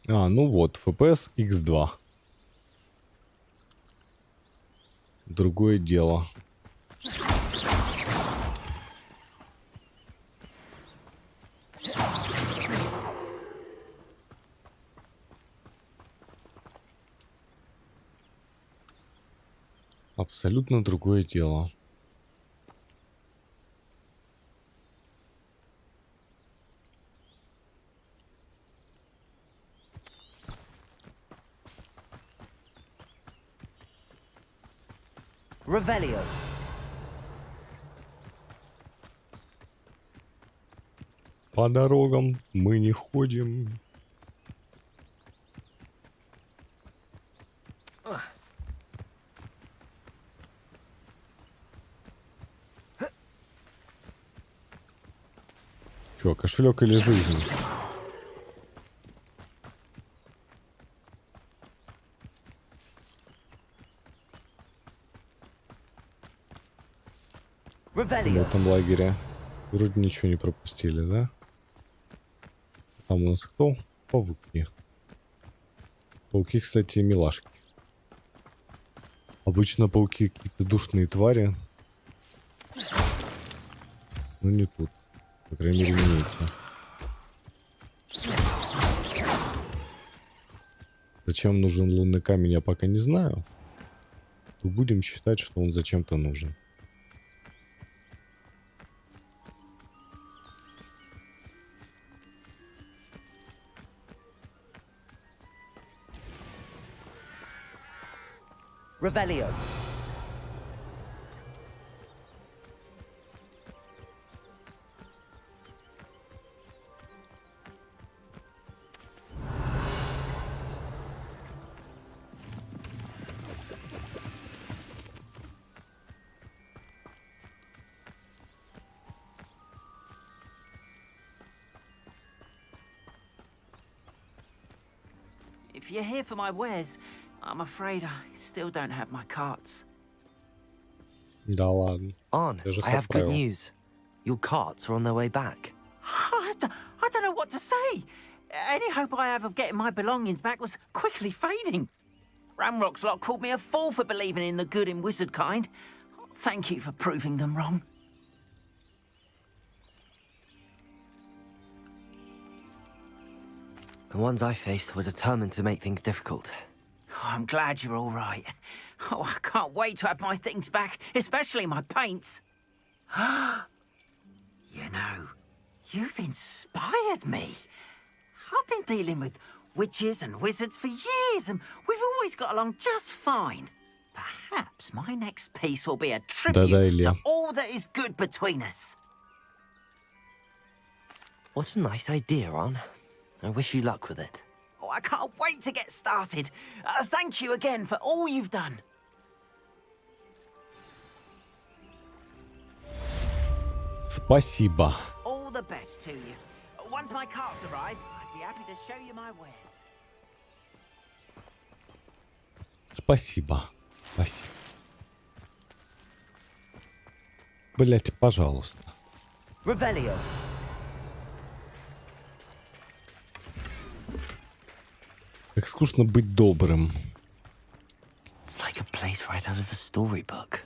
А, ну вот, FPS X2. Другое дело. Абсолютно другое дело. Revelio. По дорогам мы не ходим. Чё, кошелек или жизнь? В этом лагере вроде ничего не пропустили, да? Там у нас кто? Пауки. Пауки, кстати, милашки. Обычно пауки какие-то душные твари. Но не тут. По крайней мере, не эти. Зачем нужен лунный камень, я пока не знаю. Но будем считать, что он зачем-то нужен. Revelio. If you're here for my wares, I'm afraid I still don't have my carts. Да ладно. On, Я же I have good хапаю. news. Your carts are on their way back. I don't know what to say. Any hope I have of getting my belongings back was quickly fading. Ramrock's lot called me a fool for believing in the good in wizard kind. Thank you for proving them wrong. The ones I faced were determined to make things difficult. Oh, I'm glad you're all right. Oh, I can't wait to have my things back, especially my paints. You know, you've inspired me. I've been dealing with witches and wizards for years, and we've always got along just fine. Perhaps my next piece will be a tribute to all that is good between us. What a nice idea, On. I wish you luck with it. Oh, I can't wait to get started. Thank you again for all you've done. Спасибо. All the best to you. Once my carts arrive, I'd be happy to show you my wares. Спасибо. Спасибо. Блять, пожалуйста. Revelio. Как скучно быть добрым. It's like a place right out of a storybook.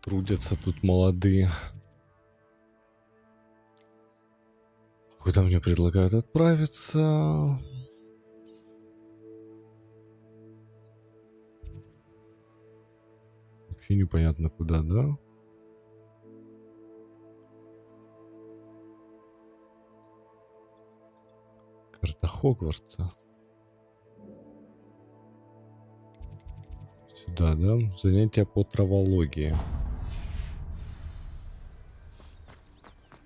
Трудятся тут молодые. Куда мне предлагают отправиться? Вообще непонятно куда, да? Карта Хогвартса. Сюда, да? Занятия по травологии.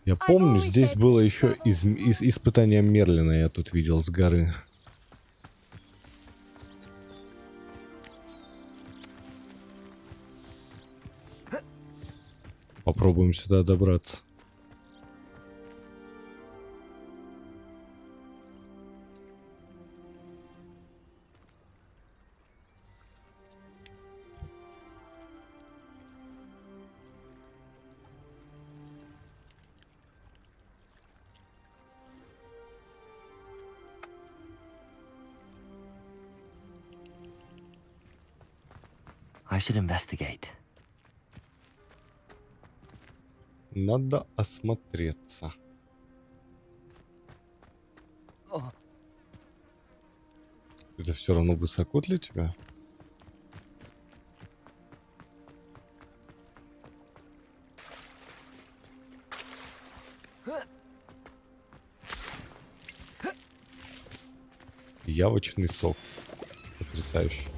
Я помню, здесь было еще испытание Мерлина, я тут видел с горы. Попробуем сюда добраться. I should investigate. Надо осмотреться. Это все равно высоко для тебя? Явочный сок. Потрясающе.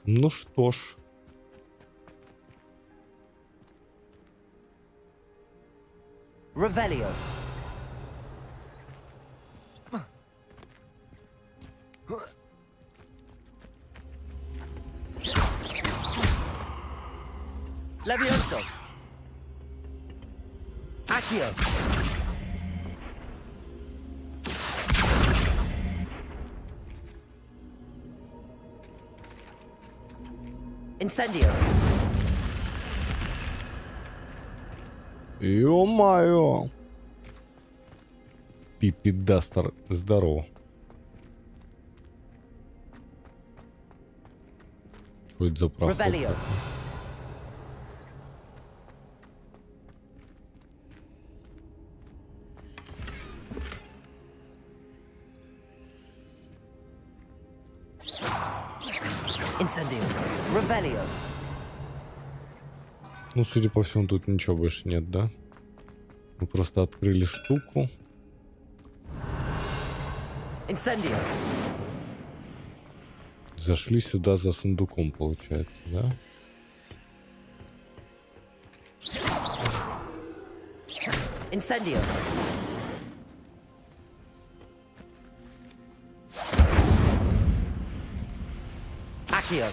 Ну что ж. Revelio. Levioso. Accio. Incendio. Ё-моё! Пипи Дастер, здорово. Что это за проход? Revelio. Incendio. Revelio. Ну, судя по всему, тут ничего больше нет, да? Мы просто открыли штуку. Incendio. Зашли сюда за сундуком, получается, да? Incendio. Accio.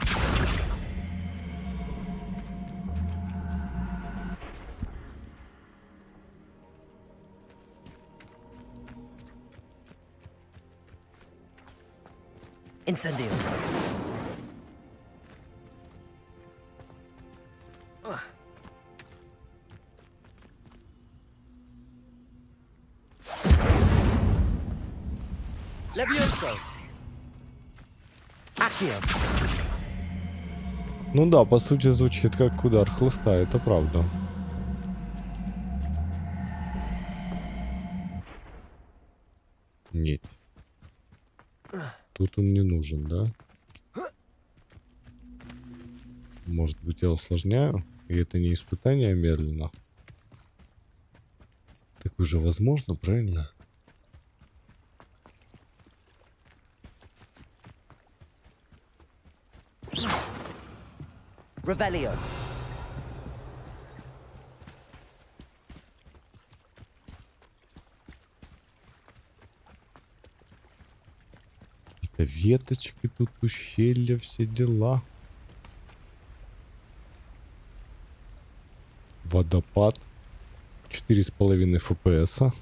Incendio. Levioso. Accio. Ну да, по сути, звучит как удар хлыста, это правда. Нет. Тут он не нужен, да? Может быть, я усложняю? И это не испытание медленно? Так уже возможно, правильно? Revelio. Это веточки, тут ущелья, все дела. Водопад. 4,5 FPS.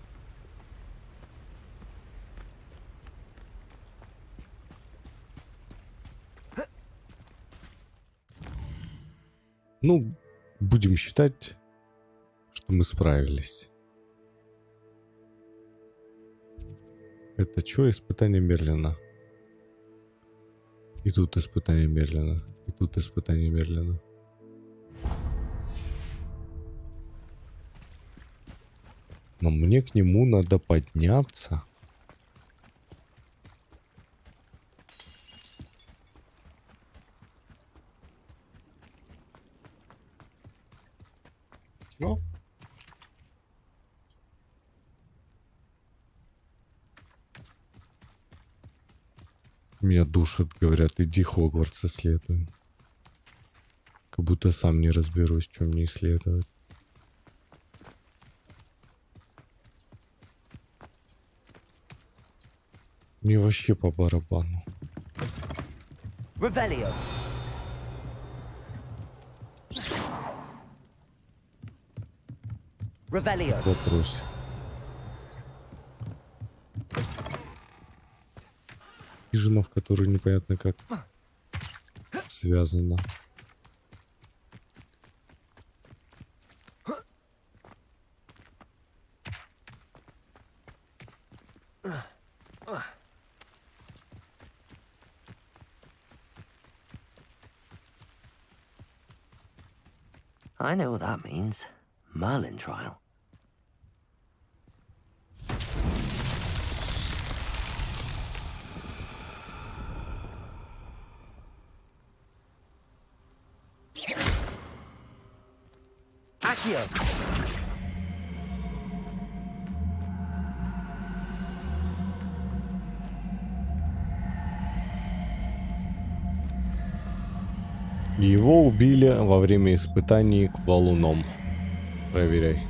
Ну, будем считать, что мы справились. Это что, испытание Мерлина? И тут испытание Мерлина. И тут испытание Мерлина. Но мне к нему надо подняться. Ну. Меня душат, говорят, иди Хогвартс исследуй. Как будто сам не разберусь, что мне исследовать. Мне вообще по барабану. Revelio. Revelio. Вопрос. Хижина, в которой непонятно как связано. I know what that means. Merlin trial. Accio. Его убили во время испытаний к валуном. Проверяй.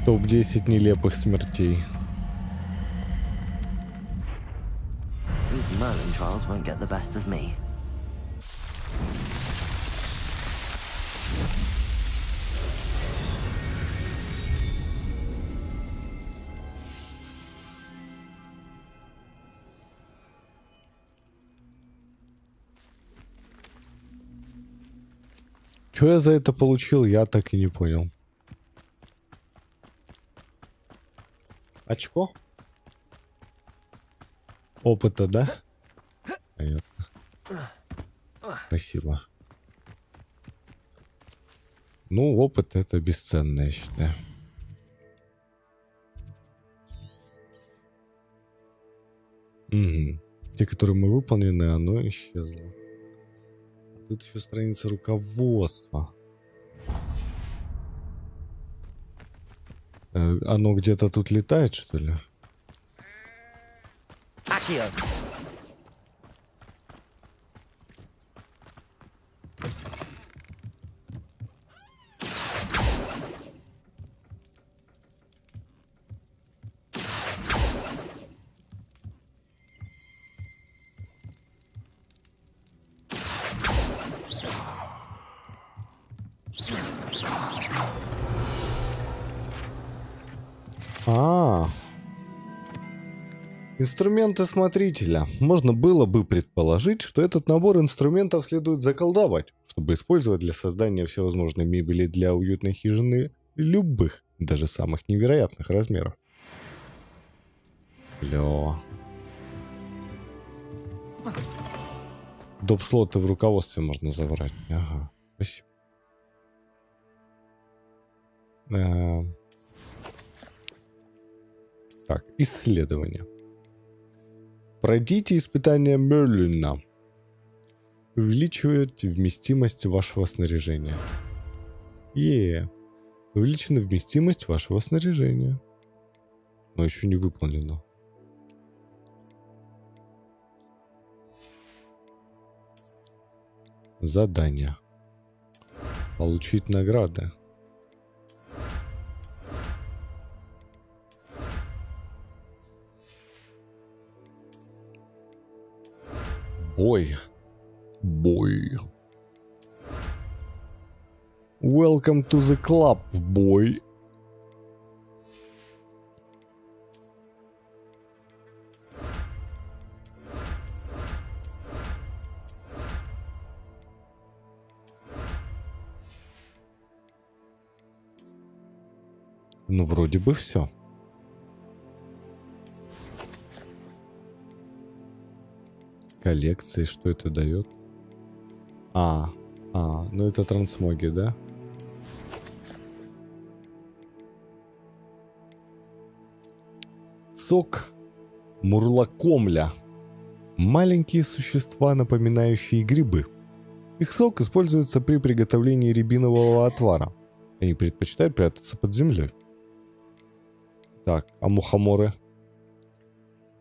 Топ-10 нелепых смертей. These Merlin trials won't get the best of me. Что я за это получил, я так и не понял. Очко? Опыта, да? Понятно. Спасибо. Ну, опыт это бесценно, я считаю. Угу. Те, которые мы выполнены, оно исчезло. Тут еще страница руководства. Оно где-то тут летает, что ли? Accio. Инструменты смотрителя. Можно было бы предположить, что этот набор инструментов следует заколдовать, чтобы использовать для создания всевозможной мебели для уютной хижины любых, даже самых невероятных размеров. Клево. Доп-слоты в руководстве можно забрать. Ага, спасибо. Так, исследование. Пройдите испытание Мерлина. Увеличивает вместимость вашего снаряжения. Увеличена вместимость вашего снаряжения. Но еще не выполнено. Задание. Получить награды. Бой. Welcome to the club, boy. Ну, вроде бы все. Коллекции, что это дает? Ну это трансмоги, да? Сок мурлакомля. Маленькие существа, напоминающие грибы. Их сок используется при приготовлении рябинового отвара. Они предпочитают прятаться под землей. Так, а мухоморы?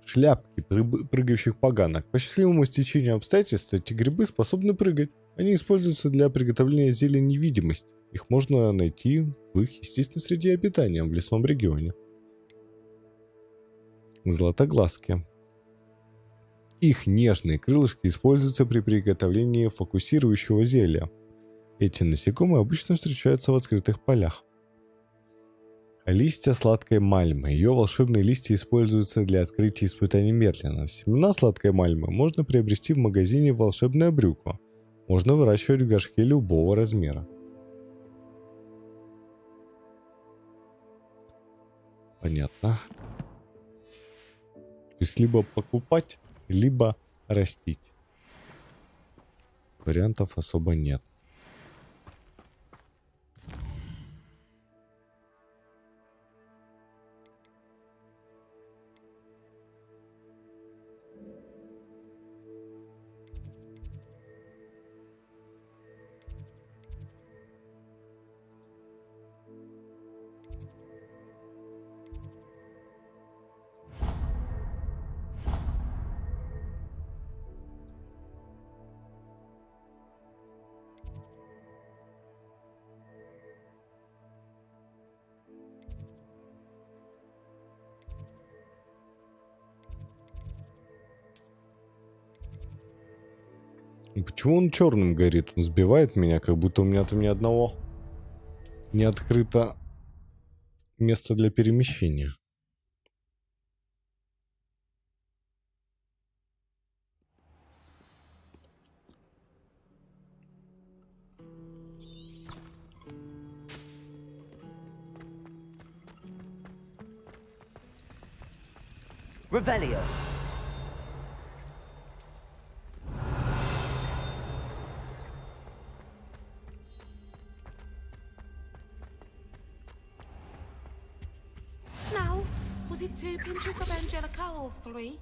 шляпки прыгающих поганок. По счастливому стечению обстоятельств эти грибы способны прыгать. Они используются для приготовления зелья невидимости. Их можно найти в их естественной среде обитания в лесном регионе. Златоглазки. Их нежные крылышки используются при приготовлении фокусирующего зелья. Эти насекомые обычно встречаются в открытых полях. Листья сладкой мальмы. Ее волшебные листья используются для открытия испытаний Мерлина. Семена сладкой мальмы можно приобрести в магазине «Волшебное брюкво». Можно выращивать в горшке любого размера. Понятно. То есть либо покупать, либо растить. Вариантов особо нет. Почему он черным горит? Он сбивает меня, как будто у меня там ни одного не открыто место для перемещения. Revelio. Now, was it 2 pinches of Angelica or 3?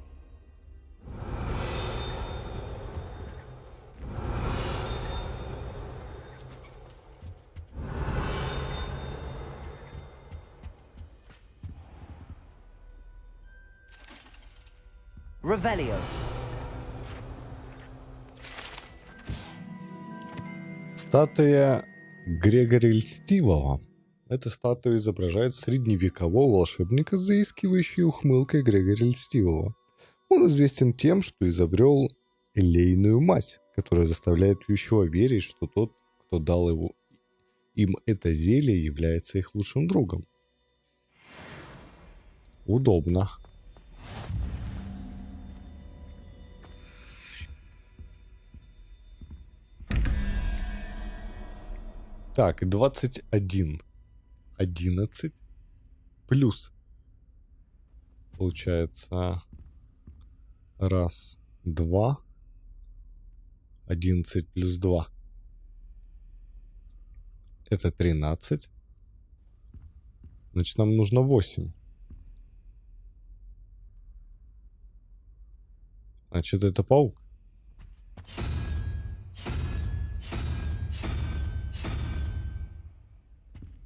Revelio. Статуя Грегори Льстивого. Эта статуя изображает средневекового волшебника с заискивающей ухмылкой Грегори Льстивого. Он известен тем, что изобрел элейную мазь, которая заставляет пьющего верить, что тот, кто дал им это зелье, является их лучшим другом. Удобно. Так, 21. 11 плюс. Получается, раз, два. 11 плюс 2. Это 13. Значит, нам нужно 8. Значит, это паук.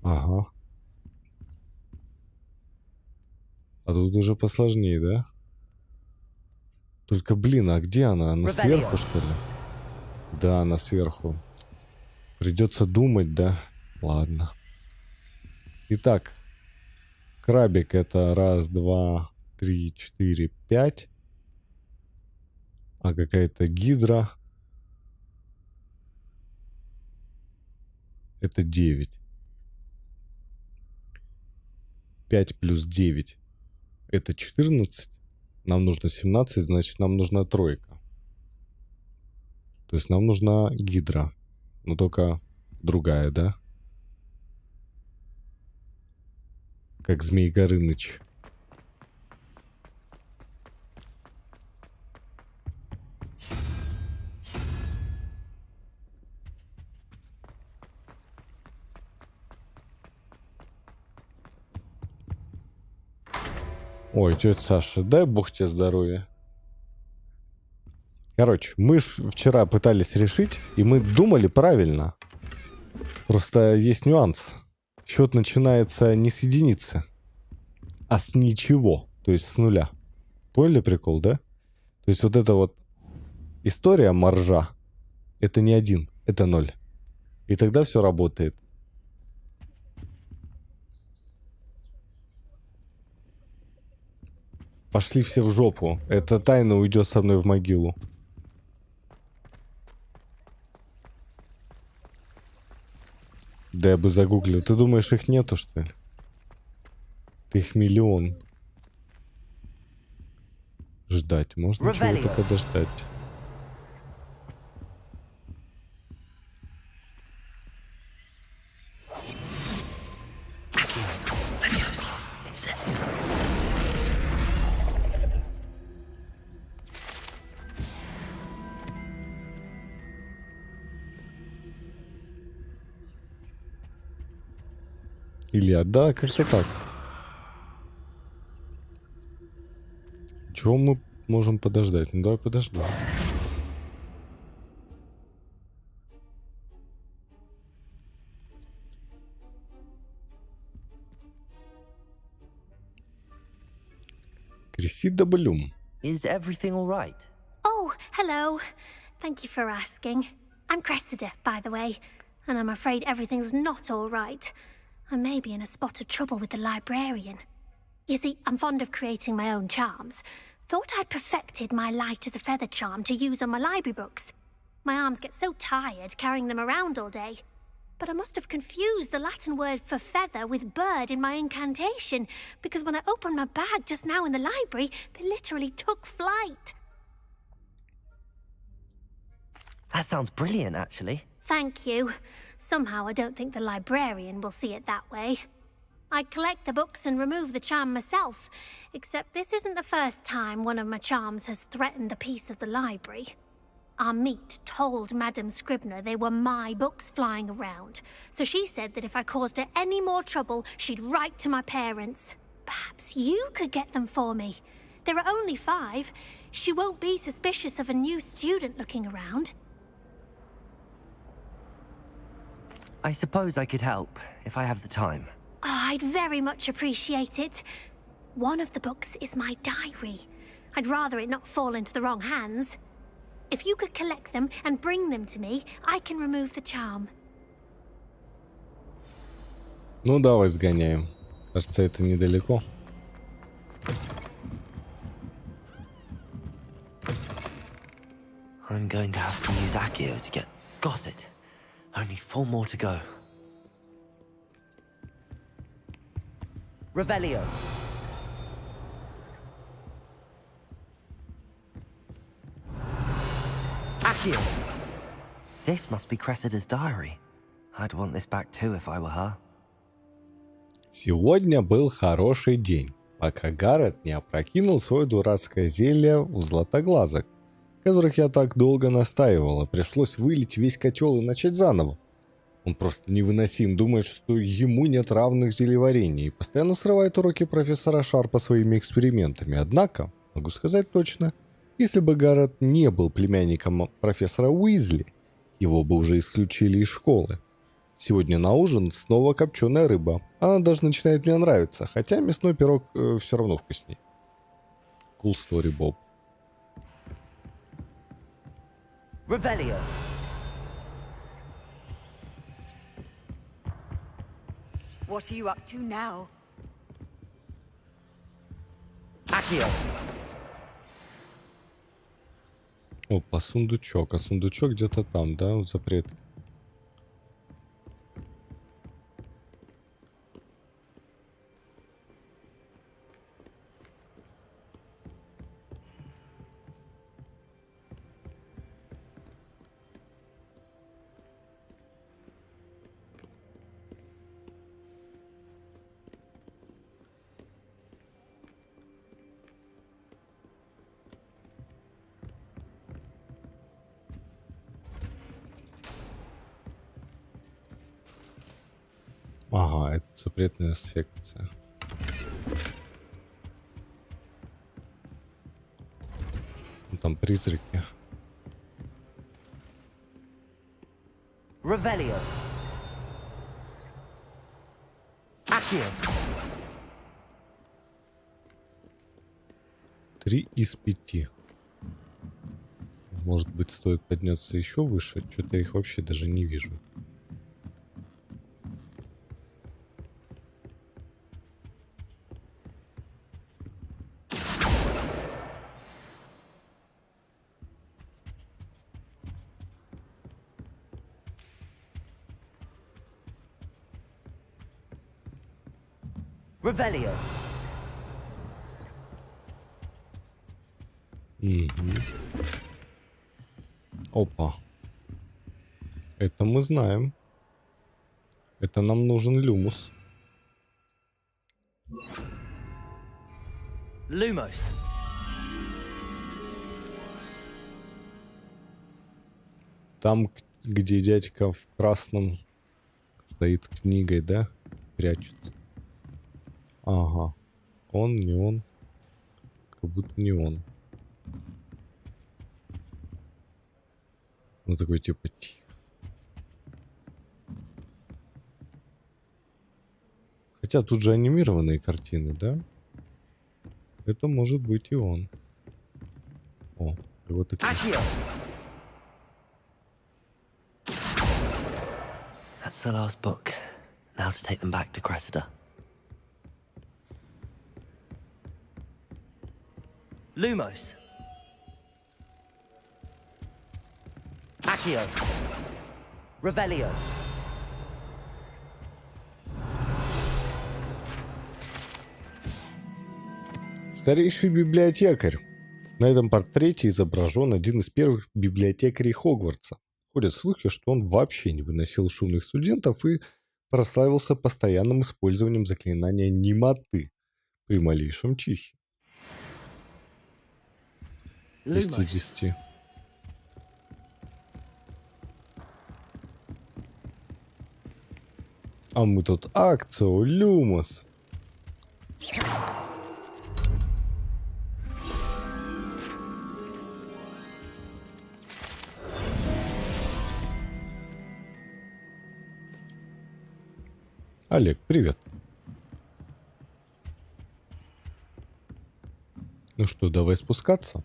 Ага. А тут уже посложнее, да? Только, блин, а где она? Она сверху, что ли? Да, она сверху. Придется думать, да? Ладно. Итак, крабик это раз, два, три, четыре, 5. А какая-то гидра. Это 9. 5 плюс 9. Это 14. Нам нужно 17, значит, нам нужна тройка. То есть нам нужна гидра. Но только другая, да? Как Змей Горыныч. Ой, тетя Саша, дай бог тебе здоровья. Короче, мы вчера пытались решить, и мы думали правильно. Просто есть нюанс. Счет начинается не с единицы, а с ничего, то есть с нуля. Поняли прикол, да? То есть вот эта вот история моржа, это не 1, это 0. И тогда все работает. Пошли все в жопу. Эта тайна уйдет со мной в могилу. Да я бы загуглил. Ты думаешь, их нету, что ли? Ты их миллион. Ждать. Можно чего-то подождать. Илья, да, как-то так. Чего мы можем подождать? Ну давай подождем. Крисида Блюм. Is everything all right? Oh, hello. Thank you for asking. I'm Cressida, by the way, and I'm afraid everything's not all right. I may be in a spot of trouble with the librarian. You see, I'm fond of creating my own charms. Thought I'd perfected my light as a feather charm to use on my library books. My arms get so tired carrying them around all day. But I must have confused the Latin word for feather with bird in my incantation, because when I opened my bag just now in the library, they literally took flight. That sounds brilliant, actually. Thank you. Somehow I don't think the librarian will see it that way. I collect the books and remove the charm myself, except this isn't the first time one of my charms has threatened the peace of the library. Our meet told Madame Scribner they were my books flying around, so she said that if I caused her any more trouble, she'd write to my parents. Perhaps you could get them for me. There are only 5. She won't be suspicious of a new student looking around. I suppose I could help, if I have the time. Oh, I'd very much appreciate it. One of the books is my diary. I'd rather it not fall into the wrong hands. If you could collect them and bring them to me, I can remove the charm. Ну, давай сгоняем. Кажется, это недалеко. I'm going to have to use Accio to get... Got it. Only 4 more to go. Revelio. Accio. This must be Cressida's diary. I'd want this back too if I were her. Сегодня был хороший день, пока Гаррет не опрокинул свое дурацкое зелье у златоглазок, которых я так долго настаивала. Пришлось вылить весь котел и начать заново. Он просто невыносим, думает, что ему нет равных в зельеварении и постоянно срывает уроки профессора Шарпа своими экспериментами. Однако, могу сказать точно, если бы Гаррет не был племянником профессора Уизли, его бы уже исключили из школы. Сегодня на ужин снова копченая рыба. Она даже начинает мне нравиться, хотя мясной пирог все равно вкуснее. Cool story, Боб. Revelio. What are you up to now? Accio. Опа, сундучок. А сундучок где-то там, да, в запрет. Ага, это запретная секция. Там призраки. Revelio. Accio. 3 из 5. Может быть, стоит подняться еще выше? Что-то я их вообще даже не вижу. Revelio. Опа. Это мы знаем. Это нам нужен люмус. Lumos. Там, где дядька в красном стоит книгой, да? Прячется. Ага. Он, не он. Как будто не он. Ну такой типа тихо. Хотя тут же анимированные картины, да? Это может быть и он. О, и вот и... Accio. That's the last book. Now to take them back to Cressida. Lumos. Accio. Revelio. Старейший библиотекарь. На этом портрете изображен один из первых библиотекарей Хогвартса. Ходят слухи, что он вообще не выносил шумных студентов и прославился постоянным использованием заклинания немоты при малейшем чихе. 10. А мы тут акцию Люмус. Олег, привет. Ну что, давай спускаться?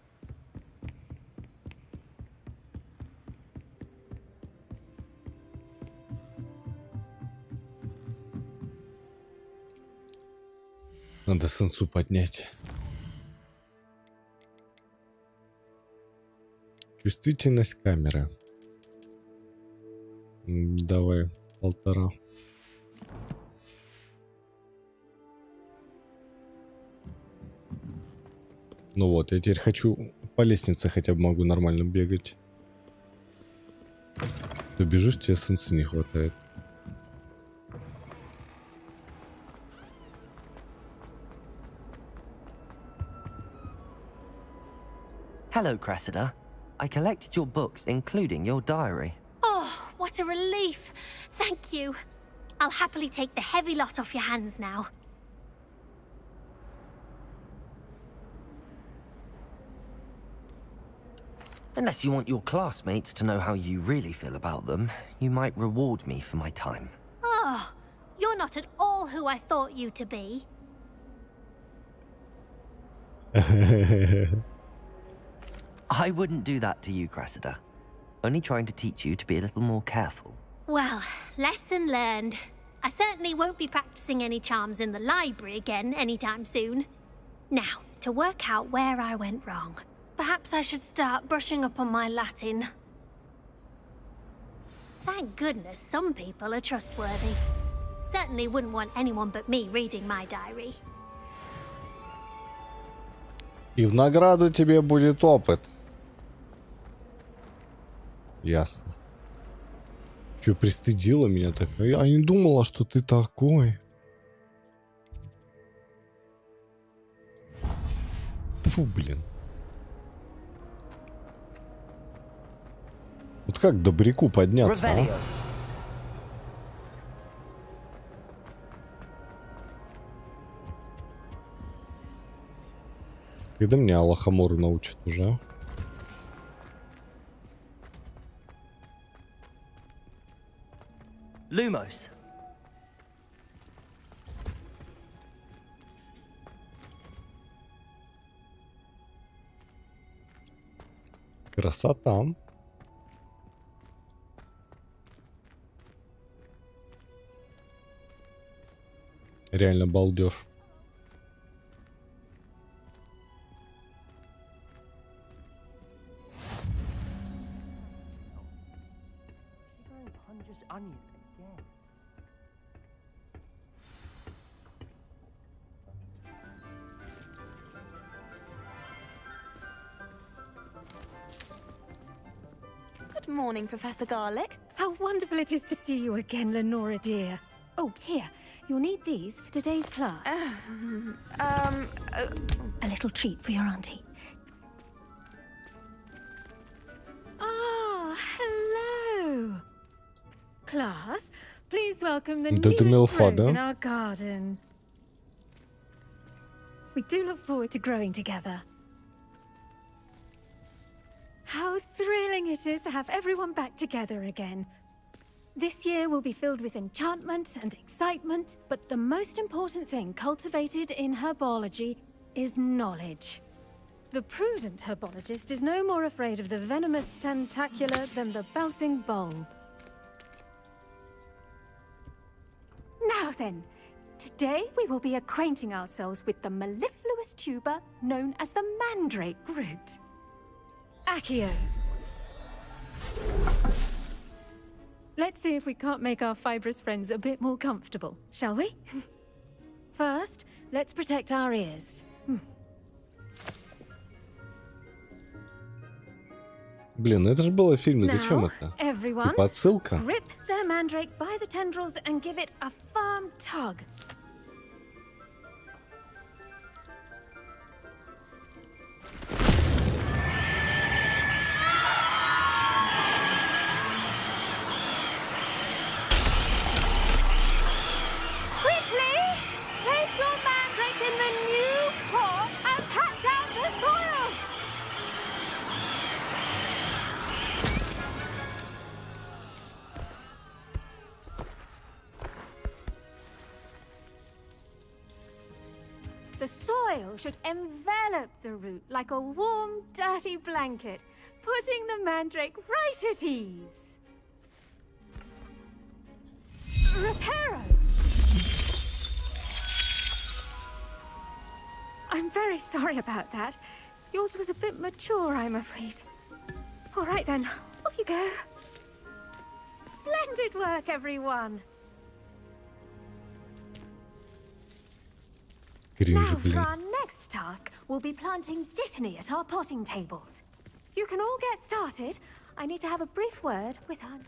Надо сенсу поднять. Чувствительность камеры. Давай 1,5. Ну вот, я теперь хочу по лестнице хотя бы могу нормально бегать. Ты бежишь, тебе сенсы не хватает. Hello, Cressida. I collected your books, including your diary. Oh, what a relief. Thank you. I'll happily take the heavy lot off your hands now. Unless you want your classmates to know how you really feel about them, you might reward me for my time. Oh, you're not at all who I thought you to be. I wouldn't do that to you, Cressida. Only trying to teach you to be a little more careful. Well, lesson learned. I certainly won't be practicing any charms in the library again anytime soon. Now, to work out where I went wrong. Perhaps I should start brushing up on my Latin. Thank goodness some people are trustworthy. Certainly wouldn't want anyone but me reading my diary. И в награду тебе будет опыт. Ясно. Че, пристыдила меня так? Я не думала, что ты такой. Фу, блин. Вот как к добряку подняться, а? Revelio. Когда меня Аллахамору научат уже, а? Lumos. Красота. Реально балдеж. Good morning, Professor Garlic. How wonderful it is to see you again, Lenora dear. Oh, here. You'll need these for today's class. A little treat for your auntie. Ah, hello. Class, please welcome the Да ты newest милфа, rose да? in our garden. We do look forward to growing together. How thrilling it is to have everyone back together again. This year will be filled with enchantment and excitement, but the most important thing cultivated in herbology is knowledge. The prudent herbologist is no more afraid of the venomous tentacula than the bouncing bulb. Now then, today we will be acquainting ourselves with the mellifluous tuber known as the mandrake root. Accio. Let's see if we can't make our fibrous friends a bit more comfortable, shall we? First, let's protect our ears. Блин, это же было в фильме. Зачем Now, это? everyone, Типа отсылка? grip their mandrake by the tendrils and give it a firm tug. Quickly! Place your mandrake in the new pot and pat down the soil! The soil should envelop the root like a warm, dirty blanket, putting the mandrake right at ease. Reparo! I'm very sorry about that. Yours was a bit mature, I'm afraid. All right then, off you go. Splendid work, everyone. Кринж, Now for блин. our next task, we'll be planting dittany at our potting tables. You can all get started. I need to have a brief word with our...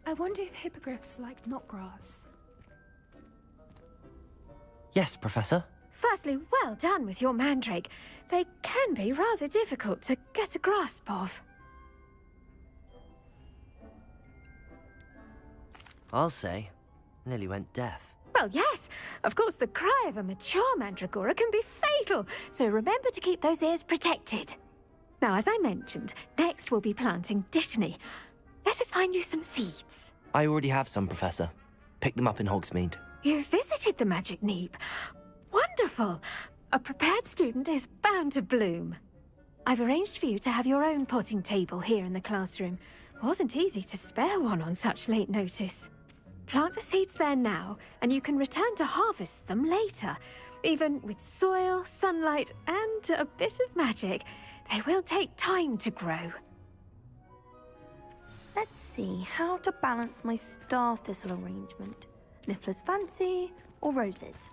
I wonder if hippogriffs like knotgrass. Yes, Professor. Firstly, well done with your mandrake. They can be rather difficult to get a grasp of. I'll say. Nearly went deaf. Well, yes. Of course, the cry of a mature mandragora can be fatal, so remember to keep those ears protected. Now, as I mentioned, next we'll be planting dittany. Let us find you some seeds. I already have some, Professor. Picked them up in Hogsmeade. You visited the Magic Neep. Wonderful! A prepared student is bound to bloom. I've arranged for you to have your own potting table here in the classroom. Wasn't easy to spare one on such late notice. Plant the seeds there now, and you can return to harvest them later. Even with soil, sunlight, and a bit of magic, they will take time to grow. Let's see how to balance my star thistle arrangement. Niffler's fancy or roses?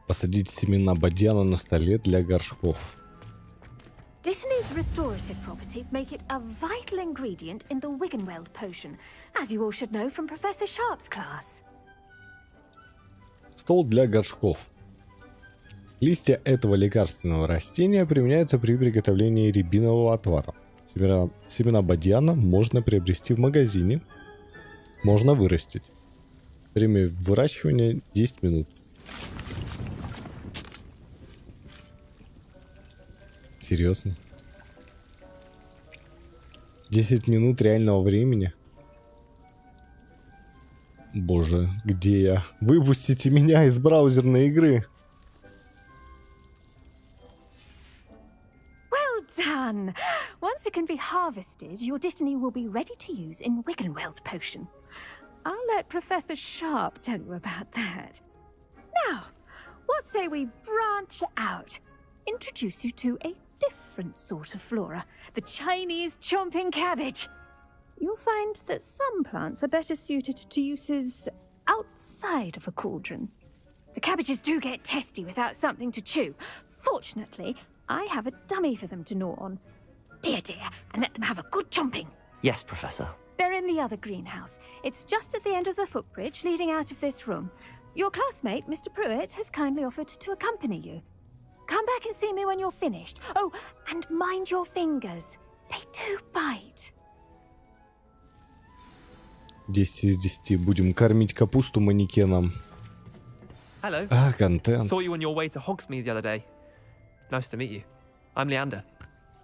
Посадить семена бадьяна на столе для горшков. Dittany's restorative properties make it a vital ingredient in the Wiggenweld potion, as you all should know from Professor Sharp's class. Стол для горшков. Листья этого лекарственного растения применяются при приготовлении рябинового отвара. Семена бадьяна можно приобрести в магазине, можно вырастить. Время выращивания 10 минут. Серьезно? 10 минут реального времени? Боже, где я? Выпустите меня из браузерной игры! Well done! Once a can be harvested, your Dittany will be ready to use in Wiggenweld potion. I'll let Professor Sharp tell you about that. Now, what say we branch out? Introduce you to a different sort of flora, the Chinese chomping cabbage. You'll find that some plants are better suited to uses outside of a cauldron. The cabbages do get testy without something to chew. Fortunately, I have a dummy for them to gnaw on. Be a dear and let them have a good chomping. Yes, Professor. They're in the other greenhouse. It's just at the end of the footbridge leading out of this room. Your classmate, Mr. Pruitt, has kindly offered to accompany you. Come back and see me when you're finished. Oh, and mind your fingers. They do bite. 10 из 10. Будем кормить капусту манекеном. Hello. Контент. Saw you on your way to Hogsmeade the other day. Nice to meet you. I'm Leander.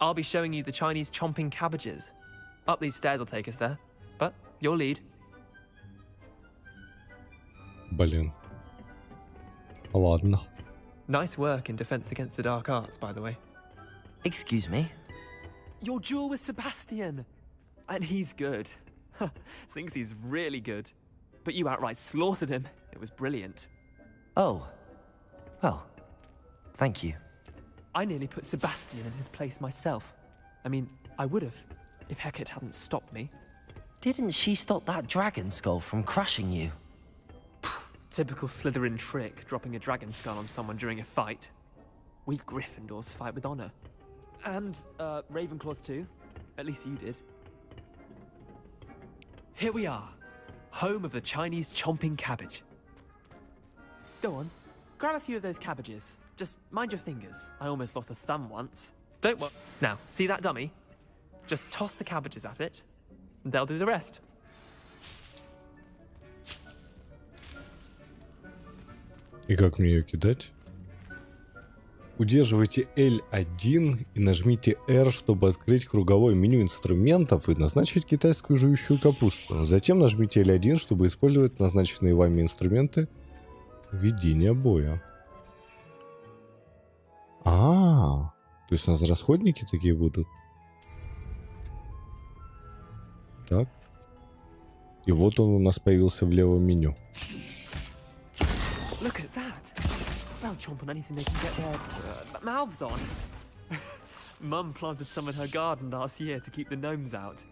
I'll be showing you the Chinese chomping cabbages. Up these stairs will take us there, but you'll lead. Блин. Ладно. Nice work in Defense Against the Dark Arts, by the way. Excuse me? Your duel with Sebastian! And he's good. Thinks he's really good. But you outright slaughtered him. It was brilliant. Oh. Well, thank you. I nearly put Sebastian in his place myself. I mean, I would have, if Hecate hadn't stopped me. Didn't she stop that dragon skull from crushing you? Typical Slytherin trick, dropping a dragon skull on someone during a fight. We Gryffindors fight with honor. And, Ravenclaws too. At least you did. Here we are. Home of the Chinese chomping cabbage. Go on, grab a few of those cabbages. Just mind your fingers. I almost lost a thumb once. Don't worry. Now, see that dummy? Just toss the cabbages at it, and they'll do the rest. И как мне ее кидать? Удерживайте L1 и нажмите R, чтобы открыть круговое меню инструментов и назначить китайскую жующую капусту. Затем нажмите L1, чтобы использовать назначенные вами инструменты ведения боя. То есть у нас расходники такие будут. Так. И вот он у нас появился в левом меню. Look at that. They'll chomp on anything they can get their mouths on. Mum planted some in her garden last year to keep the gnomes out.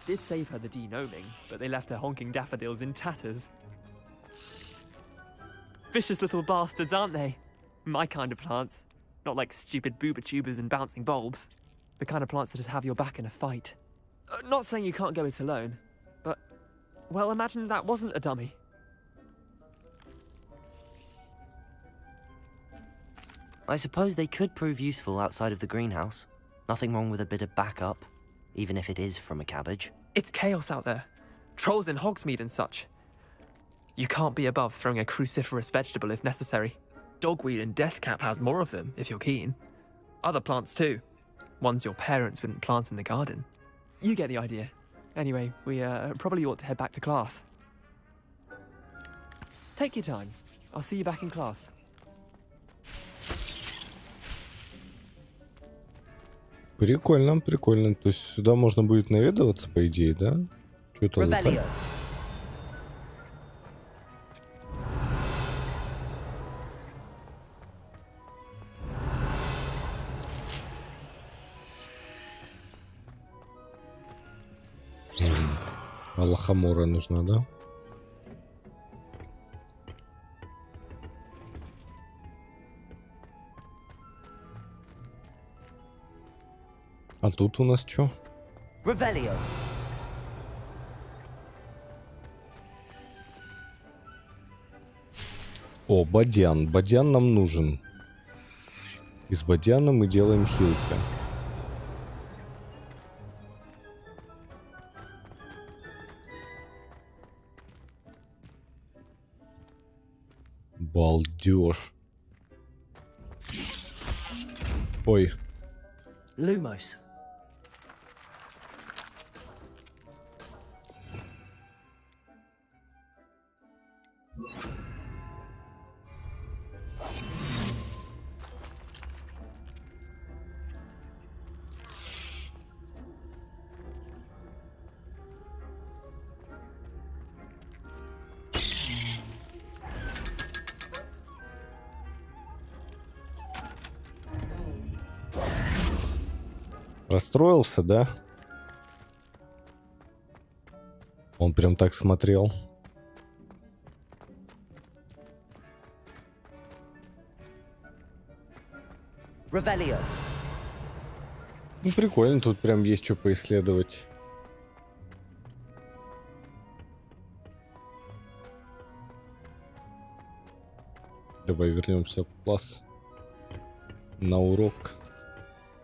Did save her the de-gnoming, but they left her honking daffodils in tatters. Vicious little bastards, aren't they? My kind of plants. Not like stupid booba tubers and bouncing bulbs. The kind of plants that'd have your back in a fight. Not saying you can't go it alone, but, well, imagine that wasn't a dummy. I suppose they could prove useful outside of the greenhouse. Nothing wrong with a bit of backup, even if it is from a cabbage. It's chaos out there. Trolls in Hogsmeade and such. You can't be above throwing a cruciferous vegetable if necessary. Dogweed and deathcap has more of them, if you're keen. Other plants too. Ones your parents wouldn't plant in the garden. You get the idea. Anyway, we probably ought to head back to class. Take your time. I'll see you back in class. Прикольно, прикольно. То есть сюда можно будет наведываться, по идее, да? Что-то лутать. Лохомора нужна, да? А тут у нас что? Revelio. О, бадьян. Бадьян нам нужен. Из бадьяна мы делаем хилки. Балдеж. Ой. Lumos. Расстроился, да? Он прям так смотрел. Revelio. Ну, прикольно, тут прям есть что поисследовать. Давай вернемся в класс на урок.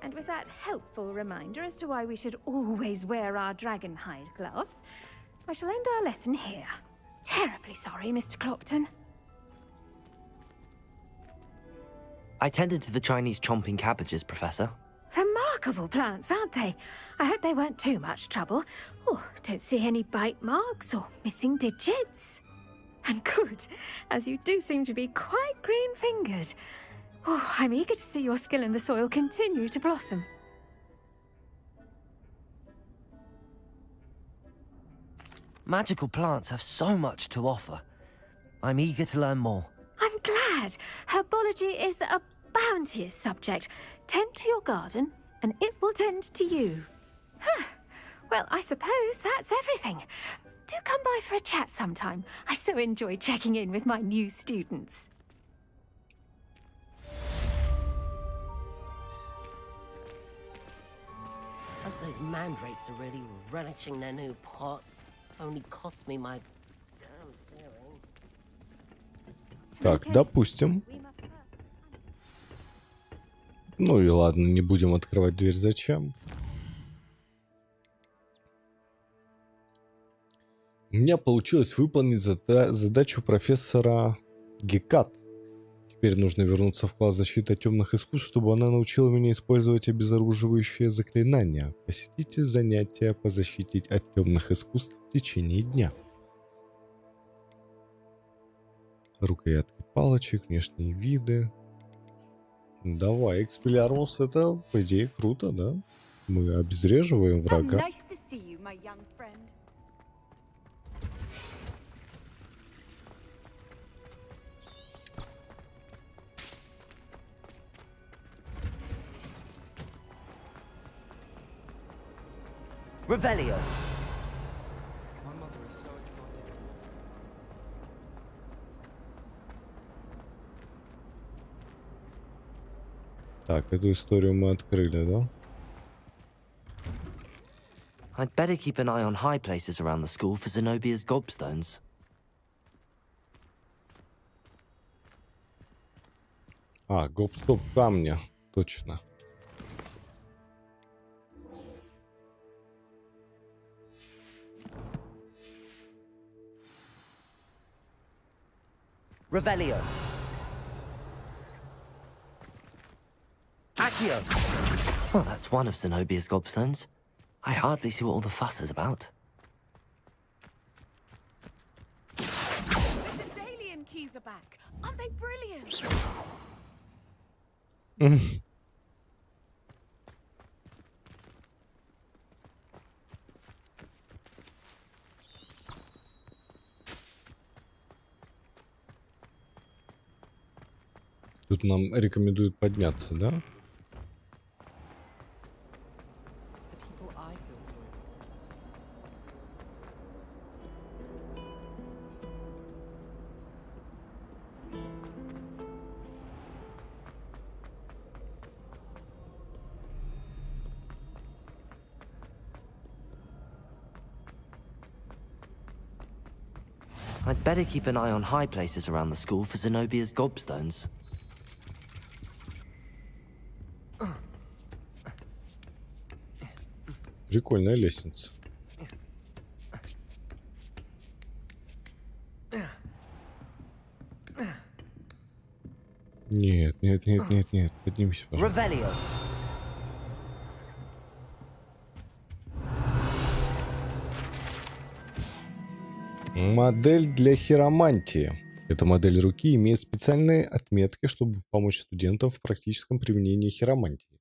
And with that helpful reminder as to why we should always wear our dragon hide gloves, I shall end our lesson here. Terribly sorry, Mr. Clopton. I tended to the Chinese chomping cabbages, Professor. Remarkable plants, aren't they? I hope they weren't too much trouble. Oh, don't see any bite marks or missing digits. And good, as you do seem to be quite green-fingered. Oh, I'm eager to see your skill in the soil continue to blossom. Magical plants have so much to offer. I'm eager to learn more. I'm glad. Herbology is a bounteous subject. Tend to your garden, and it will tend to you. Huh. Well, I suppose that's everything. Do come by for a chat sometime. I so enjoy checking in with my new students. Those mandrakes are really relishing their new pots. Only cost me my damn hearing. Так, допустим. Ну и ладно, не будем открывать дверь. Зачем? У меня получилось выполнить задачу профессора Гекат. Теперь нужно вернуться в класс защиты темных искусств, чтобы она научила меня использовать обезоруживающее заклинание. Посетите занятия по защите от темных искусств в течение дня. Рукоятки палочек, внешние виды. Давай, экспеллярмус, это, по идее, круто, да? Мы обезвреживаем врага. Revelio. Так, эту историю мы открыли, да? I'd better keep an eye on high places around the school for Zenobia's gobstones. А, гоп-стоп камня. Точно. Revelio. Accio. Well, that's one of Zenobia's gobstones. I hardly see what all the fuss is about. The Dalian keys are back. Aren't they brilliant? Тут нам рекомендуют подняться, да? I'd better keep an eye on high places around the school for Zenobia's gobstones. Прикольная лестница. Нет, нет, нет, нет, нет. Поднимись, пожалуйста. Revelio. Модель для хиромантии. Эта модель руки имеет специальные отметки, чтобы помочь студентам в практическом применении хиромантии.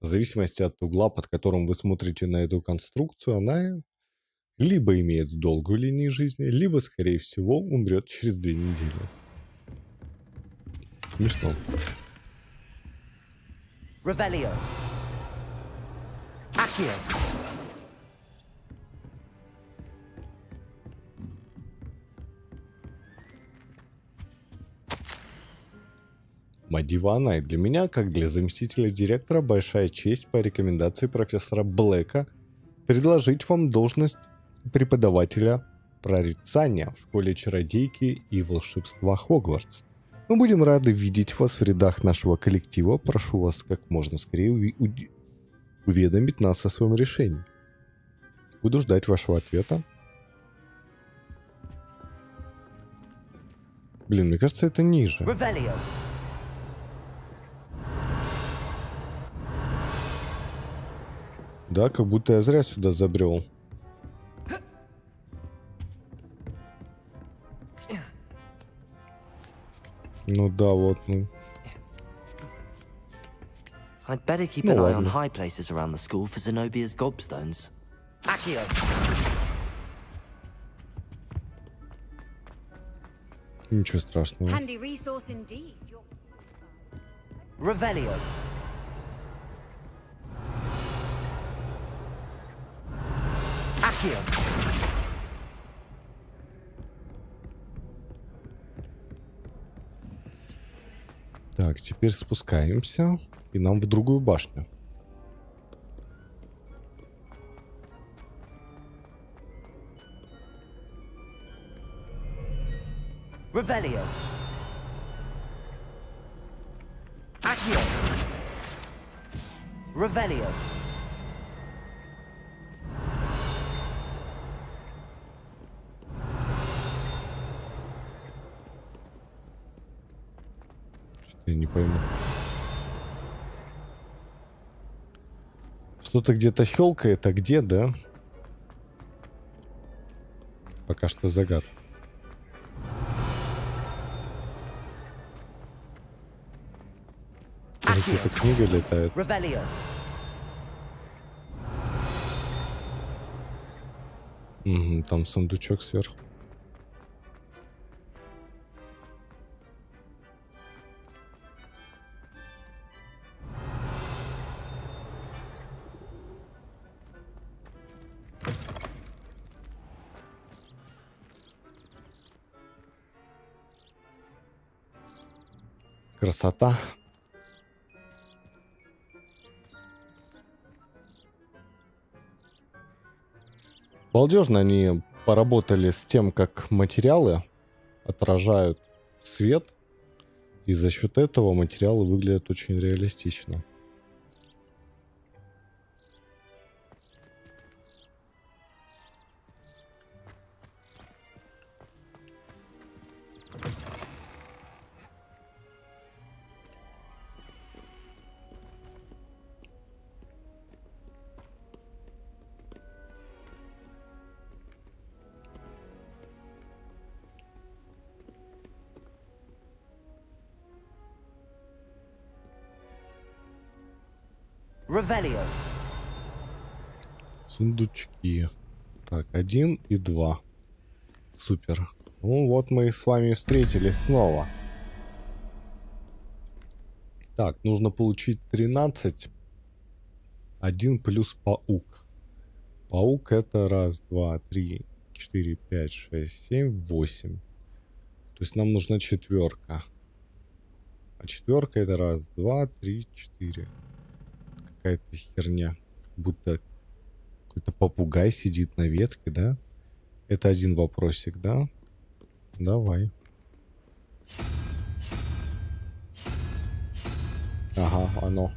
В зависимости от угла, под которым вы смотрите на эту конструкцию, она либо имеет долгую линию жизни, либо, скорее всего, умрет через 2 недели. Смешно. Revelio. Accio. Мадивана, и для меня, как для заместителя директора, большая честь по рекомендации профессора Блэка предложить вам должность преподавателя прорицания в школе чародейки и волшебства Хогвартс. Мы будем рады видеть вас в рядах нашего коллектива. Прошу вас как можно скорее уведомить нас о своем решении. Буду ждать вашего ответа. Блин, мне кажется, это ниже. Revelio. Да, как будто я зря сюда забрел. Ну да, вот, ну. I'd better keep Ну an eye on ладно. high places around the school for Zenobia's gobstones. Accio. Ничего страшного. Handy resource indeed. Revelio. Accio. Так, теперь спускаемся. И нам в другую башню. Revelio. Accio. Revelio. Что-то я не пойму. Что-то где-то щелкает, а где, да? Пока что загадка. Какая-то книга летает. Revelio. Угу, там сундучок сверху. Красота. Балдежно они поработали с тем, как материалы отражают свет, и за счет этого материалы выглядят очень реалистично. Revelio. Сундучки. Так, 1 и 2. Супер. Ну вот мы с вами встретились снова. Так, нужно получить 13. 1 плюс паук. Паук это 1, 2, 3, 4, 5, 6, 7, 8. То есть нам нужна четверка. А четверка это 1, 2, 3, 4. Какая-то херня. Будто какой-то попугай сидит на ветке, да? Это один вопросик, да? Давай. Ага, оно.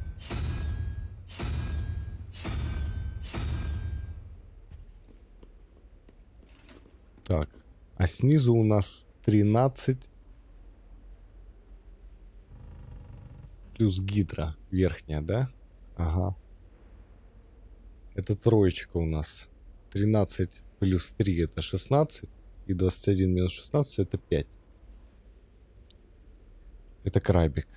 Так. А снизу у нас 13 плюс гидра верхняя, да? Ага. Это троечка у нас. 13 плюс 3 это 16. И 21 минус 16 это 5. Это крабик.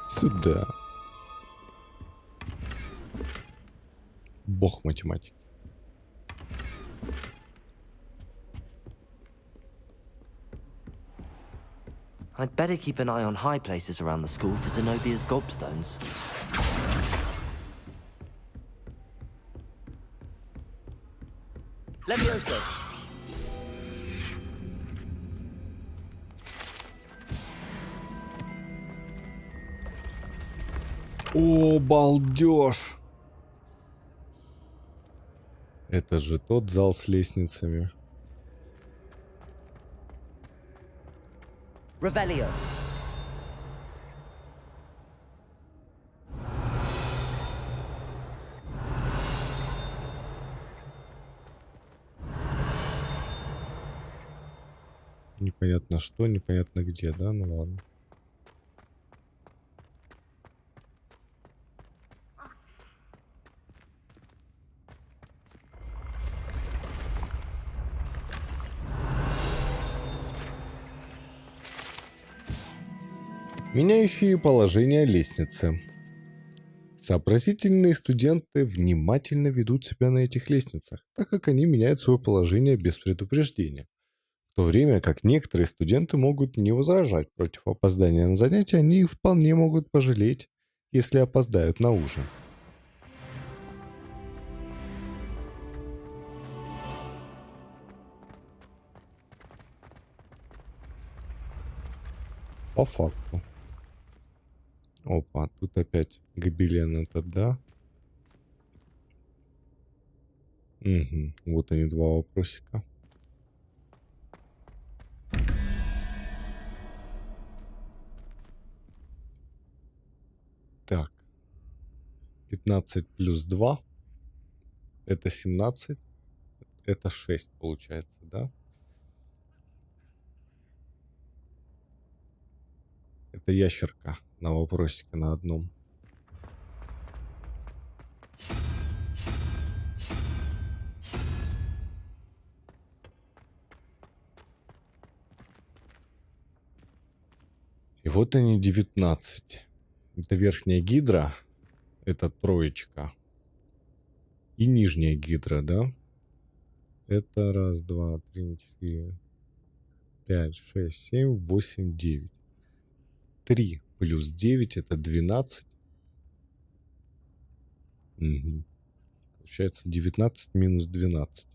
Сюда. Бог математики. I'd better keep an eye on high places around the school for Zenobia's gobstones. Levioso. О, балдеж! Это же тот зал с лестницами. Revelio. Непонятно что, непонятно где, да? Ну ладно. Меняющие положение лестницы. Сообразительные студенты внимательно ведут себя на этих лестницах, так как они меняют свое положение без предупреждения. В то время как некоторые студенты могут не возражать против опоздания на занятия, они вполне могут пожалеть, если опоздают на ужин. По факту. Опа, тут опять гобелен этот, да? Угу, вот они, два вопросика. Так. 15 плюс 2. Это 17. Это 6 получается, да? Это ящерка на вопросике на одном. И вот они 19. Это верхняя гидра. Это троечка. И нижняя гидра, да? Это раз, два, три, четыре, 5, 6, 7, 8, 9. 3 плюс 9 это 12. Угу. Получается 19 минус 12.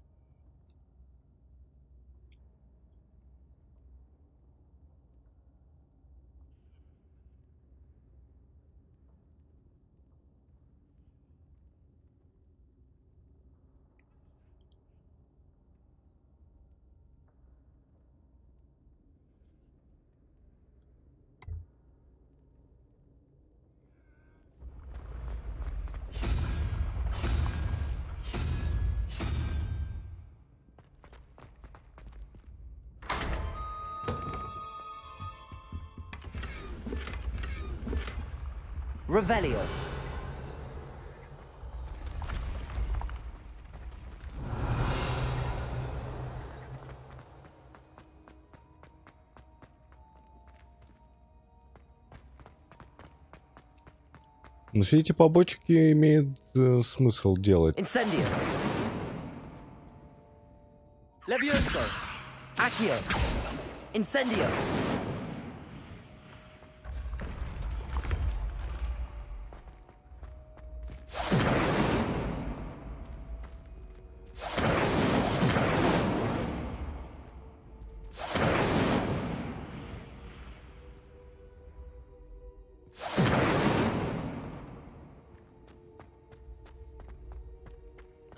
Revelio. Но все эти побочки имеют смысл делать. Incendio. Levioso. Accio. Incendio.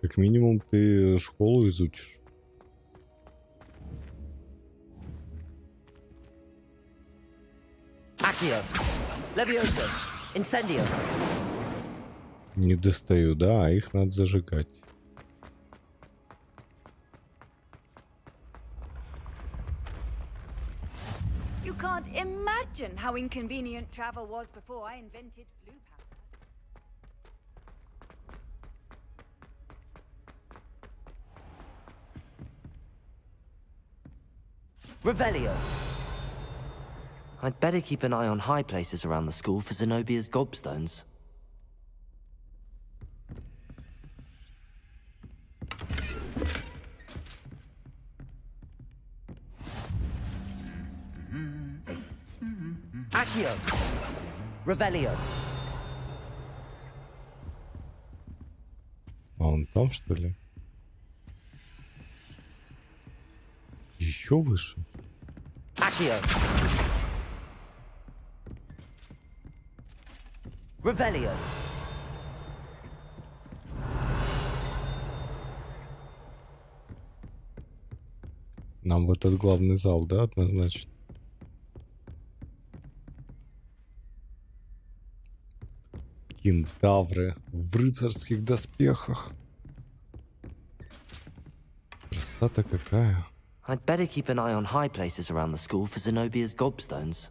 Как минимум ты школу изучишь. Accio. Levioso. Incendio. Не достаю, да, а их надо зажигать. You can't imagine how inconvenient travel was before I invented flu powder. Revelio. I'd better keep an eye on high places around the school for Zenobia's gobstones. Accio. Revelio. А он там, что ли? Еще выше? Accio. Revelio. Нам в этот главный зал, да, однозначно? Кентавры в рыцарских доспехах. Красота какая. I'd better keep an eye on high places around the school for Zenobia's gobstones.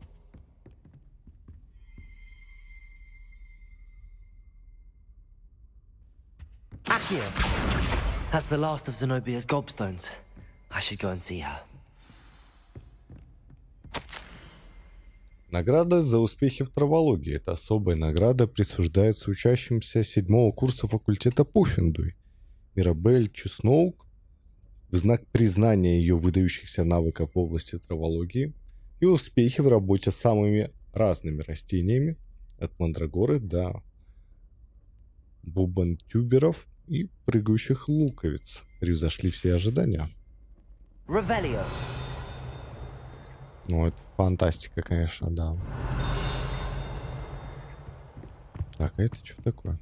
Accio. That's the last of Zenobia's gobstones. I should go and see her. Награда за успехи в травологии. Это особая награда присуждается учащимся 7-го курса факультета Пуффендуй. Мирабель Чесноук в знак признания ее выдающихся навыков в области травологии и успехи в работе с самыми разными растениями, от мандрагоры до бубантюберов и прыгающих луковиц, превзошли все ожидания. Revelio. Ну, это фантастика, конечно, да. Так, а это что такое?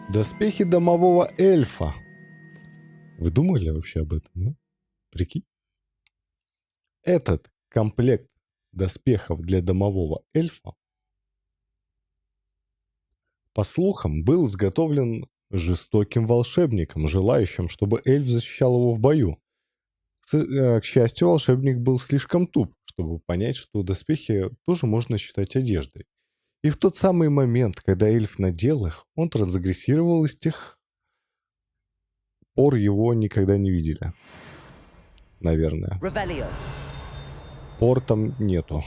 Доспехи домового эльфа. Вы думали вообще об этом, да? Прикинь. Этот комплект доспехов для домового эльфа, по слухам, был изготовлен жестоким волшебником, желающим, чтобы эльф защищал его в бою. К счастью, волшебник был слишком туп, чтобы понять, что доспехи тоже можно считать одеждой. И в тот самый момент, когда эльф надел их, он трансгрессировал, и с тех пор его никогда не видели. Наверное. Revelio. Пор там нету.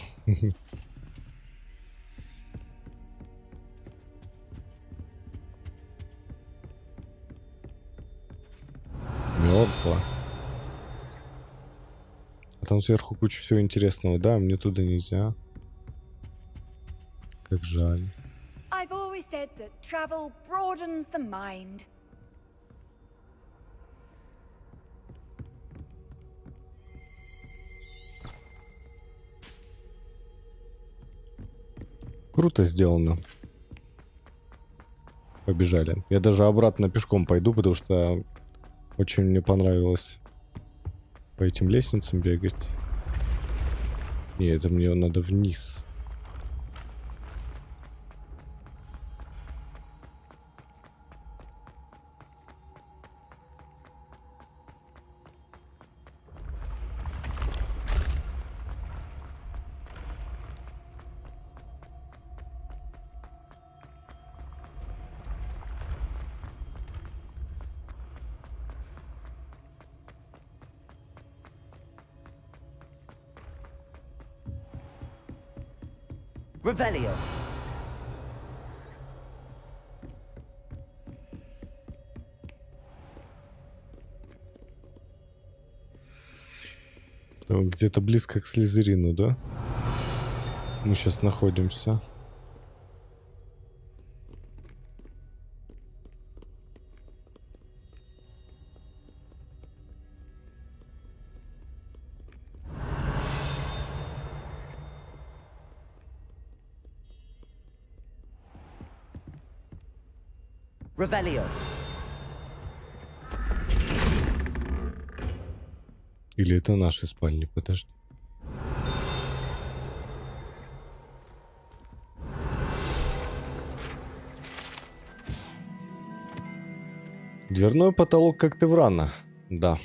Мертво. А там сверху куча всего интересного. Да, мне туда нельзя. Как жаль. I've always said that travel broadens the mind. Круто сделано. Побежали. Я даже обратно пешком пойду, потому что очень мне понравилось по этим лестницам бегать. Не, это мне надо вниз. Revelio. Где-то близко к Слизерину, да? Мы сейчас находимся. Revelio. Или это наши спальни? Подожди. Дверной потолок как Теврана. Да.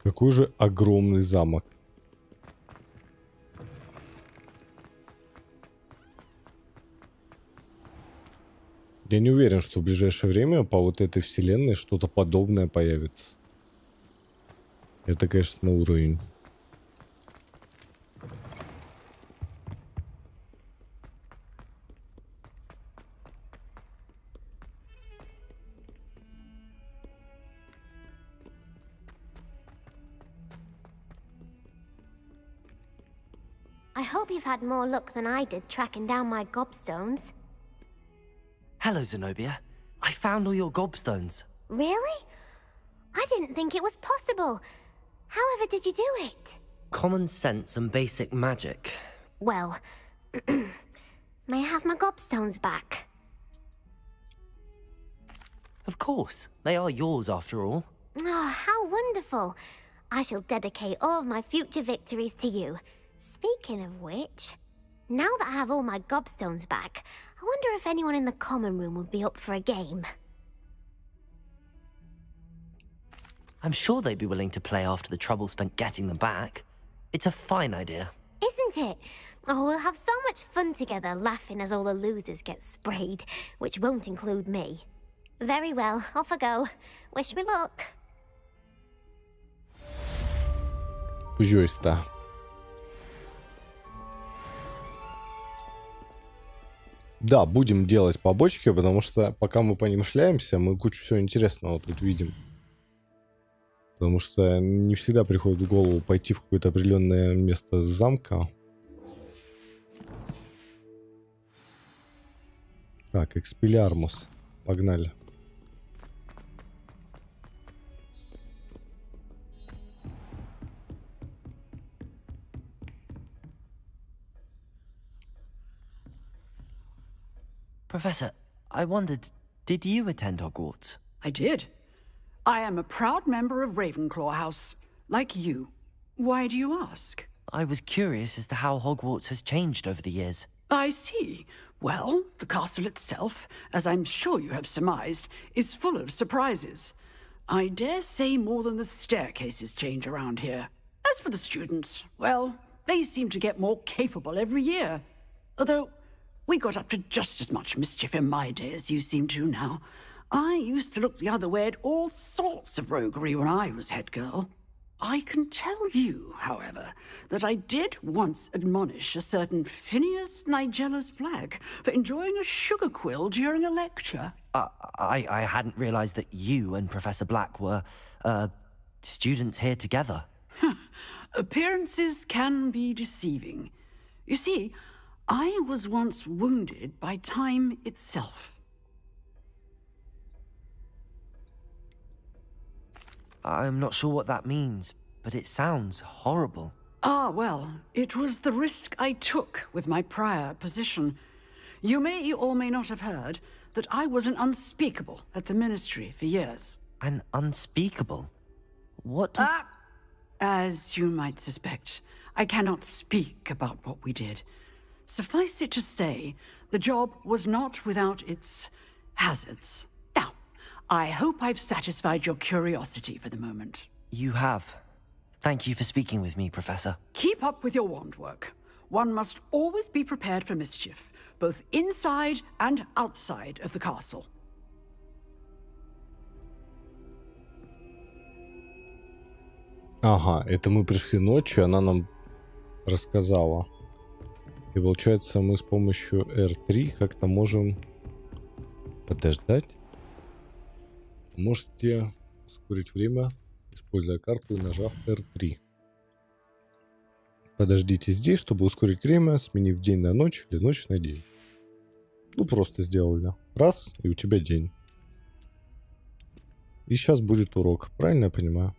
Какой же огромный замок. Я не уверен, что в ближайшее время по вот этой вселенной что-то подобное появится. Это, конечно, уровень. I hope you've had more luck than I did tracking down my gobstones. Hello, Zenobia. I found all your gobstones. Really? I didn't think it was possible. However did you do it? Common sense and basic magic. Well, may I have my gobstones back? Of course. They are yours after all. Oh, how wonderful. I shall dedicate all of my future victories to you. Speaking of which, now that I have all my gobstones back, I wonder if anyone in the common room would be up for a game. I'm sure they'd be willing to play after the trouble spent getting them back. It's a fine idea. Isn't it? Oh, we'll have so much fun together laughing as all the losers get sprayed, which won't include me. Very well, off I go. Wish me luck. Пожалуйста. Да, будем делать побочки, потому что пока мы по ним шляемся, мы кучу всего интересного тут видим. Потому что не всегда приходит в голову пойти в какое-то определенное место замка. Так, экспелиармус. Погнали. Professor, I wondered, did you attend Hogwarts? I did. I am a proud member of Ravenclaw House, like you. Why do you ask? I was curious as to how Hogwarts has changed over the years. I see. Well, the castle itself, as I'm sure you have surmised, is full of surprises. I dare say more than the staircases change around here. As for the students, well, they seem to get more capable every year. Although, we got up to just as much mischief in my day as you seem to now. I used to look the other way at all sorts of roguery when I was head girl. I can tell you, however, that I did once admonish a certain Phineas Nigellus Black for enjoying a sugar quill during a lecture. I hadn't realized that you and Professor Black were, students here together. Appearances can be deceiving. You see, I was once wounded by time itself. I'm not sure what that means, but it sounds horrible. Ah, well, it was the risk I took with my prior position. You may or may not have heard that I was an unspeakable at the Ministry for years. An unspeakable? What does... As you might suspect, I cannot speak about what we did. Suffice it to say, the job was not without its hazards. Now, I hope I've satisfied your curiosity for the moment. You have. Thank you for speaking with me, Professor. Keep up with your wand work. One must always be prepared for mischief, both inside and outside of the castle. Ага, это мы пришли ночью, она нам рассказала. И получается, мы с помощью R3 как-то можем подождать. Можете ускорить время, используя карту и нажав R3. Подождите здесь, чтобы ускорить время, сменив день на ночь или ночь на день. Ну, просто сделали. Раз, и у тебя день. И сейчас будет урок. Правильно я понимаю?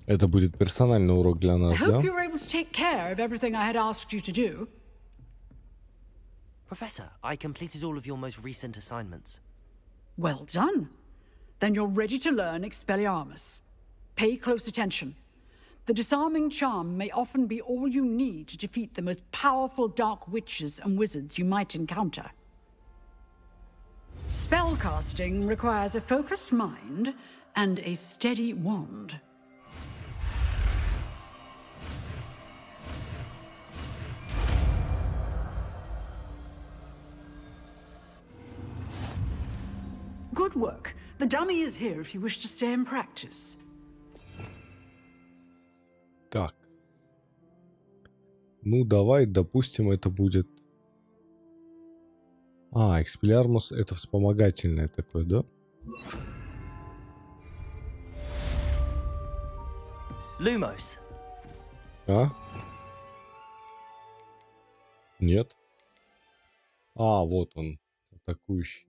Это будет персональный урок для I нас, да? hope you were able to take care of everything I had asked you to do. Professor, I completed all of your most recent assignments. Well done. Then you're ready to learn Expelliarmus. Pay close attention. The disarming charm may often be all you need to defeat the most powerful dark witches and wizards you might encounter. Spellcasting requires a focused mind and a steady wand. Good work. The dummy is here if you wish to stay and practice. Так. Ну, давай, допустим, это будет... А, Expelliarmus это вспомогательное такое, да? Lumos. А? Нет. А, вот он, атакующий.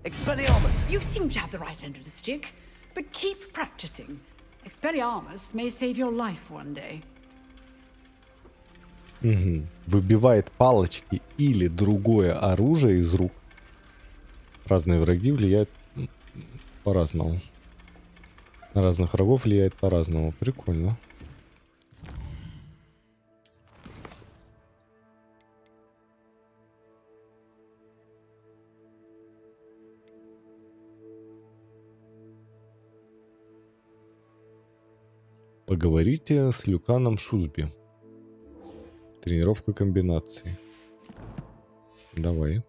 Expelliarmus! You seem to have the right end of the stick, but keep practicing. Expelliarmus may save your life one day. Угу. Выбивает палочки или другое оружие из рук. Разные враги влияют по-разному. На разных врагов влияет по-разному. Прикольно. Поговорите с Люканом Шузби. Тренировка комбинаций. Давай.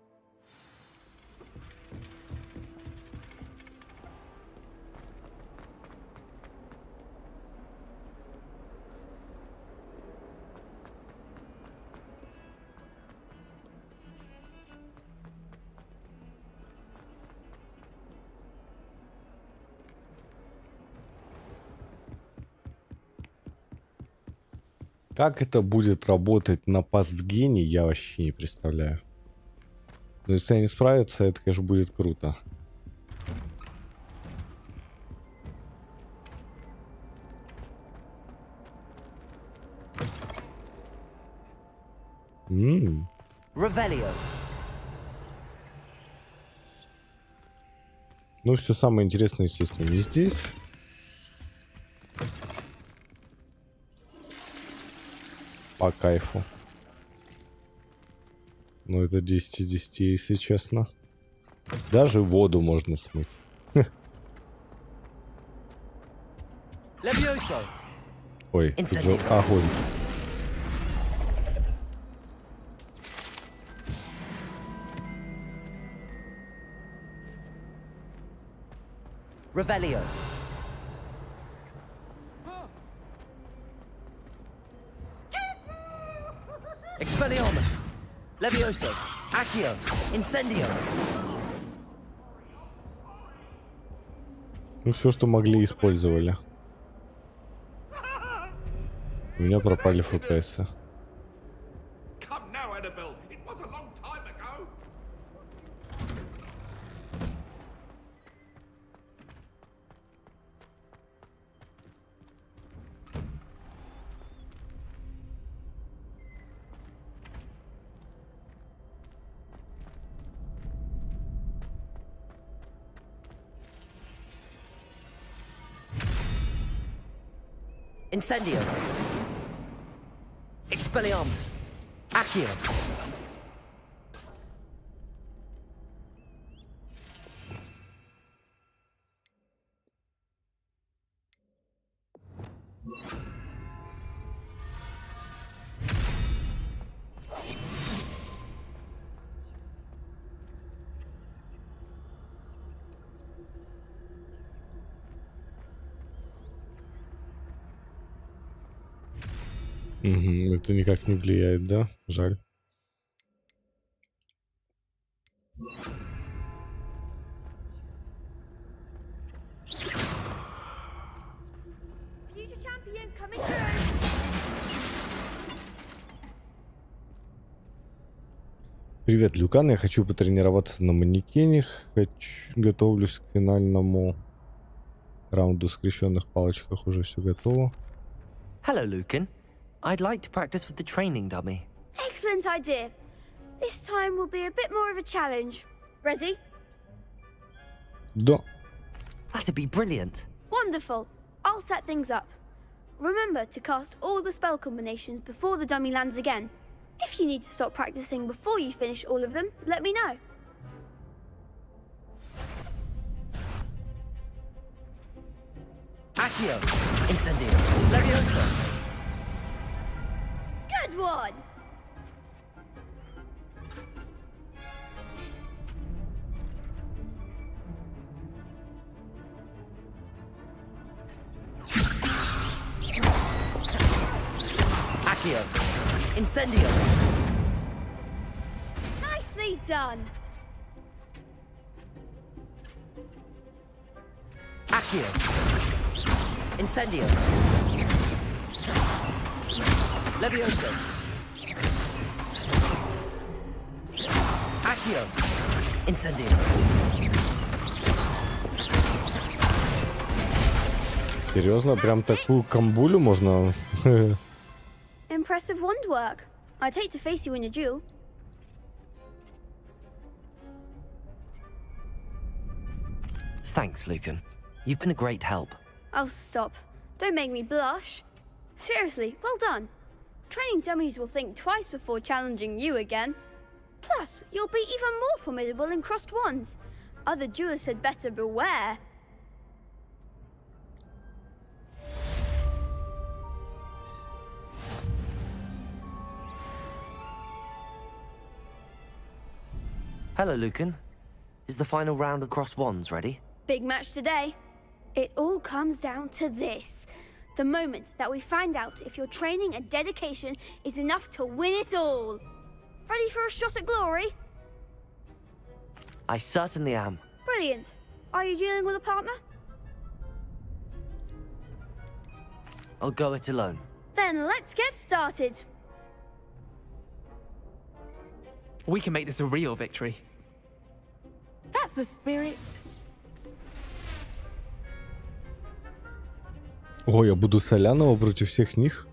Как это будет работать на пастгене, я вообще не представляю. Но если они справятся, это, конечно, будет круто. Revelio. Ну, все самое интересное, естественно, не здесь. По кайфу. Ну, это 10 из 10, если честно. Даже воду можно смыть. Ой, тут же огонь. Revelio. Expelliarmus. Levioso. Accio. Incendio. Ну, все, что могли, использовали. У меня пропали ФПС. Incendio. Expelliarmus. Accio. Угу, это никак не влияет, да? Жаль. Привет, Люкан, я хочу потренироваться на манекене. Готовлюсь к финальному К раунду скрещенных палочках уже все готово. Hello, Lucan. I'd like to practice with the training dummy. Excellent idea. This time will be a bit more of a challenge. Ready? Да. That'd be brilliant. Wonderful. I'll set things up. Remember to cast all the spell combinations before the dummy lands again. If you need to stop practicing before you finish all of them, let me know. Accio. Incendio. Leviosa. Good one! Accio. Incendio. Nicely done! Accio. Incendio. Leviosa. Accio. Incendio. Серьезно, прям такую камбулю можно? Impressive wand work. I'd hate to face you in a duel. Thanks, Lucan. You've been a great help. Oh, stop. Don't make me blush. Seriously, well done. Training dummies will think twice before challenging you again. Plus, you'll be even more formidable in crossed wands. Other duelists had better beware. Hello, Lucan. Is the final round of cross wands ready? Big match today. It all comes down to this. The moment that we find out if your training and dedication is enough to win it all. Ready for a shot at glory? I certainly am. Brilliant. Are you dealing with a partner? I'll go it alone. Then let's get started. We can make this a real victory. That's the spirit. О, я буду Солянова против всех них.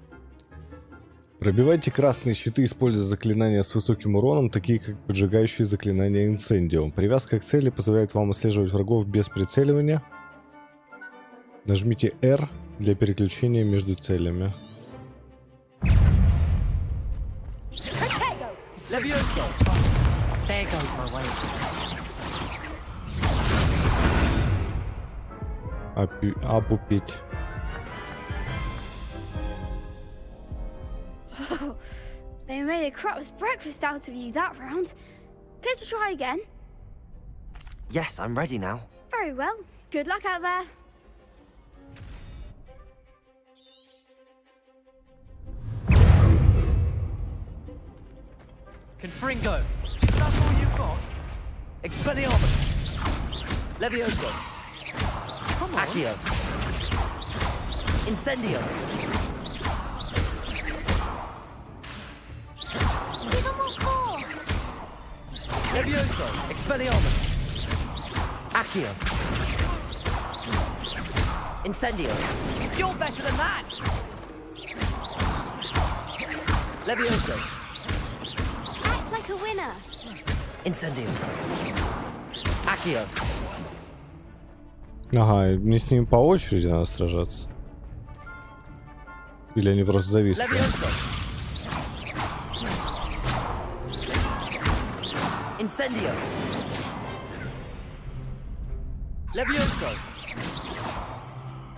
Пробивайте красные щиты, используя заклинания с высоким уроном, такие как поджигающие заклинания Инцендио. Привязка к цели позволяет вам отслеживать врагов без прицеливания. Нажмите R для переключения между целями. Leviosa. There goes my way. Опупить. They made a crap's breakfast out of you that round. Care to try again? Yes, I'm ready now. Very well. Good luck out there. Confringo. Is that all you've got? Expelliarmus. Leviosa. Accio. Incendio. Even more. Leviosa. Expelliarmus. Accio. Incendio. You're better than that! Leviosa. Act like a winner. Incendio. Accio. Ага, мне с ними по очереди надо сражаться. Или они просто зависли? Leviosa. Incendio. Leviosa.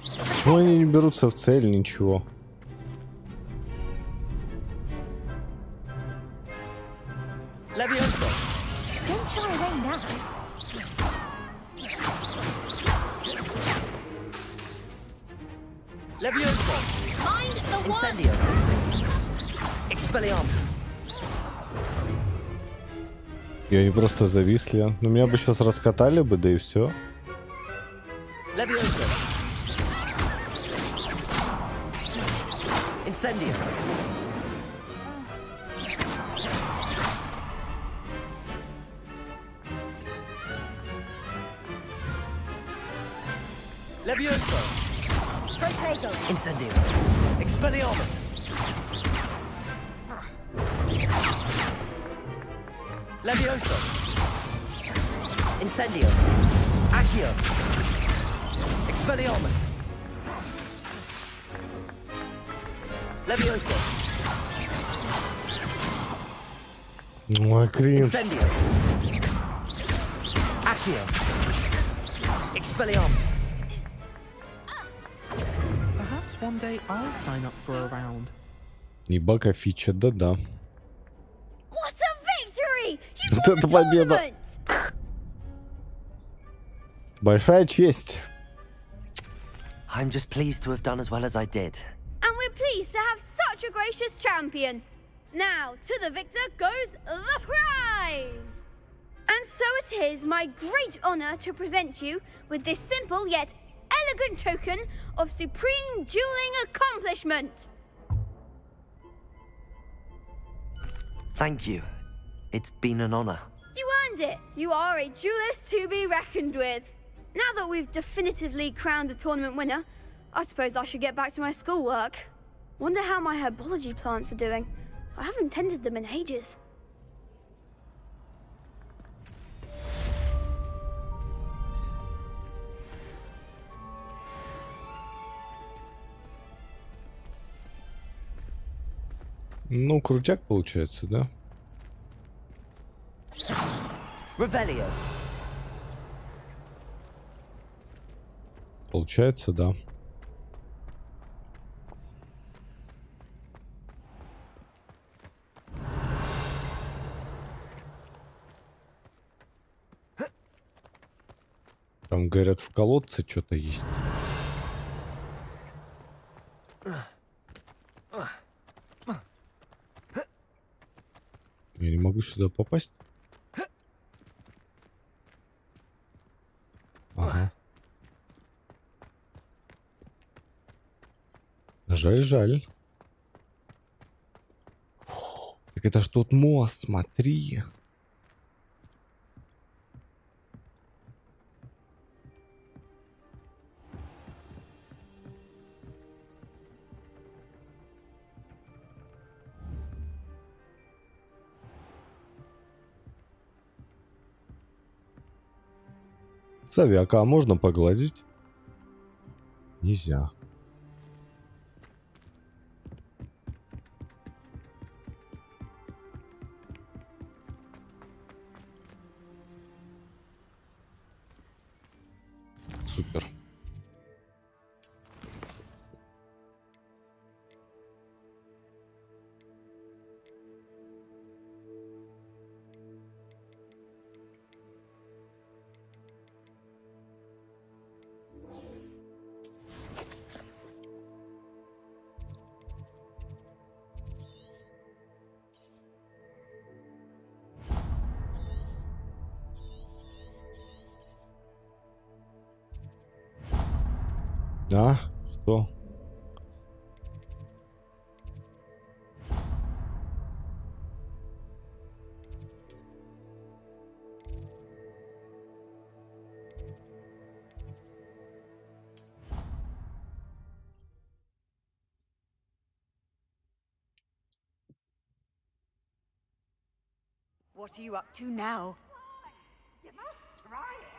Почему они не берутся в цель? Ничего. Leviosa. Don't shy away now. Leviosa. Mind the one. Incendio. Expelliarmus. И они просто зависли. Ну, меня бы сейчас раскатали бы, да и все. Leviosa. Incendio. Levioso. Protego. Incendio. Expelliarmus. Levioso. Incendio. Accio. Expelliarmus. Levioso. Ой, кринж. Incendio. Accio. Expelliarmus. Perhaps one day I'll sign up for a round. И бака фича, да-да. What a victory! You Вот won это the победа. tournament! Большая честь. I'm just pleased to have done as well as I did. And we're pleased to have such a gracious champion. Now, to the victor goes the prize! And so it is my great honor to present you with this simple yet elegant token of supreme dueling accomplishment. Thank you. It's been an honor. You earned it. You are a duelist to be reckoned with. Now that we've definitively crowned the tournament winner, I suppose I should get back to my schoolwork. Wonder how my herbology plants are doing. I haven't tended them in ages. Ну, крутяк получается, да? Revelio. Получается, да. Там, говорят, в колодце что-то есть. Я не могу сюда попасть. Ага. Жаль, жаль. Так это ж тот мост, смотри. Совяка, а можно погладить? Нельзя. Супер. А? Что? What are you up to now? You must try it.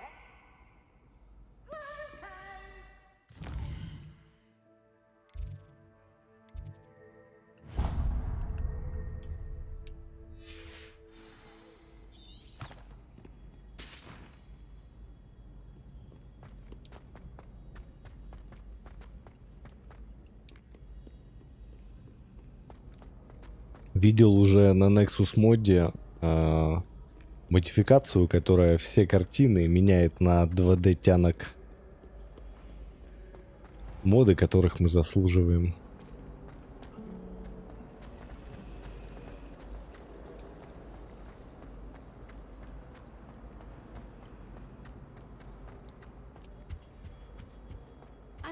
Видел уже на Nexus моде модификацию, которая все картины меняет на 2D тянок. Моды, которых мы заслуживаем.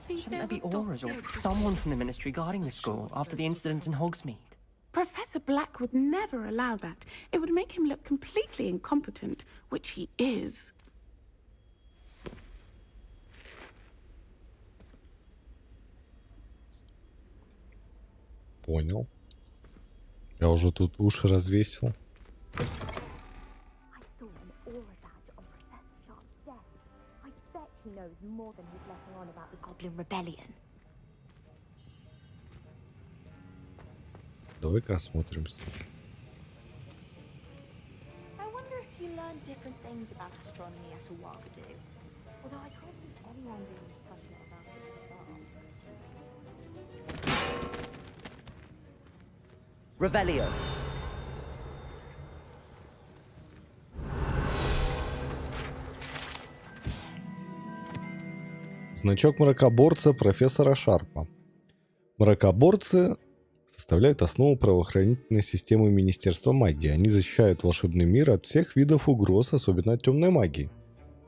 Shouldn't there be auras or someone from the ministry guarding the school after the incident in Hogsmeade? Professor Black would never allow that. It would make him look completely incompetent, which he is. Понял. Я уже тут уши развесил. Давай-ка осмотримся. I wonder if you learned different things about astronomy at Uwagadu. Although I can't see anyone being passionate about it at all. Revelio. Значок мракоборца профессора Шарпа. Мракоборцы составляют основу правоохранительной системы Министерства магии. Они защищают волшебный мир от всех видов угроз, особенно от темной магии.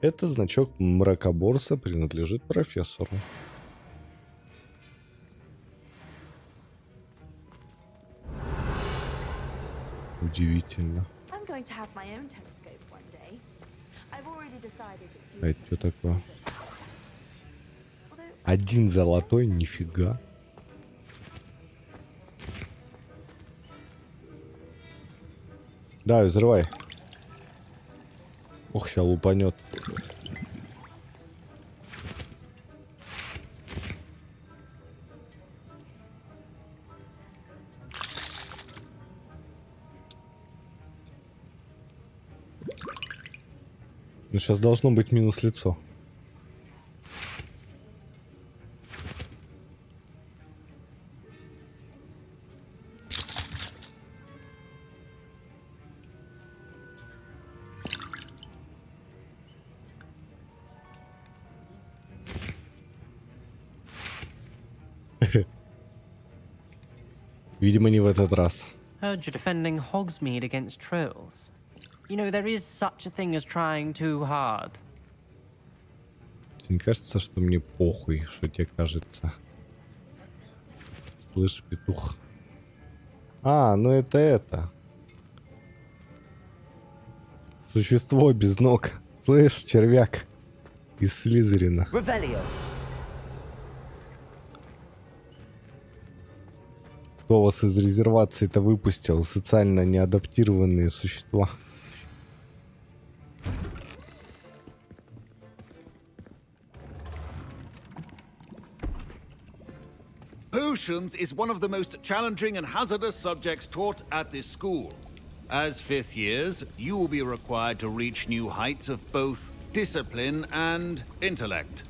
Этот значок мракоборца принадлежит профессору. Удивительно. А это что такое? Один золотой, нифига. Да, взрывай. Ох, сейчас лупанет. Ну, сейчас должно быть минус лицо. Видимо, не в этот раз. Heard you're defending Hogsmeade against trolls. You know, there is such a thing as trying too hard. Не кажется, что мне похуй, что тебе кажется? Слышь, петух. А, ну это. Существо без ног. Слышь, червяк. Из Слизерина. Revelio. Кто вас из резервации-то выпустил? Социально неадаптированные существа. Potions is one of the most challenging and hazardous subjects taught at this school. As fifth years, you will be required to reach new heights of both discipline and intellect.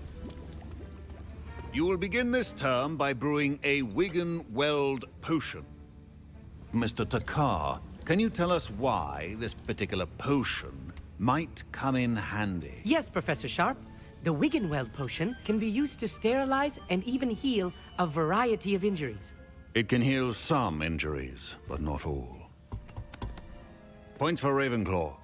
You will begin this term by brewing a Wigan-Weld potion. Mr. Takar, can you tell us why this particular potion might come in handy? Yes, Professor Sharp. The Wigan-Weld potion can be used to sterilize and even heal a variety of injuries. It can heal some injuries, but not all. Points for Ravenclaw.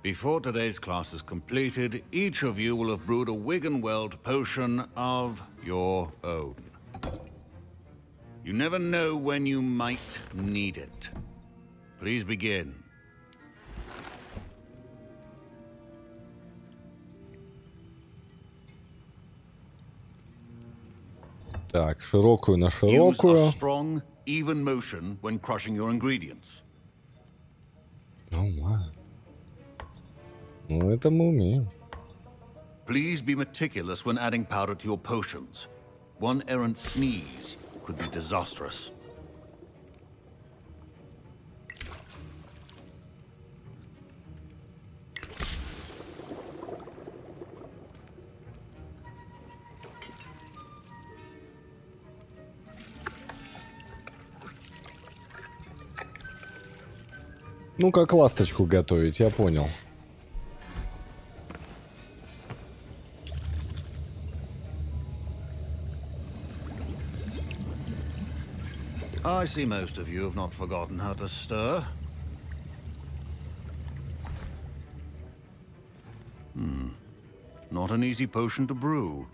Before today's class is completed, each of you will have brewed a Wigan-Weld potion of your own. You never know when you might need it. Please begin. Так, широкую на Use широкую. a strong, even motion when crushing your ingredients. Ну, это мы умеем. Please be meticulous when adding powder to your potions. One errant sneeze could be disastrous. Ну, как ласточку готовить, я понял. I see most of you have not forgotten how to stir. Not an easy potion to brew.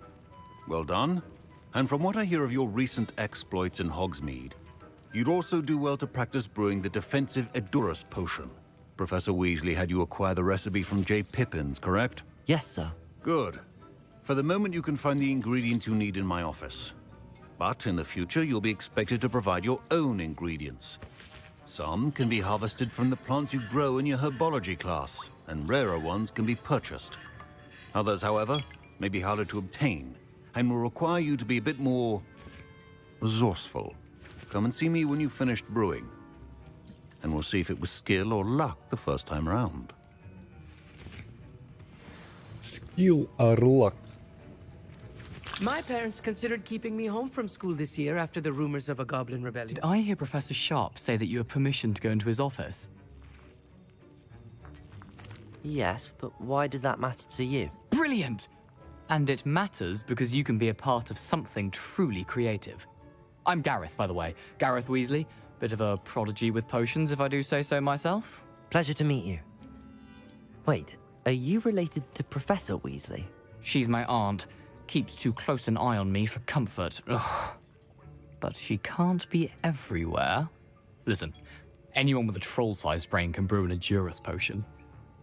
Well done. And from what I hear of your recent exploits in Hogsmeade, you'd also do well to practice brewing the defensive Edurus potion. Professor Weasley had you acquire the recipe from J. Pippins, correct? Yes, sir. Good. For the moment, you can find the ingredients you need in my office. But in the future, you'll be expected to provide your own ingredients. Some can be harvested from the plants you grow in your herbology class, and rarer ones can be purchased. Others, however, may be harder to obtain, and will require you to be a bit more resourceful. Come and see me when you've finished brewing, and we'll see if it was skill or luck the first time around. Skill or luck? My parents considered keeping me home from school this year after the rumors of a goblin rebellion. Did I hear Professor Sharp say that you have permission to go into his office? Yes, but why does that matter to you? Brilliant! And it matters because you can be a part of something truly creative. I'm Gareth, by the way. Gareth Weasley. Bit of a prodigy with potions, if I do say so myself. Pleasure to meet you. Wait, are you related to Professor Weasley? She's my aunt. Keeps too close an eye on me for comfort. Ugh. But she can't be everywhere. Listen, anyone with a troll-sized brain can brew an Edurus potion.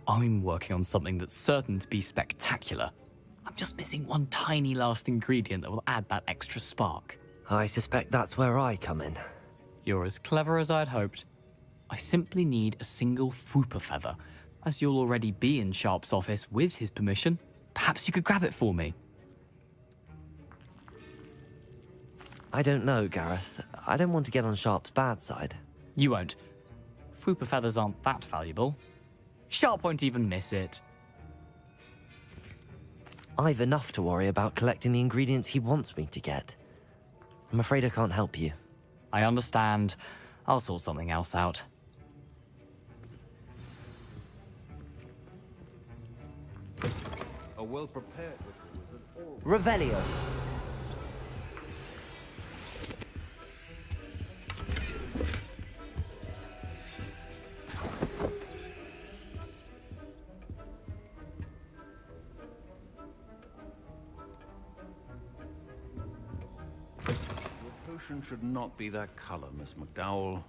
I'm working on something that's certain to be spectacular. I'm just missing one tiny last ingredient that will add that extra spark. I suspect that's where I come in. You're as clever as I'd hoped. I simply need a single Fwooper feather. As you'll already be in Sharp's office with his permission, perhaps you could grab it for me. I don't know, Gareth. I don't want to get on Sharp's bad side. You won't. Fwooper feathers aren't that valuable. Sharp won't even miss it. I've enough to worry about collecting the ingredients he wants me to get. I'm afraid I can't help you. I understand. I'll sort something else out. A well-prepared Revelio. Potion should not be that color, Miss McDowell.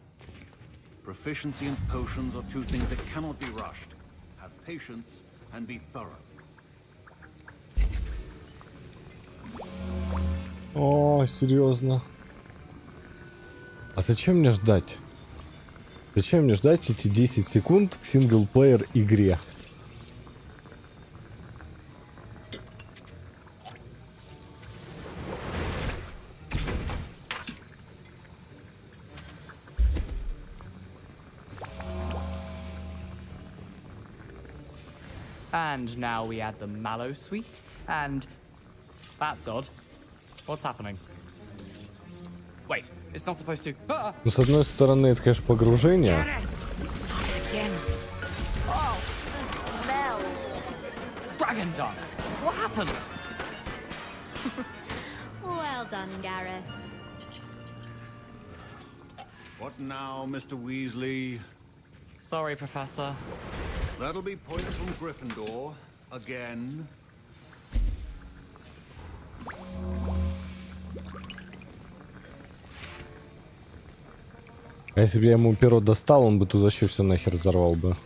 Proficiency in potions are two things that cannot be rushed. Have patience and be thorough. О, серьезно. А зачем мне ждать? Зачем мне ждать эти 10 секунд в синглплеер игре? And now we add the mallow sweet, and that's odd. What's happening? Wait, it's not supposed to. Ну, с одной стороны, это, конечно, погружение. Oh, smell. Dragon dung. What happened? Well done, Gareth. What now, Mr. Weasley? Sorry, Professor. That'll be points from Gryffindor. Again. А если бы я ему перо достал, он бы тут вообще все нахер взорвал бы.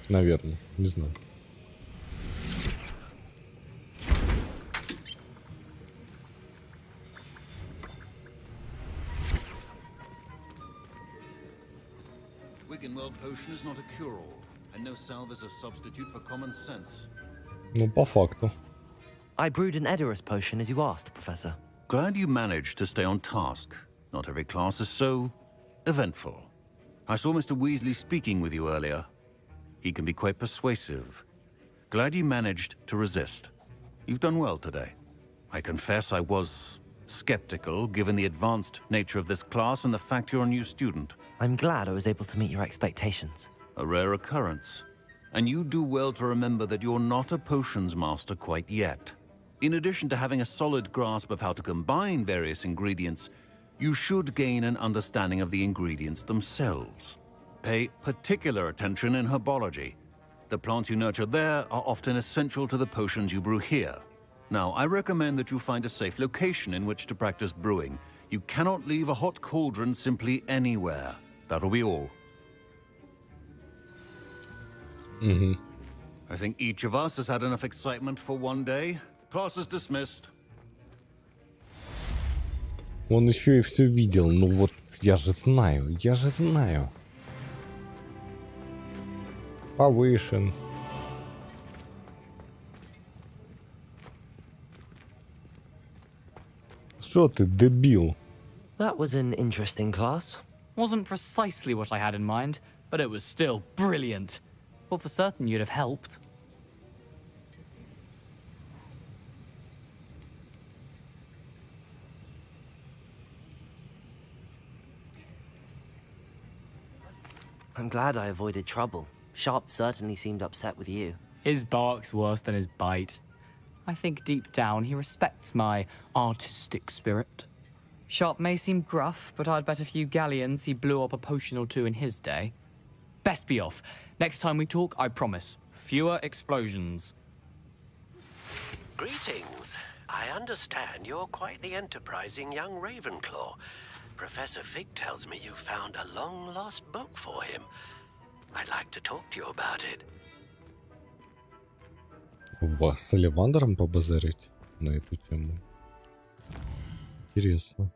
Наверное, не знаю. Wiggenweld potion is not a cure-all, and no salve is a substitute for common sense. Ну, по факту. I brewed an Edurus potion as you asked, Professor. Glad you managed to stay on task. Not every class is so eventful. I saw Mr. Weasley speaking with you earlier. He can be quite persuasive. Glad you managed to resist. You've done well today. I confess I was skeptical, given the advanced nature of this class and the fact you're a new student. I'm glad I was able to meet your expectations. A rare occurrence. And you do well to remember that you're not a potions master quite yet. In addition to having a solid grasp of how to combine various ingredients, you should gain an understanding of the ingredients themselves. Pay particular attention in herbology. The plants you nurture there are often essential to the potions you brew here. Now, I recommend that you find a safe location in which to practice brewing. You cannot leave a hot cauldron simply anywhere. That'll be all. Mm-hmm. I think each of us has had enough excitement for one day. Class is dismissed. Он еще и все видел. Ну вот, я же знаю. Повышен. Что ты, дебил? That was an interesting class. Wasn't precisely what I had in mind, but it was still brilliant. Well, for certain you'd have helped. I'm glad I avoided trouble. Sharp certainly seemed upset with you. His bark's worse than his bite. I think deep down he respects my artistic spirit. Sharp may seem gruff, but I'd bet a few galleons he blew up a potion or two in his day. Best be off. Next time we talk, I promise, fewer explosions. Greetings. I understand you're quite the enterprising young Ravenclaw. Professor Fig tells me you found a long-lost book for him. I'd like to talk to you about it. Вас с Оливандером побазарить на эту тему. Интересно.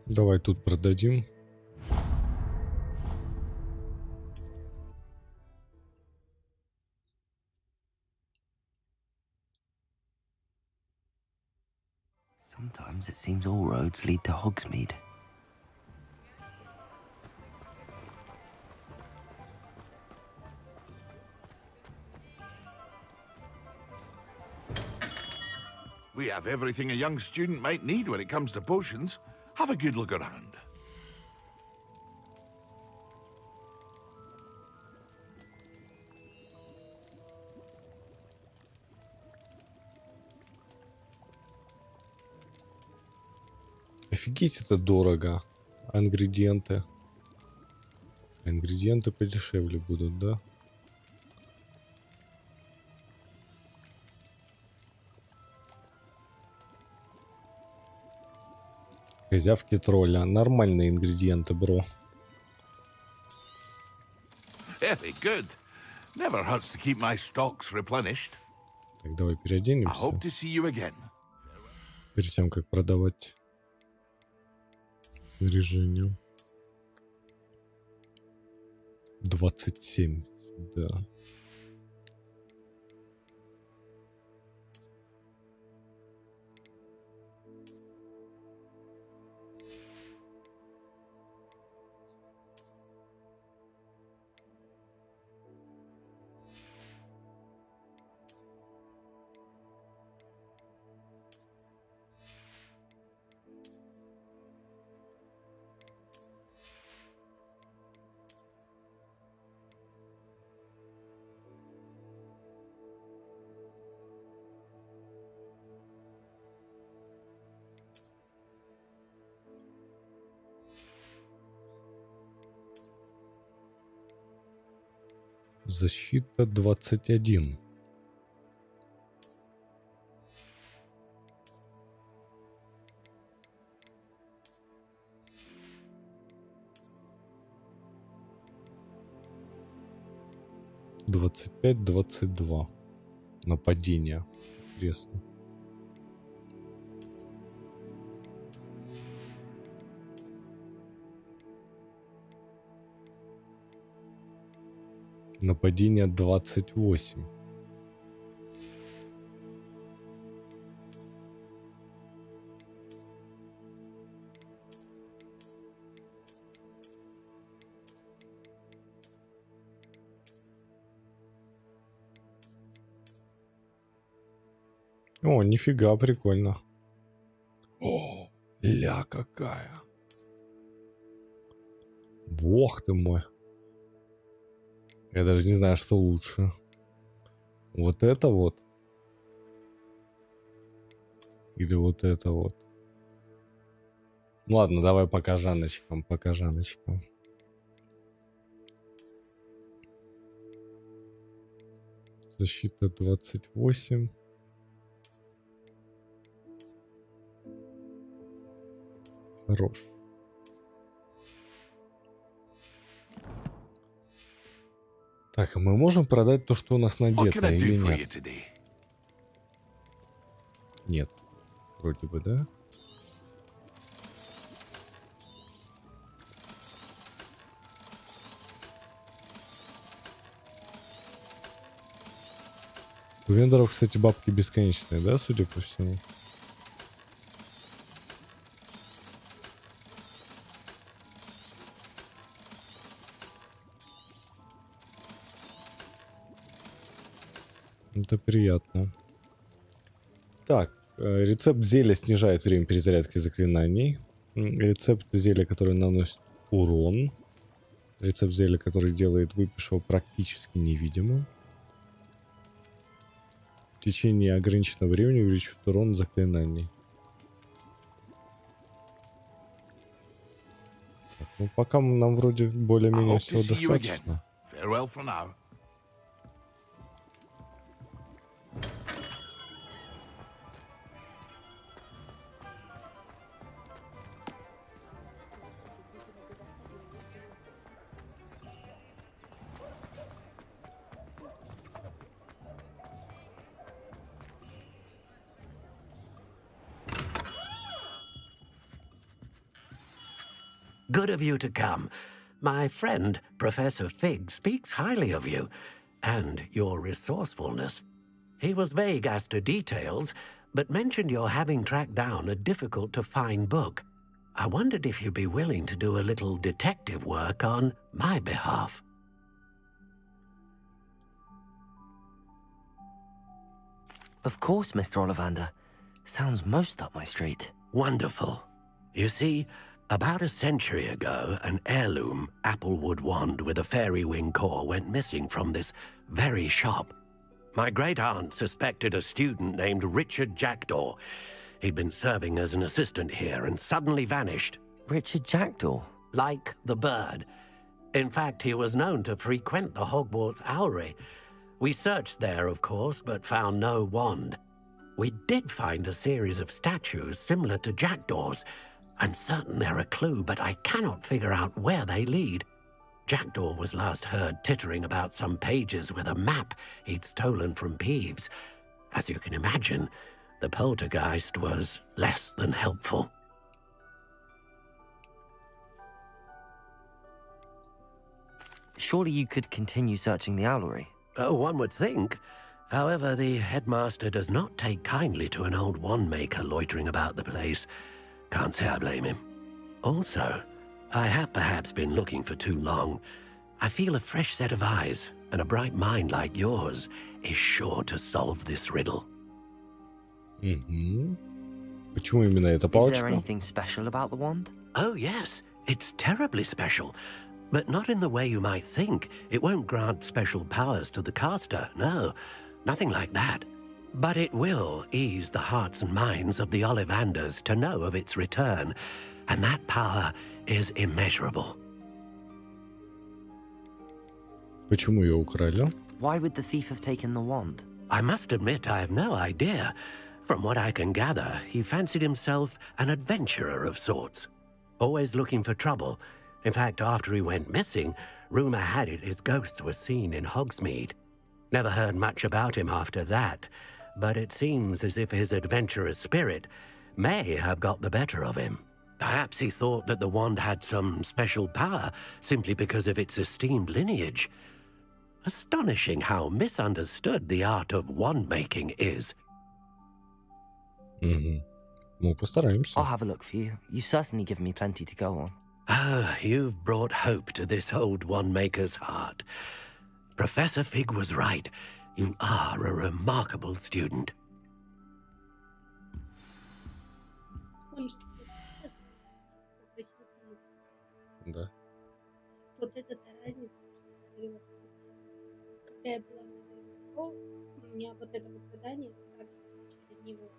Давай тут продадим. Sometimes it seems all roads lead to Hogsmeade. We have everything a young student might need when it comes to potions. Have a good look around. Офигеть, это дорого. А ингредиенты? Ингредиенты подешевле будут, да? Козявки тролля. Нормальные ингредиенты, бро. Very good. Never hurts to keep my stocks replenished. Так, давай I переоденемся. hope to see you again. Перед тем, как продавать снаряжение. 27. Да. Защита 21. «25, 22». Нападение. Интересно. Нападение 28. О, нифига, прикольно. О, ля какая. Бог ты мой. Я даже не знаю, что лучше. Вот это вот. Или вот это вот. Ладно, давай пока Жанночкам, пока Жанночкам. Защита 28. Хорош. Так, а мы можем продать то, что у нас надето, или нет? Нет. Вроде бы, да? У вендоров, кстати, бабки бесконечные, да, судя по всему? Это приятно. Так, рецепт зелья снижает время перезарядки заклинаний. Рецепт зелья, который наносит урон. Рецепт зелья, который делает выпившего практически невидимым. В течение ограниченного времени увеличивает урон заклинаний. Так, ну пока нам вроде более-менее всего достаточно. Good of you to come. My friend, Professor Fig, speaks highly of you and your resourcefulness. He was vague as to details, but mentioned your having tracked down a difficult-to-find book. I wondered if you'd be willing to do a little detective work on my behalf. Of course, Mr. Ollivander. Sounds most up my street. Wonderful. You see, about a century ago, an heirloom applewood wand with a fairy wing core went missing from this very shop. My great-aunt suspected a student named Richard Jackdaw. He'd been serving as an assistant here and suddenly vanished. Richard Jackdaw? Like the bird. In fact, he was known to frequent the Hogwarts Owlery. We searched there, of course, but found no wand. We did find a series of statues similar to Jackdaw's. I'm certain they're a clue, but I cannot figure out where they lead. Jackdaw was last heard tittering about some pages with a map he'd stolen from Peeves. As you can imagine, the poltergeist was less than helpful. Surely you could continue searching the owlery. Oh, one would think. However, the headmaster does not take kindly to an old wand-maker loitering about the place. Can't say I blame him. Also, I have perhaps been looking for too long. I feel a fresh set of eyes, and a bright mind like yours is sure to solve this riddle. Почему именно эта палочка? Is there anything special about the wand? Oh, yes. It's terribly special. But not in the way you might think. It won't grant special powers to the caster, no. Nothing like that. But it will ease the hearts and minds of the Ollivanders to know of its return, and that power is immeasurable. Почему ее украли? Why would the thief have taken the wand? I must admit I have no idea. From what I can gather, he fancied himself an adventurer of sorts. Always looking for trouble. In fact, after he went missing, rumor had it his ghost was seen in Hogsmeade. Never heard much about him after that, but it seems as if his adventurous spirit may have got the better of him. Perhaps he thought that the wand had some special power simply because of its esteemed lineage. Astonishing how misunderstood the art of wand-making is. Ну, постараемся. I'll have a look for you. You've certainly given me plenty to go on. Ah, you've brought hope to this old wand-maker's heart. Professor Fig was right. You are a remarkable student. Да. Вот эта разница, что я говорила, когда я была на у меня вот это вот задание также через него.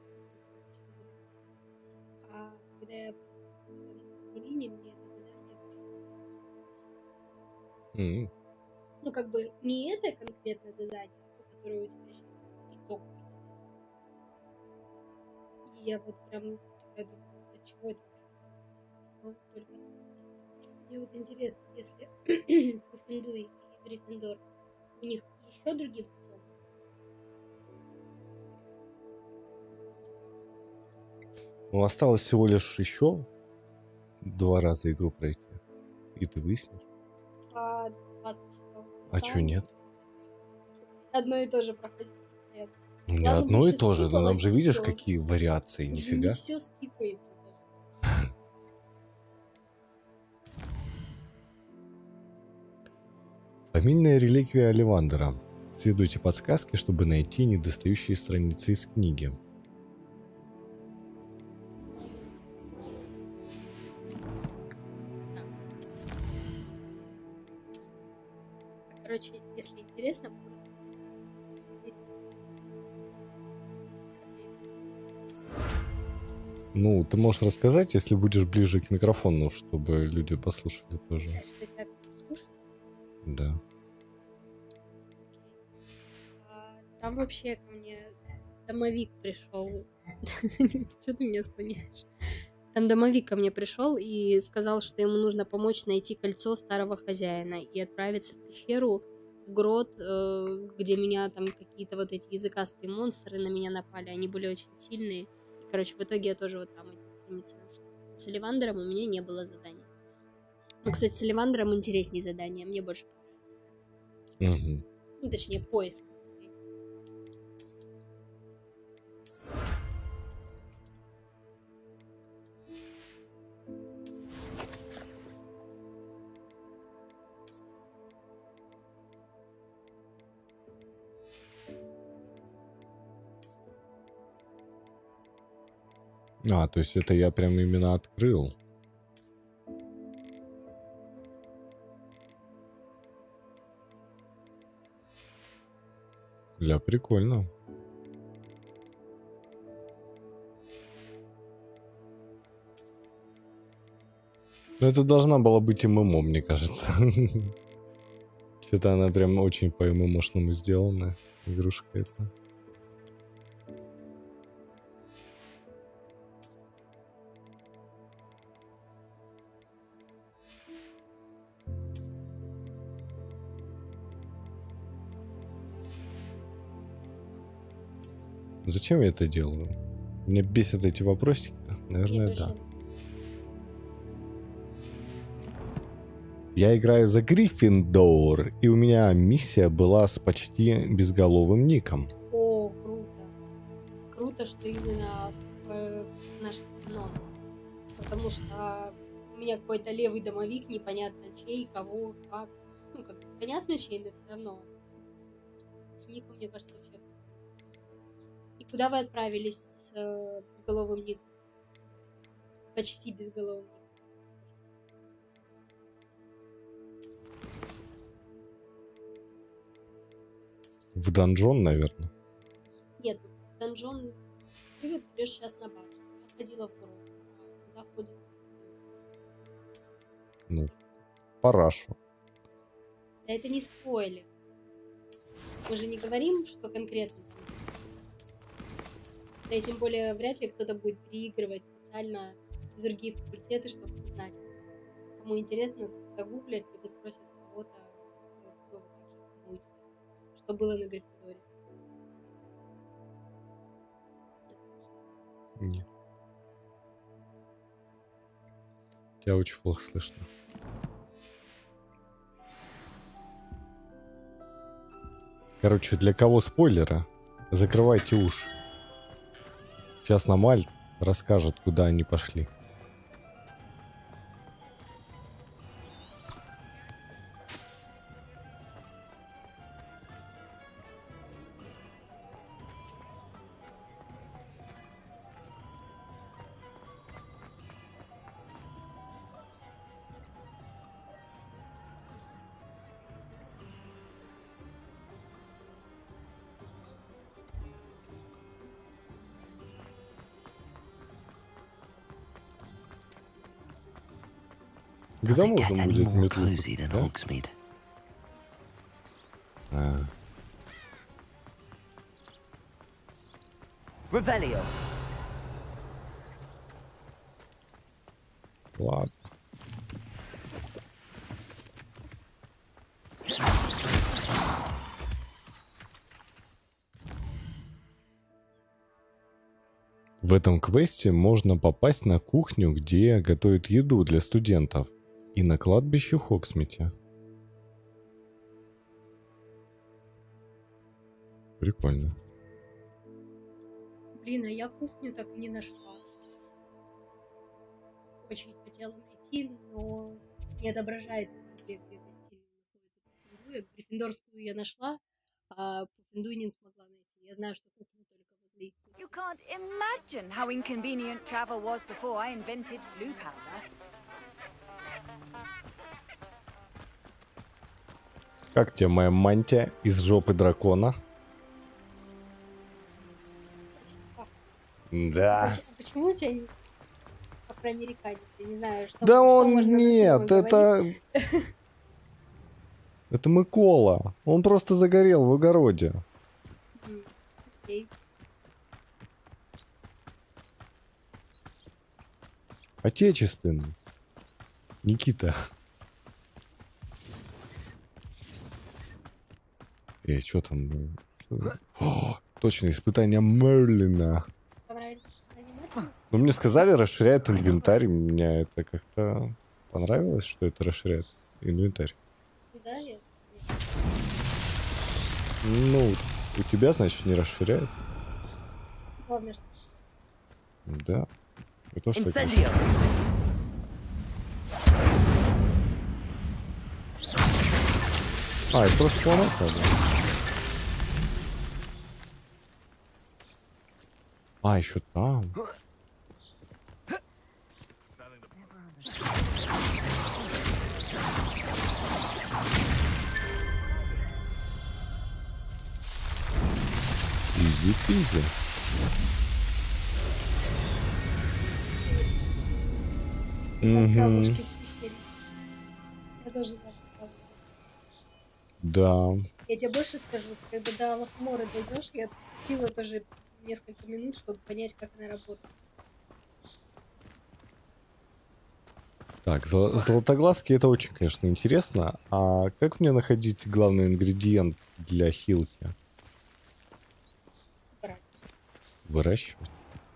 А когда я была на Сахалине, мне это задание ну, как бы не это конкретное задание, а то, которое у тебя сейчас итог будет. И я вот прям такая думаю, от чего это? Но только... Мне вот интересно, если Гриффиндор и Гриффиндор, у них еще другим путем? Ну, осталось всего лишь еще 2 раза игру пройти. И ты выяснишь. По 20 часов. А чё нет? Одно и то же проходит постоянно. У меня Ладно бы одно и еще то же, но там скипалось, же и видишь, всё. какие вариации, Тут же нифига. не все скипается даже. Фамильная реликвия Оливандера. Следуйте подсказке, чтобы найти недостающие страницы из книги. Короче, если интересно, просто связи. Ну, ты можешь рассказать, если будешь ближе к микрофону, чтобы люди послушали тоже. Что тебя слушают? Да. Там вообще ко мне домовик пришел. Что ты меня склоняешь? Там домовик ко мне пришел и сказал, что ему нужно помочь найти кольцо старого хозяина и отправиться в пещеру, в грот, где меня там какие-то вот эти языкастые монстры на меня напали. Они были очень сильные. И, короче, в итоге я тоже вот там эти страницы нашла. С Оливандером у меня не было задания. Ну, кстати, с Оливандером интереснее задания. Мне больше понравилось. Угу. Ну, точнее, поиск. А, то есть это я прям именно открыл. Бля, прикольно. Ну, это должна была быть ММО, мне кажется. Что-то она прям очень по ММОшному сделана. Игрушка эта. Зачем я это делаю? Меня бесят эти вопросики. Наверное, да. Я играю за Гриффиндор, и у меня миссия была с почти безголовым ником. О, круто. Круто, что именно в наших кино. Потому что у меня какой-то левый домовик, непонятно чей, кого, как. Ну, как понятно чей, но все равно. С ником, мне кажется, вообще. И куда вы отправились с безголовым ником? С почти безголовым ником. В донжон, наверное. Нет, донжон. Ты вот идешь сейчас на башню. Я ходила в город. Куда ходит? Ну, в парашу. Да это не спойлер. Мы же не говорим, что конкретно. Да и тем более вряд ли кто-то будет переигрывать специально в другие факультеты, чтобы узнать. Кому интересно, загуглят, либо спросят кого-то, кто вот так же будет. Что было на Гриффиндоре. Нет. Тебя очень плохо слышно. Короче, для кого спойлеры? Закрывайте уши. Сейчас нам Альт расскажет, куда они пошли. Когда Does it get можно any будет more метлу? cozy than Да? Hogsmeade? А, Revelio. ладно. В этом квесте можно попасть на кухню, где готовят еду для студентов, и на кладбище в Хогсмите. Прикольно. Блин, а я кухню так и не нашла. Очень хотела найти, но не отображается, где гостиная находится. Гриффиндорскую я нашла, а Пуффендуй не смогла найти. Я знаю, что кухня только возле. You can't imagine how inconvenient travel was before I invented blue powder. Как тебе моя мантия из жопы дракона? Да. А почему у тебя афроамериканец? Я не знаю, что, Да что он можно нет, на это... Это Микола. Он просто загорел в огороде. Окей. Отечественный. Никита. Что там? О, точно, испытание Мерлина. Ну, мне сказали, расширяет инвентарь. Мне это как-то понравилось, что это расширяет инвентарь. Да, я... Ну, у тебя, значит, не расширяет. Главное, что... Да. Это что это просто сломать надо. А, еще там. Изи-пизи. Угу. Да. Я тебе больше скажу, когда до Лохмора дойдешь, я пила тоже несколько минут, чтобы понять, как она работает. Так, золотоглазки это очень, конечно, интересно. А как мне находить главный ингредиент для хилки? Выращивать?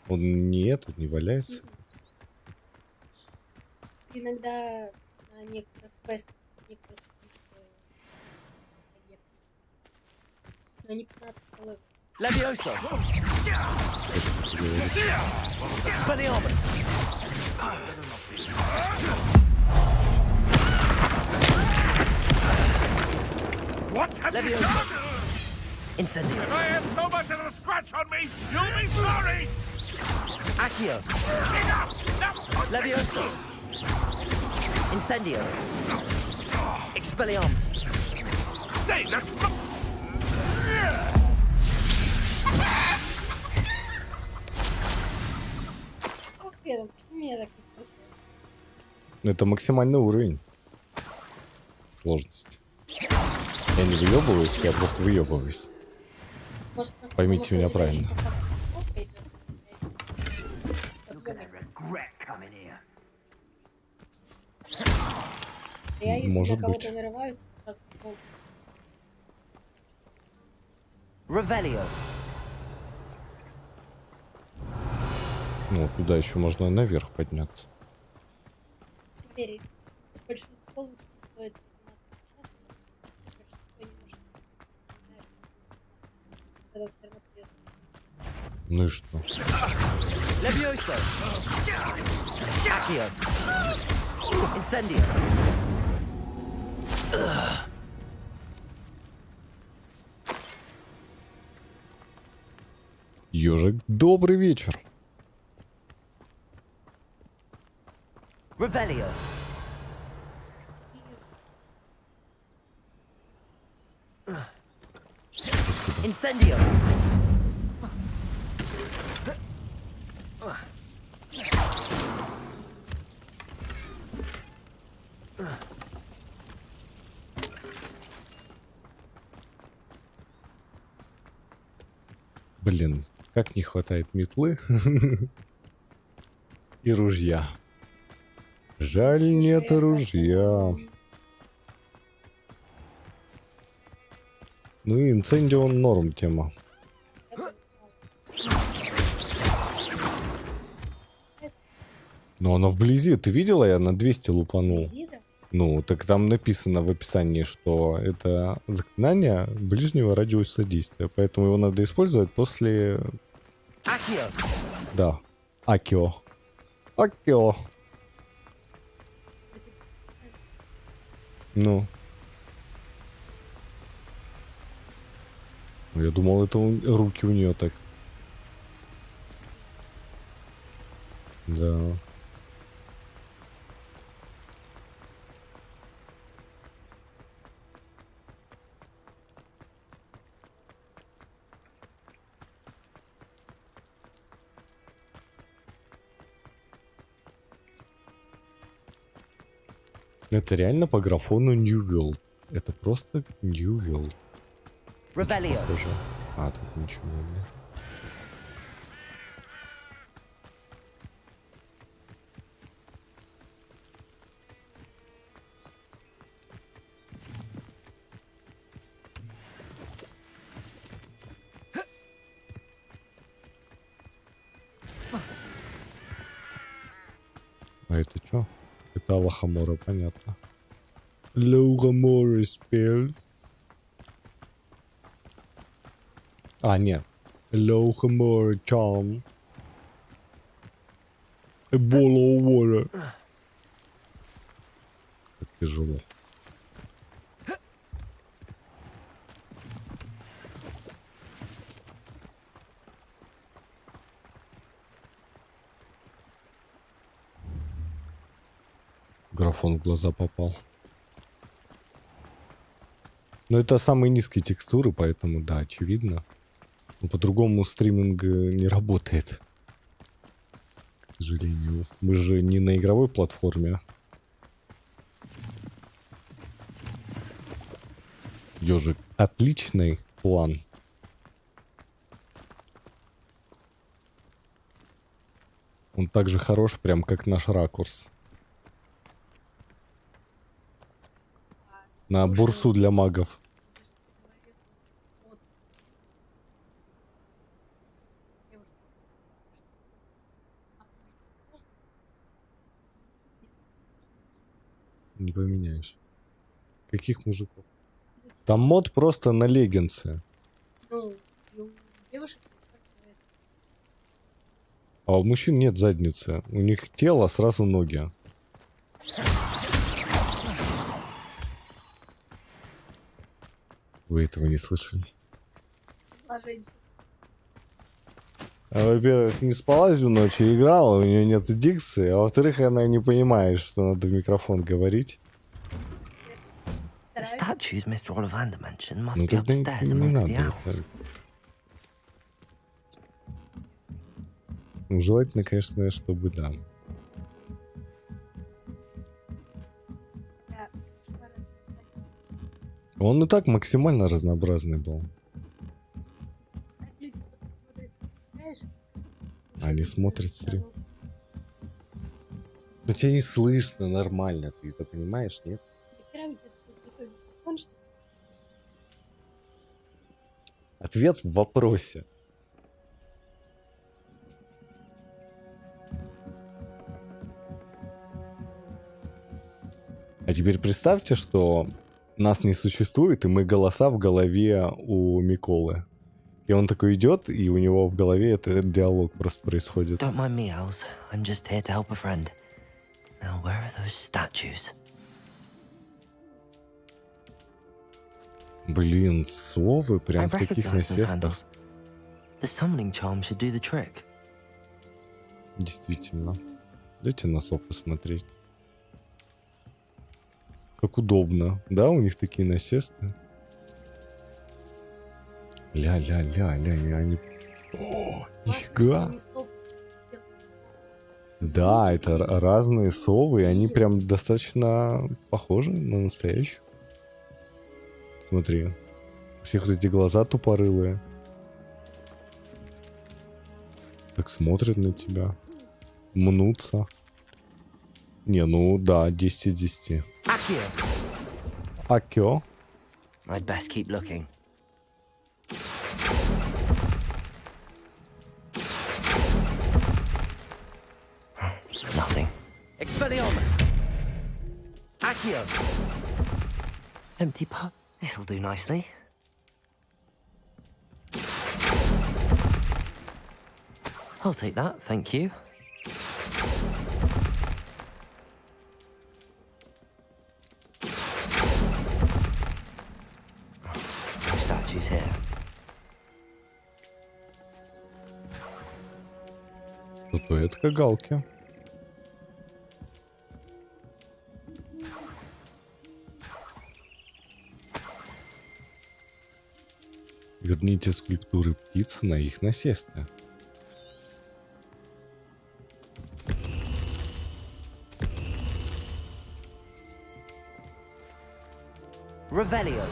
Он не этот, не валяется? Иногда на некоторых квестах, некоторых но они 15 левел. Levioso! Expelliarmus! What have you done? Incendio. If I have so much as a scratch on me, you'll be sorry! Accio. Enough! Levioso. Incendio. Expelliarmus. Say, that's... Ох, почему меня так не получилось? Это максимальный уровень сложности. Я не выебываюсь, я просто выебываюсь. Может, просто поймите меня правильно. Я если Может на кого-то быть. нарываюсь, то сразу Revelio. Ну, туда еще можно наверх подняться. теперь большинство лучше стоит 15 не может. Когда все равно придет. Ну и что? Levioso. Accio. Incendio. Ежик, добрый вечер. Revelio. Incendio. Блин, как не хватает метлы и ружья. Жаль, нет ружья. Ну и инцендио норм тема. Но она вблизи. Ты видела? Я на 200 лупанул. Вблизи, да? Ну, так там написано в описании, что это заклинание ближнего радиуса действия. Поэтому его надо использовать после... Акио. Да. Акио. Акио. Ну. Я думал, это руки у нее так. Да. Это реально по графону New World. Это просто New World. Revelio. Тоже. А, тут ничего нет. А это что? Это Алахамора, понятно. Лоухамора спел. А, нет. Лоухамора чам. Эбола увора. Как тяжело. Графон в глаза попал. Но это самые низкие текстуры, поэтому да, очевидно. Но по-другому стриминг не работает. К сожалению. Мы же не на игровой платформе. Ёжик. Отличный план. Он так же хорош, прям как наш ракурс. На бурсу для магов. Не поменяешь. Каких мужиков? Там мод просто на леггинсы. Ну, и у девушек... А у мужчин нет задницы. У них тело, сразу ноги. Вы этого не слышали? А, во-первых, не спала всю ночь и играла, у нее нет дикции. А во-вторых, она не понимает, что надо в микрофон говорить. The statues Mr. Ollivander mentioned must Ну be тогда upstairs не amongst the надо. owls. Ну, желательно, конечно, чтобы да. Он и так максимально разнообразный был. Они смотрят стрим. Но тебя не слышно нормально, ты это понимаешь, нет? Ответ в вопросе. А теперь представьте, что нас не существует, и мы голоса в голове у Миколы. И он такой идет, и у него в голове этот диалог просто происходит. Don't mind me, owls. I'm just here to help a friend. Now, where are those statues? Блин, совы прям I в таких recognize those насестах. handles. The summoning charm should do the trick. Действительно. Дайте на сов посмотреть. Как удобно. Да, у них такие насесты. Ля-ля-ля-ля, они... О, нифига. Да, это разные совы, и они прям достаточно похожи на настоящих. Смотри. У всех вот эти глаза тупорылые. Так смотрят на тебя. Мнутся. Не, ну да, 10 из 10. Акио. I'd best keep looking. Nothing. Expelliarmus! Accio! Empty pot. This'll do nicely. I'll take that, thank you. No statues here. Статуэтка Галки. Верните скульптуры птиц на их насесты. Revelio.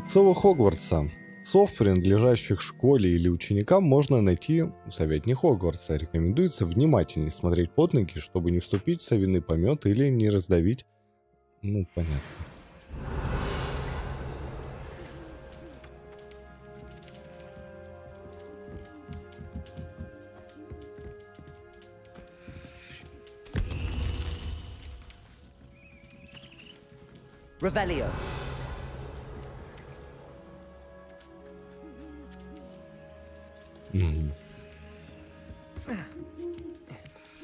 Совы Хогвартса. Сов, принадлежащих школе или ученикам, можно найти у советник Хогвартса. Рекомендуется внимательнее смотреть под ноги, чтобы не вступить в совиный помет или не раздавить. Ну, понятно. Revelio.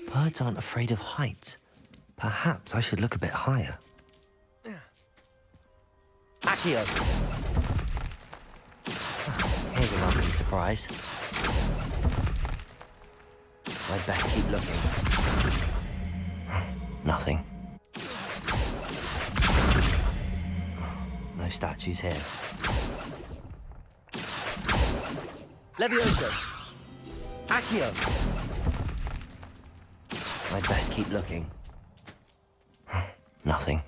Birds aren't afraid of heights. Perhaps I should look a bit higher. Accio. Here's a welcome surprise. I'd best keep looking. Nothing. No statues here. Levioso. Accio. I'd best keep looking. Nothing.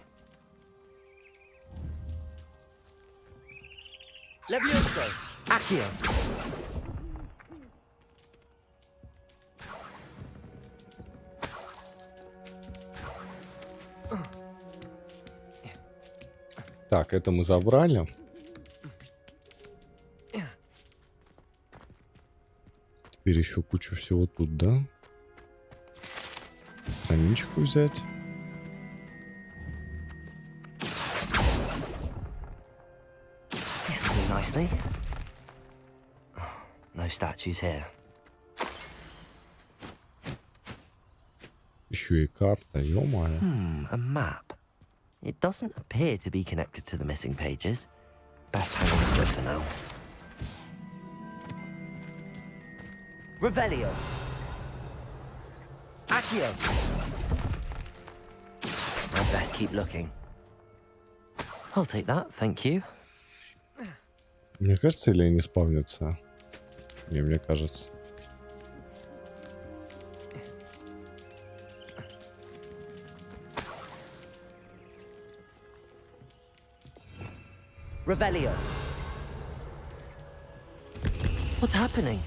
Levioso. Accio. Так, это мы забрали. Теперь еще кучу всего тут, да? Страничку взять. This'll do nicely. No statues here. Еще и карта, ё-моё. A map. It doesn't appear to be connected to the missing pages. Best hang on to it for now. Revelio. Accio. I'd best keep looking. I'll take that, thank you. Мне кажется, или они спавнятся? Не, мне кажется. Revelio. What's happening?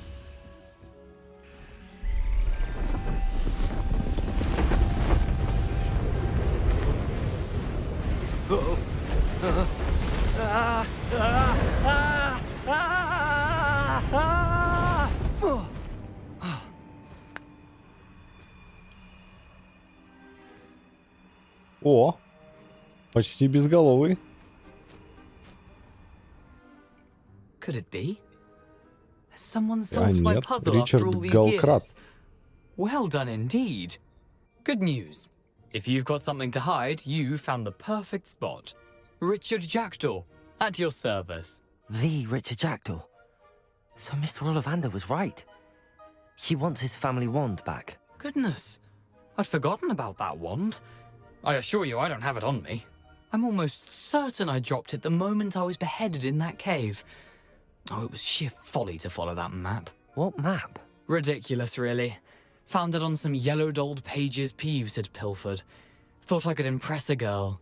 О, почти безголовый. Could it be? Someone solved my нет, puzzle Ричард after all these Галкрат. years. Well done indeed. Good news. If you've got something to hide, you found the perfect spot. Richard Jackdaw, at your service. The Richard Jackdaw. So Mr. Ollivander was right. He wants his family wand back. Goodness, I'd forgotten about that wand. I assure you I don't have it on me. I'm almost certain I dropped it the moment I was beheaded in that cave. Oh, it was sheer folly to follow that map. What map? Ridiculous, really. Found it on some yellowed old pages Peeves had pilfered. Thought I could impress a girl.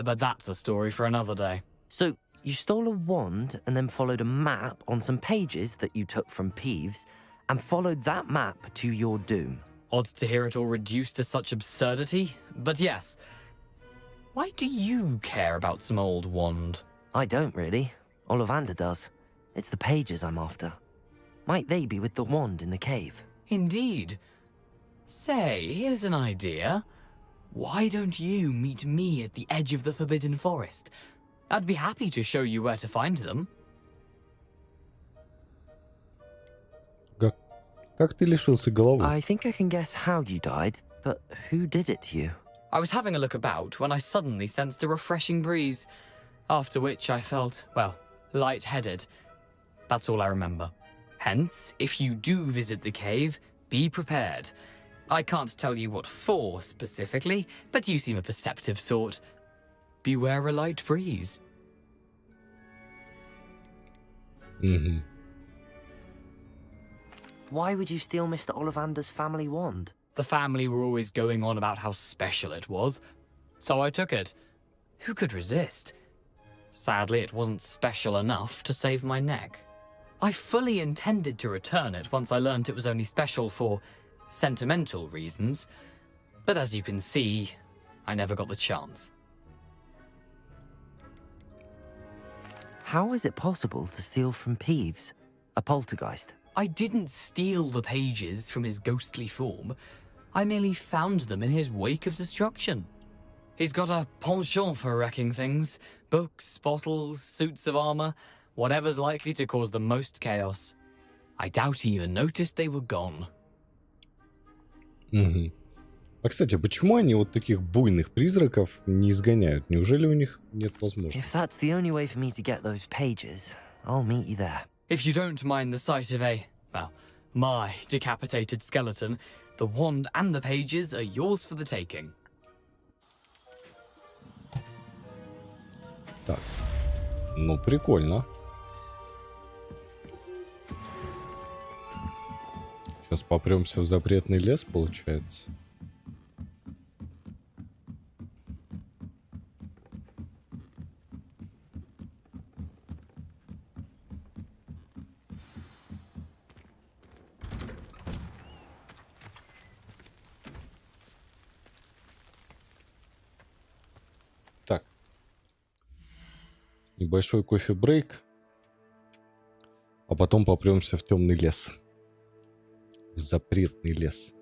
But that's a story for another day. So you stole a wand and then followed a map on some pages that you took from Peeves and followed that map to your doom. Odd to hear it all reduced to such absurdity, but yes. Why do you care about some old wand? I don't really. Ollivander does. It's the pages I'm after. Might they be with the wand in the cave? Indeed. Say, here's an idea. Why don't you meet me at the edge of the Forbidden Forest? I'd be happy to show you where to find them. Как ты лишился головы? I think I can guess how you died, but who did it to you? I was having a look about when I suddenly sensed a refreshing breeze, after which I felt, well, lightheaded. That's all I remember. Hence, if you do visit the cave, be prepared. I can't tell you what for specifically, but you seem a perceptive sort. Beware a light breeze. Mm-hmm. Why would you steal Mr. Ollivander's family wand? The family were always going on about how special it was, so I took it. Who could resist? Sadly, it wasn't special enough to save my neck. I fully intended to return it once I learned it was only special for sentimental reasons, but as you can see, I never got the chance. How is it possible to steal from Peeves, a poltergeist? I didn't steal the pages from his ghostly form. I merely found them in his wake of destruction. He's got a penchant for wrecking things. Books, bottles, suits of armor, whatever's likely to cause the most chaos. I doubt he even noticed they were gone. Угу. А, кстати, почему они вот таких буйных призраков не изгоняют? Неужели у них нет возможности? If that's the only way for me to get those pages, I'll meet you there. If you don't mind the sight of my decapitated skeleton, the wand and the pages are yours for the taking. Так, ну прикольно. Сейчас попремся в запретный лес, получается. Так. Небольшой кофе-брейк. А потом попремся в темный лес. В запретный лес.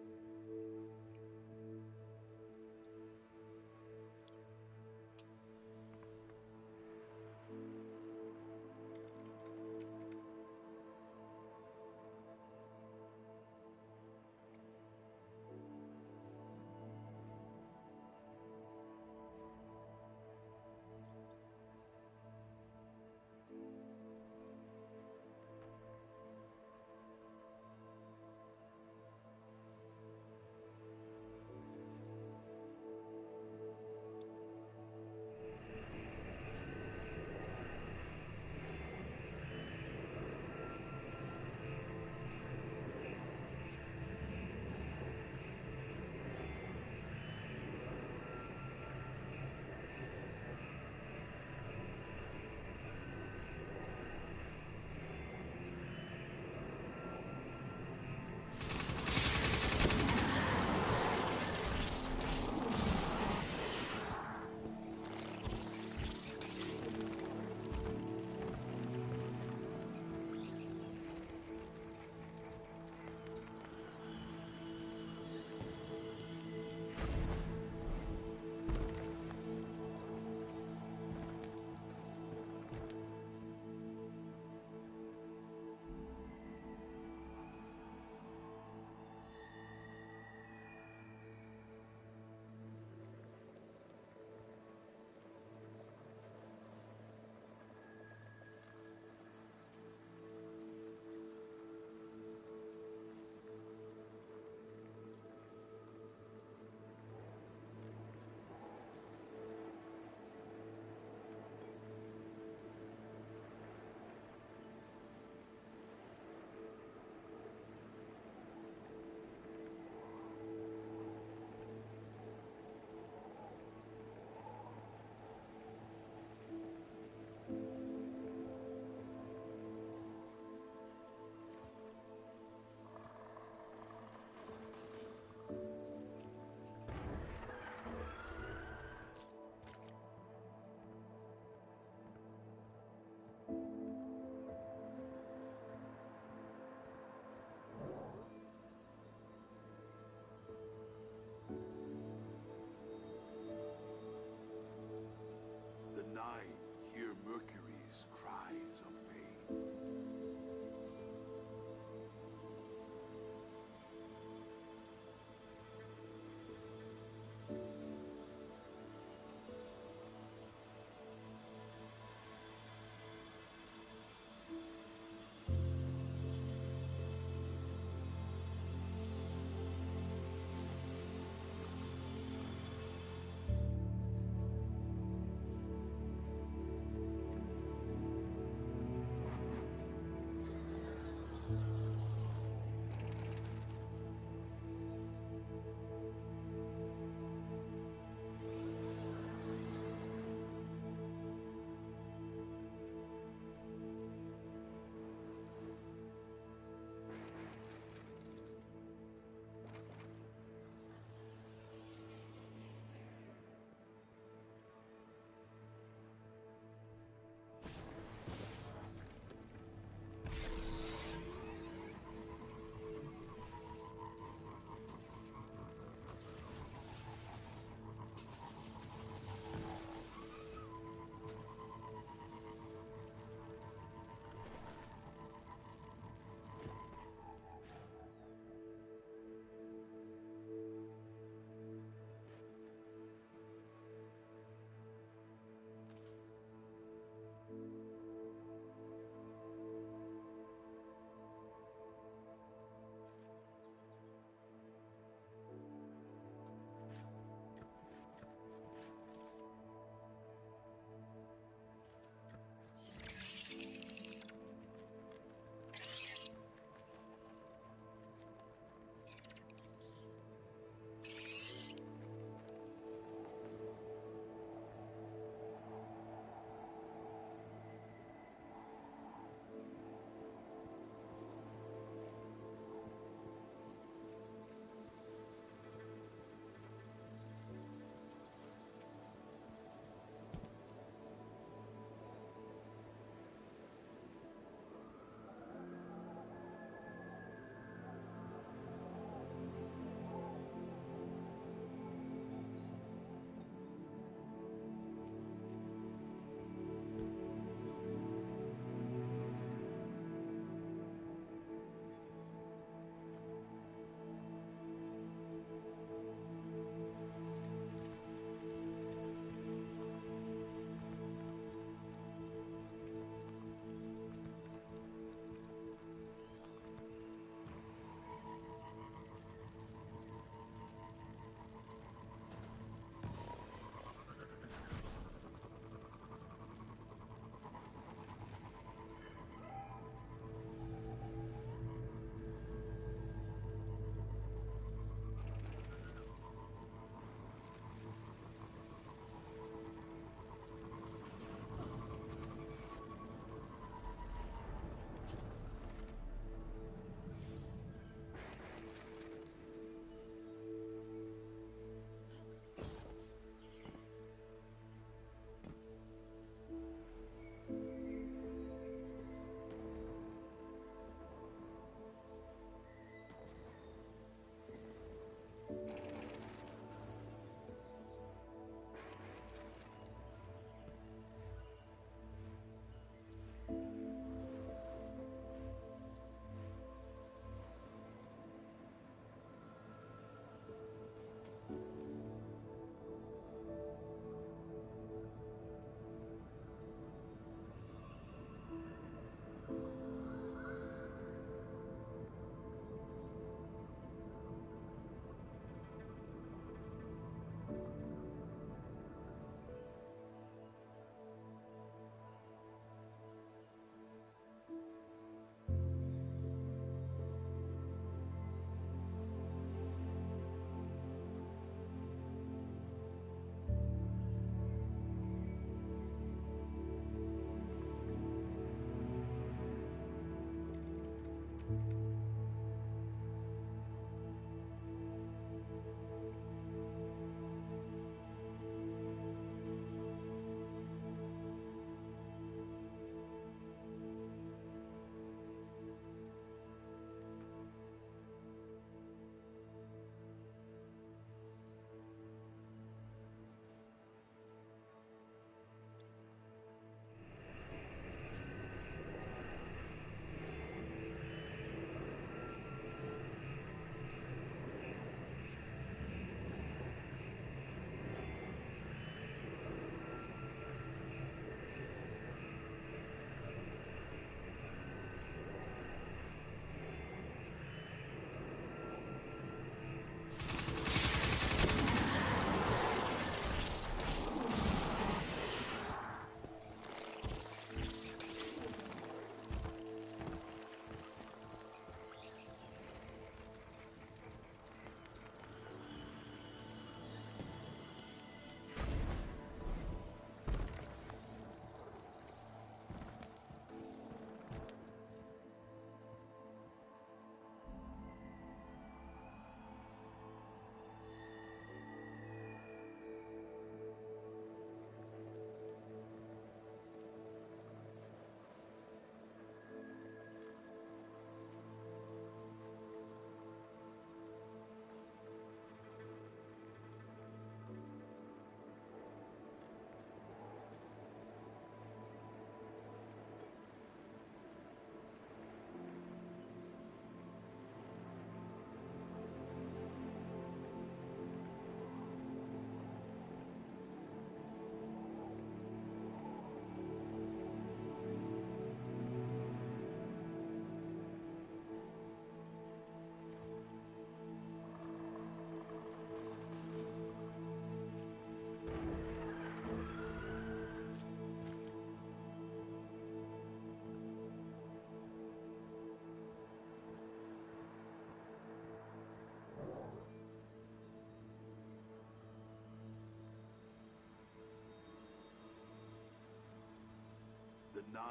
9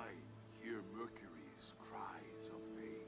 hear Mercury's cries of pain.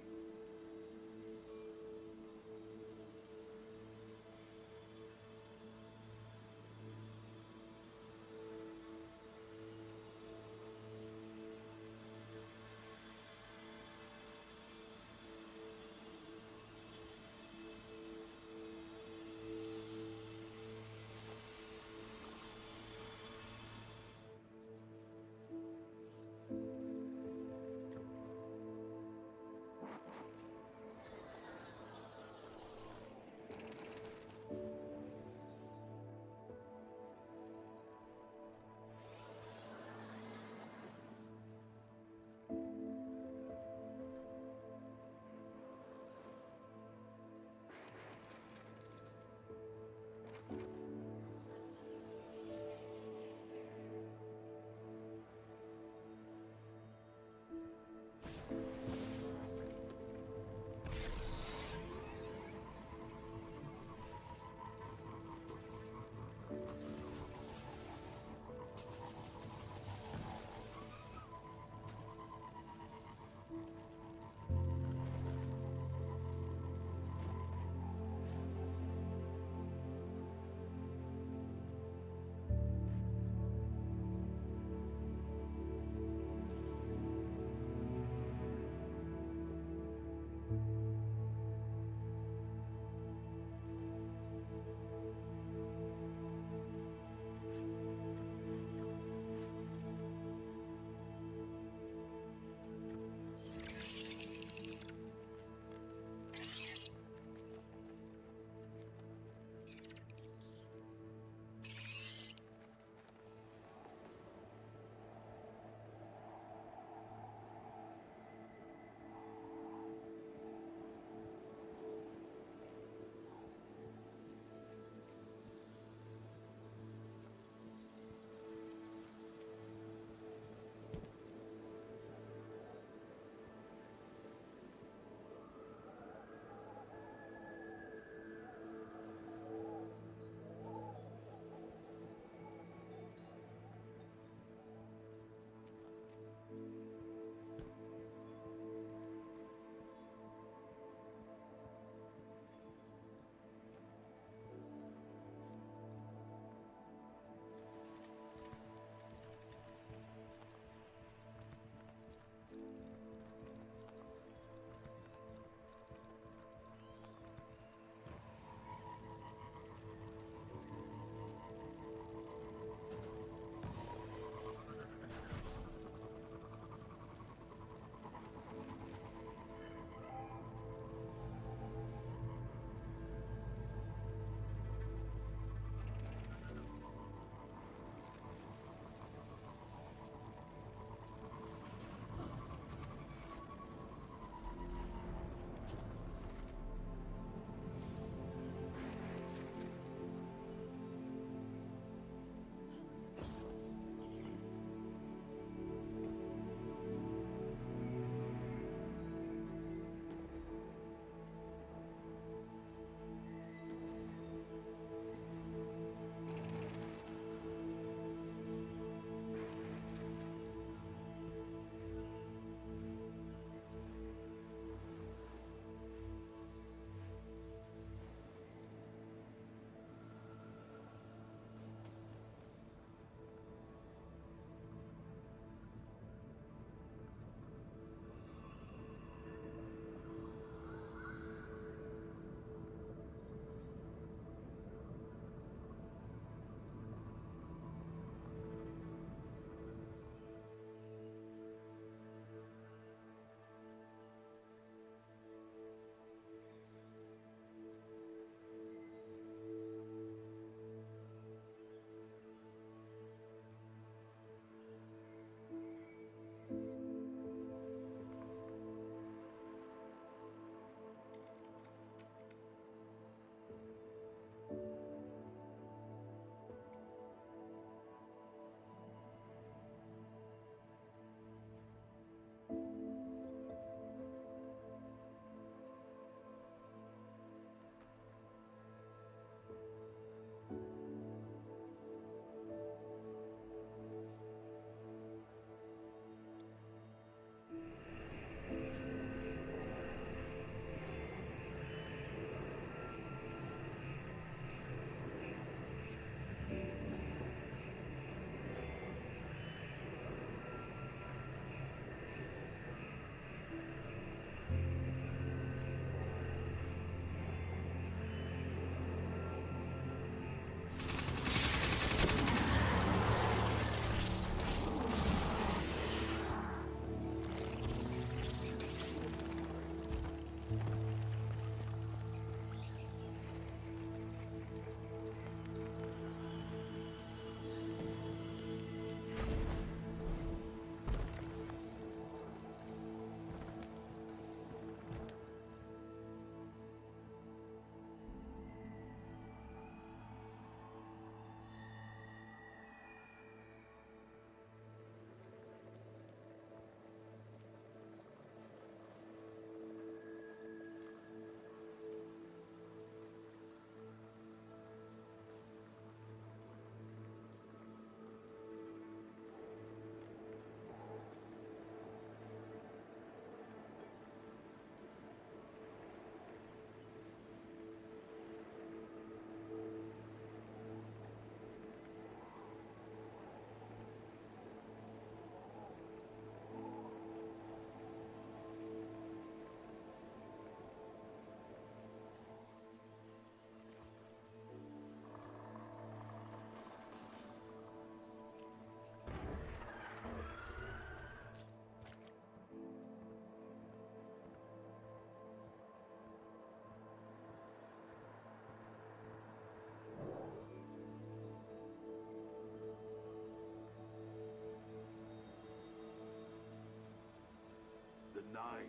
I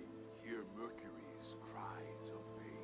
hear Mercury's cries of pain.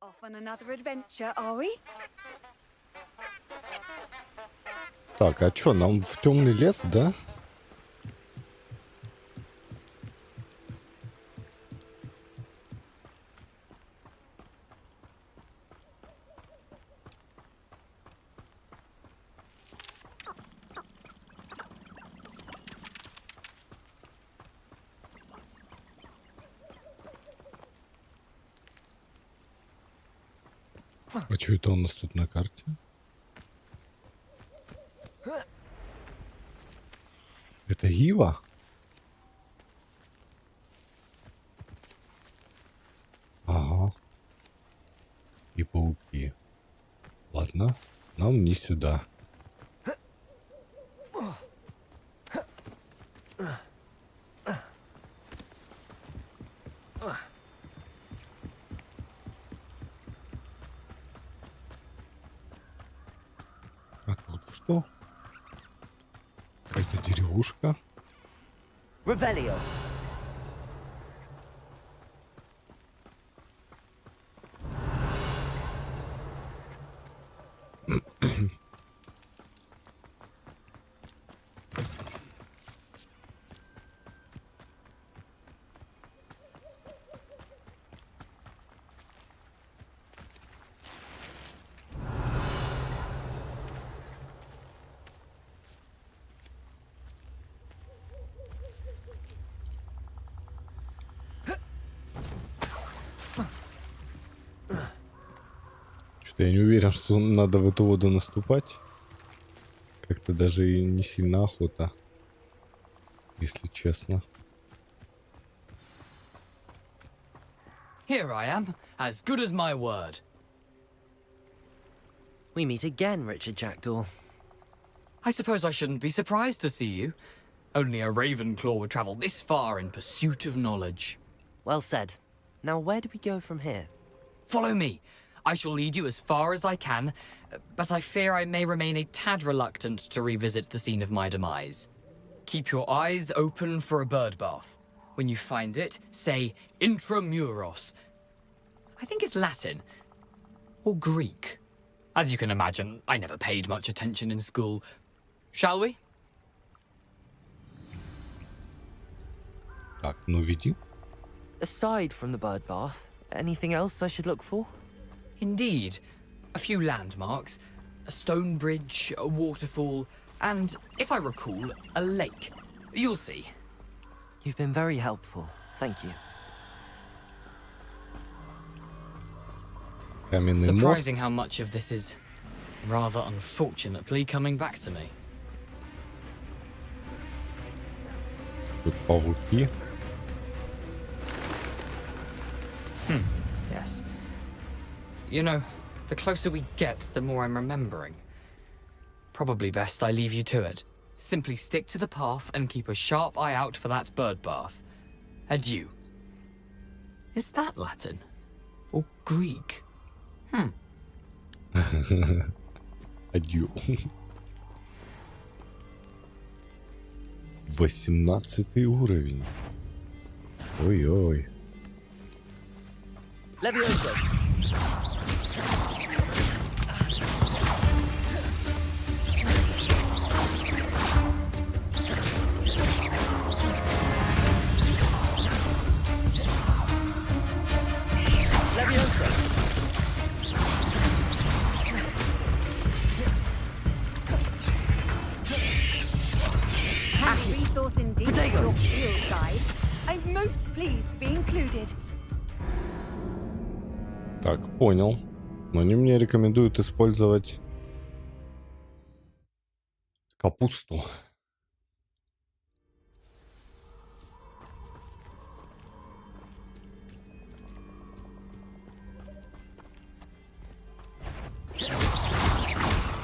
Off on another adventure, are we? Так, а чё, нам в темный лес, да? А что это у нас тут на карте? Это Ива? Ага. И пауки. Ладно, нам не сюда. А тут что? Это деревушка. Revelio. Что-то я не уверен, что надо в эту воду наступать. Как-то даже и не сильно охота, если честно. Here I am, as good as my word. We meet again, Richard Jackdaw. I suppose I shouldn't be surprised to see you. Only a Ravenclaw would travel this far in pursuit of knowledge. Well said. Now where do we go from here? Follow me. I shall lead you as far as I can, but I fear I may remain a tad reluctant to revisit the scene of my demise. Keep your eyes open for a bird bath. When you find it, say intramuros. I think it's Latin. Or Greek. As you can imagine, I never paid much attention in school. Shall we? Так, ну веди. Aside from the bird bath, anything else I should look for? Indeed. A few landmarks, a stone bridge, a waterfall, and, if I recall, a lake. You'll see. You've been very helpful. Thank you. Каменный мост. Surprising how much of this is, rather unfortunately, coming back to me. Тут пауки. Yes. You know, the closer we get, the more I'm remembering. Probably best I leave you to it. Simply stick to the path and keep a sharp eye out for that bird bath. Adieu. Is that Latin? Or Greek? Адью. 18 уровень. Ой-ой. Levioso. Handy resource indeed. Your field guide. I'm most pleased to be included. Так, понял. Но они мне рекомендуют использовать капусту.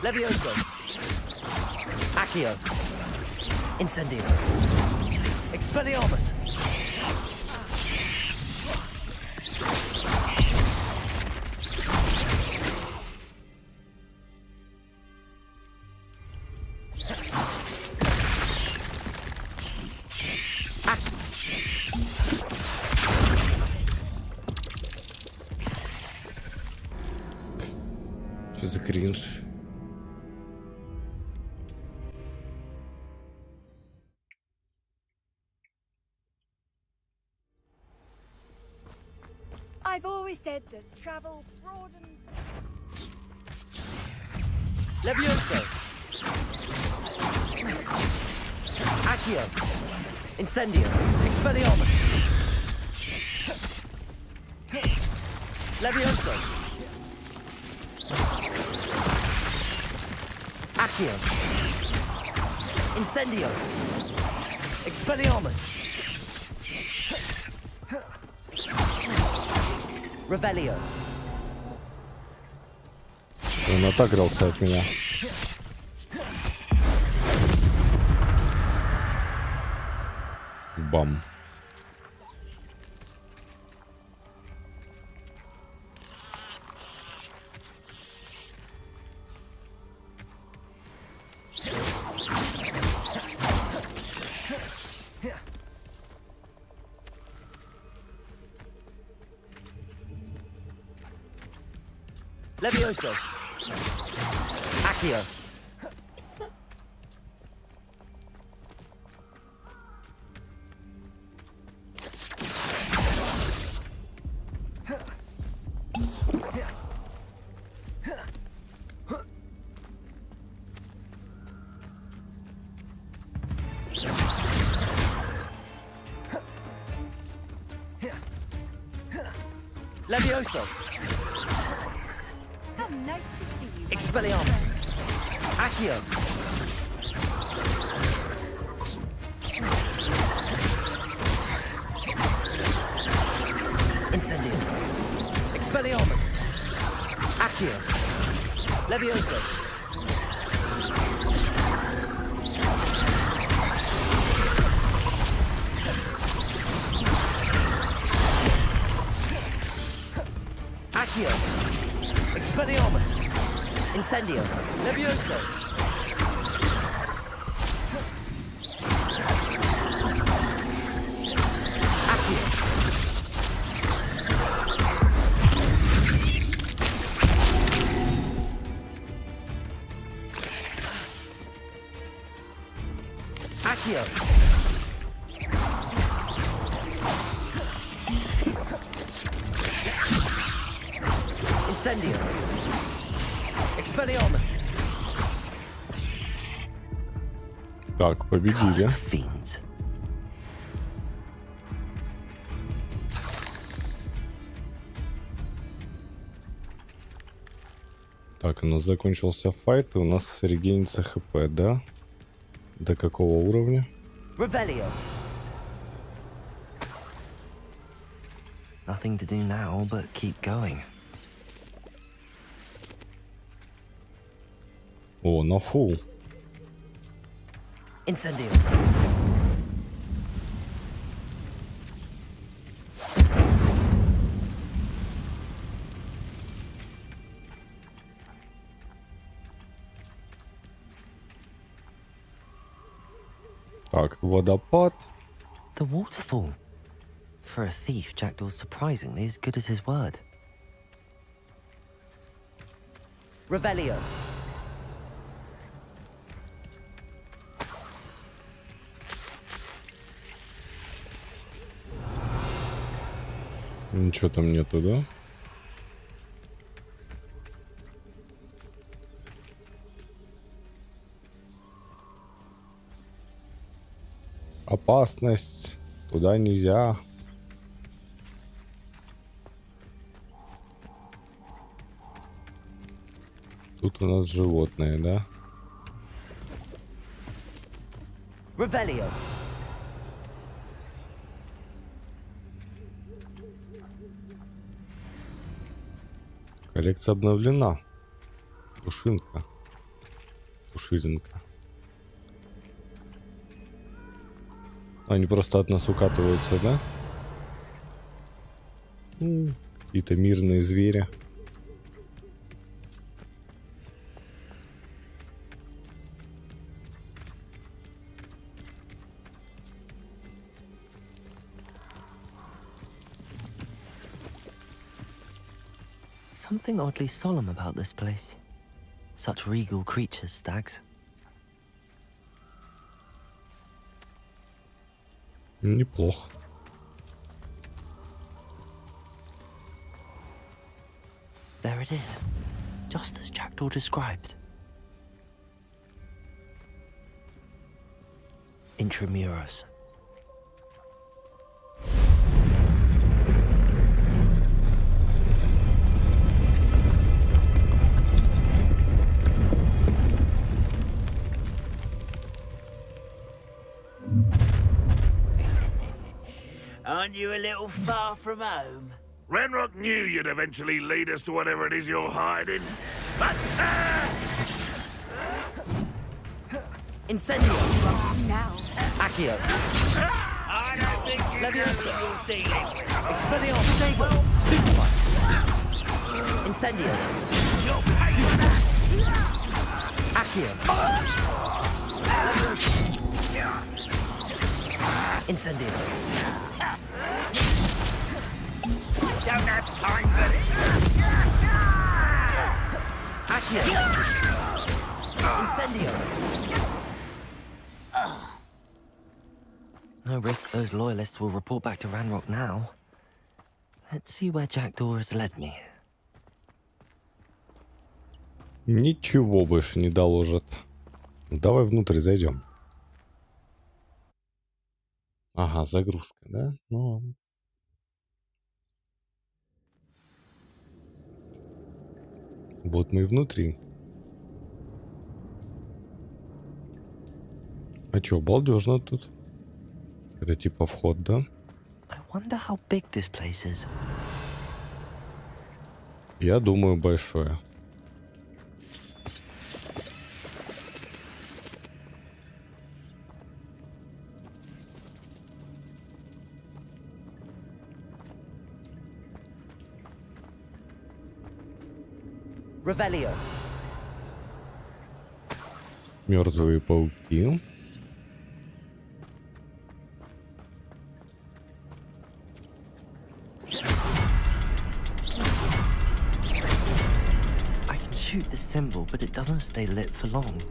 Levioso. Accio. Incendio. Expelliarmus. Что за кринж? I've always said that travel broadens. Levioso. Accio. Incendio. Expelliarmus. Levioso. Accio. Incendio. Expelliarmus. Revelio. Он отогрелся от меня. Бам. Levioso. Accio. Levioso. How nice to see you. Expelliarmus. Accio. Incendio. Expelliarmus. Accio. Levioso. Accio. Expelliarmus. Incendio. Levioso. Accio. Accio. Incendio. Expelliarmus. Так, победили. Так, у нас закончился файт, и у нас регенится хп, да? До какого уровня? Revelio. Nothing to do now but keep going. О, на фул. Incendio. Так, водопад. The waterfall. For a thief, Jackdaw's surprisingly as good as his word. Revelio. Ничего там нету, да? Опасность. Туда нельзя. Тут у нас животные, да? Revelio. Коллекция обновлена. Пушинка. Пушизинка. Они просто от нас укатываются, да? Какие-то мирные звери. Something oddly solemn about this place. Such regal creatures, stags. Неплохо. There it is, just as Jackdaw described. Intramuros. Aren't you a little far from home? Renrock knew you'd eventually lead us to whatever it is you're hiding. But, Incendio. Now. Accio. I don't think you know Leviosa. who you're dealing with. Expelliarmus. Stego. Stupefy. Incendio. You'll pay for that. Accio. Incendio. Don't have time for it. Accio. Incendio. No risk those loyalists will report back to Ranrock now. Let's see where Jackdaw has led me. Ничего больше не доложат. Давай внутрь зайдем. Ага, загрузка, да? Ну ладно. Вот мы и внутри. А чё, балдежно тут? Это типа вход, да? I wonder how big this place is. Я думаю, большое. Revelio. Мертвые пауки. I can shoot the symbol, but it doesn't stay lit for long.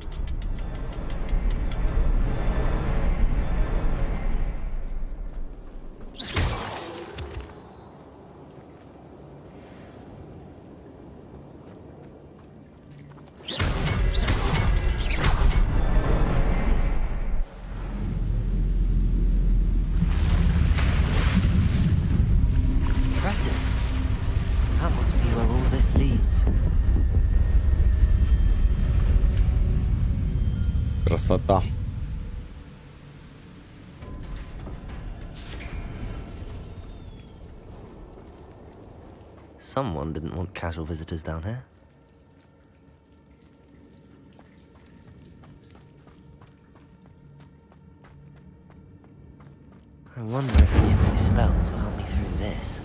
Impressive. That must be where all this leads. Красота. Someone didn't want casual visitors down here. I wonder if any of my spells will help me through this.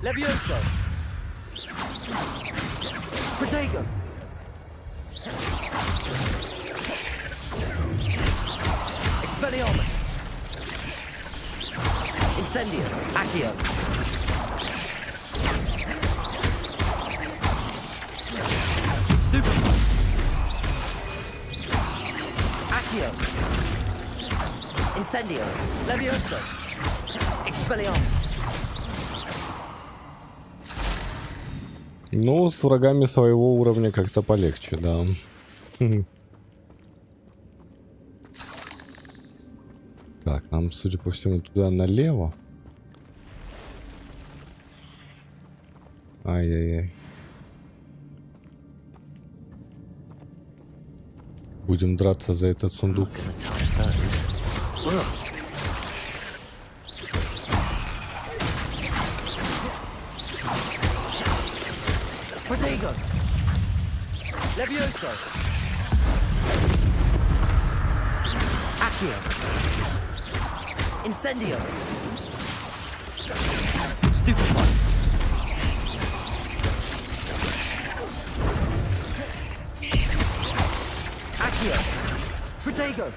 Levioso. Protego. Expelliarmus. Incendio. Accio. Stupefy. Accio. Incendio. Levioso. Expelliarmus. Ну, с врагами своего уровня как-то полегче, да. Так, нам, судя по всему, туда налево. Ай-яй-яй. Будем драться за этот сундук. Protego. Levioso. Accio. Incendio. Stupefy. Accio. Protego.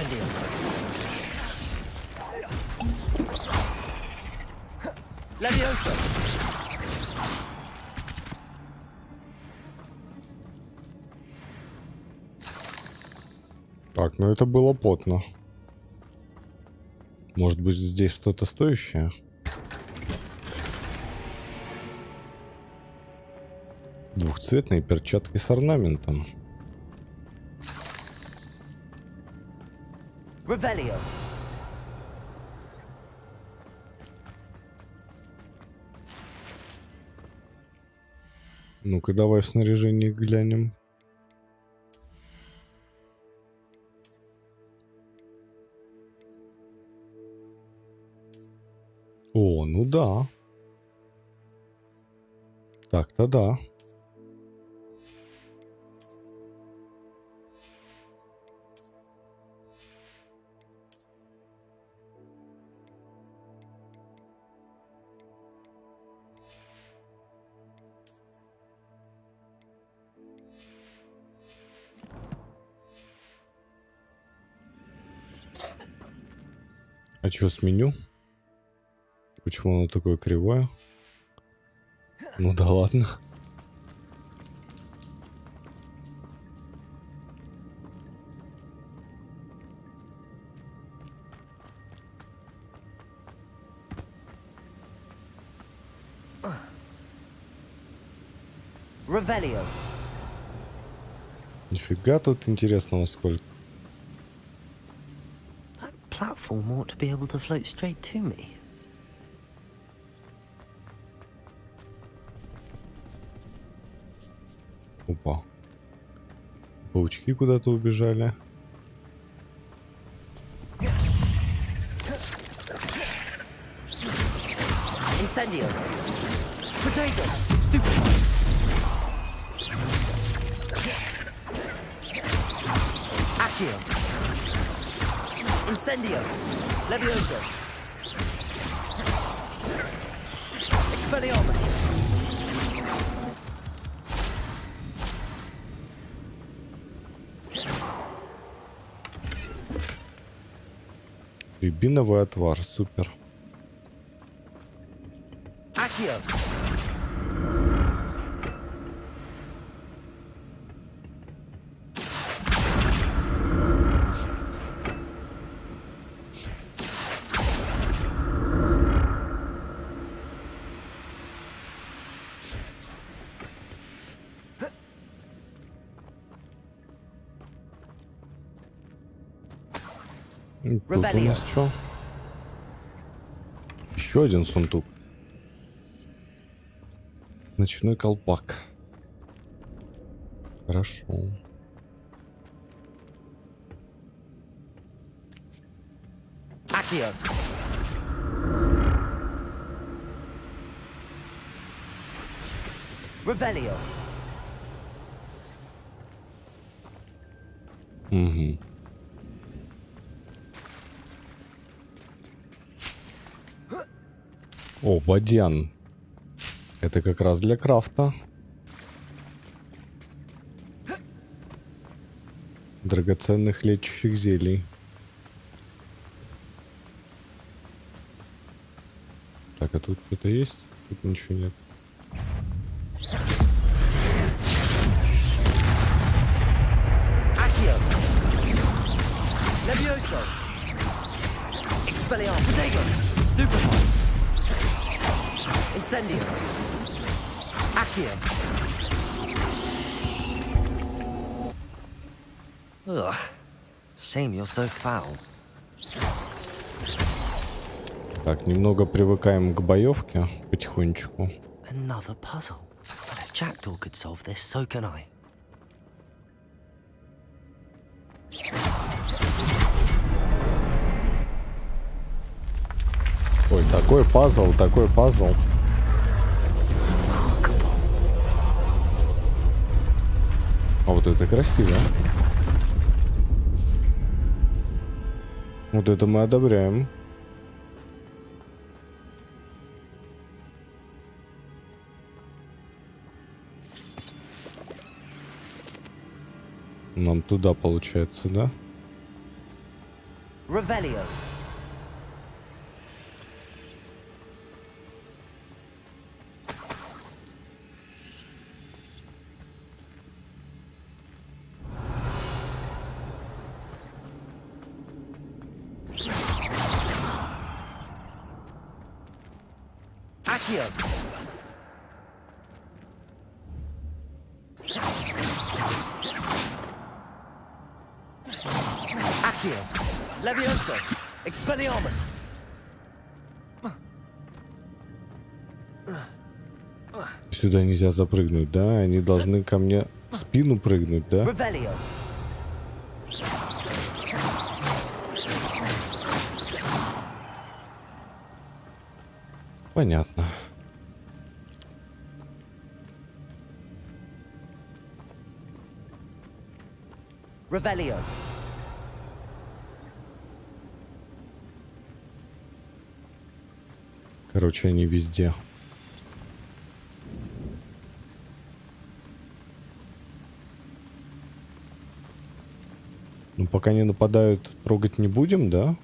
Incendio. Levioso. Так, ну это было потно. Может быть, здесь что-то стоящее? Двухцветные перчатки с орнаментом. Revelio. Ну-ка, давай в снаряжении глянем. О, ну да. Так-то да. А что с меню? Почему оно такое кривое? Ну да ладно. Revelio. Нифига тут интересного сколько. That platform ought to be able to float straight to me. Опа. Паучки куда-то убежали. Incendio. Potato. Stupefy. Accio. Incendio. Levioso. Expelliarmus. Рябиновый отвар, супер. Accio. Тут у нас что? Еще один сундук. Ночной колпак. Хорошо. Accio. Revelio. Угу. О, бадьян. Это как раз для крафта. Драгоценных лечащих зелий. Так, а тут что-то есть? Тут ничего нет. Accio. Levioso. Expelliarmus. Potato. Stupefy. Incendio. Accio. Ugh. Shame you're so foul. Так, немного привыкаем к боевке потихонечку. Another puzzle. But if Jackdaw could solve this, so can I. Ой, такой пазл, такой пазл. А вот это красиво. Вот это мы одобряем. Нам туда получается, да? Revelio. Accio. Accio. Levioso. Expelliarmus. Сюда нельзя запрыгнуть, да? Они должны ко мне в спину прыгнуть, да? Revelio. Понятно. Revelio. Короче, они везде. Ну, пока не нападают, трогать не будем, да?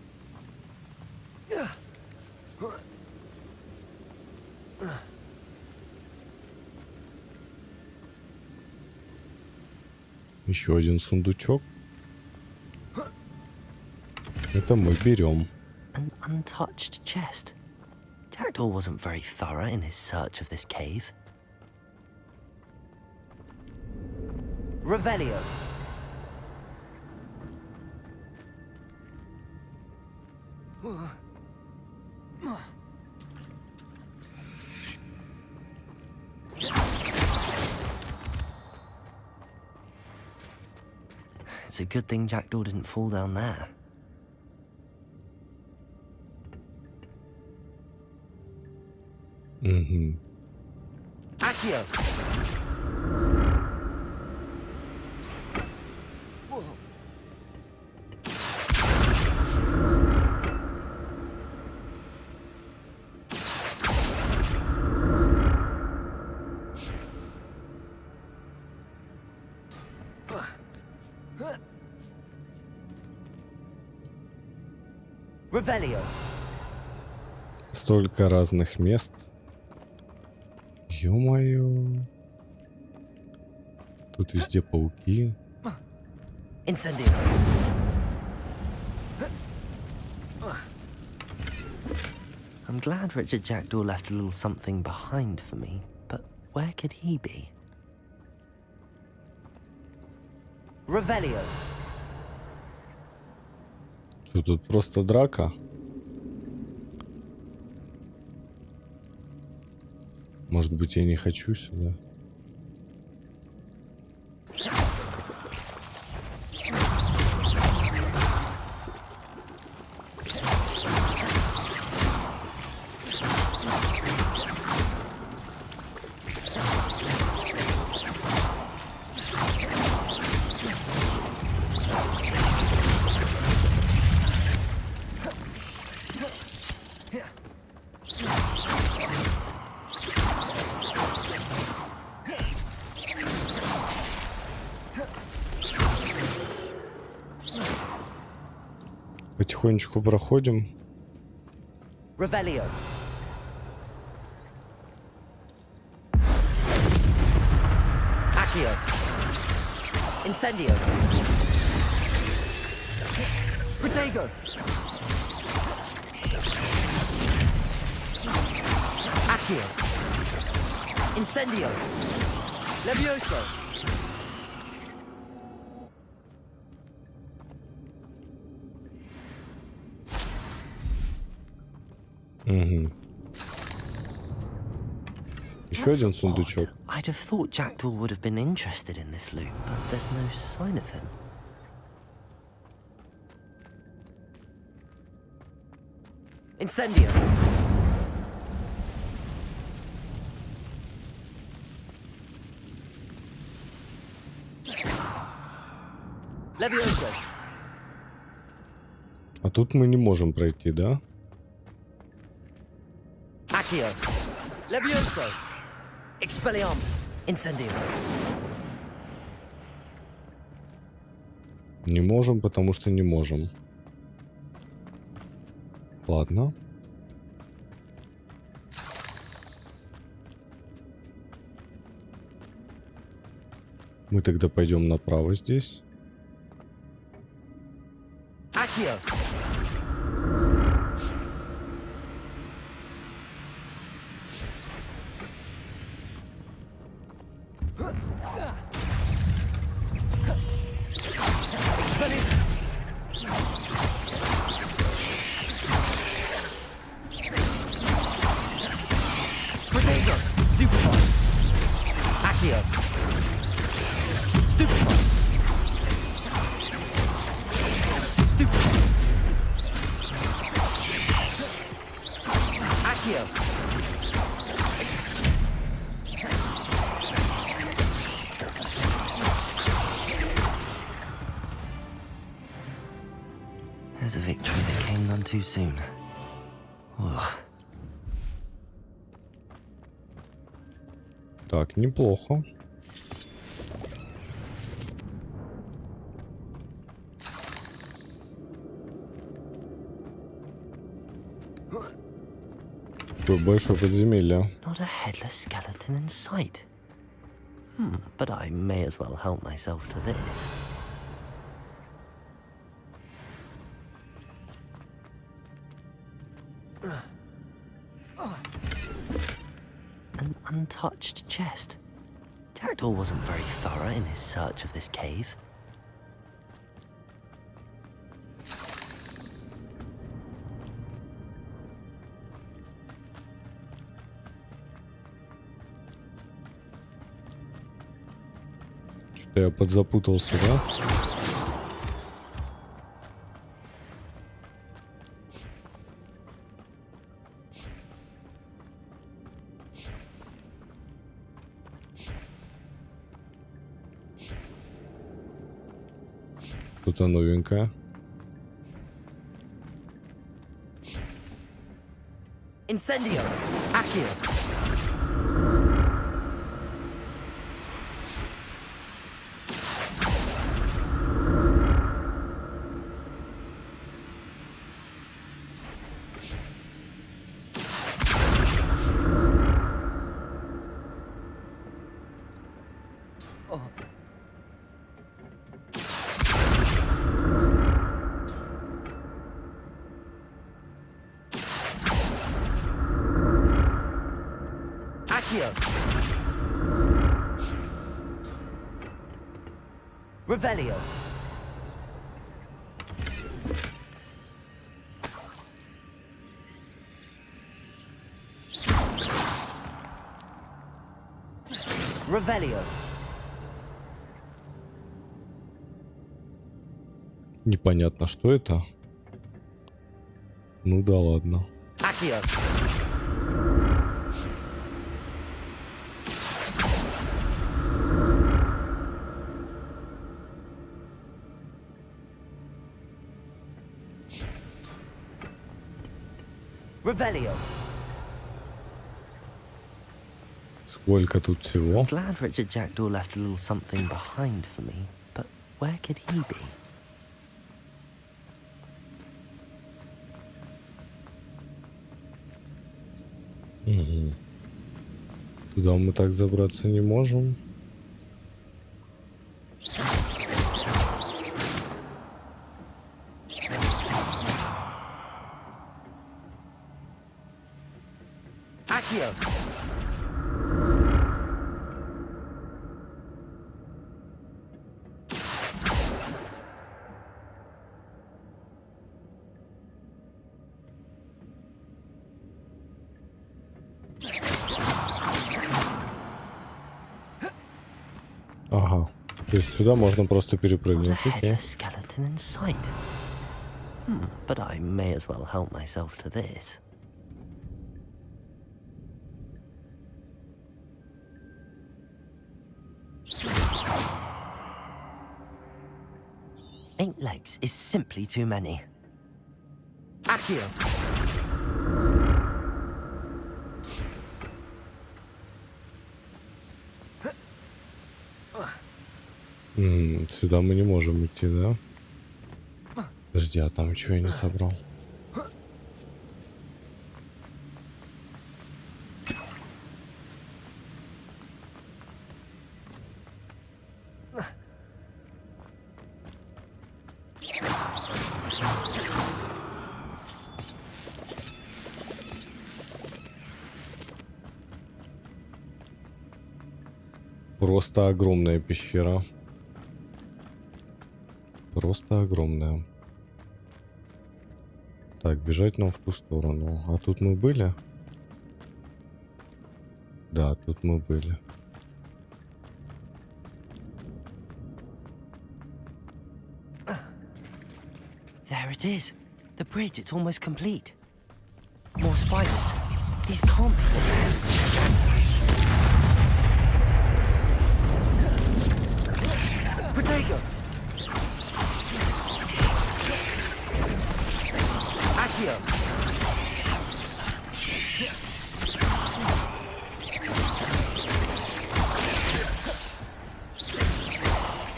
Еще один сундучок. Это мы берем. An untouched chest. Jackdaw wasn't very thorough in his search of this cave. Revelio. It's a good thing Jackdaw didn't fall down there. Угу. Accio. Revelio. Столько разных мест. Ё-моё. Тут везде пауки. Incendio. I'm glad Richard Jackdaw left a little something behind for me, but where could he be? Revelio. Что тут просто драка? Может быть, я не хочу сюда. Потихонечку проходим. Revelio. Accio. Incendio. Protego. Accio. Incendio. Levioso. Угу. Еще один сундучок. I'd have thought Jackdaw would have been interested in this loot, but there's no sign of him. Incendio. Levioso. А тут мы не можем пройти, да? Accio. Levioso. Expelliarmus. Incendio. Не можем, потому что не можем. Ладно. Мы тогда пойдем направо здесь. Accio. Potato. Stupefy. Accio. Stupefy. Stupefy. Accio. There's a victory that came none too soon. Ugh. Так, неплохо. Какое большое подземелье. Not a headless skeleton in sight. But I may as well help myself to this. An untouched chest. Jackdaw wasn't very thorough in his search of this cave. Что-то я подзапутался, да? Что-то новенькое. Incendio. Accio. Accio. Revelio. Revelio. Непонятно, что это. Ну да ладно. Accio. Revelio. Сколько тут всего? Glad Richard Jackdaw left a little something behind for me, but where could he be? Угу. Туда мы так забраться не можем. Accio. Ага. То есть сюда можно просто перепрыгнуть. Окей. Skeleton in sight. But I may as well help myself to this. Eight legs is simply too many. Accio. Сюда мы не можем идти, да? Подожди, а там что я не собрал? Просто огромная пещера. Просто огромная. Так, бежать нам в ту сторону. А тут мы были? Да, тут мы были. There it is. The bridge, it's almost complete. More spiders. These can't be what they're... Protego! Accio!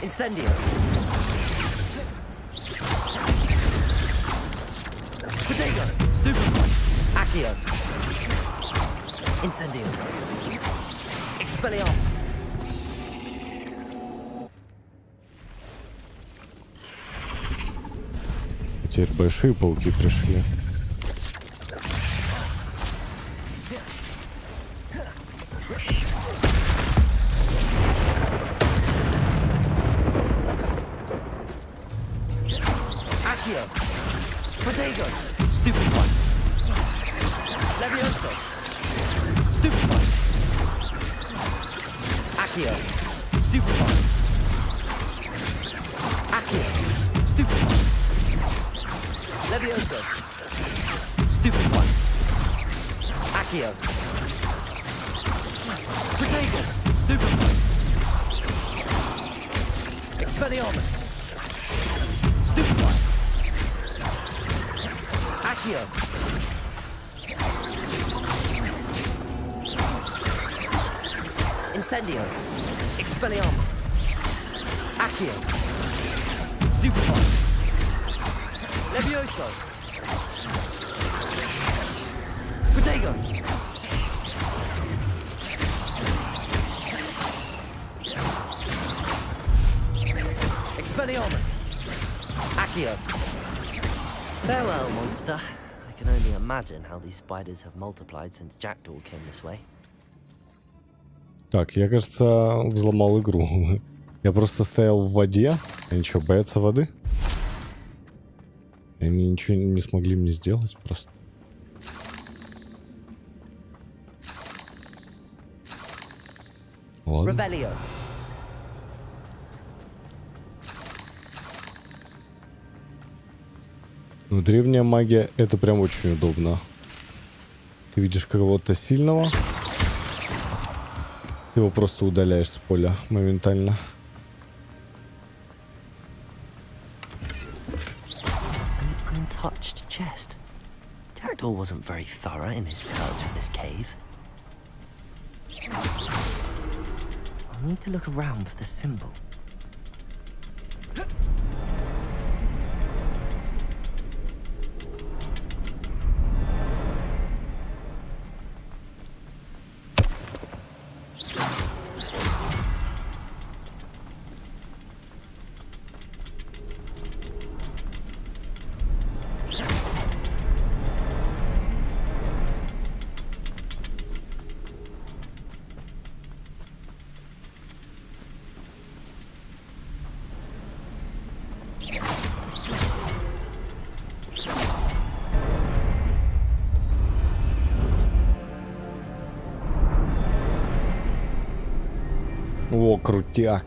Incendio! Protego! Stupefy! Accio! Incendio! Expelliarmus! Теперь большие пауки пришли. Accio! Protego! Stupefy! Levioso! Stupefy! Accio! Stupefy! Accio! Stupefy! Levioso! Stupefy! Accio! Protego! Stupefy! Expelliarmus! Stupefy! Accio! Incendio! Expelliarmus! Accio! Stupefy! Levioso! Protego! Expelliarmus! Accio! Farewell, monster. I can only imagine how these spiders have multiplied since Jackdaw came this way. Так, я, кажется, взломал игру. Я просто стоял в воде. Они что, боятся воды? Они ничего не смогли мне сделать просто. Ладно. Revelio. Ну, древняя магия — это прям очень удобно. Ты видишь кого-то сильного, ты его просто удаляешь с поля моментально. An untouched chest. Jackdaw wasn't very thorough in his search of this cave. I'll need to look around for the symbol. О, крутяк.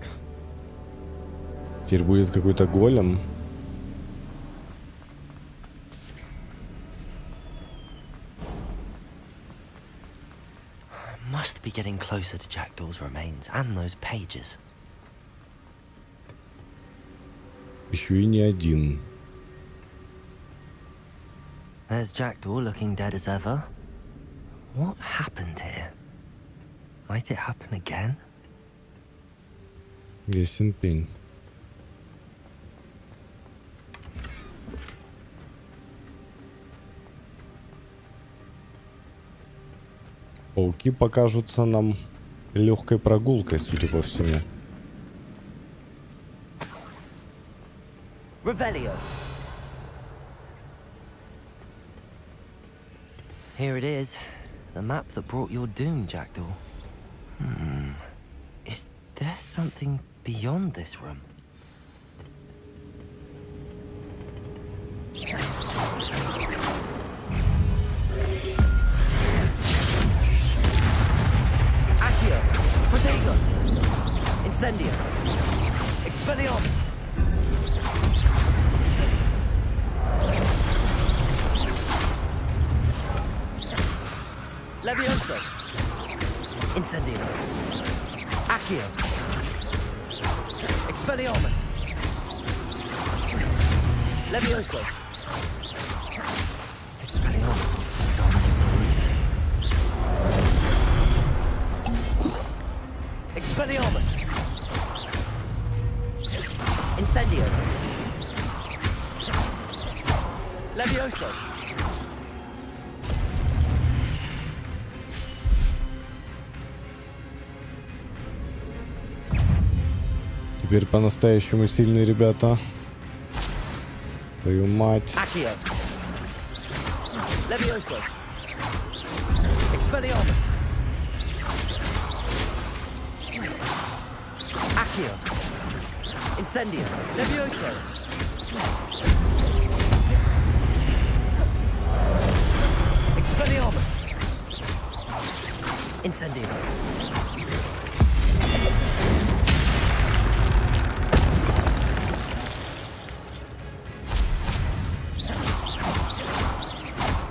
Теперь будет какой-то голем. Must be getting closer to Jackdaw's remains and those pages. Еще и не один. There's Jackdaw looking dead as ever. What happened here? Might it happen again? Ясен пень. Пауки покажутся нам легкой прогулкой, судя по всему. Revelio. Here it is. The map that brought your doom, Jackdaw. there something beyond this room? Accio! Protego! Incendio! Expelliarmus! Levioso! Incendio! Accio! Expelliarmus! Levioso! Expelliarmus is on the roots. Expelliarmus! Incendio! Levioso! Теперь по-настоящему сильные ребята. Твою мать. Accio! Levioso! Expelliarmus! Accio! Incendio! Levioso! Expelliarmus! Incendio!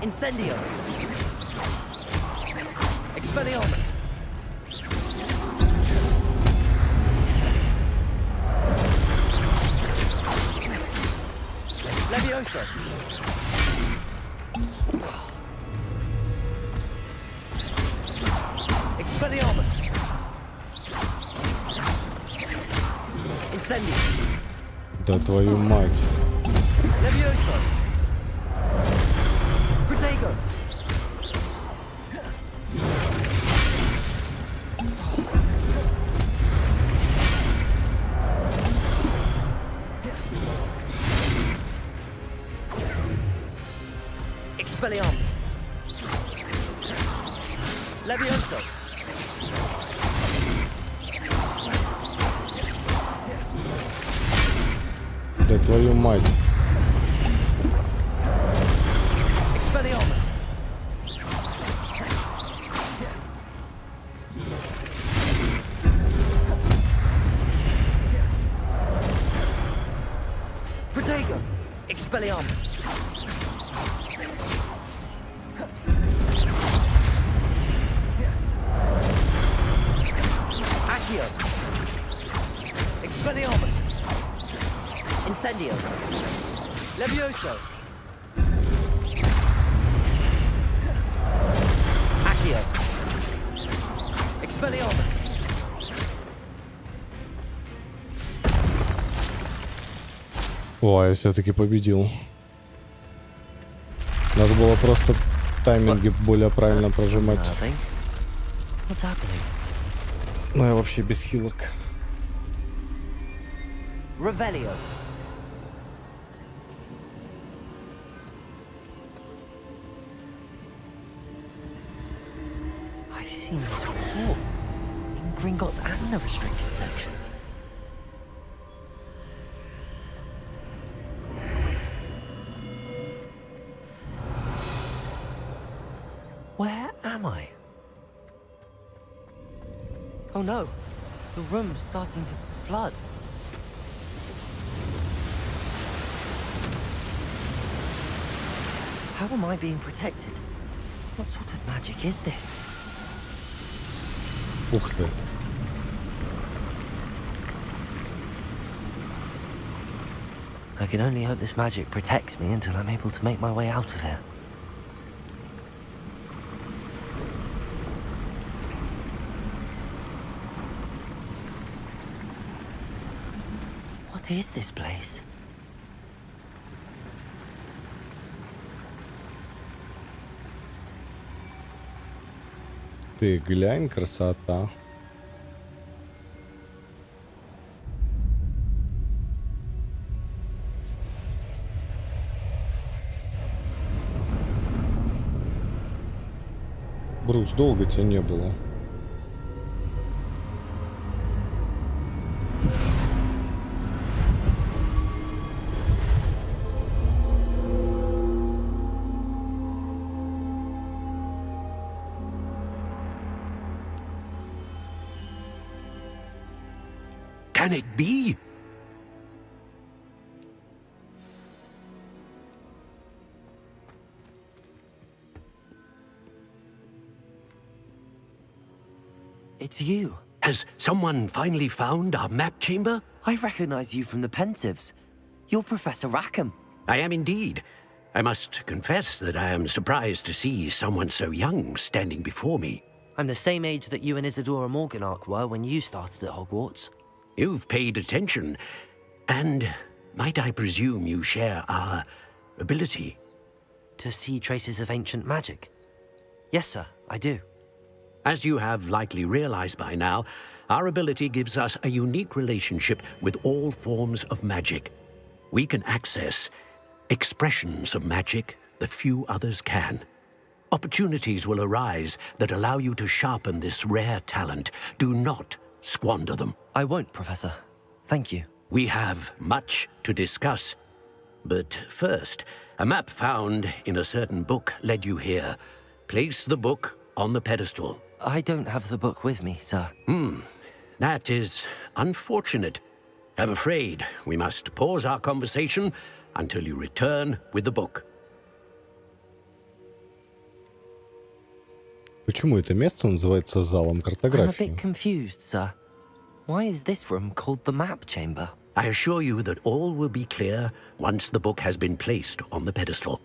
Incendio! Expelliarmus! Levioso! Expelliarmus! Incendio! Да твою мать. Levioso! Protego! Expelliarmus! Levioso! Да твою мать. Expelliarmus! Protego! Expelliarmus! Accio! Expelliarmus! Incendio! Levioso! Accio! Expelliarmus! О, я все-таки победил. Надо было просто тайминги более правильно прожимать. Ну я вообще без хилок. Revelio! I've seen this before. In Gringotts and the restricted section. Where am I? Oh no, the room's starting to flood. How am I being protected? What sort of magic is this? Ух ты. I can only hope this magic protects me until I'm able to make my way out of here. What is this place? Ты глянь, красота. Брус, долго тебя не было. Can it be? It's you. Has someone finally found our map chamber? I recognize you from the Pensives. You're Professor Rackham. I am indeed. I must confess that I am surprised to see someone so young standing before me. I'm the same age that you and Isadora Morganach were when you started at Hogwarts. You've paid attention. And might I presume you share our ability? To see traces of ancient magic? Yes, sir, I do. As you have likely realized by now, our ability gives us a unique relationship with all forms of magic. We can access expressions of magic that few others can. Opportunities will arise that allow you to sharpen this rare talent. Do not squander them. I won't, Professor. Thank you. We have much to discuss. But first, a map found in a certain book led you here. Place the book on the pedestal. I don't have the book with me, sir. That is unfortunate. I'm afraid we must pause our conversation until you return with the book. Почему это место называется залом I'm a картографии? bit confused, sir. Why is this room called the map chamber? I assure you that all will be clear once the book has been placed on the pedestal.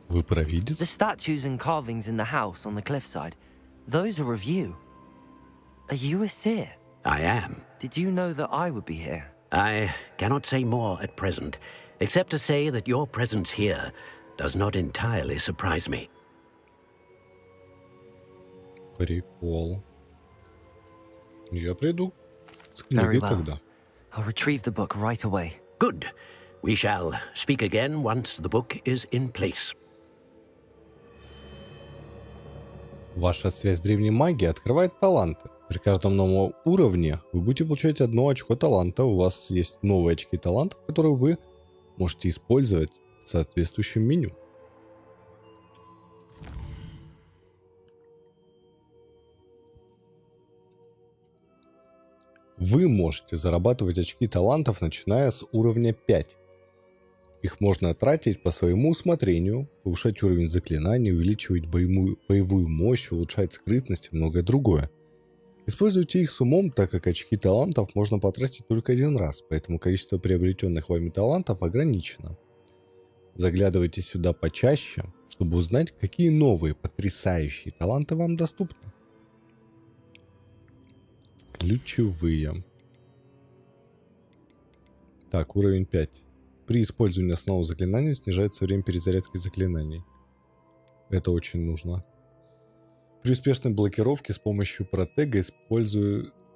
Вы провидец? The statues and carvings in the house on the cliffside, those are of you. Are you a seer? I am. Did you know that I would be here? I cannot say more at present, except to say that your presence here does not entirely surprise me. Прикол. Я приду с Very книгой well. тогда. I'll retrieve the book right away. Good. We shall speak again once the book is in place. Ваша связь с древней магией открывает таланты. При каждом новом уровне вы будете получать 1 очко таланта. У вас есть новые очки талантов, которые вы можете использовать в соответствующем меню. Вы можете зарабатывать очки талантов, начиная с уровня 5. Их можно тратить по своему усмотрению, повышать уровень заклинаний, увеличивать боевую мощь, улучшать скрытность и многое другое. Используйте их с умом, так как очки талантов можно потратить только 1 раз, поэтому количество приобретенных вами талантов ограничено. Заглядывайте сюда почаще, чтобы узнать, какие новые потрясающие таланты вам доступны. Ключевые. Так, уровень 5. При использовании основного заклинания снижается время перезарядки заклинаний. Это очень нужно. При успешной блокировке с помощью протега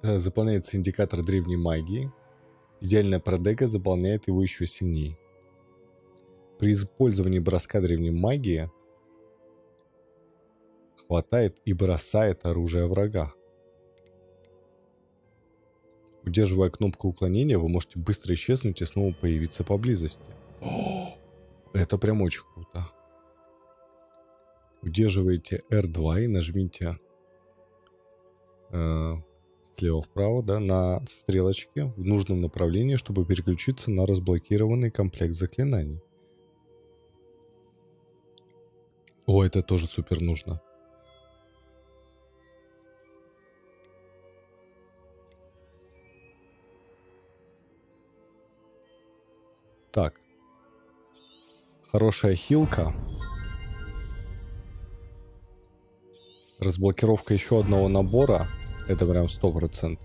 заполняется индикатор древней магии. Идеальная протега заполняет его еще сильнее. При использовании броска древней магии хватает и бросает оружие врага. Удерживая кнопку уклонения, вы можете быстро исчезнуть и снова появиться поблизости. Это прям очень круто. Удерживаете R2 и нажмите слева вправо, да, на стрелочке в нужном направлении, чтобы переключиться на разблокированный комплект заклинаний. О, это тоже супер нужно. Так. Хорошая хилка. Разблокировка еще одного набора. Это прям 100%.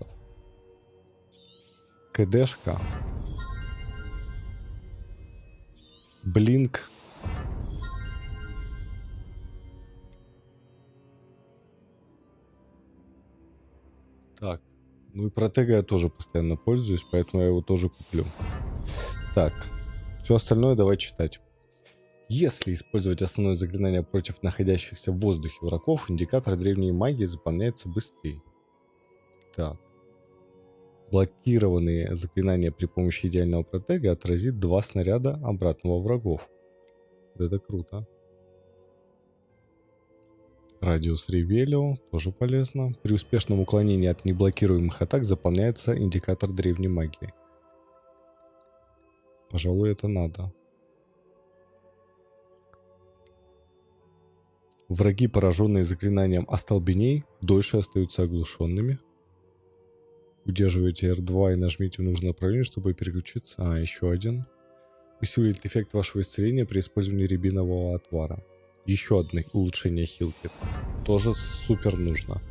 КДшка. Блинк. Так. Ну и протега я тоже постоянно пользуюсь, поэтому я его тоже куплю. Так. Все остальное давай читать. Если использовать основное заклинание против находящихся в воздухе врагов, индикатор древней магии заполняется быстрее. Так. Блокированные заклинания при помощи идеального протега отразит 2 снаряда обратного врагов. Вот это круто. Радиус Ревелио тоже полезно. При успешном уклонении от неблокируемых атак заполняется индикатор древней магии. Пожалуй, это надо. Враги, пораженные заклинанием остолбеней, дольше остаются оглушенными. Удерживайте R2 и нажмите в нужное направление, чтобы переключиться. Еще один. Усилит эффект вашего исцеления при использовании рябинового отвара. Еще одно улучшение хилки. Тоже супер нужно.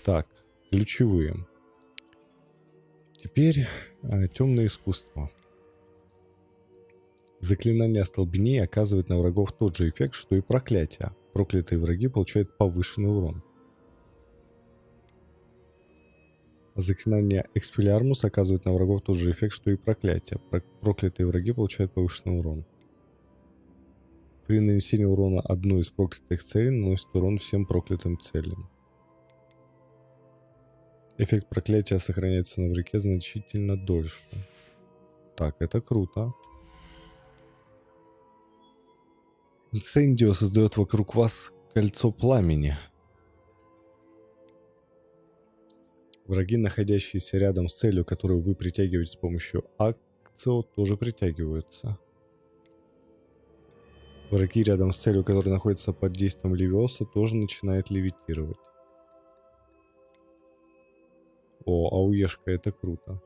Так, ключевые. Теперь темное искусство. Заклинание остолбеней оказывает на врагов тот же эффект, что и проклятие. Проклятые враги получают повышенный урон. Заклинание Expelliarmus оказывает на врагов тот же эффект, что и проклятие. Проклятые враги получают повышенный урон. При нанесении урона одной из проклятых целей наносит урон всем проклятым целям. Эффект проклятия сохраняется на враге значительно дольше. Так, это круто. Инсендио создает вокруг вас кольцо пламени. Враги, находящиеся рядом с целью, которую вы притягиваете с помощью акцио, тоже притягиваются. Враги рядом с целью, которая находится под действием Левиоса, тоже начинают левитировать. О, ауешка, это круто.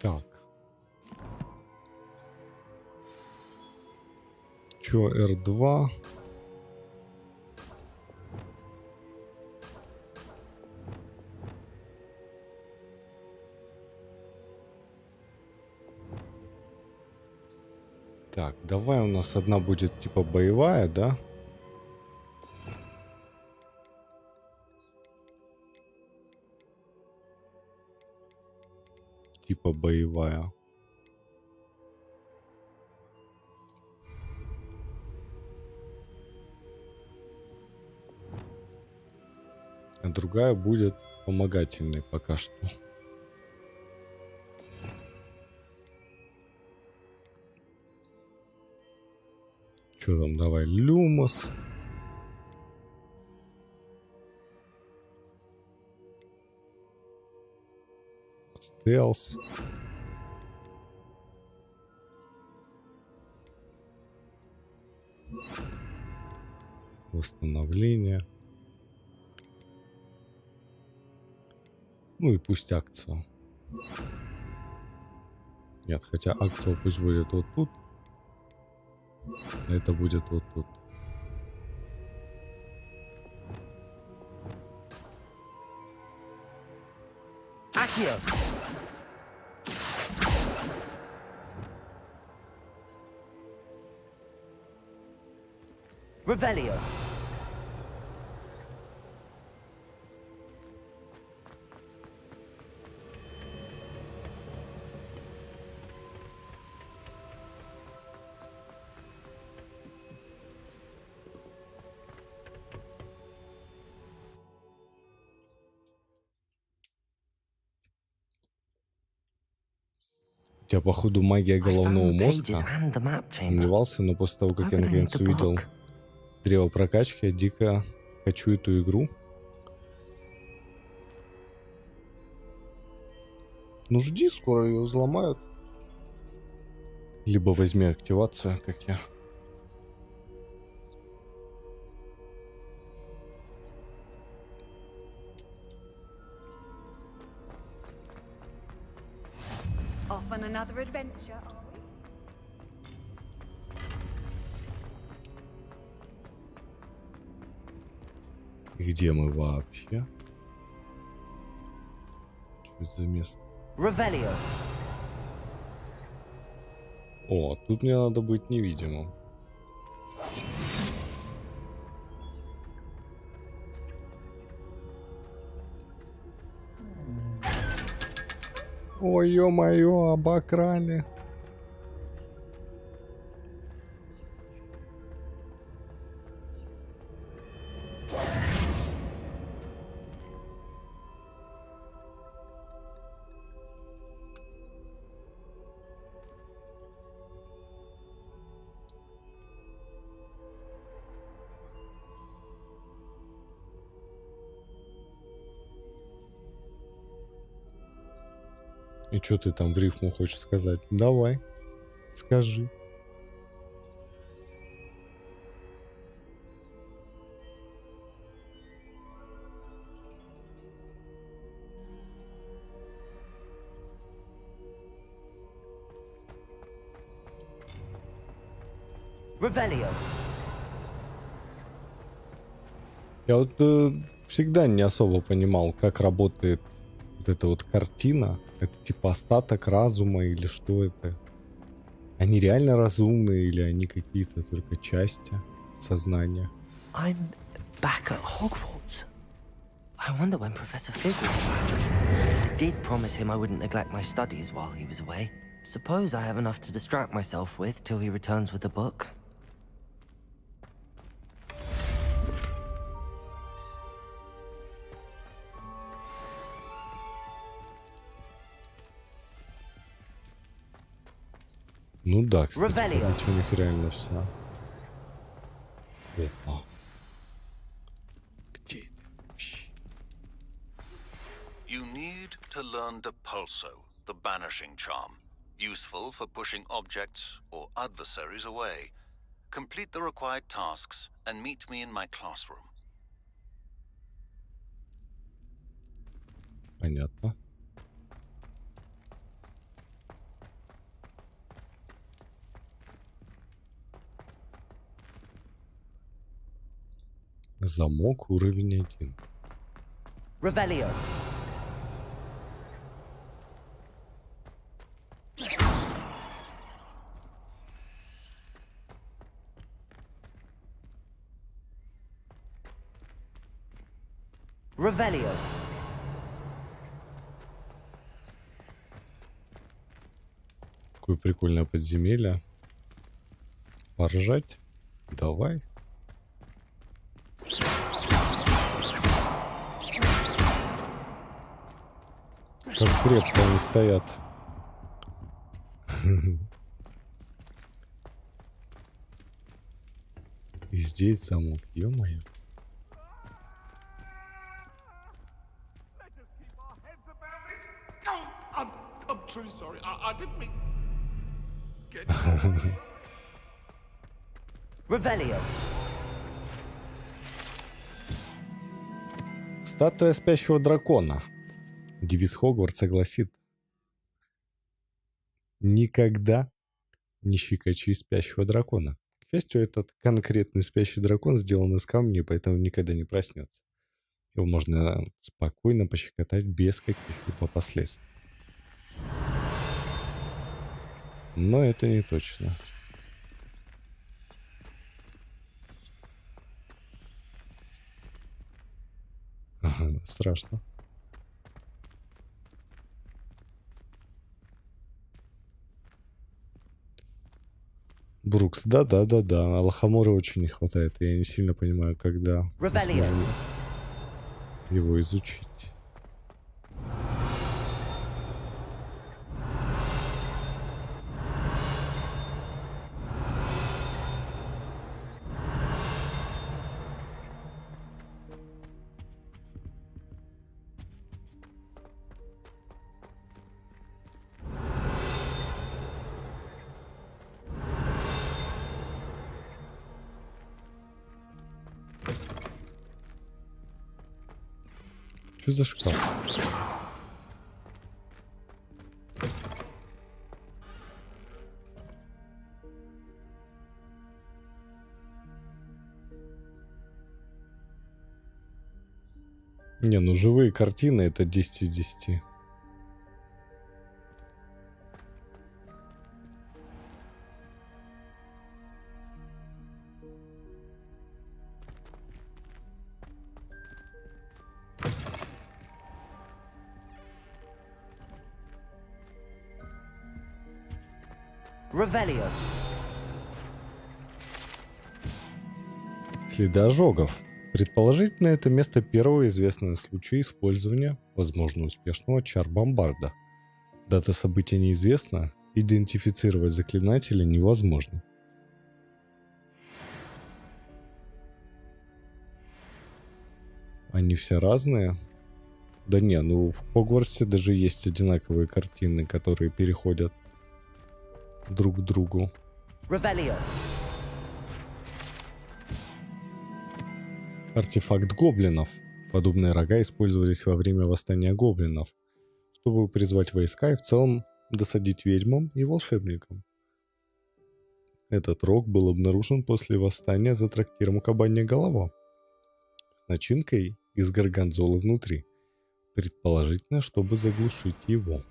Так. Чё, R2? Так, давай у нас одна будет типа боевая, да? Типа боевая. А другая будет вспомогательной пока что. Что там, давай, Люмос. Стелс. Восстановление. Ну и пусть акцию. Нет, хотя акция пусть будет вот тут. А это будет вот тут. Accio. Revelio. У тебя, походу, магия головного мозга. and the map chamber. Сомневался, но после того, как я How could I наконец need the увидел book? древо прокачки, я дико хочу эту игру. Ну жди, скоро ее взломают. Либо возьми активацию, как я. Off on another adventure, are we? Где мы вообще? Что это за место? Revelio. О, тут мне надо быть невидимым. Ой, ё-моё, обокрали. И что ты там в рифму хочешь сказать? Давай, скажи. Revelio. Я вот всегда не особо понимал, как работает вот эта вот картина. Это типа остаток разума или что это? Они реально разумные или они какие-то только части сознания? I'm back at Hogwarts. I wonder when Professor Fig will be back. I did promise him I wouldn't neglect my studies while he was away. Suppose I have enough to distract myself with till he returns with the book. Ну да, кстати, Revelio. ведь у них реально все. Опа. Где это вообще? You need to learn Depulso, the banishing charm, useful for pushing objects or adversaries away. Complete the required tasks and meet me in my classroom. Понятно. Замок уровень 1. Revelio. Revelio. Какое прикольное подземелье. Поржать? Давай. Как крепко они стоят. И здесь замок, ё-моё. I'm truly sorry. I didn't mean... Revelio. Статуя спящего дракона. Девиз Хогвартса гласит: никогда не щекочи спящего дракона. К счастью, этот конкретный спящий дракон сделан из камня, поэтому никогда не проснется. Его можно спокойно пощекотать без каких-либо последствий. Но это не точно. Ага, страшно. Брукс, да. Алхамора очень не хватает. Я не сильно понимаю, когда мы сможем его изучить. Что за шкаф? Не, ну живые картины это 10 из 10. Revelio. Следы ожогов. Предположительно, это место первого известного случая использования, возможно, успешного чар-бомбарда. Дата события неизвестна, идентифицировать заклинателя невозможно. Они все разные? Да не, ну в Хогвартсе даже есть одинаковые картины, которые переходят друг к другу. Revelio. Артефакт гоблинов. Подобные рога использовались во время восстания гоблинов, чтобы призвать войска и в целом досадить ведьмам и волшебникам. Этот рог был обнаружен после восстания за трактиром Кабанья голова с начинкой из горгонзолы внутри, предположительно, чтобы заглушить его.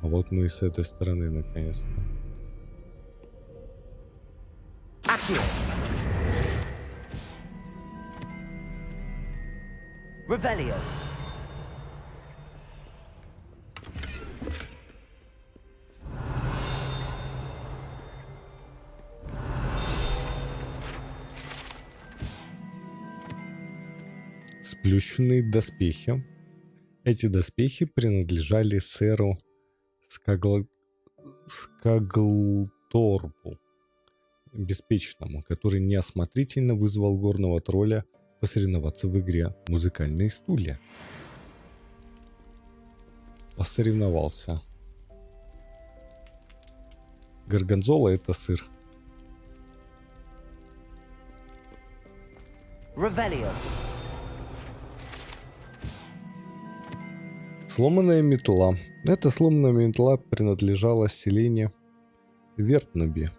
А вот мы и с этой стороны наконец-то. Revelio. Сплющенные доспехи. Эти доспехи принадлежали сэру Скаглторпу, беспечному, который неосмотрительно вызвал горного тролля посоревноваться в игре «Музыкальные стулья». Посоревновался. Горгонзола — это сыр. Revelio. Сломанная метла. Эта сломанная метла принадлежала селению Вертноби.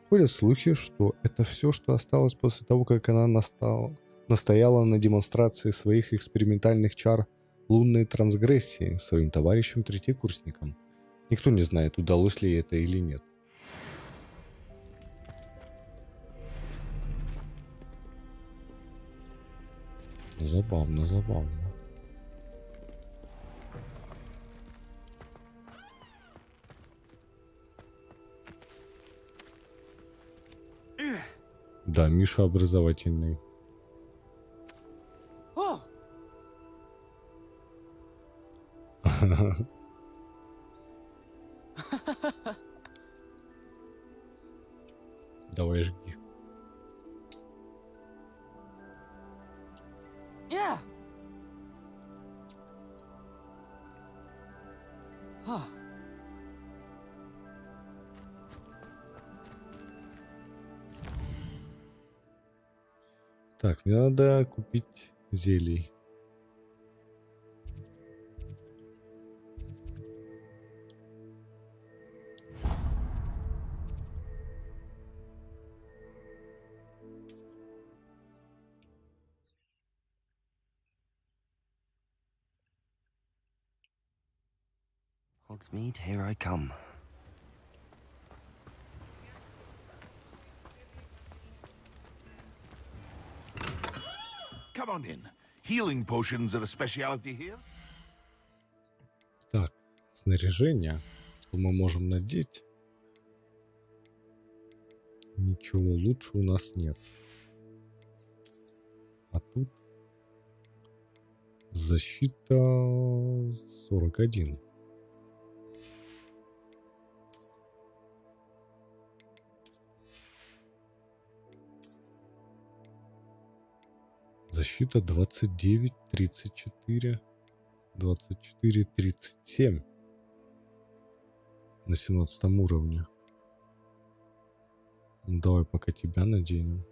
Ходят слухи, что это все, что осталось после того, как она настояла на демонстрации своих экспериментальных чар лунной трансгрессии своим товарищам-третьекурсникам. Никто не знает, удалось ли это или нет. Забавно, забавно. Да, Миша образовательный. Oh. Давай жги. Yeah. Oh. Так, мне надо купить зелий. Hogsmeade, here I come. Come on in. Healing potions are a speciality here. Так, снаряжение, что мы можем надеть. Ничего лучше у нас нет. А тут защита 41. Защита 29, 34, 24, 37 на 17 уровне. Ну, давай пока тебя наденем.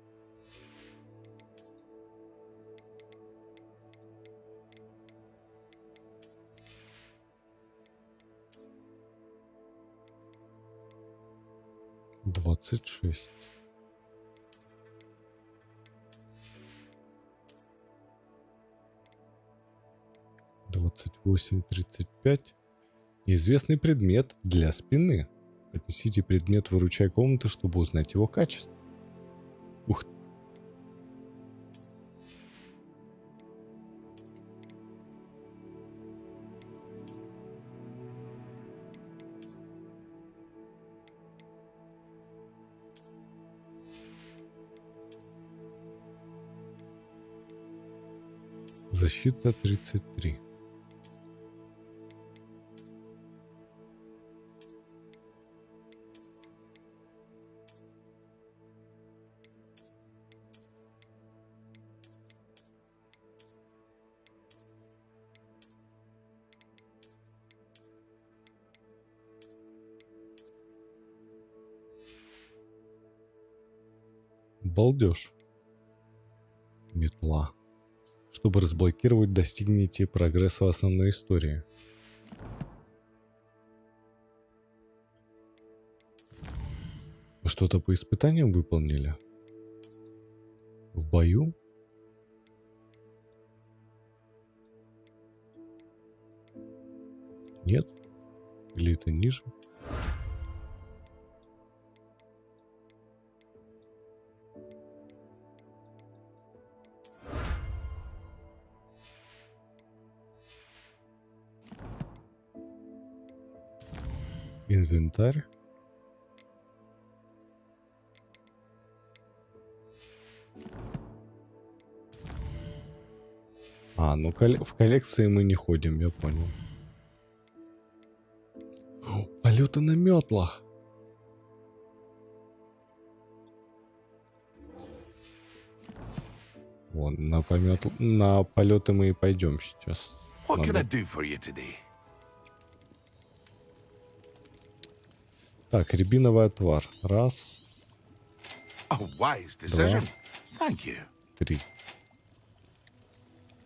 Двадцать 26. Двадцать 8, 35. Неизвестный предмет для спины. Отнесите предмет в выручай комнаты, чтобы узнать его качество. Ух ты. Защита 33. Балдеж. Метла. Чтобы разблокировать, достигните прогресса в основной истории. Вы что-то по испытаниям выполнили? В бою? Нет? Или это ниже? Инвентарь. А, ну в коллекции мы не ходим, я понял. Полеты на метлах. Вон, на полеты мы и пойдем сейчас. What can I do for you today? Так, рябиновый отвар. Раз. A wise decision. Два. Thank you. 3.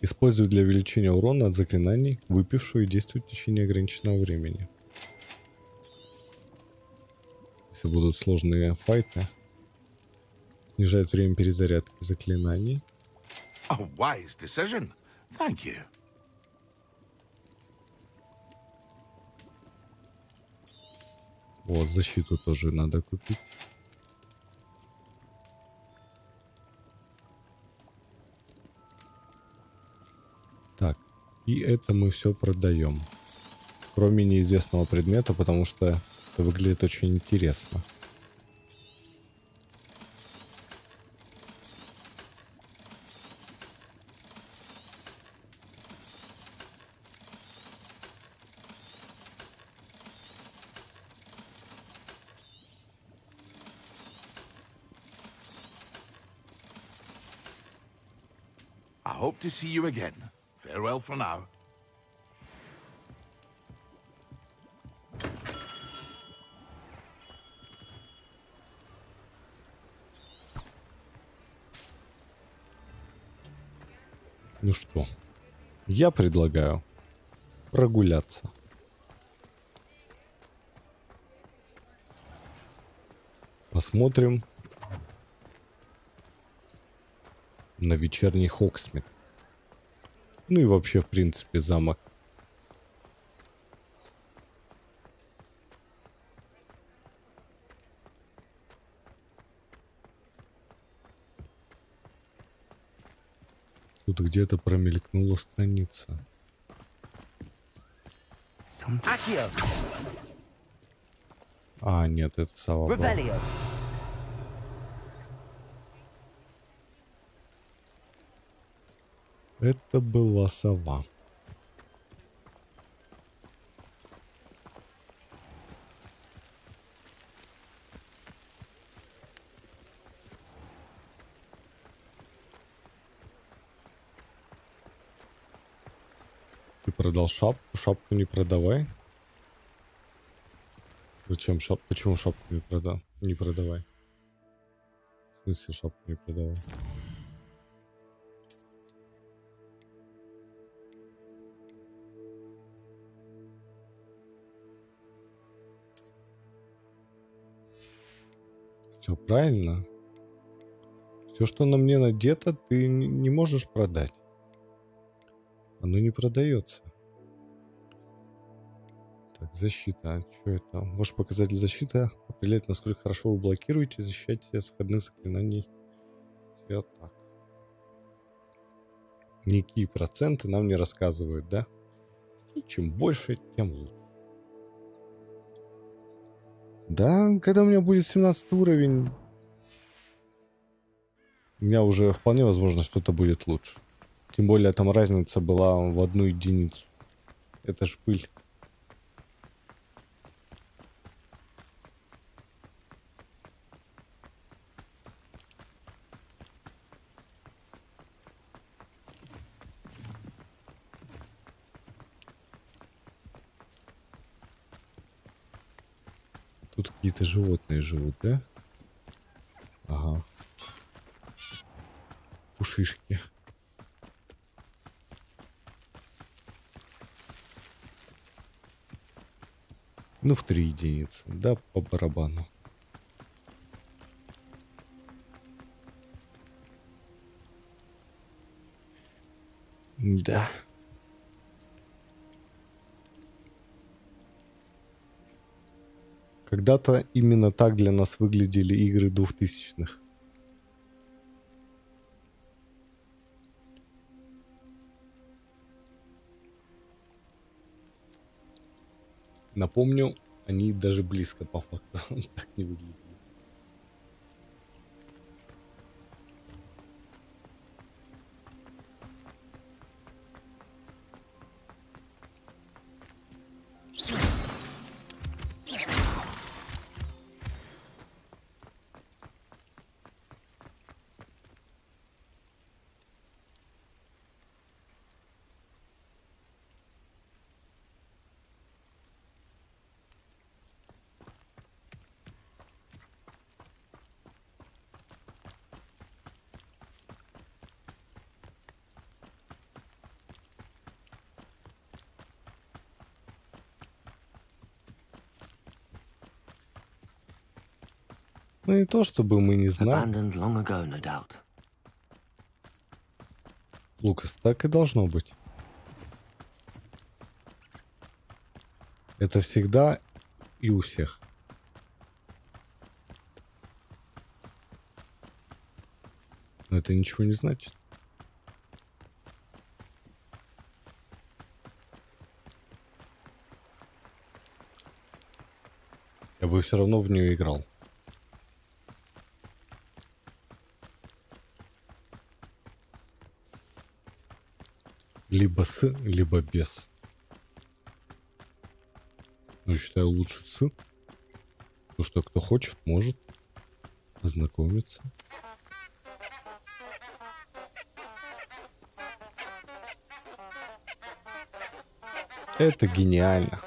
Используй для увеличения урона от заклинаний, выпившую и действует в течение ограниченного времени. Если будут сложные файты, снижает время перезарядки заклинаний. A wise decision. Thank you. Вот, защиту тоже надо купить. Так, и это мы все продаем. Кроме неизвестного предмета, потому что это выглядит очень интересно. I hope to see you again. Farewell for now. Ну что, я предлагаю прогуляться. Посмотрим на вечерний Хогсмит. Ну и вообще, в принципе, замок. Тут где-то промелькнула страница. Accio. А, нет, это сова была. Revelio. Это была сова. Ты продал шапку? Шапку не продавай. Зачем шапку? Почему шапку не продал? Не продавай. В смысле шапку не продавай? Все правильно. Все, что на мне надето, ты не можешь продать. Оно не продается. Так, защита. А что это? Ваш показатель защиты определяет, насколько хорошо вы блокируете и защищаете от входных заклинаний. И вот так. Никакие проценты нам не рассказывают, да? И чем больше, тем лучше. Да, когда у меня будет 17 уровень, у меня уже вполне возможно что-то будет лучше. Тем более там разница была в 1 единицу. Это ж пыль. Тут какие-то животные живут, да? Ага. Пушишки. Ну, в 3 единицы. Да, по барабану. Да. Когда-то именно так для нас выглядели игры 2000-х. Напомню, они даже близко по факту так не выглядели. Ну не то, чтобы мы не знали. Abandoned long ago, no doubt. Лукас, так и должно быть. Это всегда и у всех. Но это ничего не значит. Я бы все равно в нее играл. Либо с, либо без. Но считаю лучше с. Потому что кто хочет, может ознакомиться. Это гениально.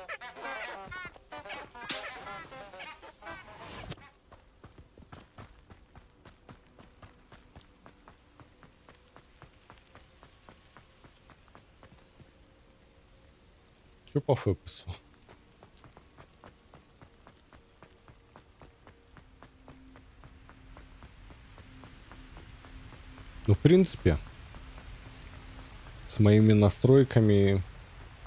Что по фэпсу? Ну, в принципе, с моими настройками,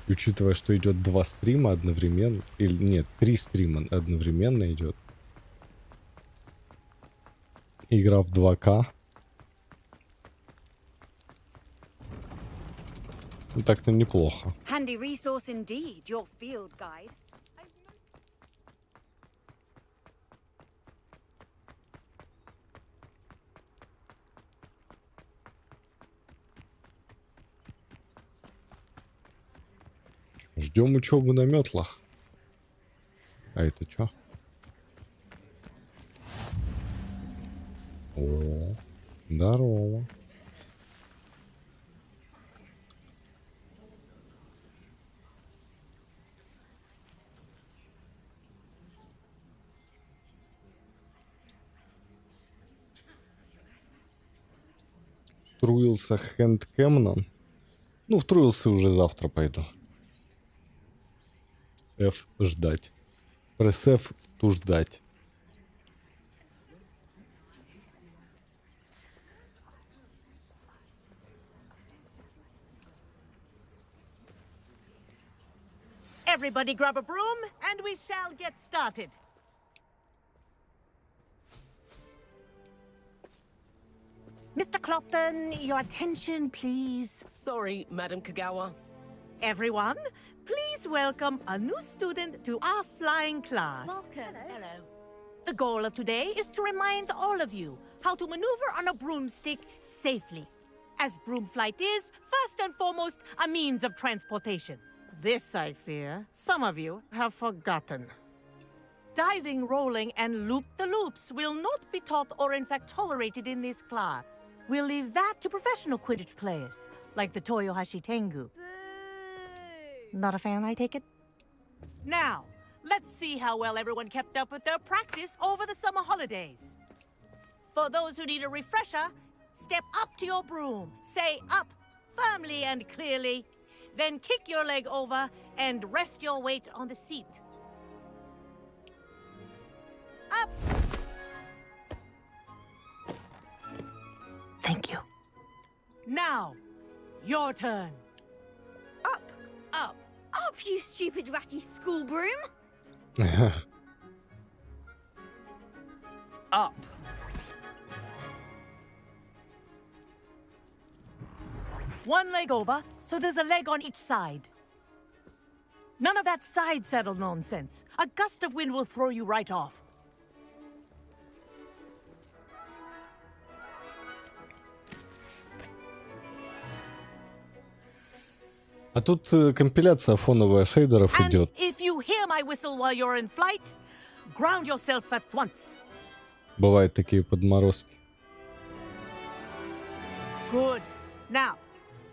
учитывая, что идет 2 стрима одновременно, или нет, 3 стрима одновременно идет. Игра в 2К. Ну, так-то неплохо. Handy resource indeed, your field guide. Ждем учебы на метлах. А это что? О, здорово. Втруился хэндкэмном. Ну, втруился уже завтра пойду. F ждать. Пресс F ту ждать. Everybody grab a broom and we shall get started. Mr. Clopton, your attention, please. Sorry, Madam Kagawa. Everyone, please welcome a new student to our flying class. Welcome. Hello. The goal of today is to remind all of you how to maneuver on a broomstick safely, as broom flight is, first and foremost, a means of transportation. This, I fear, some of you have forgotten. Diving, rolling, and loop-the-loops will not be taught or in fact tolerated in this class. We'll leave that to professional Quidditch players, like the Toyohashi Tengu. Not a fan, I take it? Now, let's see how well everyone kept up with their practice over the summer holidays. For those who need a refresher, step up to your broom, say up firmly and clearly, then kick your leg over and rest your weight on the seat. Up! Thank you. Now, your turn. Up! Up! Up, you stupid ratty school broom! Up! One leg over, so there's a leg on each side. None of that side saddle nonsense. A gust of wind will throw you right off. А тут компиляция фоновая шейдеров идет. If you hear my whistle while you're in flight, ground yourself at once. Бывают такие подморозки. Good. Now,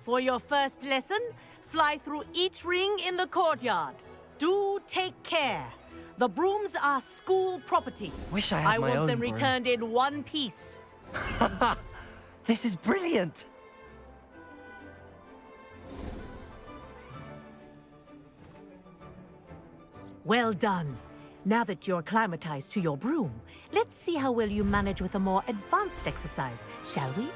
for your first lesson, fly through each ring in the courtyard. Do take care. The brooms are school property. Wish I had my want own them broom. returned in one piece. This is brilliant! Well done. Now that you're acclimatized to your broom, let's see how well you manage with a more advanced exercise, shall we?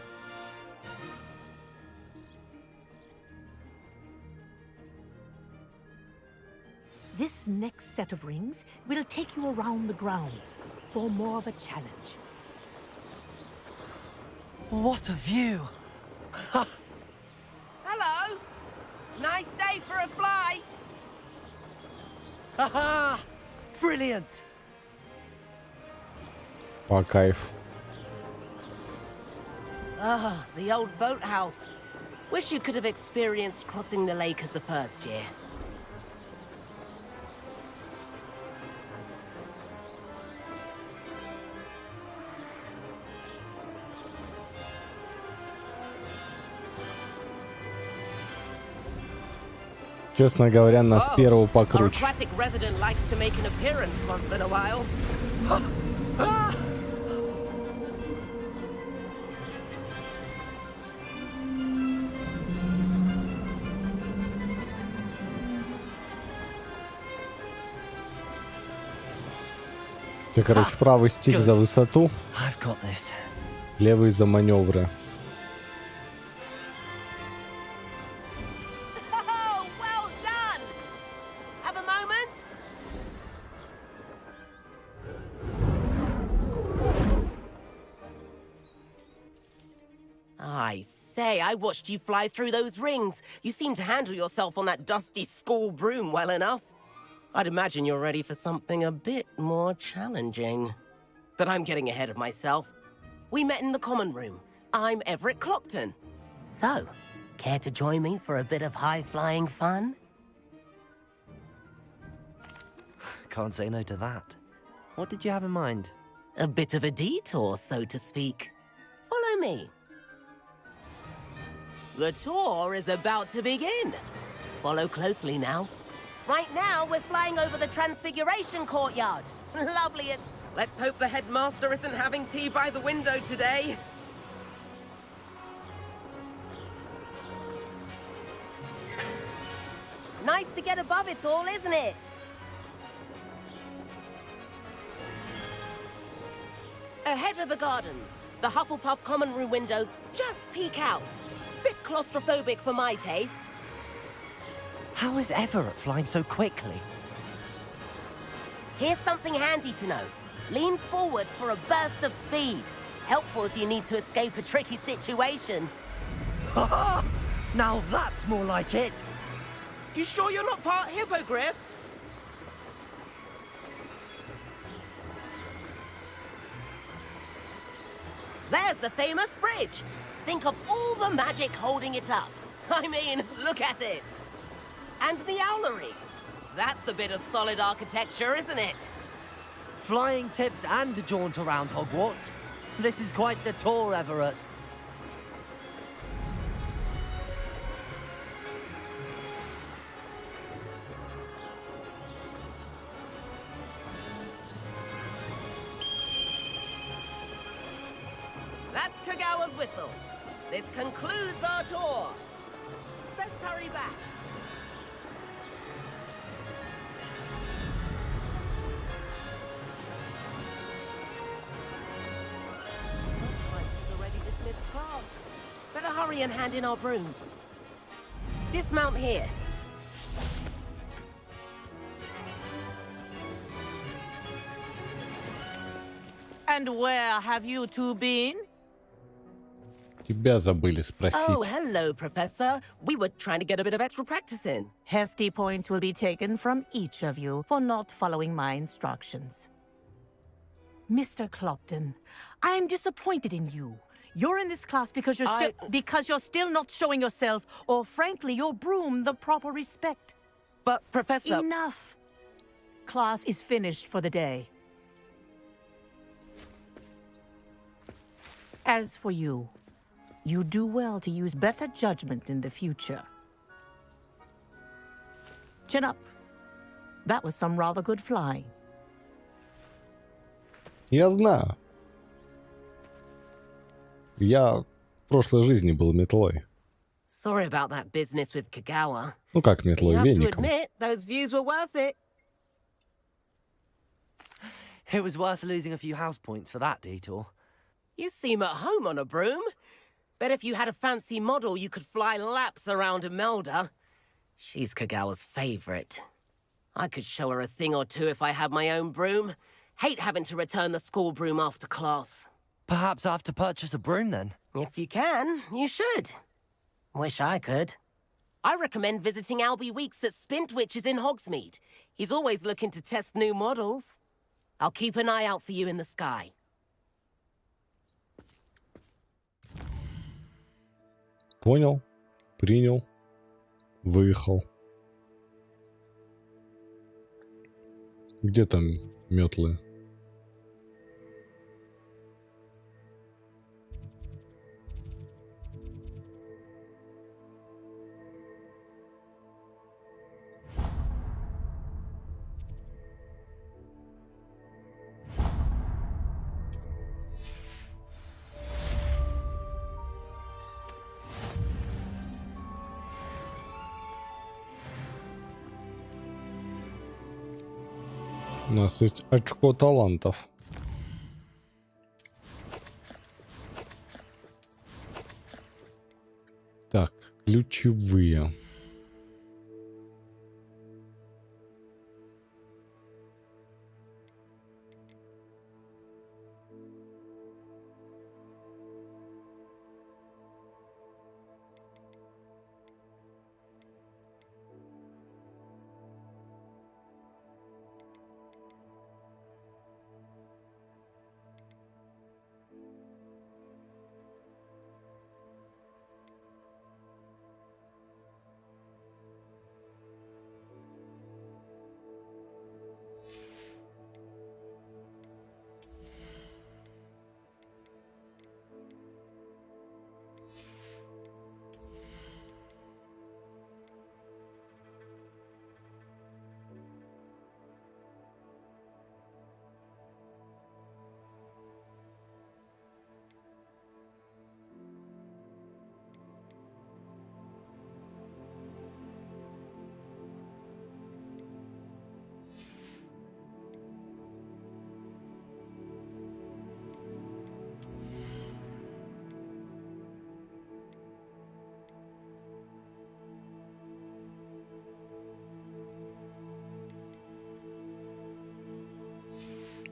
This next set of rings will take you around the grounds for more of a challenge. What a view! Hello. Nice day for a flight. Haha! Brilliant! По кайфу. Ah, the old boathouse. Wish you could have experienced crossing the lake as a first year. Честно говоря, нас первого Our покруче. aquatic resident likes to make an appearance once in a while. Ты, короче, правый стик за высоту, I've got this. левый за маневры. Oh, well done! Have a moment? I say, I watched you fly through those rings. You seem to handle yourself on that dusty school broom well enough. I'd imagine you're ready for something a bit more challenging. But I'm getting ahead of myself. We met in the common room. I'm Everett Clopton. So, care to join me for a bit of high-flying fun? Can't say no to that. What did you have in mind? A bit of a detour, so to speak. Follow me. The tour is about to begin. Follow closely now. Right now, we're flying over the Transfiguration Courtyard. Lovely. Let's hope the headmaster isn't having tea by the window today. Nice to get above it all, isn't it? Ahead of the gardens, the Hufflepuff common room windows just peek out. Bit claustrophobic for my taste. How is Everett flying so quickly? Here's something handy to know. Lean forward for a burst of speed. Helpful if you need to escape a tricky situation. Ha! Now that's more like it. You sure you're not part hippogriff? There's the famous bridge. Think of all the magic holding it up. I mean, look at it. And the owlery. That's a bit of solid architecture, isn't it? Flying tips and a jaunt around Hogwarts. This is quite the tour, Everett. That's Kagawa's whistle. This concludes our tour. Best hurry back. Better hurry and hand in our brooms. Dismount here. And where have you two been? Тебя забыли спросить. Oh, hello, Professor. We were trying to get a bit of extra practice in. Hefty points will be taken from each of you for not following my instructions. Mr. Clopton, I am disappointed in you. You're in this class because you're still not showing yourself, or frankly, your broom the proper respect. But, Professor... Enough! Class is finished for the day. As for you, you do well to use better judgment in the future. Chin up. That was some rather good flying. Я знаю. Я в прошлой жизни был метлой. Sorry about that business with Kagawa. Ну как метлой, You have to веником. admit, those views were worth it. It was worth losing a few house points for that detour. You seem at home on a broom. Bet if you had a fancy model, you could fly laps around Imelda. She's Kagawa's favorite. I could show her a thing or two if I had my own broom. Hate having to return the school broom after class. Perhaps I have to purchase a broom then. If you can, you should. Wish I could. I recommend visiting Albie Weeks at Spintwitches in Hogsmeade. He's always looking to test new models. I'll keep an eye out for you in the sky. Понял, принял, выехал. Где там метлы? У нас есть очко талантов. Ключевые.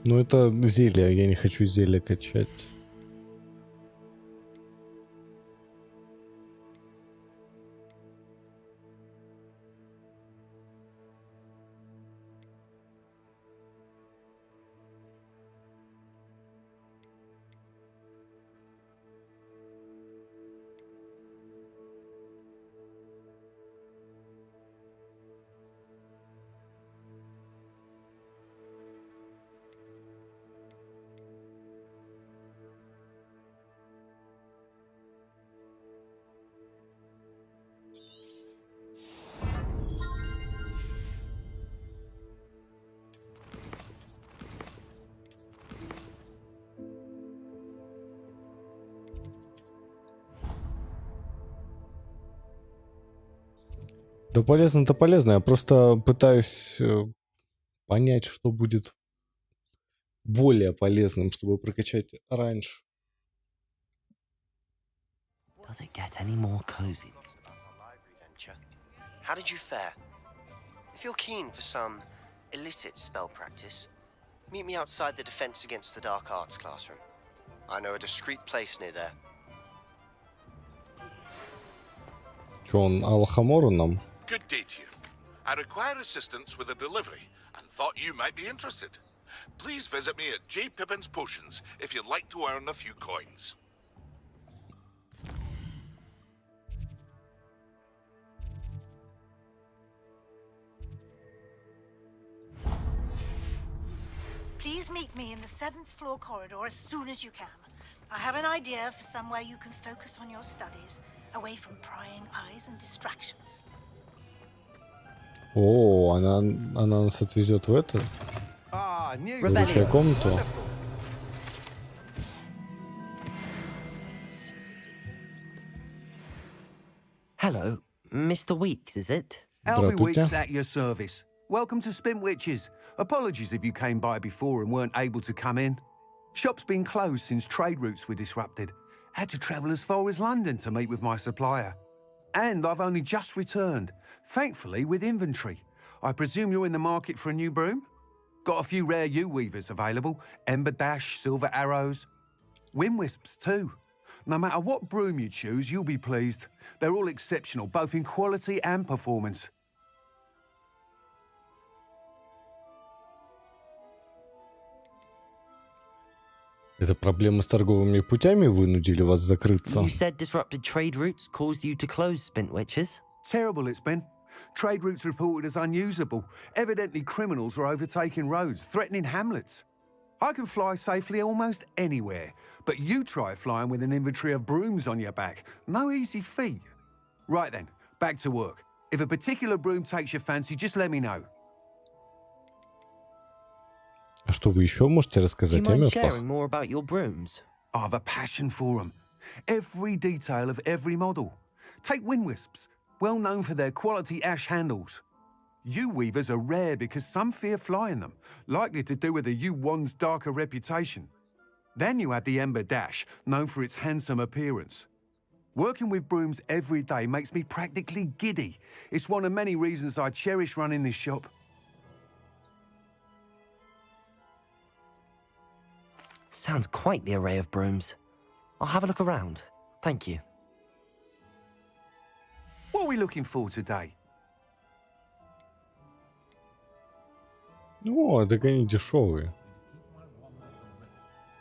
Ну это зелье, я не хочу зелье качать. Да полезно-то полезно. Я просто пытаюсь понять, что будет более полезным, чтобы прокачать раньше. Does it get any more cozy? How did you fare? If you're keen for some illicit spell practice, meet me outside the Defense Against the Dark Arts classroom. I know a discreet place near there. Что, он Алхамору нам? Good day to you. I require assistance with a delivery and thought you might be interested. Please visit me at J. Pippin's Potions if you'd like to earn a few coins. Please meet me in the 7th floor corridor as soon as you can. I have an idea for somewhere you can focus on your studies, away from prying eyes and distractions. О, она нас отвезет в эту рабочую комнату. Hello, Mr. Weeks, is it? Albie Weeks at your service. Welcome to Spintwitches. Apologies if you came by before and weren't able to come in. Shop's been closed since trade routes were disrupted. Had to travel as far as London to meet with my supplier. And I've only just returned, thankfully with inventory. I presume you're in the market for a new broom? Got a few rare U-weavers available. Ember Dash, Silver Arrows. Wind Wisps too. No matter what broom you choose, you'll be pleased. They're all exceptional, both in quality and performance. Это проблемы с торговыми путями вынудили вас закрыться? You said disrupted trade routes caused you to close Spintwitches? Terrible it's been. Trade routes reported as unusable. Evidently criminals were overtaking roads, threatening hamlets. I can fly safely almost anywhere, but you try flying with an inventory of brooms on your back. No easy feat. Right then, back to work. If a particular broom takes your fancy, just let me know. А что вы еще можете рассказать о мётлах? I have a passion for them. Every detail of every model. Take Wind Wisps, well known for their quality ash handles. U-weavers are rare because some fear flying them, likely to do with the U-wand's darker reputation. Then you have the Ember Dash, known for its handsome appearance. Working with brooms every day makes me practically giddy. It's one of many reasons I cherish running this shop. Sounds quite the array of brooms. I'll have a look around. Thank you. What are we looking for today? О, так они дешевые.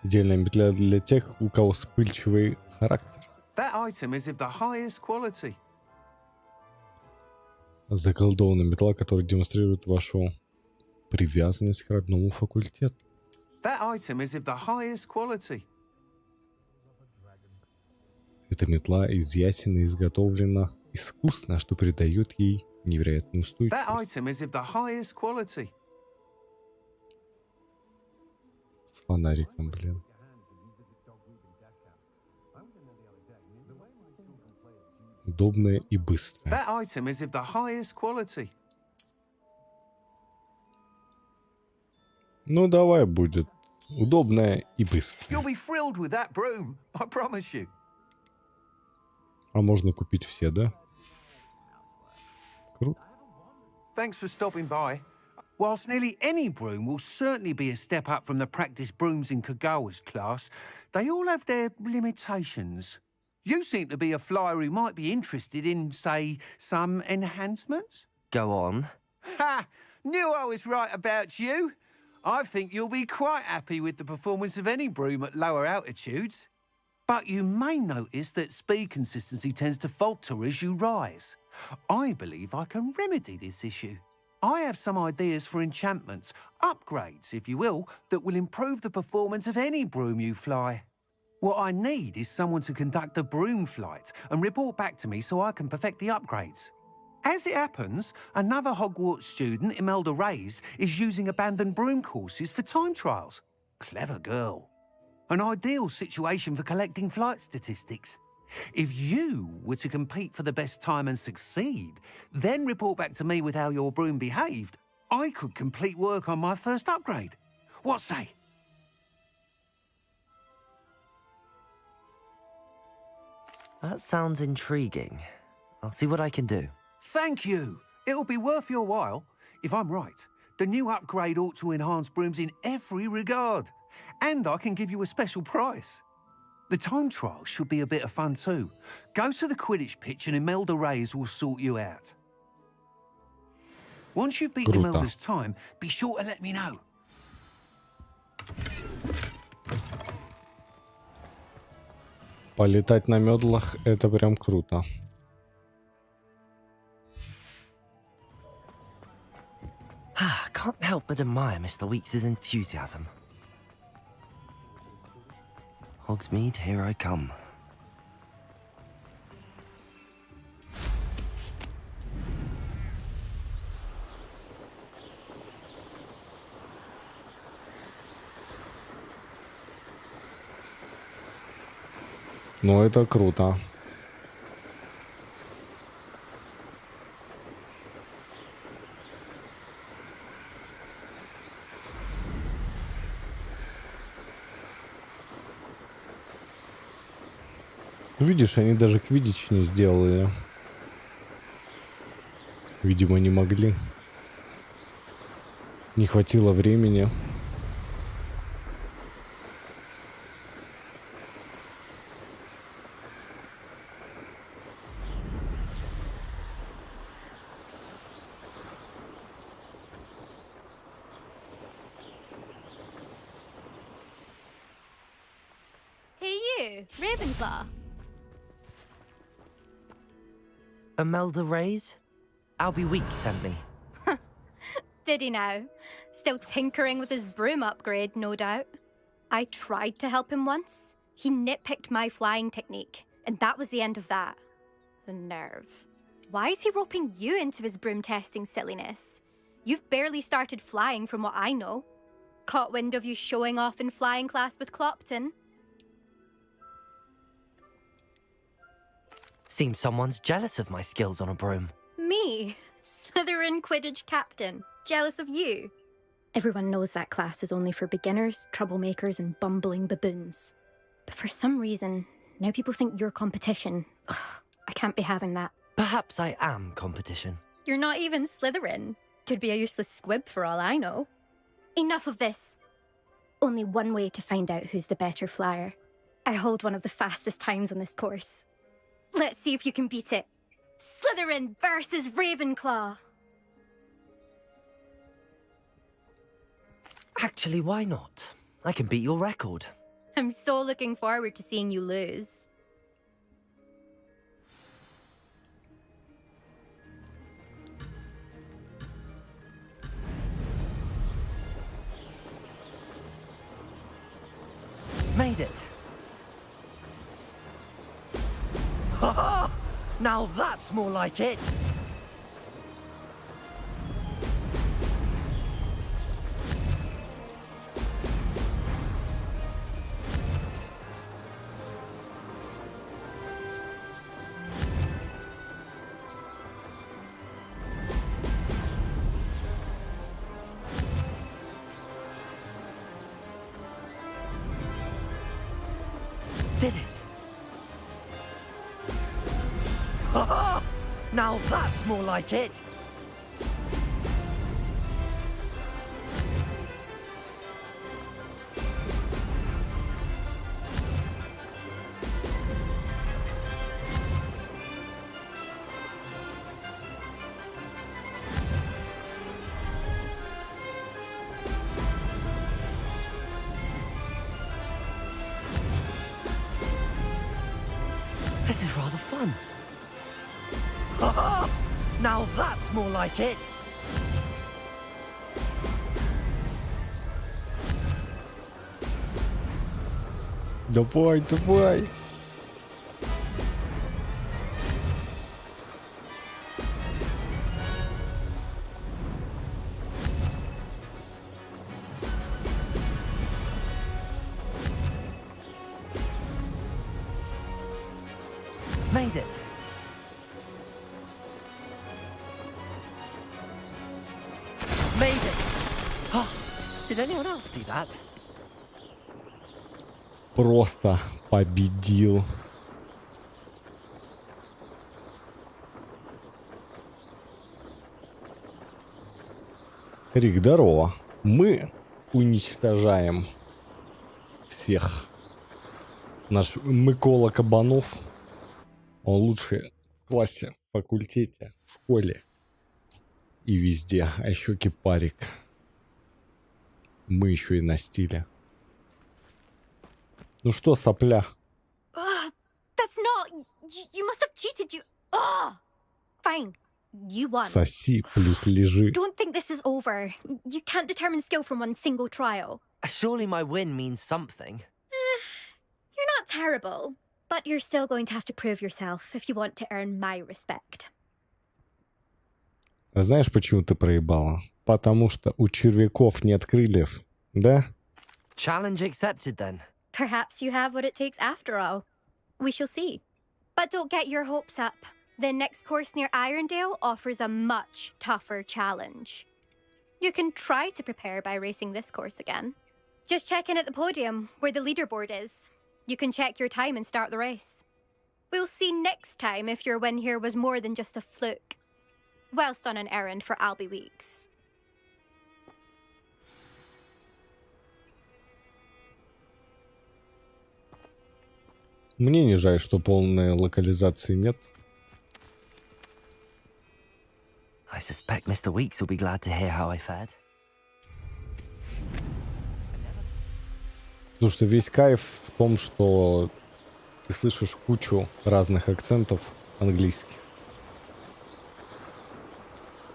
Идеальная метла для тех, у кого вспыльчивый характер. That item is of the highest quality. Заколдованная метла, которая демонстрирует вашу привязанность к родному факультету. That item is of the highest quality. Эта метла из ясены изготовлена искусно, что придает ей невероятную That устойчивость. item is of the highest quality. С фонариком, блин. Удобная и быстрая. That item is of the highest quality. Ну, давай будет. Удобная и быстрая. You'll be thrilled with that broom, I promise you. А можно купить все, да? Круто. Thanks for stopping by. Whilst nearly any broom will certainly be a step up from the practice brooms in Kagawa's class, they all have their limitations. You seem to be a flyer who might be interested in, say, some enhancements? Go on. Ha! Knew I was right about you. I think you'll be quite happy with the performance of any broom at lower altitudes. But you may notice that speed consistency tends to falter as you rise. I believe I can remedy this issue. I have some ideas for enchantments, upgrades, if you will, that will improve the performance of any broom you fly. What I need is someone to conduct a broom flight and report back to me so I can perfect the upgrades. As it happens, another Hogwarts student, Imelda Reyes, is using abandoned broom courses for time trials. Clever girl. An ideal situation for collecting flight statistics. If you were to compete for the best time and succeed, then report back to me with how your broom behaved, I could complete work on my first upgrade. What say? That sounds intriguing. I'll see what I can do. Thank you. It'll be worth your while. If I'm right, the new upgrade ought to enhance brooms in every regard. And I can give you a special price. The time trial should be a bit of fun too. Go to the Quidditch pitch and Imelda Reyes will sort you out. Once you've beaten Круто. Imelda's time, be sure to let me know. Полетать на медлах — это прям круто. Can't help but admire Mr. Weeks' enthusiasm. Hogsmeade, here I come. Ну, это круто. Видишь, они даже квиддич не сделали. Видимо, не могли. Не хватило времени. Hey you, Ravenclaw. Imelda Reyes? Albie Weeks sent me. Did he now? Still tinkering with his broom upgrade, no doubt. I tried to help him once. He nitpicked my flying technique, and that was the end of that. The nerve. Why is he roping you into his broom testing silliness? You've barely started flying from what I know. Caught wind of you showing off in flying class with Clopton. Seems someone's jealous of my skills on a broom. Me? Slytherin Quidditch captain. Jealous of you? Everyone knows that class is only for beginners, troublemakers, and bumbling baboons. But for some reason, Now people think you're competition. Ugh, I can't be having that. Perhaps I am competition. You're not even Slytherin. Could be a useless squib for all I know. Enough of this. Only one way to find out who's the better flyer. I hold one of the fastest times on this course. Let's see if you can beat it. Slytherin versus Ravenclaw. Actually, why not? I can beat your record. I'm so looking forward to seeing you lose. Made it. Ha! Now that's more like it. Did it. Ha! Now that's more like it. This is rather fun. Ha! Now that's more like it. Давай, давай. Made it. Made it. Oh, did anyone else see that? Просто победил. Рик, здорово. Мы уничтожаем всех. Наш Микола Кабанов. Он лучший в классе, в факультете, в школе и везде. А еще кипарик. Мы еще и на стиле. Ну что, сопля? That's not... You must have cheated, you... Fine. You won. Соси плюс лежи. Don't think this is over. You can't determine skill from one single trial. Surely my win means something. You're not terrible, but you're still going to have to prove yourself if you want to earn my respect. Знаешь, почему ты проебала? Потому что у червяков нет крыльев, да? Challenge accepted then. Perhaps you have what it takes after all. We shall see. But don't get your hopes up. The next course near Irondale offers a much tougher challenge. You can try to prepare by racing this course again. Just check in at the podium, where the leaderboard is. You can check your time and start the race. We'll see next time if your win here was more than just a fluke. Whilst on an errand for Albie Weeks. Мне не жаль, что полной локализации нет. I suspect Mr. Weeks will be glad to hear how I fared. Потому что весь кайф в том, что ты слышишь кучу разных акцентов английских.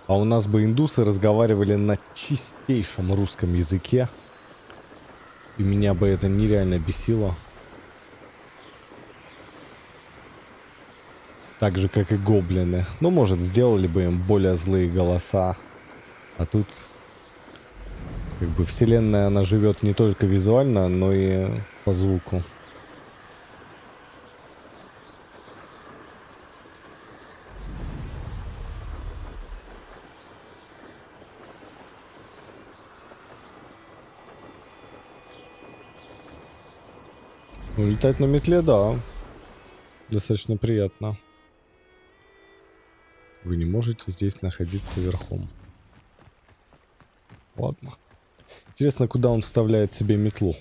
А у нас бы индусы разговаривали на чистейшем русском языке. И меня бы это нереально бесило. Так же, как и гоблины. Ну, может, сделали бы им более злые голоса. А тут... Как бы вселенная, она живет не только визуально, но и по звуку. Ну, летать на метле, да. достаточно приятно. Вы не можете здесь находиться верхом. Ладно. Интересно, куда он вставляет себе метлу.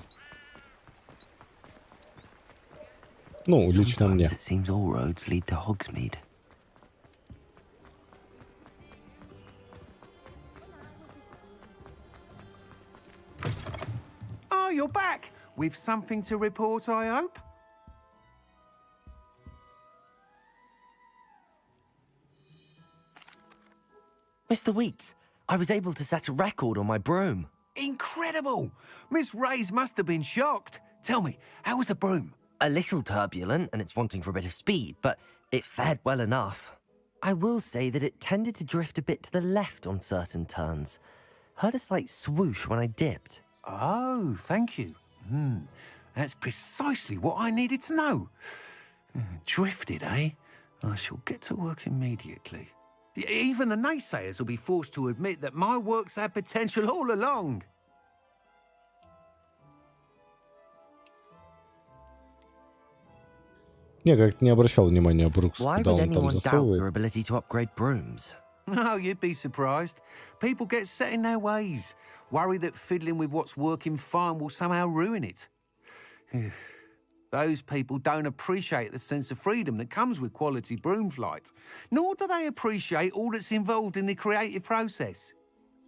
Ну, лично мне. Sometimes it seems all roads lead to Hogsmeade. Oh, you're back! With something to report, I hope? Mr. Weeks, I was able to set a record on my broom. Incredible! Miss Reyes must have been shocked. Tell me, how was the broom? A little turbulent, and it's wanting for a bit of speed, but it fared well enough. I will say that it tended to drift a bit to the left on certain turns. Heard a slight swoosh when I dipped. Oh, thank you. That's precisely what I needed to know. Drifted, eh? I shall get to work immediately. Even the naysayers will be forced to admit that my work's had potential all along. Я как-то не обращал внимания, Брукс, Why куда would он там anyone doubt засовывает. your ability to upgrade brooms? No, you'd be surprised. People get set in their ways, worry that fiddling with what's working fine will somehow ruin it. Those people don't appreciate the sense of freedom that comes with quality broom flight, nor do they appreciate all that's involved in the creative process.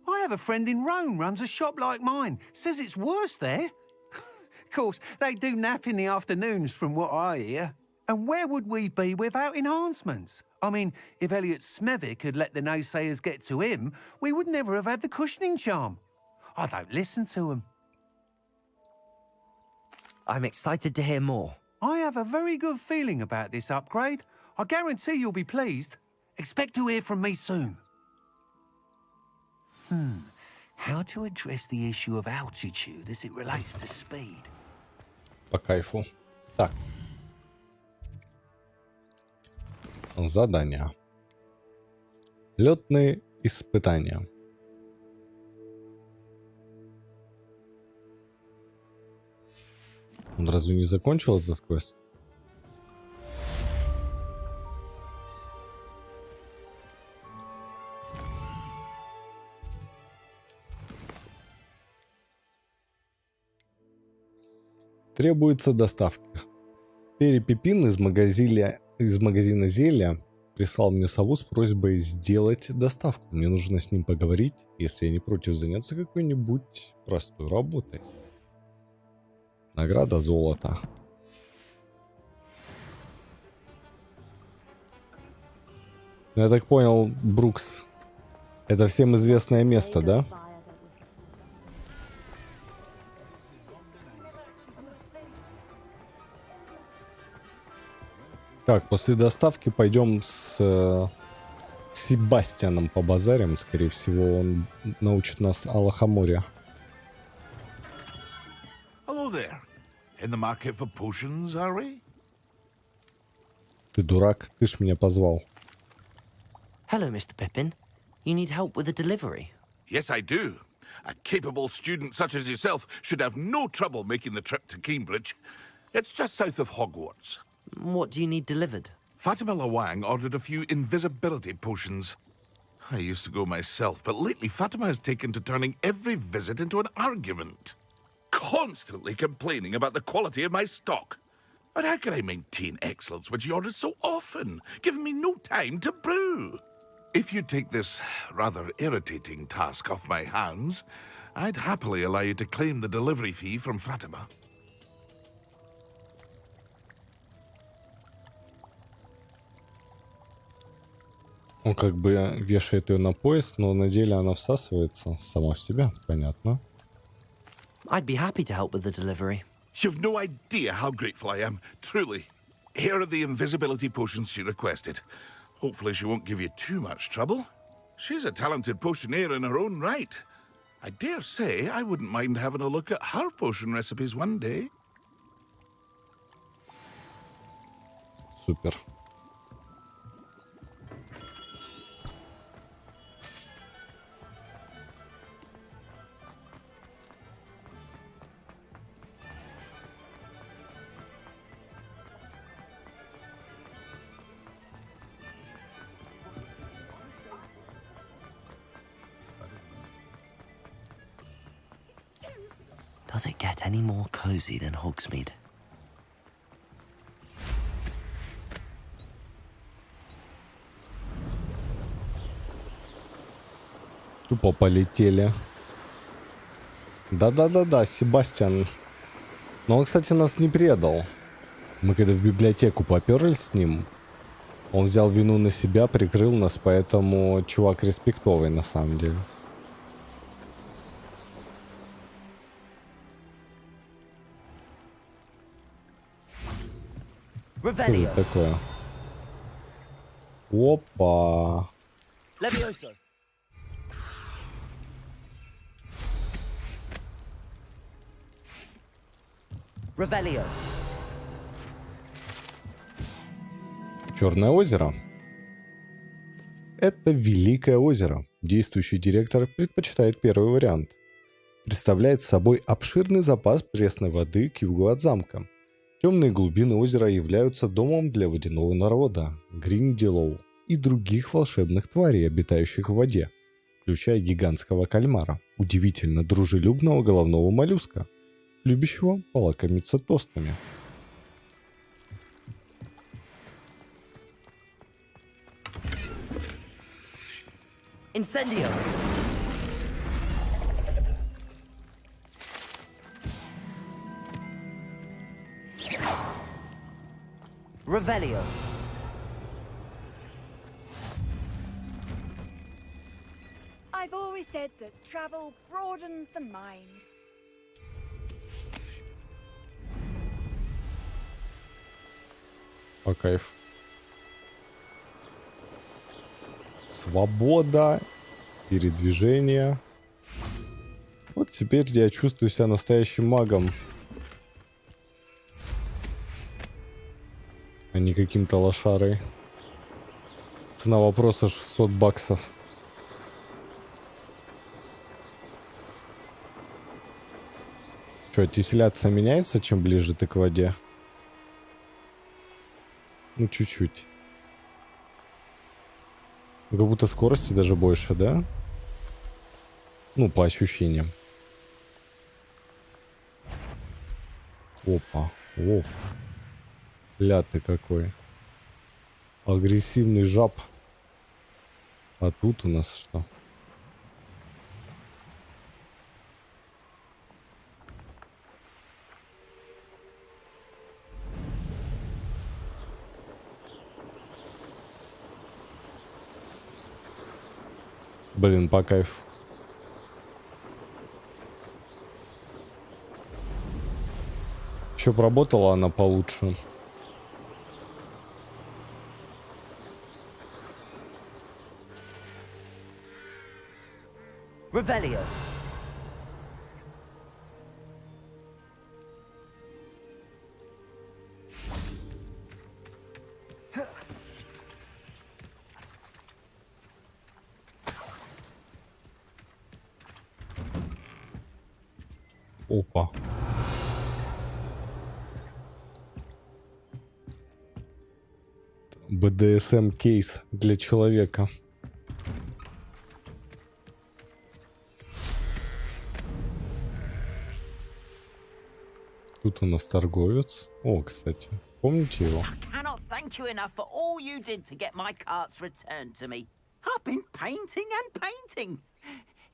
I have a friend in Rome runs a shop like mine, says it's worse there. Of course, they do nap in the afternoons from what I hear. And where would we be without enhancements? I mean, if Elliot Smethwick had let the naysayers get to him, we would never have had the cushioning charm. I don't listen to him. I'm excited to hear more. I have a very good feeling about this upgrade. I guarantee you'll be pleased. Expect to hear from me soon. How to address the issue of altitude as it relates to speed? По кайфу. Так. Задания. Летные испытания. Он разве не закончил этот квест? Требуется доставка. Перри Пипин из магазина зелья прислал мне сову с просьбой сделать доставку. Мне нужно с ним поговорить, если я не против заняться какой-нибудь простой работой. Награда золото. Я так понял, Брукс, это всем известное место, да? Так, после доставки пойдем с Себастьяном побазарим. Скорее всего, он научит нас о лохоморе. Hello there. In the market for potions, are we? Ты дурак, ты ж меня позвал. Hello, Mr. Pippin. You need help with a delivery? Yes, I do. A capable student such as yourself should have no trouble making the trip to Cambridge. It's just south of Hogwarts. What do you need delivered? Fatima Lawang ordered a few invisibility potions. I used to go myself, but lately Fatima has taken to turning every visit into an argument. Constantly complaining about the quality of my stock. But how can I maintain excellence when she orders so often, giving me no time to brew? If you take this rather irritating task off my hands, I'd happily allow you to claim the delivery fee from Fatima. Он как бы вешает ее на пояс, но на деле она всасывается сама в себя. Понятно. I'd be happy to help with the delivery. You've no idea how grateful I am, truly. Here are the invisibility potions she requested. Hopefully she won't give you too much trouble. She's a talented potioneer in her own right. I dare say I wouldn't mind having a look at her potion recipes one day. Супер. Does it get any more cozy than Hogsmeade? Тупо полетели. Да-да-да-да, Себастьян. Но он, кстати, нас не предал. Мы когда в библиотеку поперлись с ним, он взял вину на себя, прикрыл нас, поэтому чувак респектовый на самом деле. Что это такое? Опа. Revelio. Черное озеро. Это Великое озеро. Действующий директор предпочитает первый вариант. Представляет собой обширный запас пресной воды к югу от замка. Темные глубины озера являются домом для водяного народа, гринделоу и других волшебных тварей, обитающих в воде, включая гигантского кальмара, удивительно дружелюбного головного моллюска, любящего полакомиться тостами. Incendio. Revelio. I've always said that travel broadens the mind. По кайфу. Свобода, передвижение. Вот теперь я чувствую себя настоящим магом, а не каким-то лошарой. Цена вопроса $600. Что, аттестация меняется, чем ближе ты к воде? Ну, чуть-чуть. Как будто скорости даже больше, да? Ну, по ощущениям. Опа. О. Ля ты какой. Агрессивный жаб. А тут у нас что? Блин, по кайфу. Еще б работала она получше. Revelio. Опа. БДСМ кейс для человека. Тут у нас торговец. О, кстати, помните его? Cannot thank you enough for all you did to get my carts returned to me. I've been painting and painting.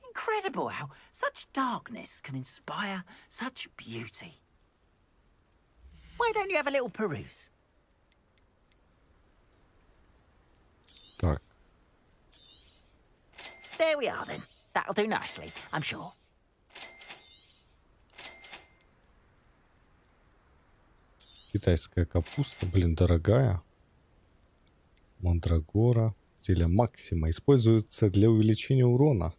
Incredible how such darkness can inspire such beauty. Why don't you have a little peruse? Так. There we are then. That'll do nicely, I'm sure. Китайская капуста, блин, дорогая. Мандрагора. Зелье Максима. Используется для увеличения урона.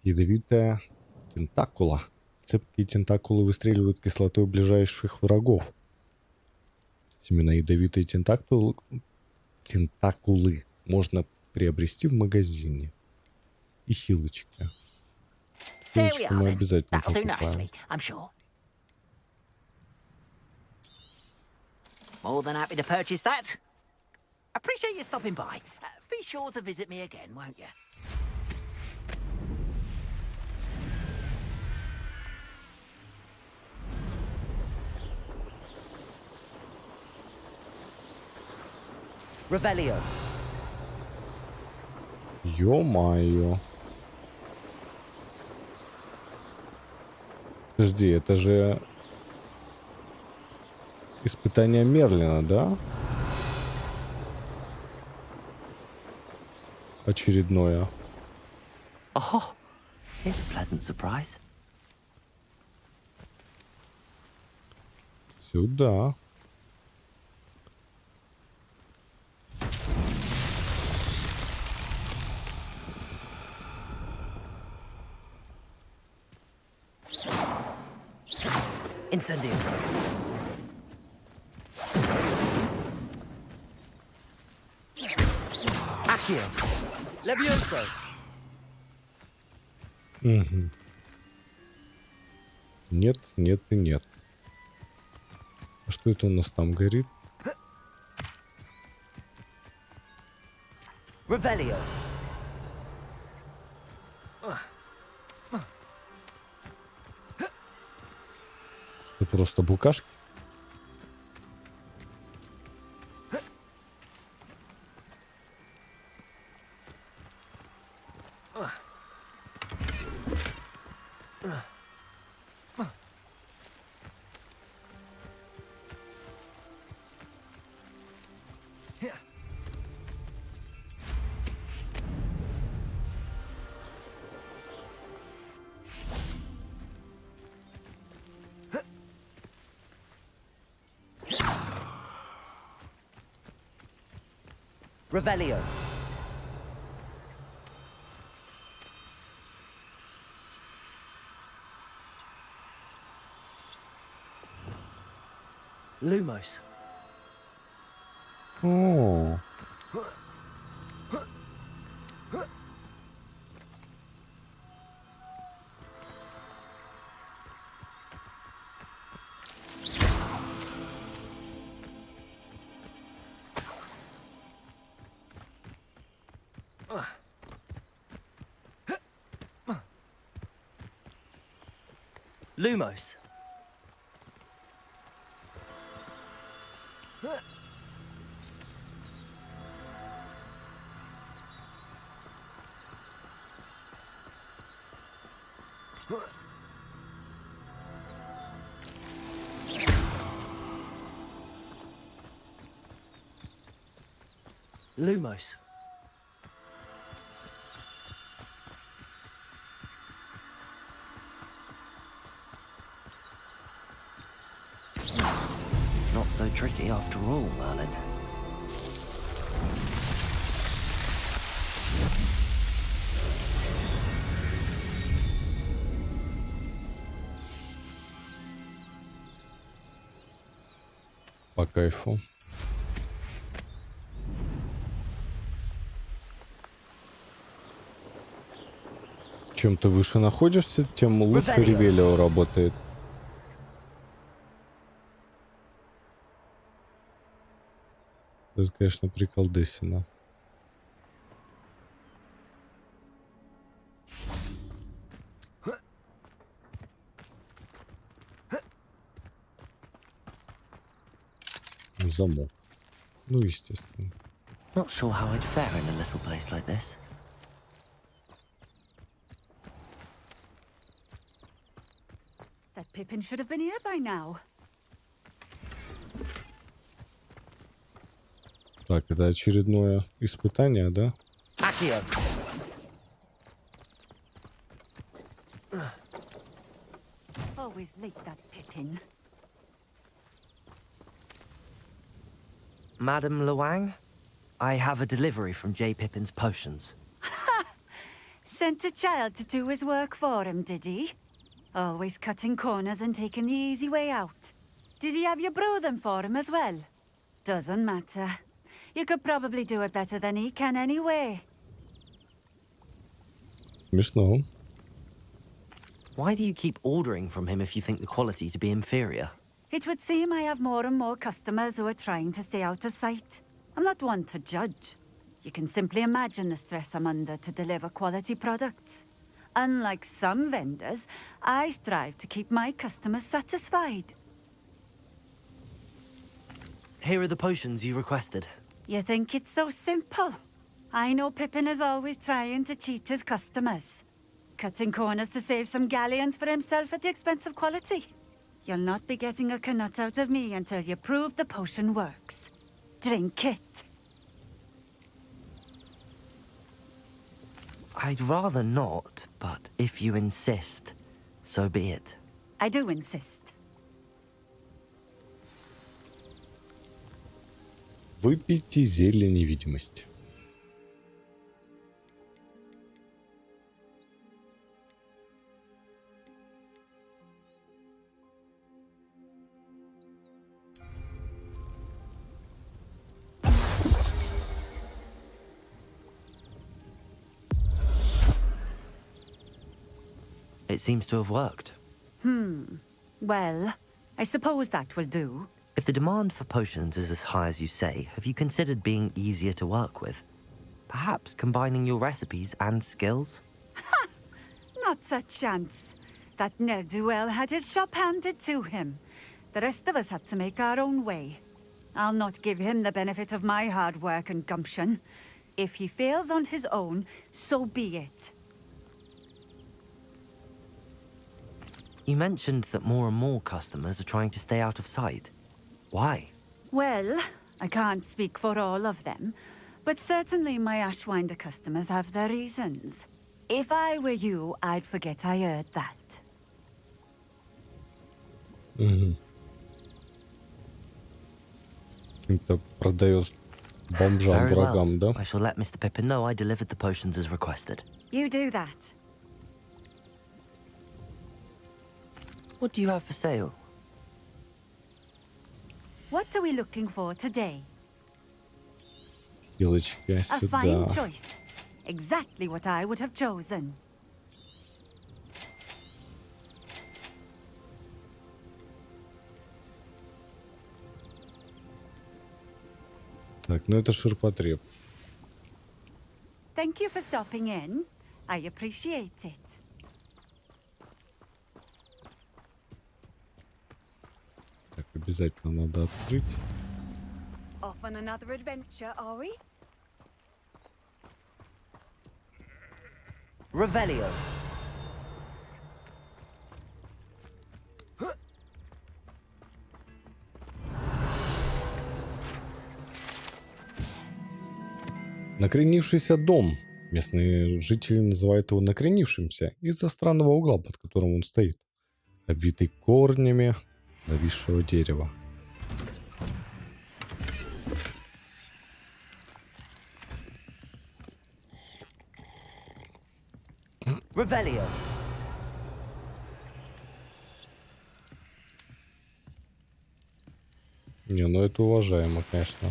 Ядовитая тентакула. Цепкие тентакулы выстреливают кислотой ближайших врагов. Именно ядовитые тентакулы можно приобрести в магазине. И хилочки. Хилочки мы обязательно покупаем. More than happy to purchase that. Appreciate you stopping by. Be sure to visit me again, won't you? Revelio. Ё-моё. Подожди, это же испытание Мерлина, да? Очередное. Oh, here's a pleasant surprise. Сюда. Incendio. Accio. Levioso. Угу. Нет, нет и нет. А что это у нас там горит? Revelio. Это просто букашки? Revelio. Lumos. О, Lumos. Lumos. Not so tricky after all, Merlin. по кайфу. Чем ты выше находишься, тем лучше Ревелио работает. Это, конечно, приколдесина. Замок. Ну, естественно. Not sure how I'd fare in a little place like this. That Pippin should have been here by now. Так, это очередное испытание, да? Accio. Always late, that Pippin. Madam Luang, I have a delivery from J. Pippin's potions. Sent a child to do his work for him, did he? Always cutting corners and taking the easy way out. Did he have you brew them for him as well? Doesn't matter. You could probably do it better than he can anyway. Смешно. Why do you keep ordering from him if you think the quality to be inferior? It would seem I have more and more customers who are trying to stay out of sight. I'm not one to judge. You can simply imagine the stress I'm under to deliver quality products. Unlike some vendors, I strive to keep my customers satisfied. Here are the potions you requested. You think it's so simple? I know Pippin is always trying to cheat his customers. Cutting corners to save some galleons for himself at the expense of quality. You'll not be getting a canut out of me until you prove the potion works. Drink it. I'd rather not, but if you insist, so be it. I do insist. Выпейте зелье невидимости. It seems to have worked. Well, I suppose that will do. If the demand for potions is as high as you say, have you considered being easier to work with? Perhaps combining your recipes and skills? Not a chance. That ne'er-do-well had his shop handed to him. The rest of us had to make our own way. I'll not give him the benefit of my hard work and gumption. If he fails on his own, so be it. You mentioned that more and more customers are trying to stay out of sight. Why? Well, I can't speak for all of them, but certainly my Ashwinder customers have their reasons. If I were you, I'd forget I heard that. Каким-то продает бомжам, Very врагам, well. да? I shall let Mr. Pippin know I delivered the potions as requested. You do that. What do you have for sale? What are we looking for today? Пилочка A fine сюда. choice. Exactly what I would have chosen. Так, ну это ширпотреб. Thank you for stopping in. I appreciate it. Так, обязательно надо открыть. Off on another adventure, are we? Revelio. Накренившийся дом. Местные жители называют его накренившимся из-за странного угла, под которым он стоит, обвитый корнями нависшего дерева. Revelio. Не, ну это уважаемо, конечно.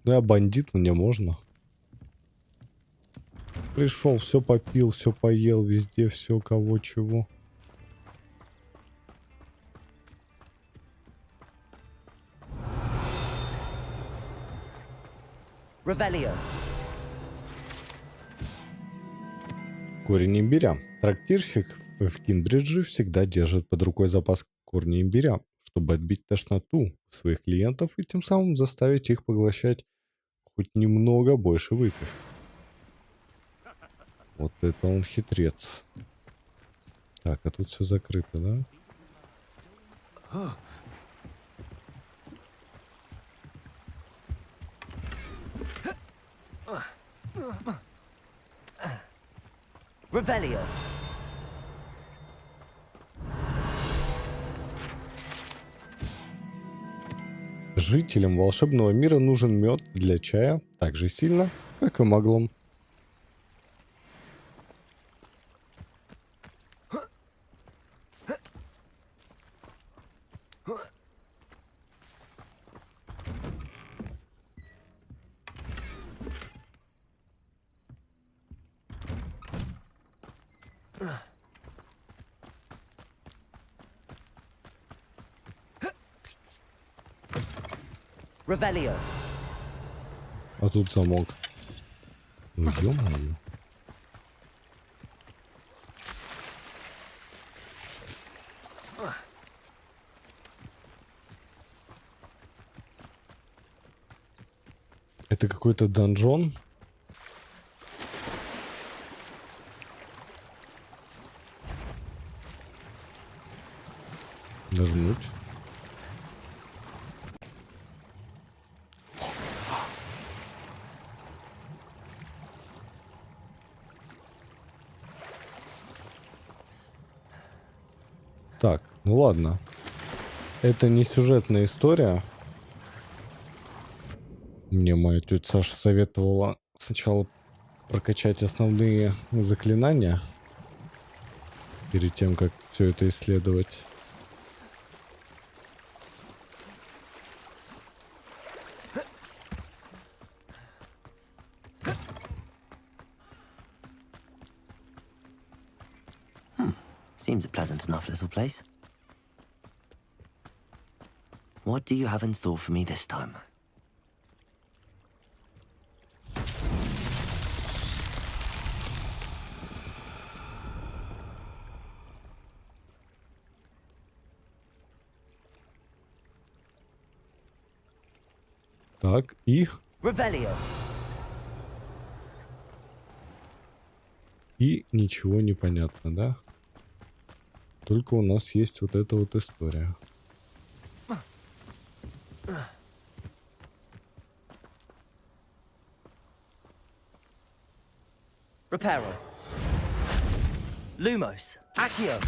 Ну я бандит, мне можно. Пришел, все попил, все поел, везде все, кого чего. Revelio. Корень имбиря. Трактирщик в Кинбридже всегда держит под рукой запас корня имбиря, чтобы отбить тошноту своих клиентов и тем самым заставить их поглощать хоть немного больше выпивки. Вот это он хитрец. Так, а тут все закрыто, да? Revelio. Жителям волшебного мира нужен мед для чая так же сильно, как и маглам. Revelio. А тут замок. Ну ё-моё. Это какой-то донжон. Нажмуть. Так, ну ладно. Это не сюжетная история. Мне моя тетя Саша советовала сначала прокачать основные заклинания перед тем, как все это исследовать. Seems a pleasant enough little place. What do you have in store for me this time? Так, и... Revelio. И ничего не понятно, да? Только у нас есть вот эта вот история. Reparo. Lumos. Accio.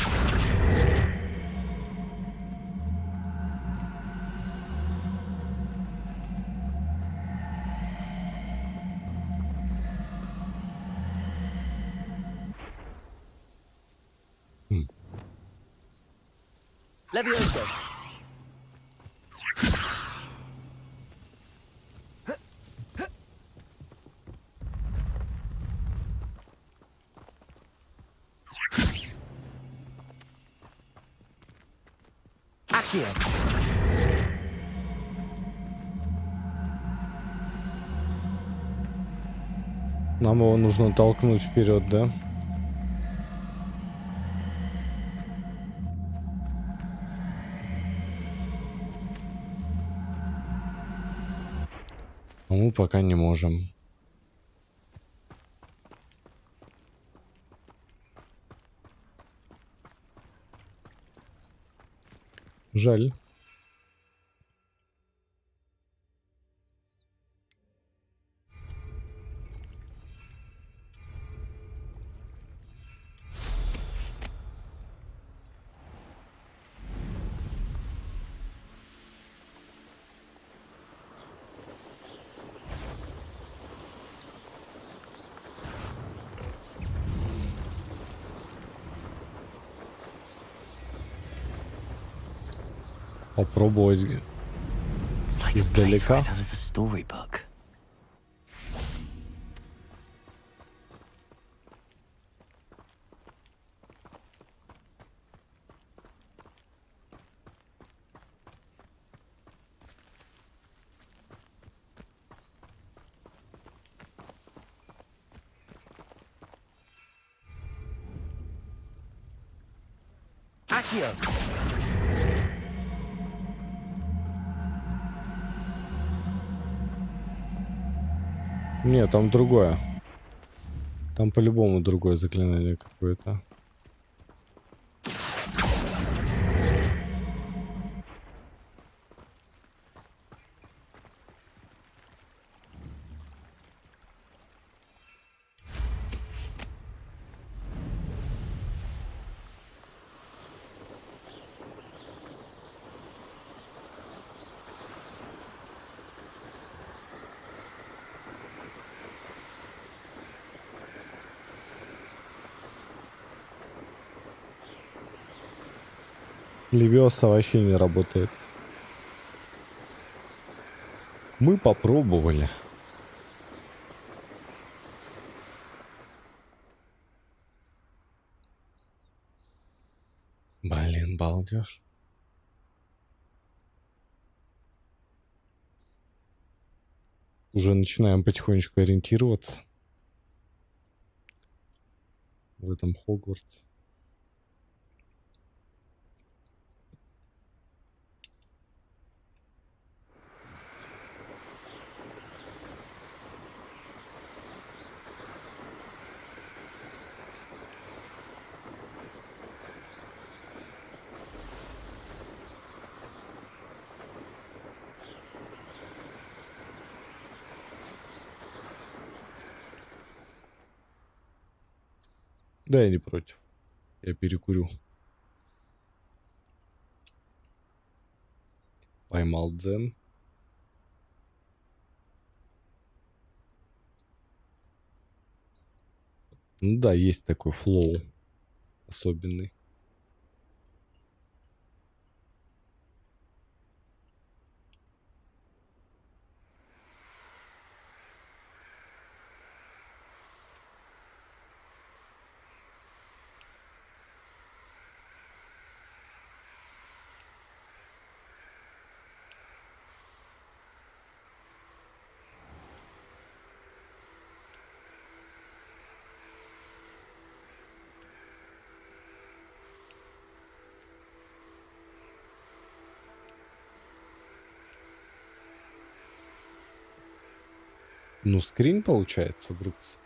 Levioso. Accio. Нам его нужно толкнуть вперед, да? А мы пока не можем. Жаль. Попробовать издалека. Right out of a storybook. Accio. Нет, там другое. Там по-любому другое заклинание какое-то. Левиоса вообще не работает. Мы попробовали. Блин, балдеж. Уже начинаем потихонечку ориентироваться в этом Хогвартсе. Да, я не против. Я перекурю. Поймал дзен. Ну да, есть такой флоу особенный. Ну, скрин получается, Брукс.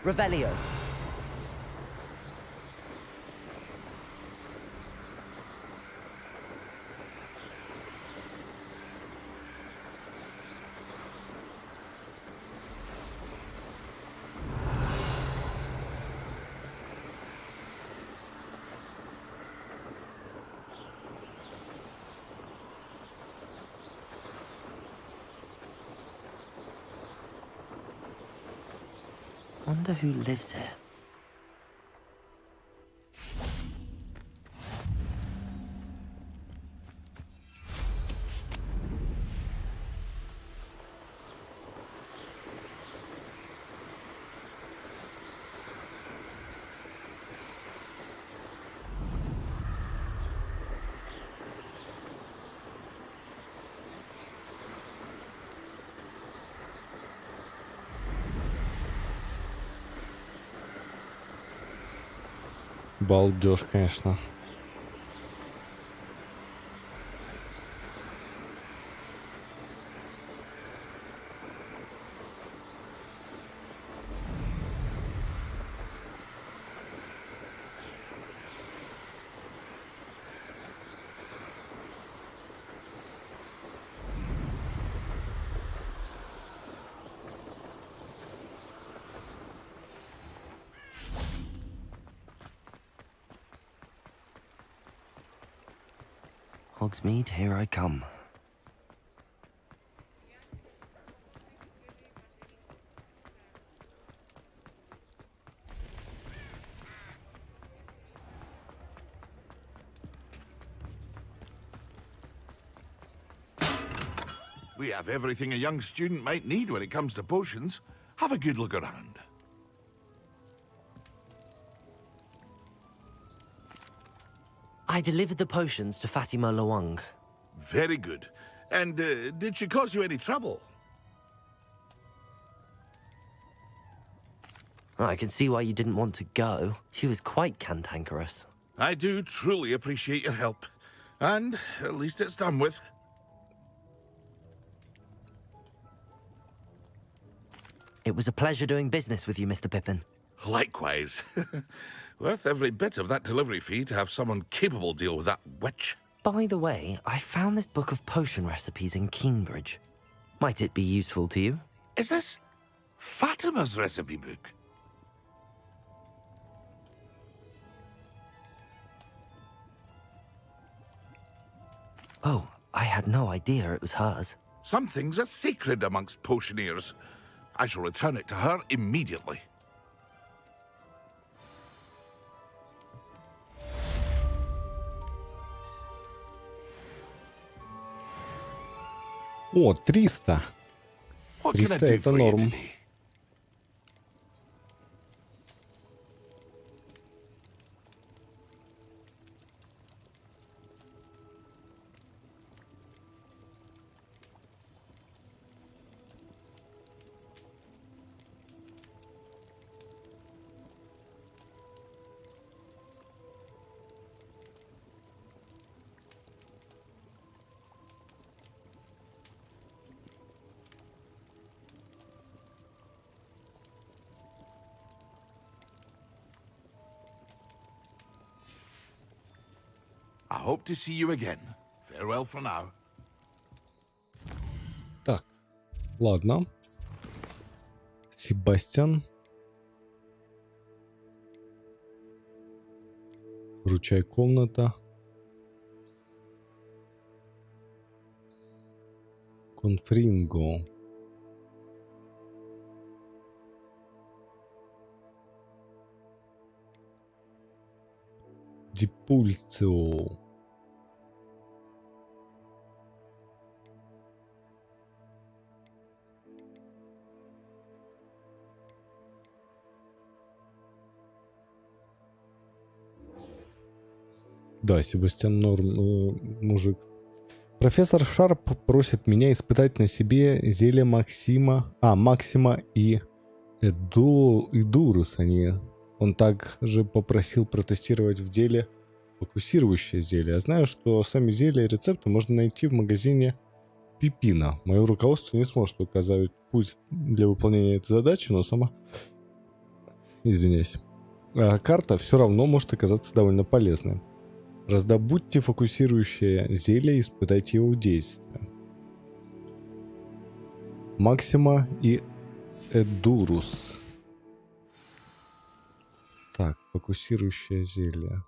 Revelio. Wonder who lives here. Балдеж, конечно. Hogsmeade, here I come. We have everything a young student might need when it comes to potions. Have a good look around. I delivered the potions to Fatima Lawang. Very good. And did she cause you any trouble? I can see why you didn't want to go. She was quite cantankerous. I do truly appreciate your help. And at least it's done with. It was a pleasure doing business with you, Mr. Pippin. Likewise. Worth every bit of that delivery fee to have someone capable deal with that witch. By the way, I found this book of potion recipes in Cambridge. Might it be useful to you? Is this Fatima's recipe book? Oh, I had no idea it was hers. Some things are sacred amongst potioneers. I shall return it to her immediately. О, 300. What can I 300 do это for you норм. today? I hope to see you again. Farewell for now. Ладно. Себастьян. Вручай комната. Конфринго. Дипульцио. Да, Себастьян норм, мужик. Профессор Шарп просит меня испытать на себе зелье Максима и Идурус. Он также попросил протестировать в деле фокусирующее зелье. Я знаю, что сами зелья и рецепты можно найти в магазине Пипина. Мое руководство не сможет указать путь для выполнения этой задачи, но Извиняюсь. Карта все равно может оказаться довольно полезной. Раздобудьте фокусирующее зелье и испытайте его в действии. Максима и Эдурус. Так, фокусирующее зелье.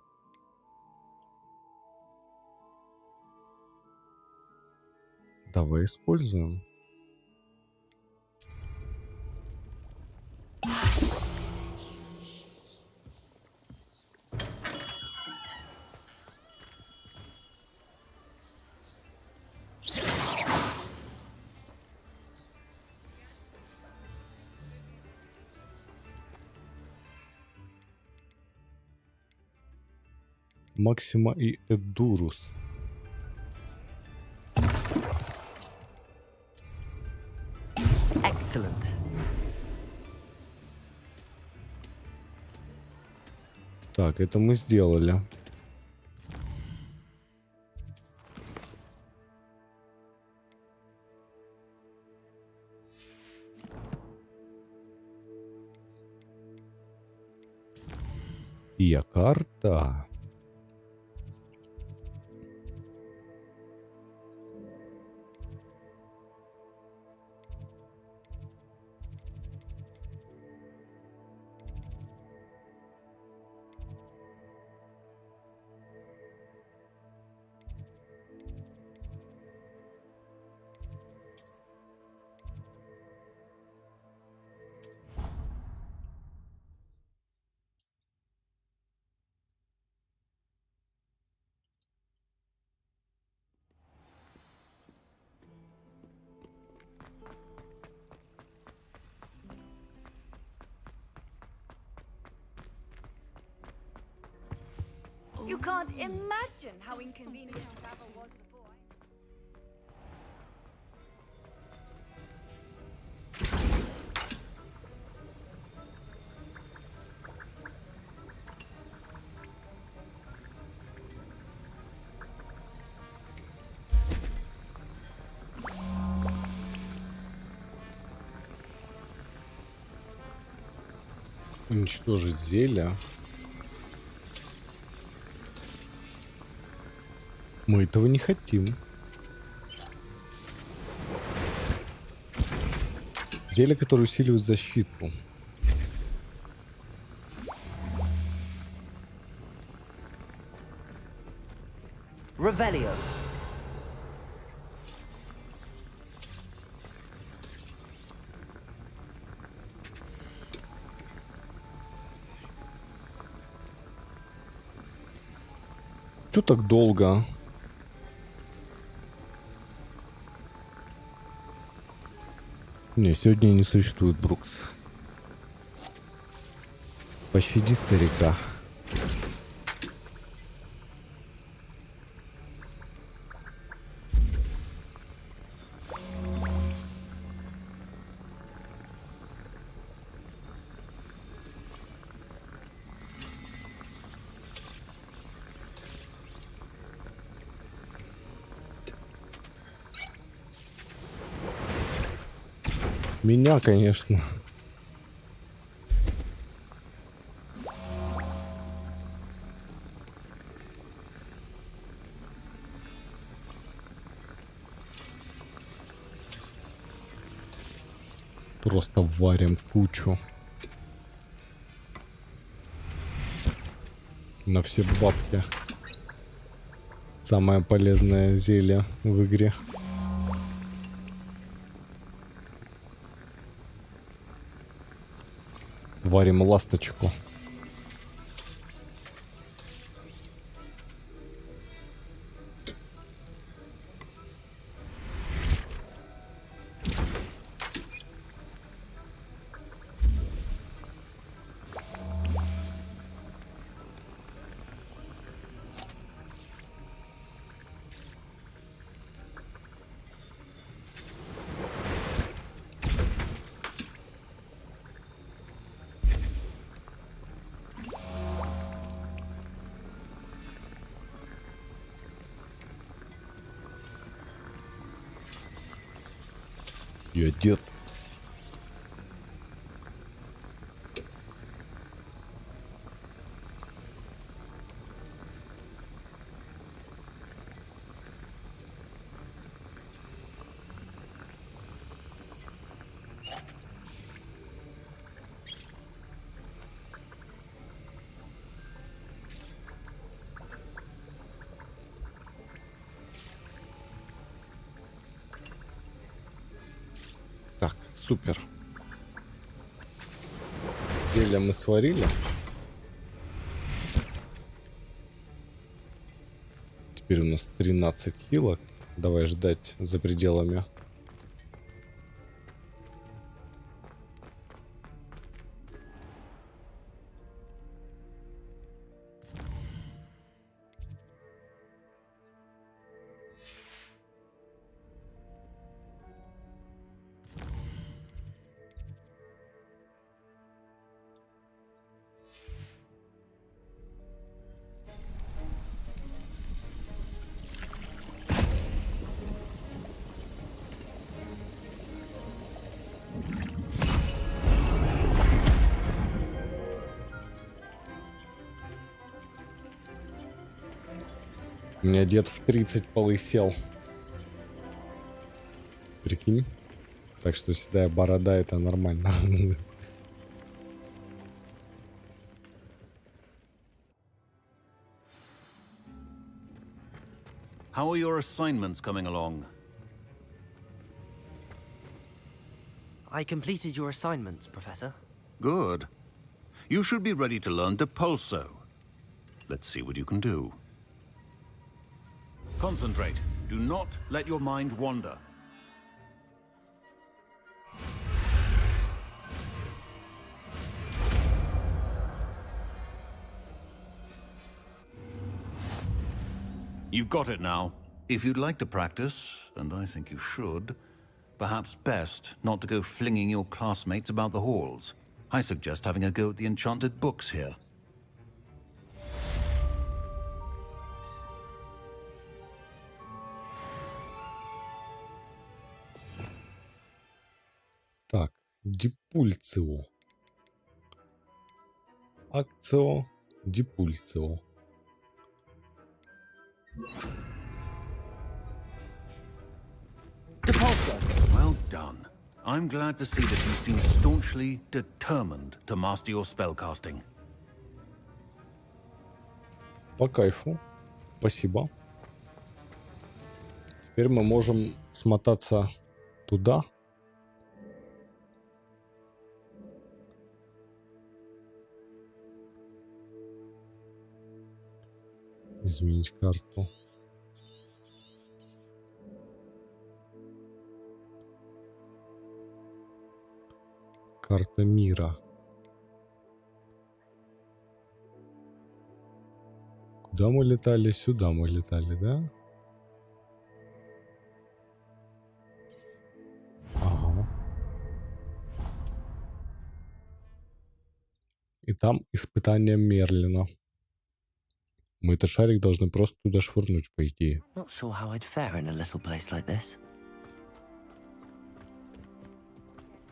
Давай используем. Максима и Эдурус. Excellent. Так, это мы сделали. И карта. You can't imagine how inconvenient travel was before. Уничтожить зелье. Мы этого не хотим. Зелье, которое усиливает защиту. Revelio. Чё так долго? Не, сегодня не существует Брукс. Пощади старика. Меня, конечно. Просто варим кучу. На все бабки. Самое полезное зелье в игре. Варим ласточку. Я дед. Так, супер. Зелье мы сварили. Теперь у нас 13 хилок. Давай ждать за пределами. У меня дед в 30 полысел. Прикинь. Так что седая борода — это нормально. How are your assignments coming along? I completed your assignments, Professor. Good. You should be ready to learn Depulso. Let's see what you can do. Concentrate. Do not let your mind wander. You've got it now. If you'd like to practice, and I think you should, perhaps best not to go flinging your classmates about the halls. I suggest having a go at the enchanted books here. Так, Депульцио. Акцио, Депульцио. Well done. I'm glad to see that you seem staunchly determined to master your spellcasting. По кайфу. Спасибо. Теперь мы можем смотаться туда. Изменить карту. Карта мира. Куда мы летали? Сюда мы летали, да? Ага. И там испытание Мерлина. Мы этот шарик должны просто туда швырнуть, по идее. Not sure how I'd fare in a little place like this.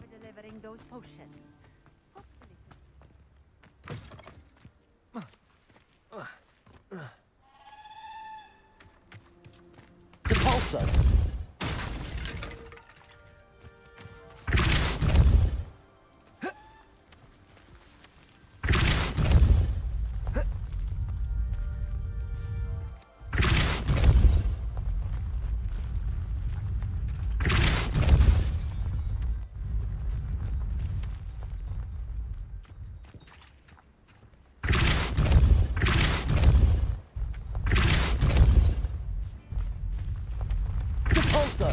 For delivering those potions. Depulso. Repulso.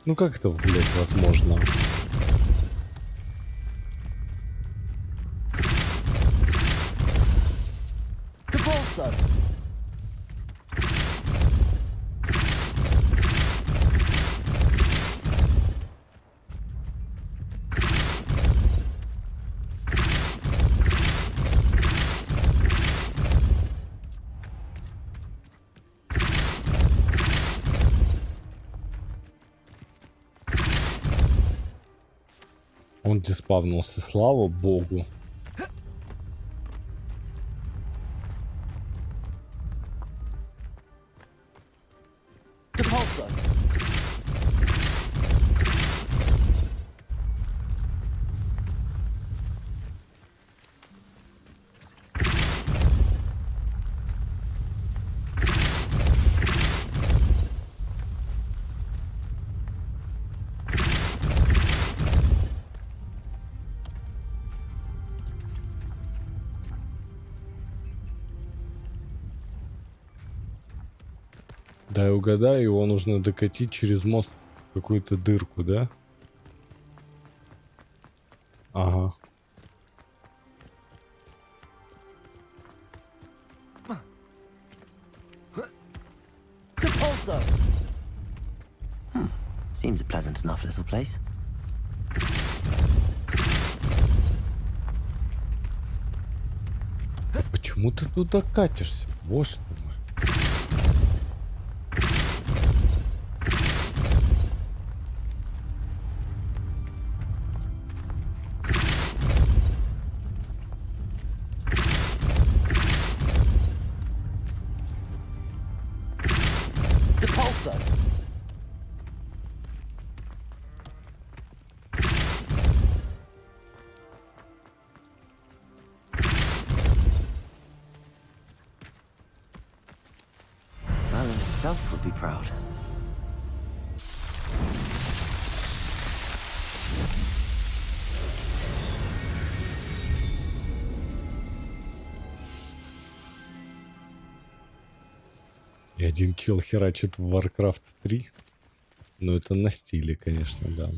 Ну как это, блядь, возможно? Repulso. Он диспавнулся, слава богу. Repulso. Да, я угадаю, его нужно докатить через мост в какую-то дырку, да? Ага. Repulso. Seems a pleasant enough little place. Почему ты туда катишься? Боже ты мой. Repulso. Alan himself would be proud. И один чел херачит в Warcraft 3. Ну это на стиле, конечно, да.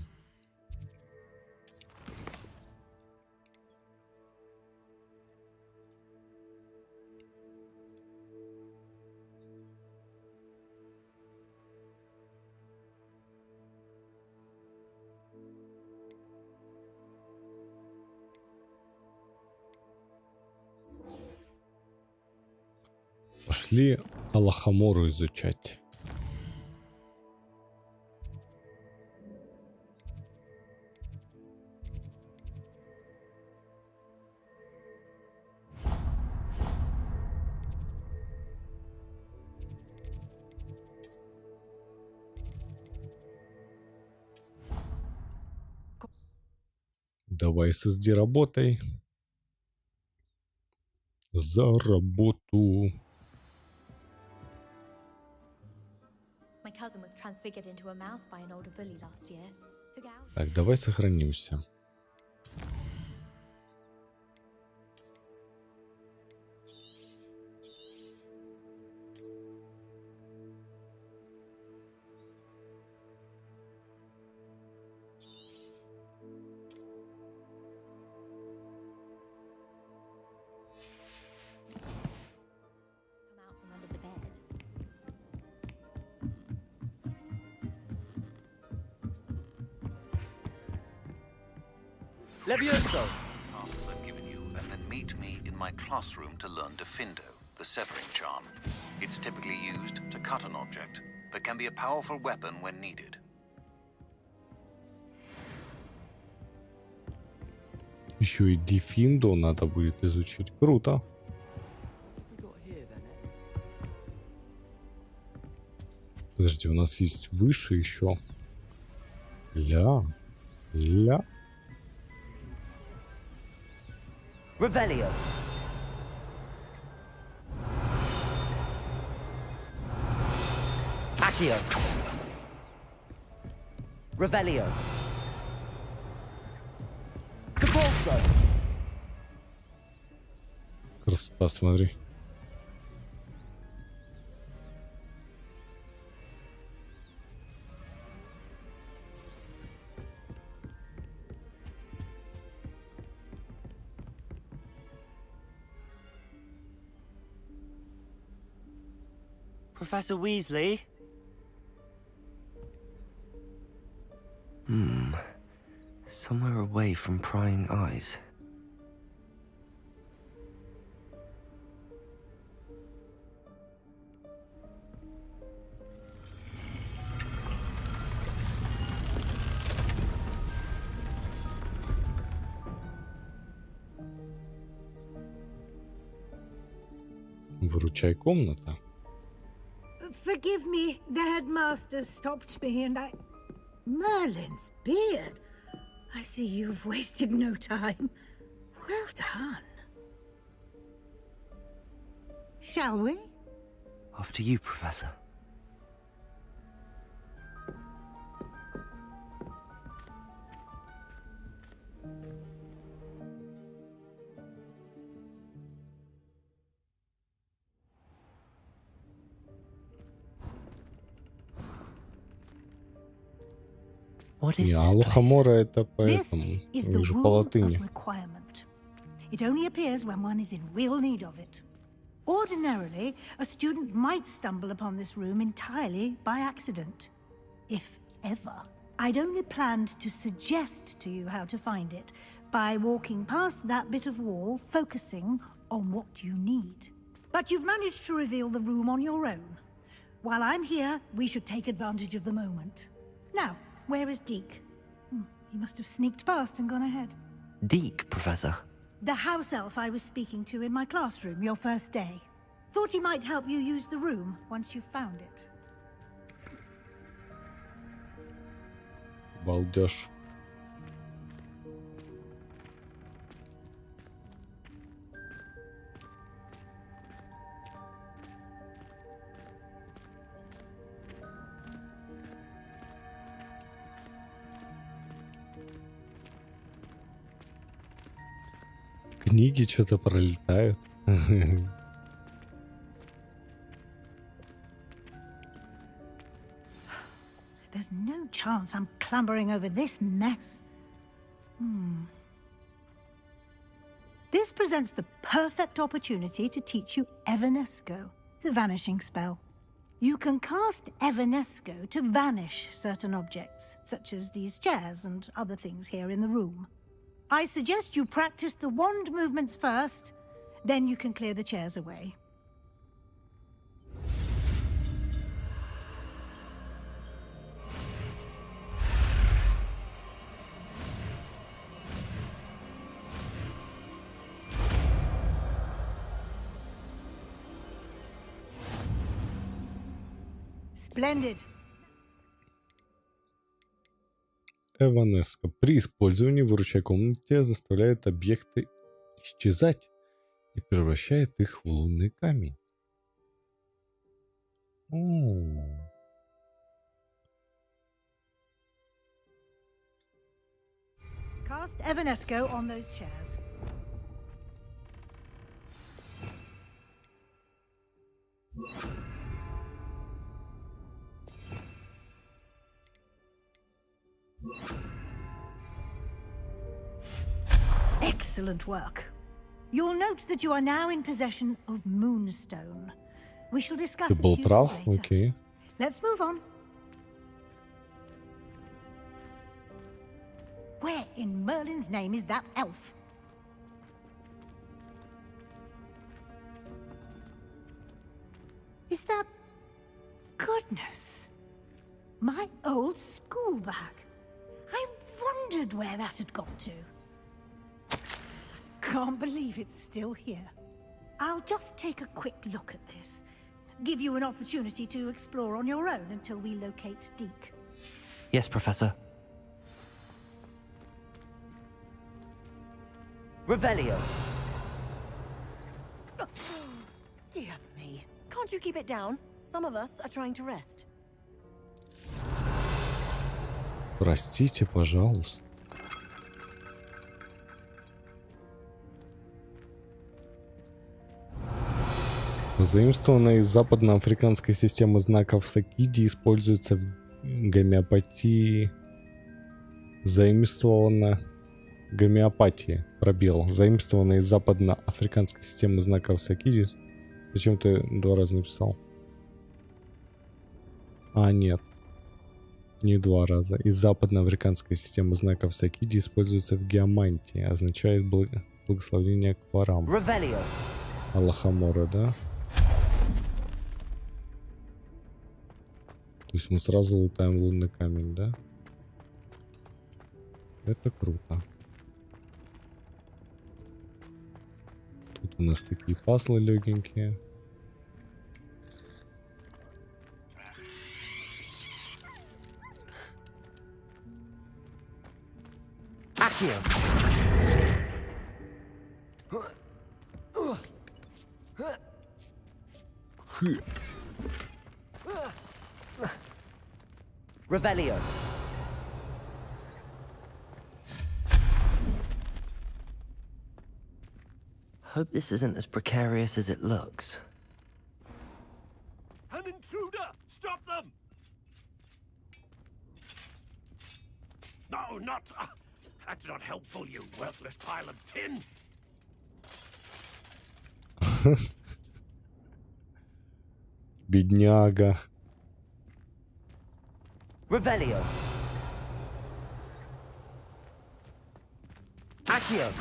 Пошли Алахамору изучать. Давай, SSD, работай. За работу. My cousin was transfigured into a mouse by an older bully last year. Took hours. Так, давай сохранимся. Come out from under the bed. Levioso. Tasks I've given you, and then meet me in my classroom to learn Defindo, the severing charm. It's typically used to cut an object, but can be a powerful weapon when needed. Еще и Дефиндо надо будет изучить. Круто. Подожди, у нас есть выше еще. Ля. Revelio. Accio. Revelio. Devolso. Красота, смотри. Professor Weasley? Somewhere away from prying eyes. Выручай комната. Forgive me, the headmaster stopped me and I... Merlin's beard. I see you've wasted no time. Well done. Shall we? After you, Professor. Алухамора это поэтому. Is the Вижу по rule латыни. of requirement. It only appears when one is in real need of it. Ordinarily, a student might stumble upon this room entirely by accident. If ever. I'd only planned to suggest to you how to find it by walking past that bit of wall, focusing on what you need. But you've managed to reveal the room on your own. While I'm here, we should take advantage of the moment. Now, where is Deke? He must have sneaked past and gone ahead. Deke, Professor. The house elf I was speaking to in my classroom your first day. Thought he might help you use the room once you found it. Балдеж. Книги что-то пролетают. There's no chance I'm clambering over this mess. This presents the perfect opportunity to teach you Evanesco, the vanishing spell. You can cast Evanesco to vanish certain objects, such as these chairs and other things here in the room. I suggest you practice the wand movements first, then you can clear the chairs away. Splendid. Эванеско. При использовании выручай комнате заставляет объекты исчезать и превращает их в лунный камень. Cast Evanesco on those chairs. Excellent work. You'll note that you are now in possession of Moonstone. We shall discuss Ты its был uses прав, later. окей. Let's move on. Where in Merlin's name is that elf? Is that... Goodness. My old school bag. I wondered where that had got to. Can't believe it's still here. I'll just take a quick look at this. Give you an opportunity to explore on your own until we locate Deke. Yes, Professor. Revelio. Dear me. Can't you keep it down? Some of us are trying to rest. Простите, пожалуйста. Заимствованная из западноафриканской системы знаков Сакиди используется в гомеопатии. Заимствована гомеопатия. Пробел. Заимствованная из западноафриканской системы знаков Сакиди. Зачем ты 2 раза написал? А, нет. Не 2 раза. Из западноафриканской системы знаков Сакиди используется в геомантии. Означает благословение к ворам. Аллахамора, да? То есть мы сразу лутаем лунный камень, да? Это круто. Тут у нас такие пазлы легенькие. Revelio. Hope this isn't as precarious as it looks. An intruder! Stop them! No, not... that's not helpful, you worthless pile of tin! Бедняга. Revelio. Accio.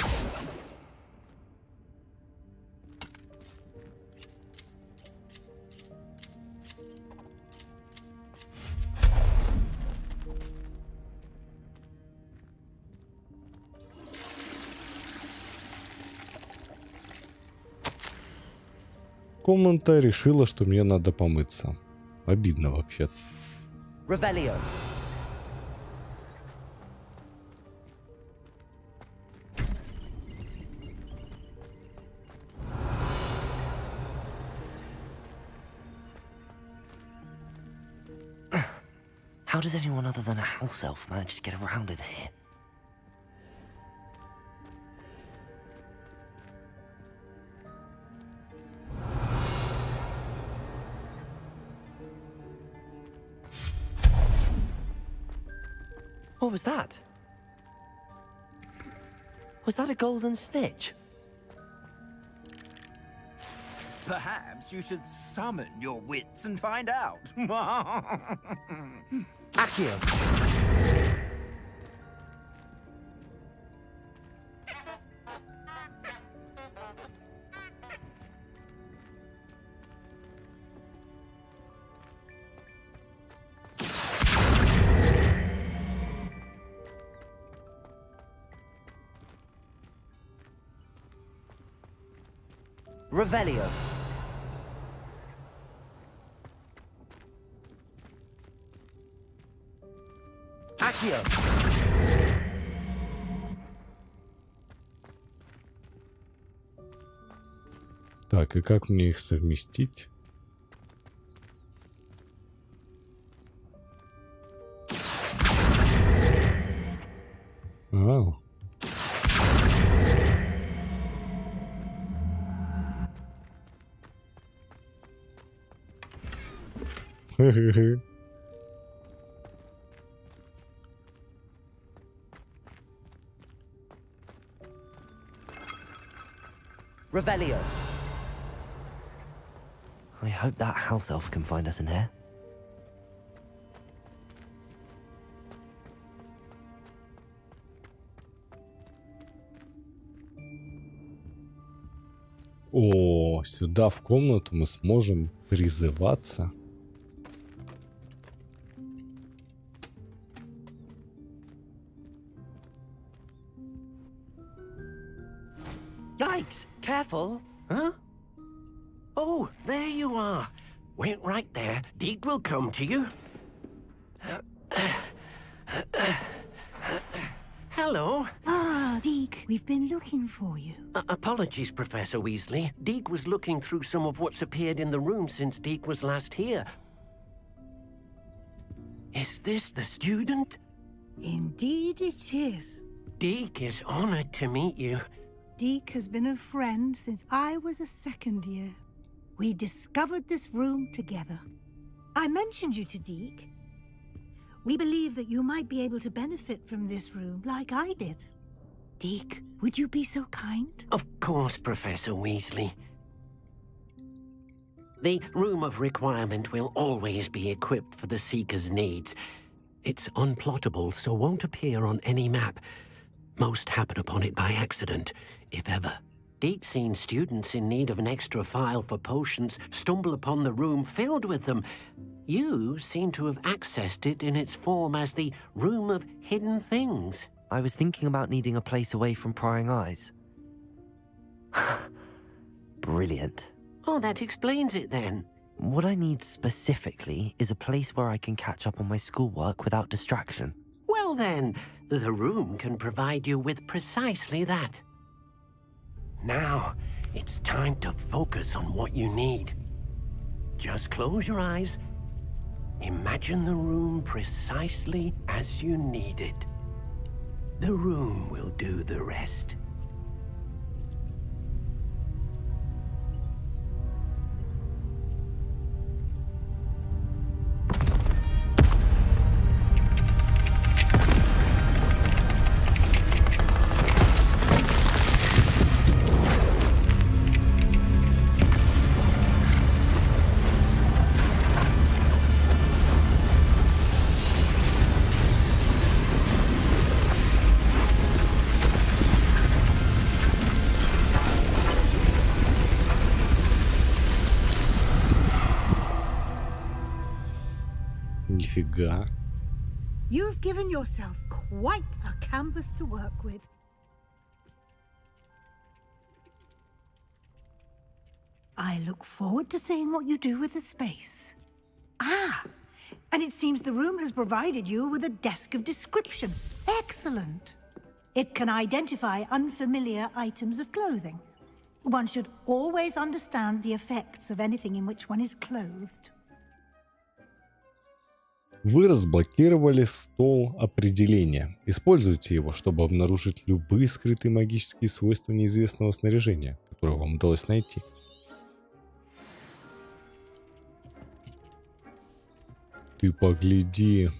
Комната решила, что мне надо помыться. Обидно вообще-то. Revelio. How does anyone other than a house elf manage to get around in here? What was that? Was that a golden snitch? Perhaps you should summon your wits and find out. Accio. Revelio. Accio. Так, и как мне их совместить? Вау. Revelio. I hope that house elf can find us in here. О, сюда в комнату мы сможем призываться. Yikes! Careful! Huh? Oh, there you are. Wait right there. Deek will come to you. Hello. Ah, Deek, we've been looking for you. Apologies, Professor Weasley. Deek was looking through some of what's appeared in the room since Deek was last here. Is this the student? Indeed it is. Deke is honored to meet you. Deke has been a friend since I was a second year. We discovered this room together. I mentioned you to Deke. We believe that you might be able to benefit from this room like I did. Deke, would you be so kind? Of course, Professor Weasley. The Room of Requirement will always be equipped for the Seeker's needs. It's unplottable, so won't appear on any map. Most happen upon it by accident, if ever. Deke's seen students in need of an extra file for potions stumble upon the room filled with them. You seem to have accessed it in its form as the Room of Hidden Things. I was thinking about needing a place away from prying eyes. Brilliant. Oh, that explains it then. What I need specifically is a place where I can catch up on my schoolwork without distraction. Well then, the room can provide you with precisely that. Now, it's time to focus on what you need. Just close your eyes. Imagine the room precisely as you need it. The room will do the rest. Нифига. You've given yourself quite a canvas to work with. I look forward to seeing what you do with the space. Ah, and it seems the room has provided you with a desk of description. Excellent. It can identify unfamiliar items of clothing. One should always understand the effects of anything in which one is clothed. Вы разблокировали стол определения. Используйте его, чтобы обнаружить любые скрытые магические свойства неизвестного снаряжения, которое вам удалось найти. Ты погляди.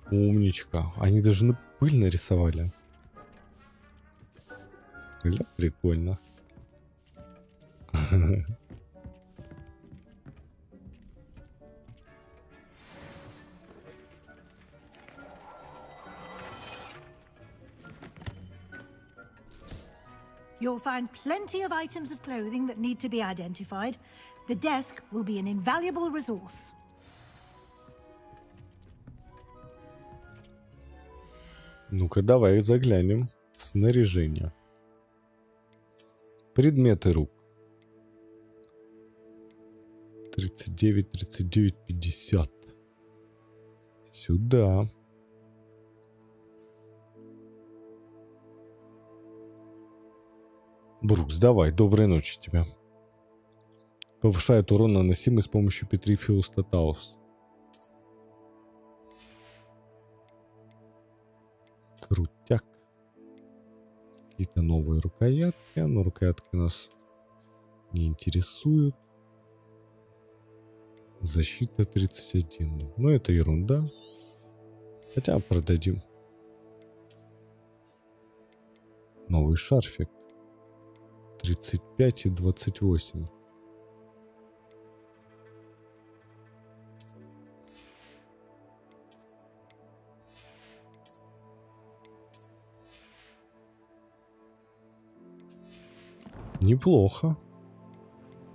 Умничка. Они даже на пыль нарисовали. Бля, прикольно. You'll find plenty of items of clothing that need to be identified. The desk will be an invaluable resource. Ну-ка, давай заглянем. Снаряжение. Предметы рук. 39, 39, 50. Сюда. Брукс, давай, доброй ночи тебе. Повышает урон, наносимый с помощью Петрифиус Татаус. Крутяк. Какие-то новые рукоятки. Но рукоятки нас не интересуют. Защита 31. Ну, это ерунда. Хотя продадим. Новый шарфик. 35 и 28. Неплохо.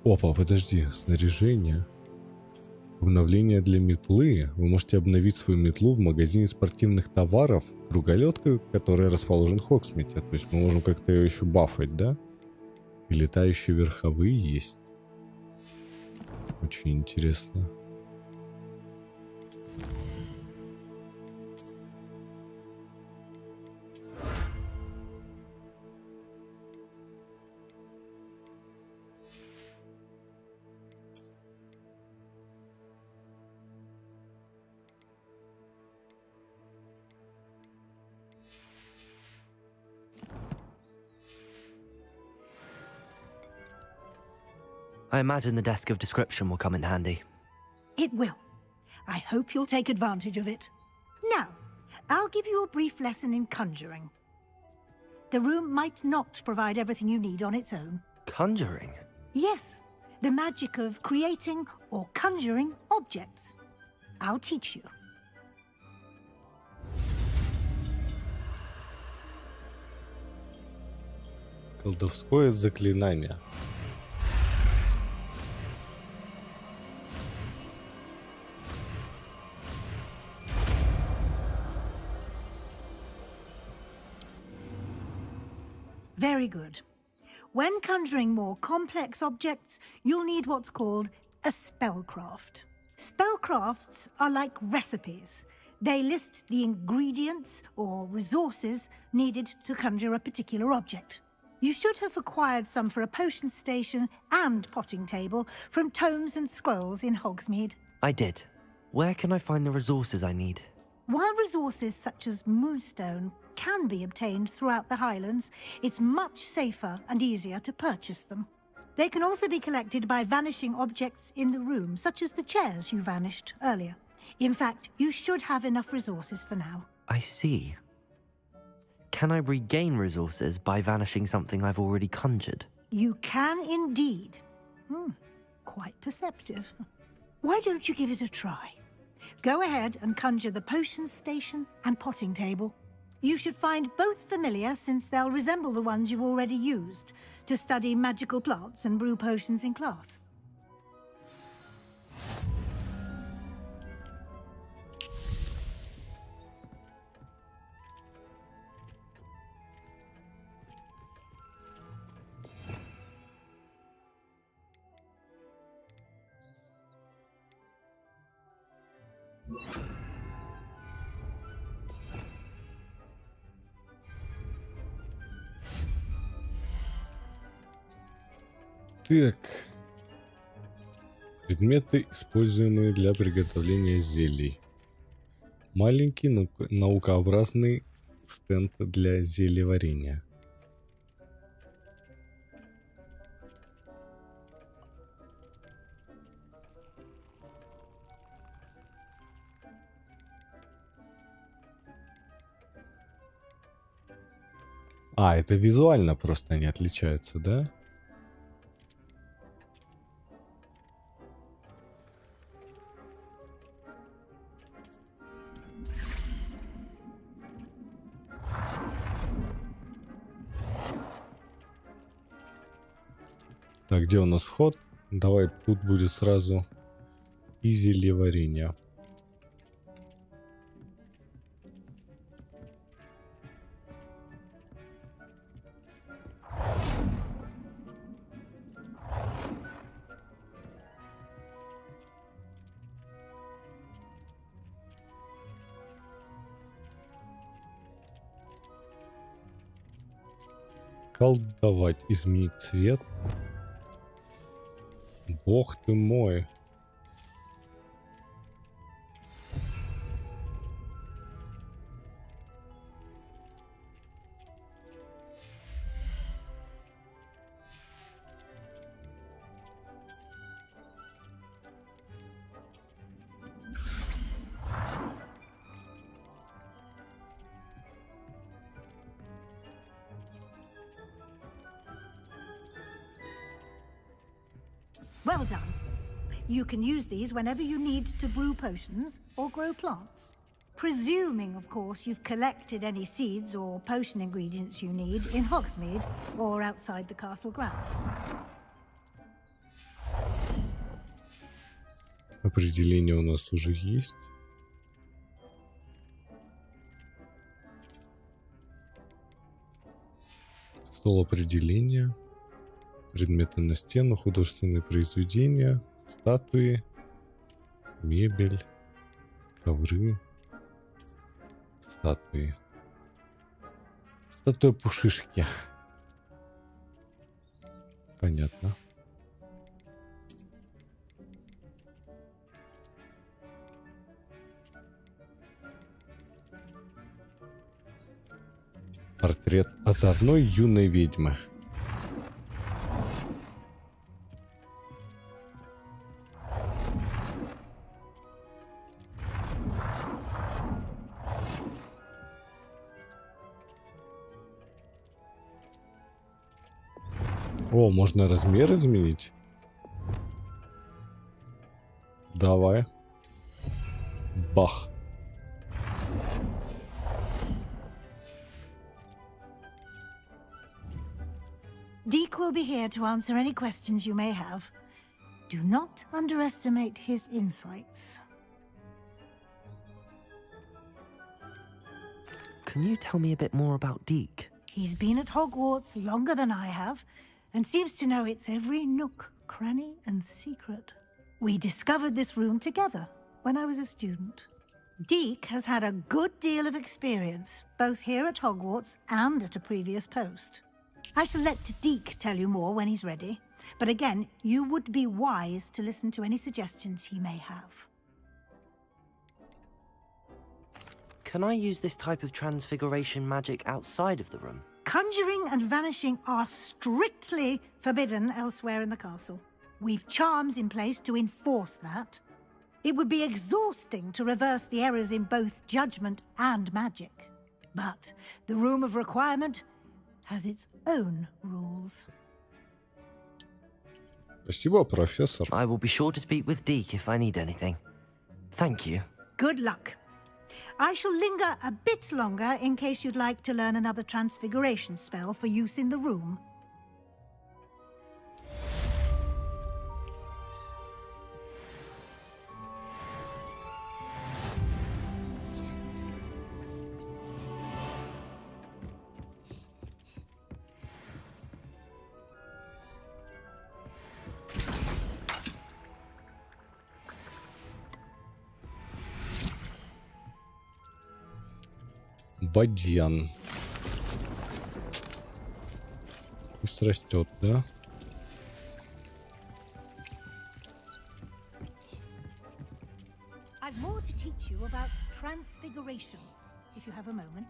Опа, подожди. Снаряжение. Обновление для метлы. Вы можете обновить свою метлу в магазине спортивных товаров. Круголетка, которая расположен в Хогсмите. То есть мы можем как-то ее еще бафать, да? И летающие верховые есть. Очень интересно. I imagine the desk of description will come in handy. It will. I hope you'll take advantage of it. Now, I'll give you a brief lesson in conjuring. The room might not provide everything you need on its own. Conjuring? Yes, the magic of creating or conjuring objects. I'll teach you. Колдовское заклинание. Very good. When conjuring more complex objects, you'll need what's called a spellcraft. Spellcrafts are like recipes. They list the ingredients or resources needed to conjure a particular object. You should have acquired some for a potion station and potting table from tomes and scrolls in Hogsmeade. I did. Where can I find the resources I need? While resources such as moonstone can be obtained throughout the Highlands, it's much safer and easier to purchase them. They can also be collected by vanishing objects in the room, such as the chairs you vanished earlier. In fact, you should have enough resources for now. I see. Can I regain resources by vanishing something I've already conjured? You can indeed. Quite perceptive. Why don't you give it a try? Go ahead and conjure the potion station and potting table. You should find both familiar, since they'll resemble the ones you've already used to study magical plants and brew potions in class. Так. Предметы, используемые для приготовления зелий. Маленький наукообразный стенд для зельеварения. А, это визуально просто они отличаются, да? Так, где у нас ход? Давай, тут будет сразу и зельеварение. Колдовать, изменить цвет. Бог ты мой. Well done. You can use these whenever you need to brew potions or grow plants. Presuming, of course, you've collected any seeds or potion ingredients you need in Hogsmeade or outside the castle grounds. Определение у нас уже есть. Стол определения. Предметы на стенах, художественные произведения, статуи, мебель, ковры, статуи. Статуя пушишки. Понятно. Портрет озорной юной ведьмы. О, можно размер изменить. Давай. Бах. Deke will be here to answer any questions you may have. Do not underestimate his insights. Can you tell me a bit more about Deke? He's been at Hogwarts longer than I have, and seems to know its every nook, cranny, and secret. We discovered this room together when I was a student. Deke has had a good deal of experience, both here at Hogwarts and at a previous post. I shall let Deke tell you more when he's ready, but again, you would be wise to listen to any suggestions he may have. Can I use this type of transfiguration magic outside of the room? Conjuring and vanishing are strictly forbidden elsewhere in the castle. We've charms in place to enforce that. It would be exhausting to reverse the errors in both judgment and magic. But the Room of Requirement has its own rules. Спасибо, профессор. I will be sure to speak with Deke if I need anything. Thank you. Good luck. I shall linger a bit longer in case you'd like to learn another transfiguration spell for use in the room. Бадьян. Пусть растет, да? I've more to teach you about transfiguration, if you have a moment.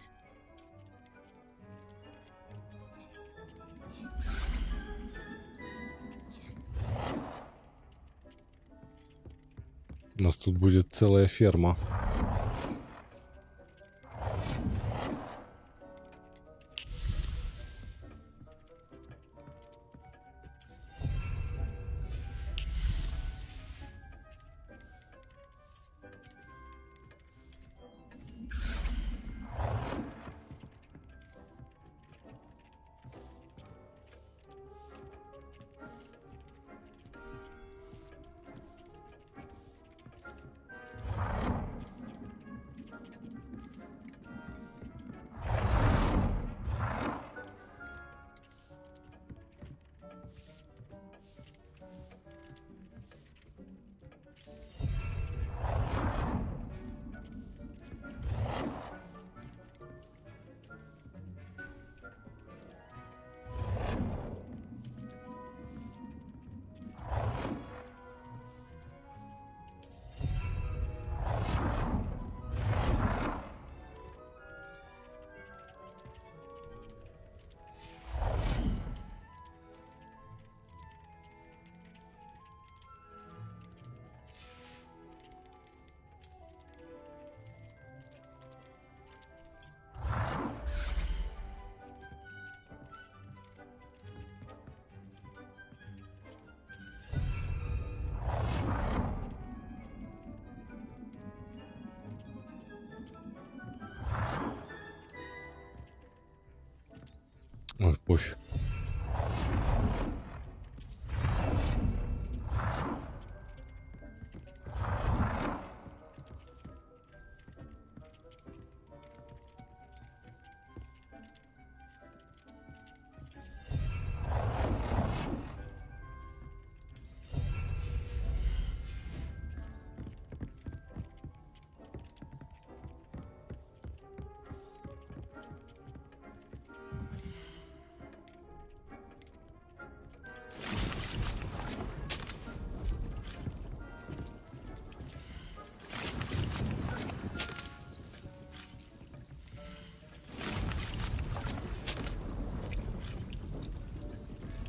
У нас тут будет целая ферма. Ой, пофиг.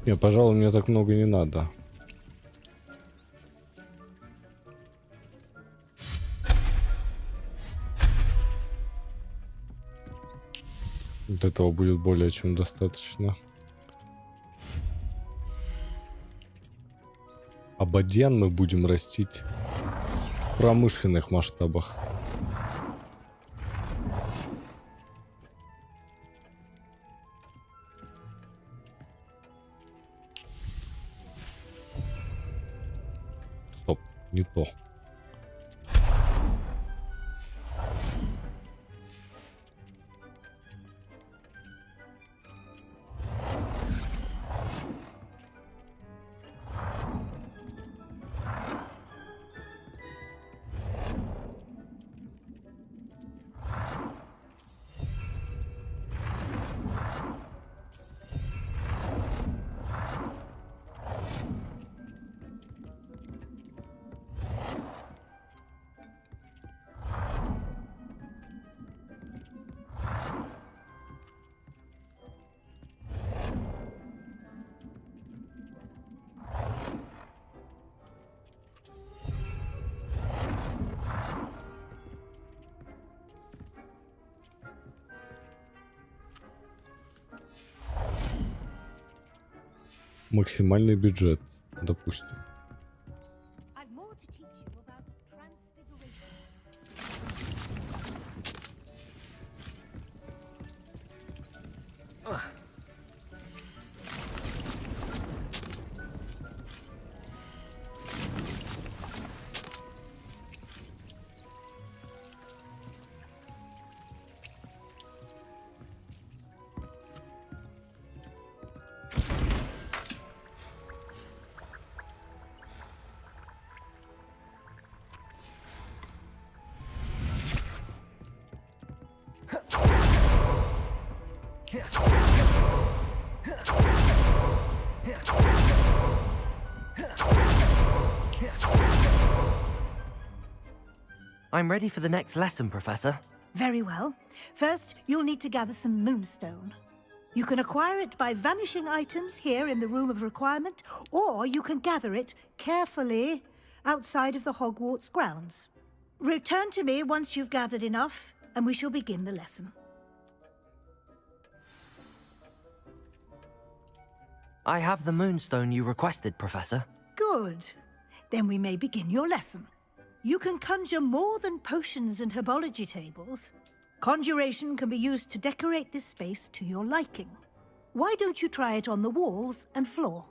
Не, пожалуй, мне так много не надо. Вот этого будет более чем достаточно. ободьян мы будем растить в промышленных масштабах. Стоп, не то. Максимальный бюджет, допустим. I'm ready for the next lesson, Professor. Very well. First, you'll need to gather some moonstone. You can acquire it by vanishing items here in the Room of Requirement, or you can gather it carefully outside of the Hogwarts grounds. Return to me once you've gathered enough, and we shall begin the lesson. I have the moonstone you requested, Professor. Good. Then we may begin your lesson. You can conjure more than potions and herbology tables. Conjuration can be used to decorate this space to your liking. Why don't you try it on the walls and floor?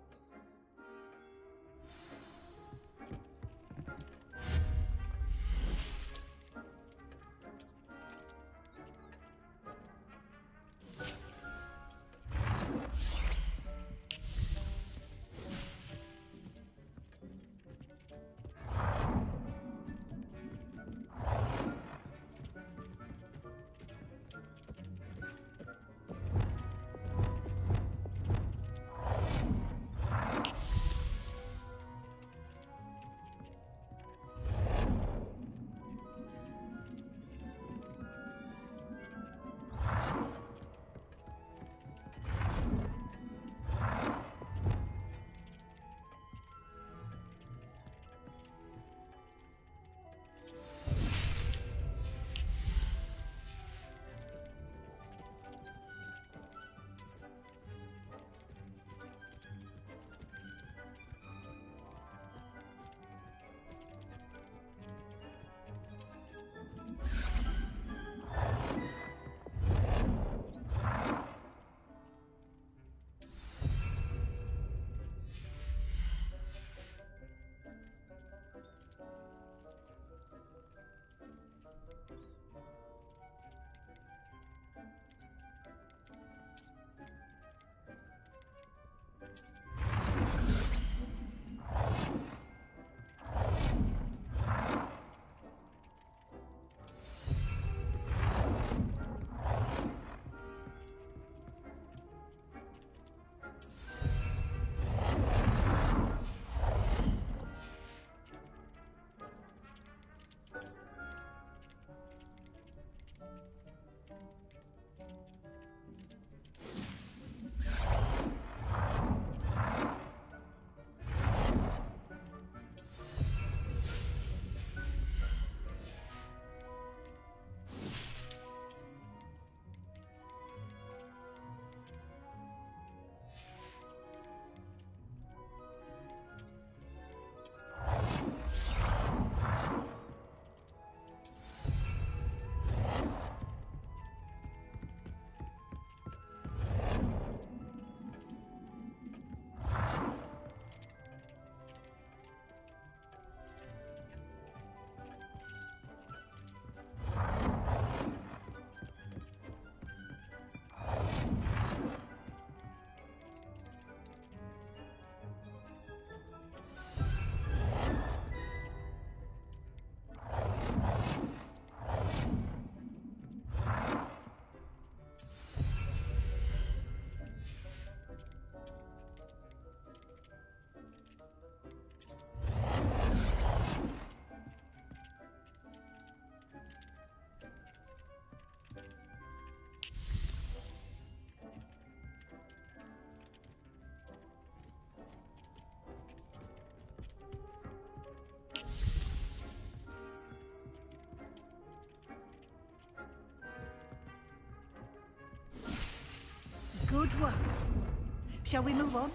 Shall we move on?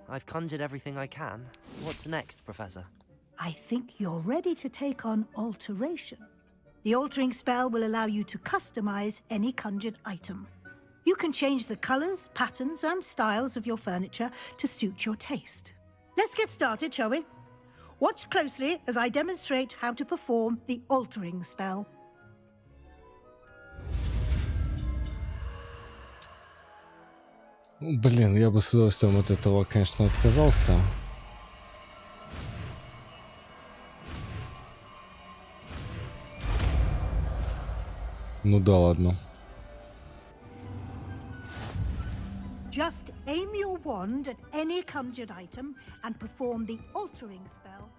I've conjured everything I can. What's next, Professor? I think you're ready to take on alteration. The altering spell will allow you to customize any conjured item. You can change the colors, patterns, and styles of your furniture to suit your taste. Let's get started, shall we? Watch closely as I demonstrate how to perform the altering spell. Блин, я бы с удовольствием от этого, конечно, отказался. Ну да, ладно. Just aim your wand at any conjured item and perform the altering spell.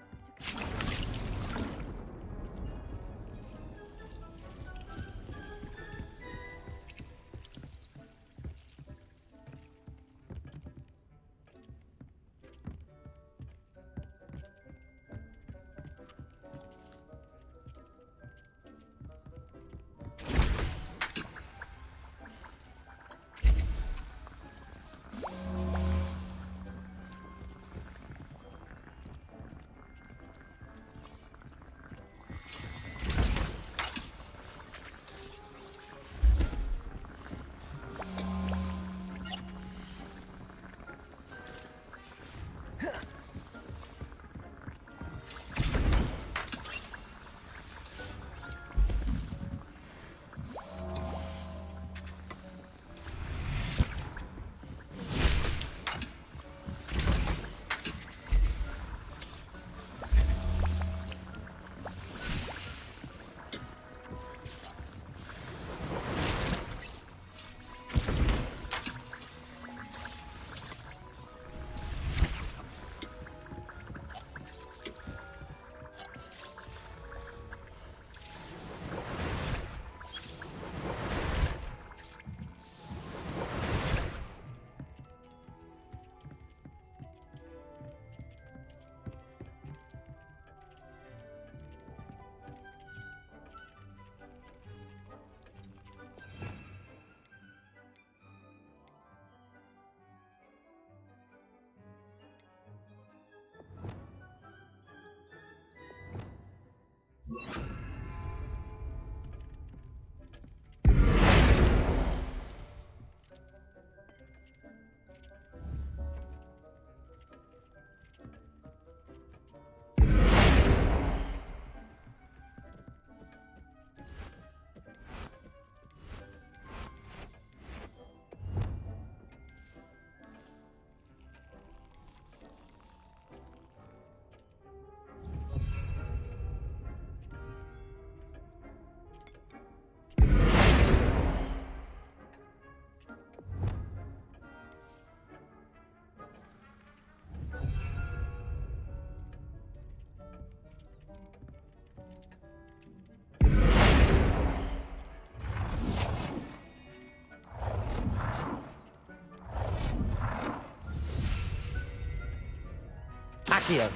Accio.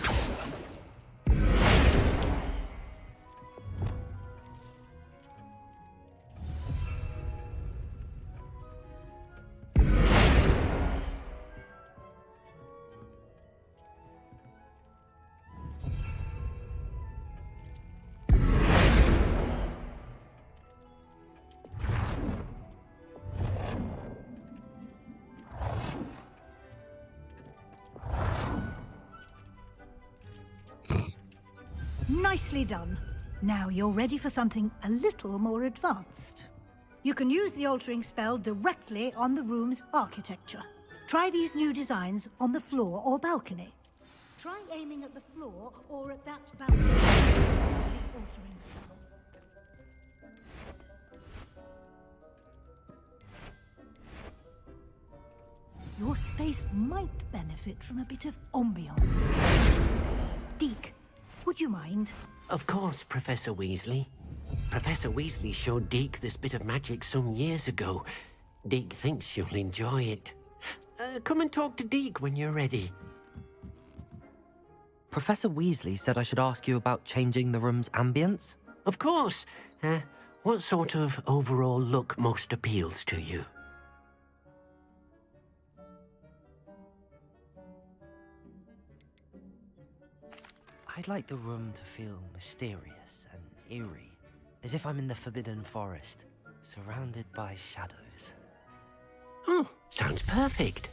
Nicely done. Now you're ready for something a little more advanced. You can use the altering spell directly on the room's architecture. Try these new designs on the floor or balcony. Try aiming at the floor or at that balcony. The altering spell. Your space might benefit from a bit of ambiance. Deke, would you mind? Of course, Professor Weasley. Professor Weasley showed Deke this bit of magic some years ago. Deke thinks you'll enjoy it. Come and talk to Deke when you're ready. Professor Weasley said I should ask you about changing the room's ambience? Of course. what sort of overall look most appeals to you? I'd like the room to feel mysterious and eerie, as if I'm in the Forbidden Forest, surrounded by shadows. Oh, sounds perfect.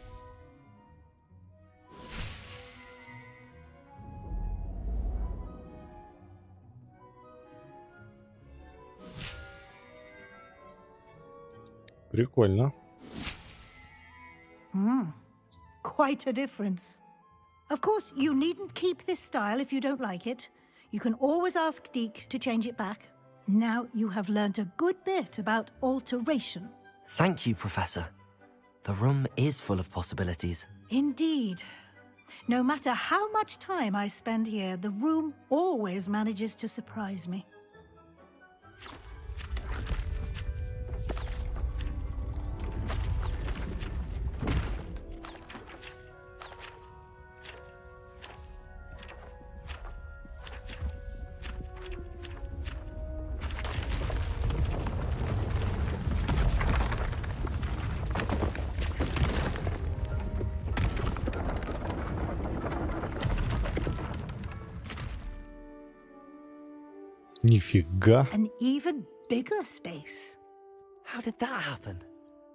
Прикольно. Quite a difference. Of course, you needn't keep this style if you don't like it. You can always ask Deke to change it back. Now you have learnt a good bit about alteration. Thank you, Professor. The room is full of possibilities. Indeed. No matter how much time I spend here, the room always manages to surprise me. Нифига. An even bigger space. How did that happen?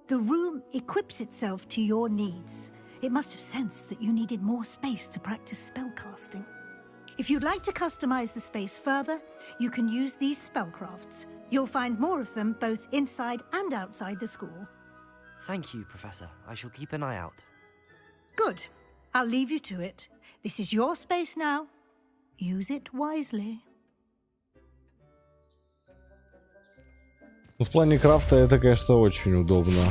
The room equips itself to your needs. It must have sensed that you needed more space to practice spellcasting. If you'd like to customize the space further, you can use these spellcrafts. You'll find more of them both inside and outside the school. Thank you, Professor. I shall keep an eye out. Good. I'll leave you to it. This is your space now. Use it wisely. Ну, в плане крафта это, конечно, очень удобно.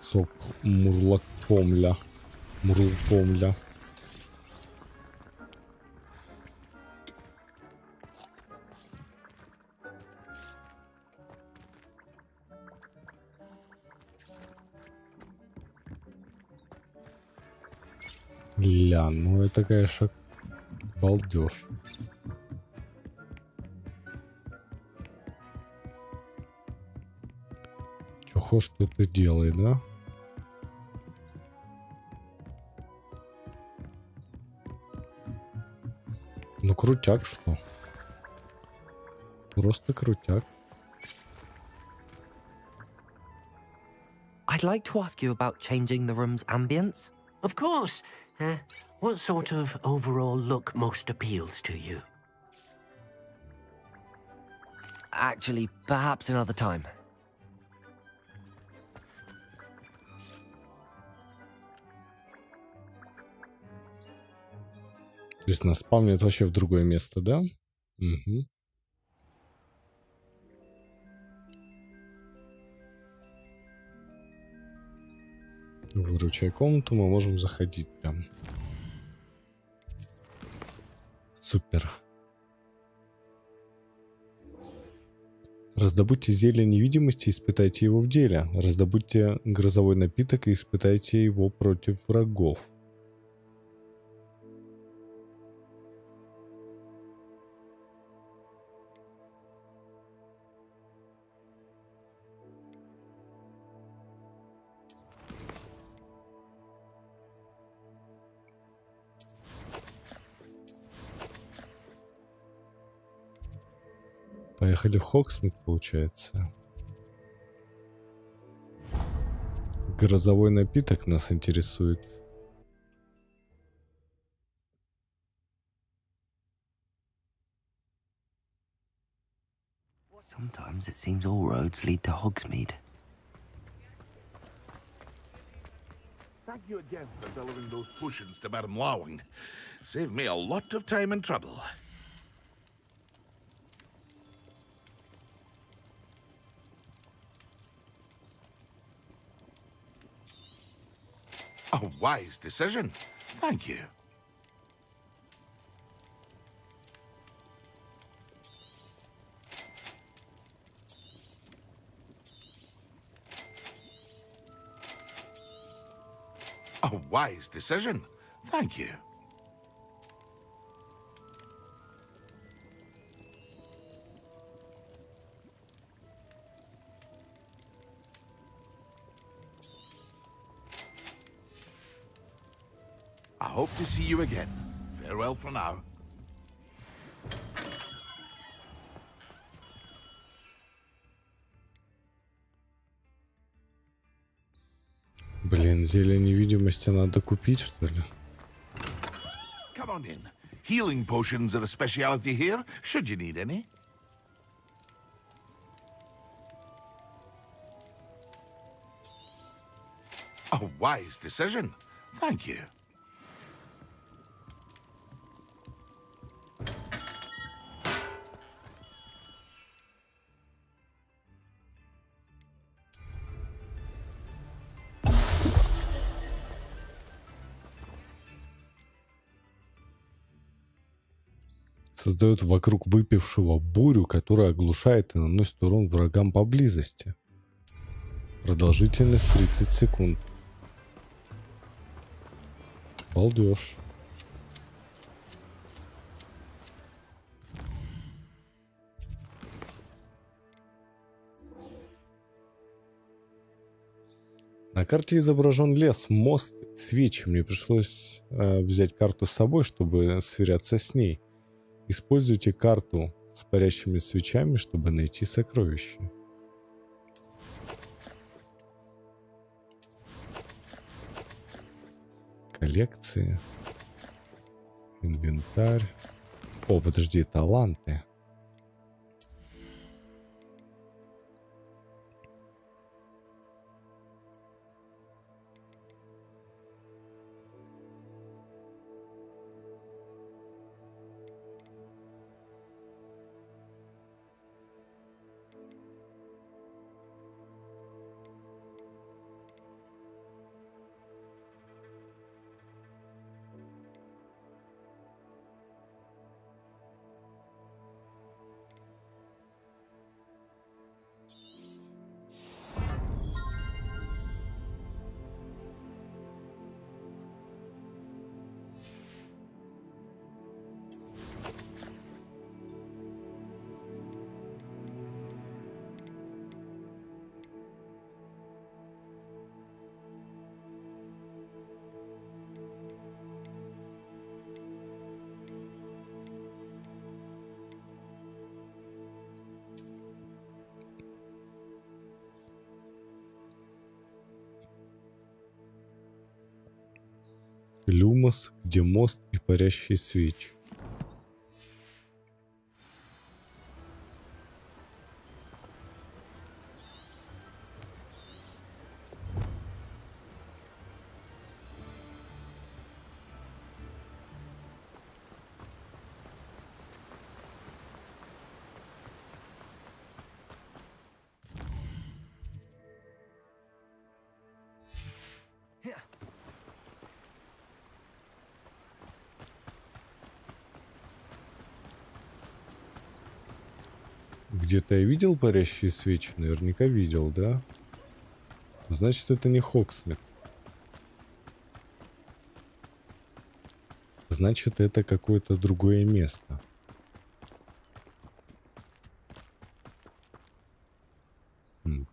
Сок мурлакомля. Мурлкомля. Ля, ну это, конечно, балдеж. Чё хочешь, что ты делай, да? Ну, крутяк, что? Просто крутяк. I'd like to ask you about changing the room's ambience. Of course. What sort of overall look most appeals to you? Actually, perhaps another time. То есть нас спавнит вообще в другое место, да? Угу. Выручай комнату, мы можем заходить прям. Супер. Раздобудьте зелье невидимости, испытайте его в деле. Раздобудьте грозовой напиток и испытайте его против врагов. Поехали в Хогсмит, получается. Грозовой напиток нас интересует. Sometimes it seems all roads lead to Hogsmeade. Thank you again for delivering those potions to Madame Lowing. Saved me a lot of time and trouble. A wise decision. Thank you. A wise decision. Thank you. I hope to see you again. Farewell for now. Блин, зелье невидимости надо купить, что ли? Come on in. Healing potions are a speciality here, should you need any. A wise decision. Thank you. Создает вокруг выпившего бурю, которая оглушает и наносит урон врагам поблизости. Продолжительность 30 секунд. Балдеж. На карте изображен лес, мост, свечи. Мне пришлось взять карту с собой, чтобы сверяться с ней. Используйте карту с парящими свечами, чтобы найти сокровища. Коллекции. Инвентарь. О, подожди, таланты. Люмос, где мост и парящие свечи. Где-то я видел парящие свечи? Наверняка видел, да? Значит, это не Хогсмит. Значит, это какое-то другое место.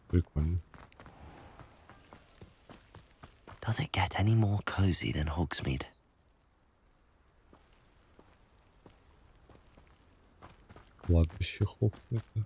Прикольно. Does it get any more cozy than Hogsmeade? Кладбище Хогсмита.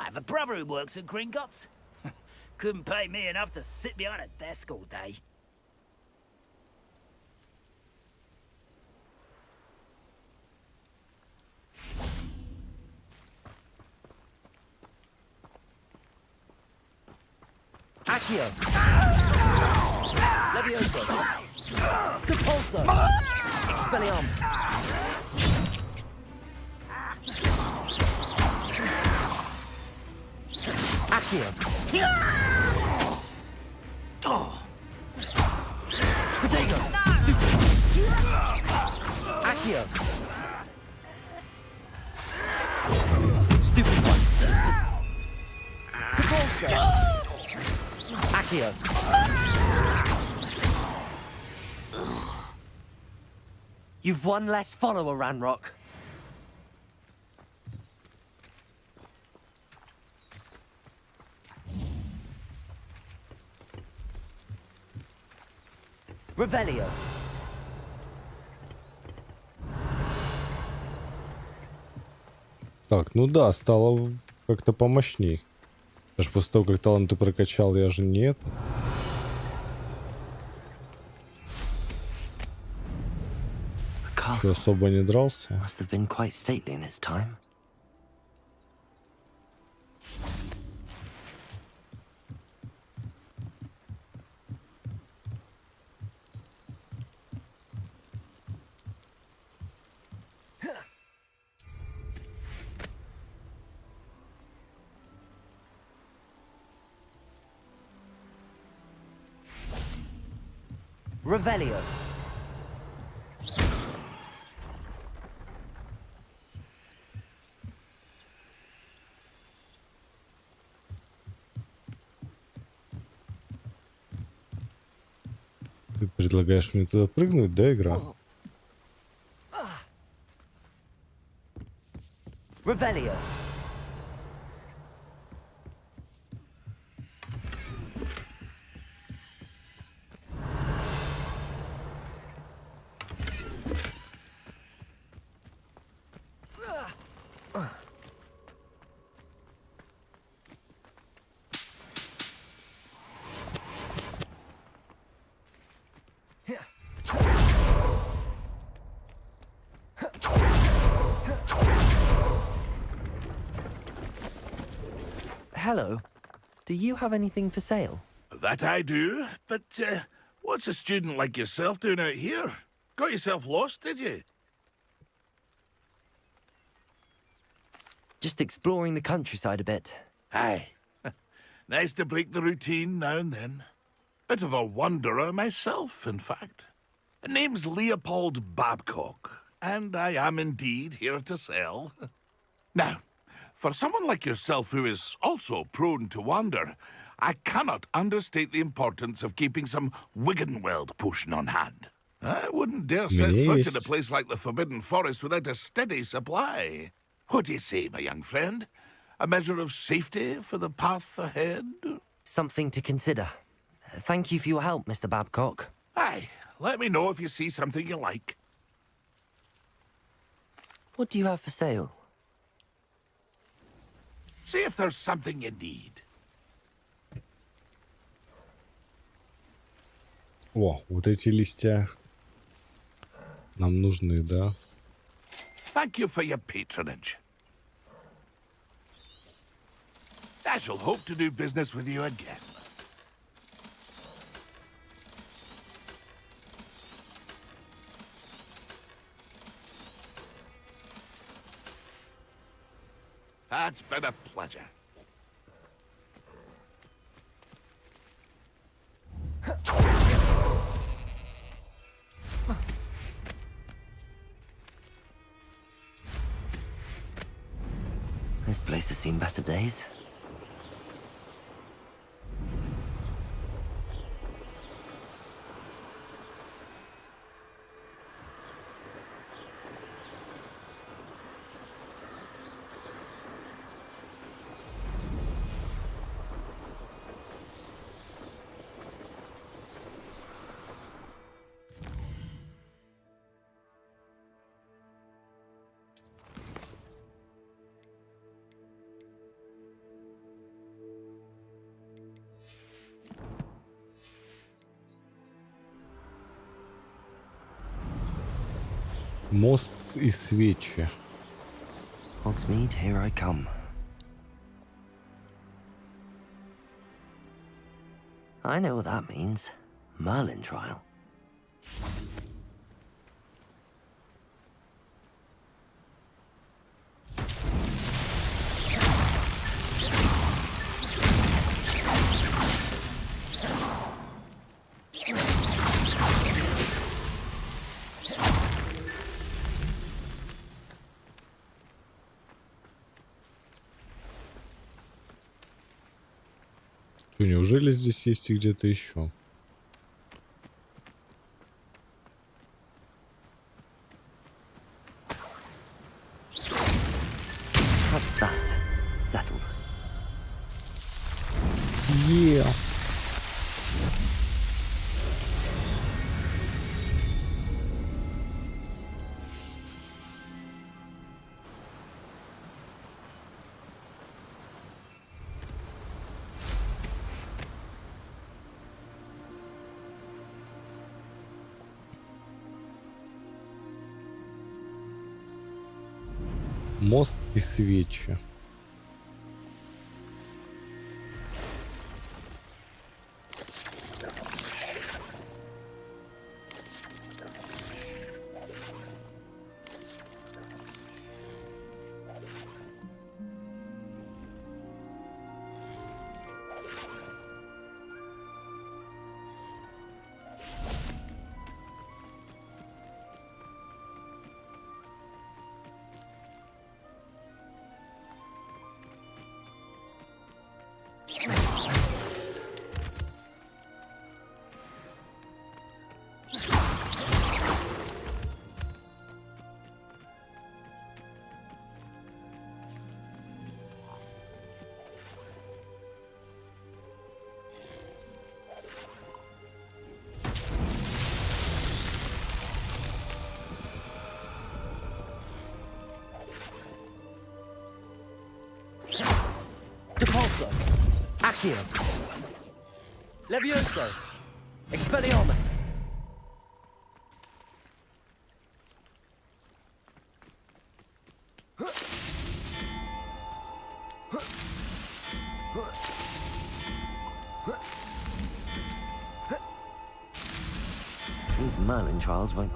have a brother who works at Gringotts. Couldn't pay me enough to sit behind a desk all day. Accio! Levioso! Compulso! Expelliarmus! Accio! Oh! Protego! Stupid! Accio! Stupid one! Compulso! Accio! You've one less follower, Ranrock. Revelio. Так, ну да, стало как-то помощней. Аж после того, как таланты прокачал, я же не это. Что, особо не дрался. Must have been quite stately in its time. Revelio. Ты предлагаешь мне туда прыгнуть, да, игра? Revelio. Hello. Do you have anything for sale? That I do, but what's a student like yourself doing out here? Got yourself lost, did you? Just exploring the countryside a bit. Aye. Nice to break the routine now and then. Bit of a wanderer myself, in fact. Name's Leopold Babcock, and I am indeed here to sell. Now, for someone like yourself who is also prone to wander, I cannot understate the importance of keeping some Wiggenweld potion on hand. I wouldn't dare set foot in a place like the Forbidden Forest without a steady supply. What do you say, my young friend? A measure of safety for the path ahead? Something to consider. Thank you for your help, Mr. Babcock. Aye, let me know if you see something you like. What do you have for sale? See if there's something you need. О, вот эти листья нам нужны, да? Thank you for your patronage. I shall hope to do business with you again. It's been a pleasure. This place has seen better days. Мост и свечи. Hogsmeade, here I come. I know what that means. Merlin trial. Что, неужели здесь есть и где-то еще? What's that? Settled. Yeah. Мост и свечи. Depulso, Accio, Levioso, Expelliarmus. These Merlin trials won't...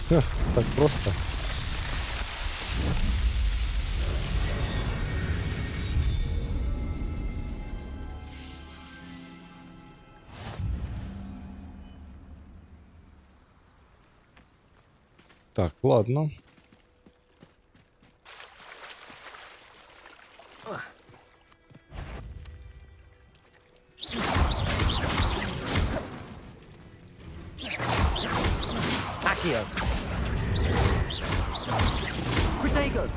Так просто. Так, ладно. Accio. Protego.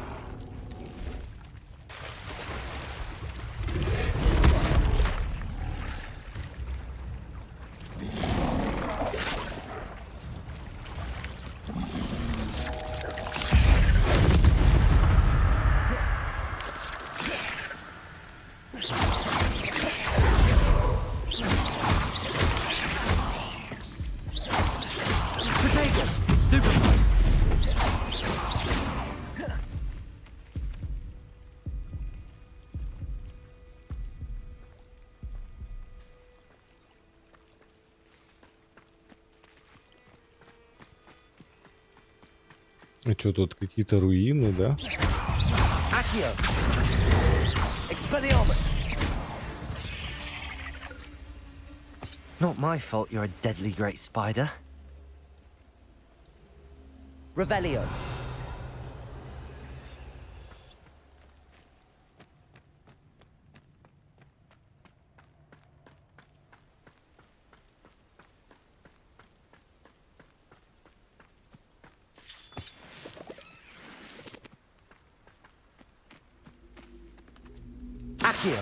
Protego. Stupefy. А что тут какие-то руины, да? Accio. Expelliarmus. Not my fault you're a deadly great spider. Revelio. Accio.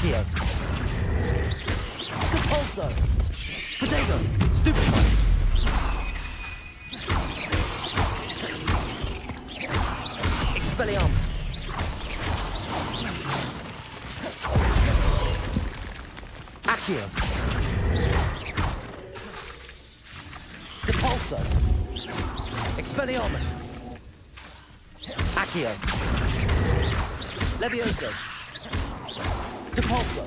Accio. Repulso. Potato. Stupid. Expelliarmus. Accio. Depulso. Expelliarmus. Accio. Levioso. Depulso.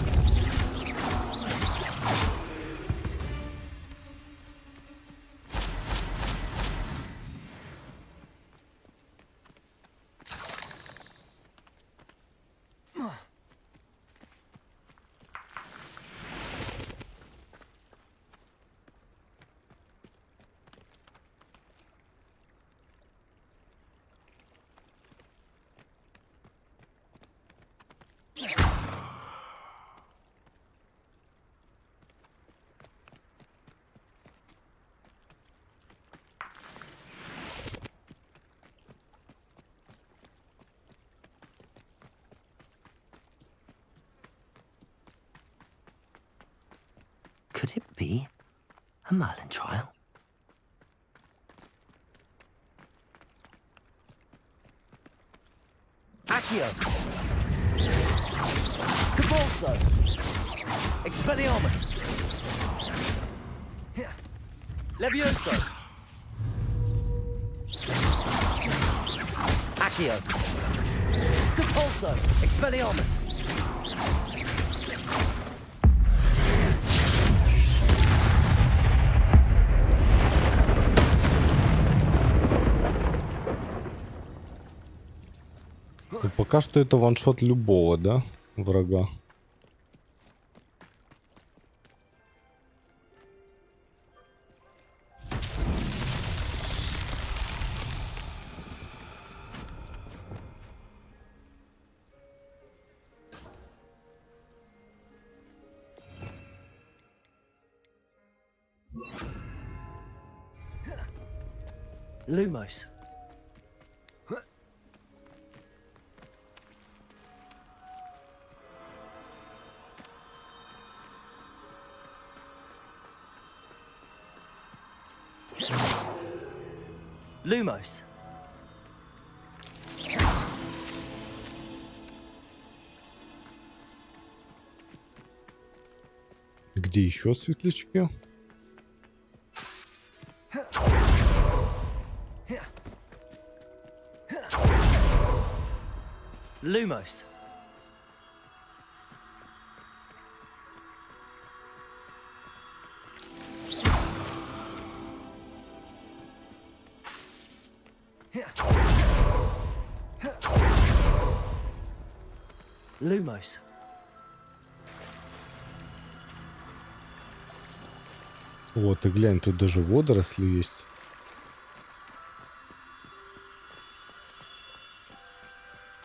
Could it be a Merlin trial? Accio. Depulso. Expelliarmus. Levioso. Accio. Depulso. Expelliarmus. Ну, пока что это ваншот любого, да, врага. Lumos. Lumos. Где еще светлячки? Lumos. Lumos. Вот, и глянь, тут даже водоросли есть.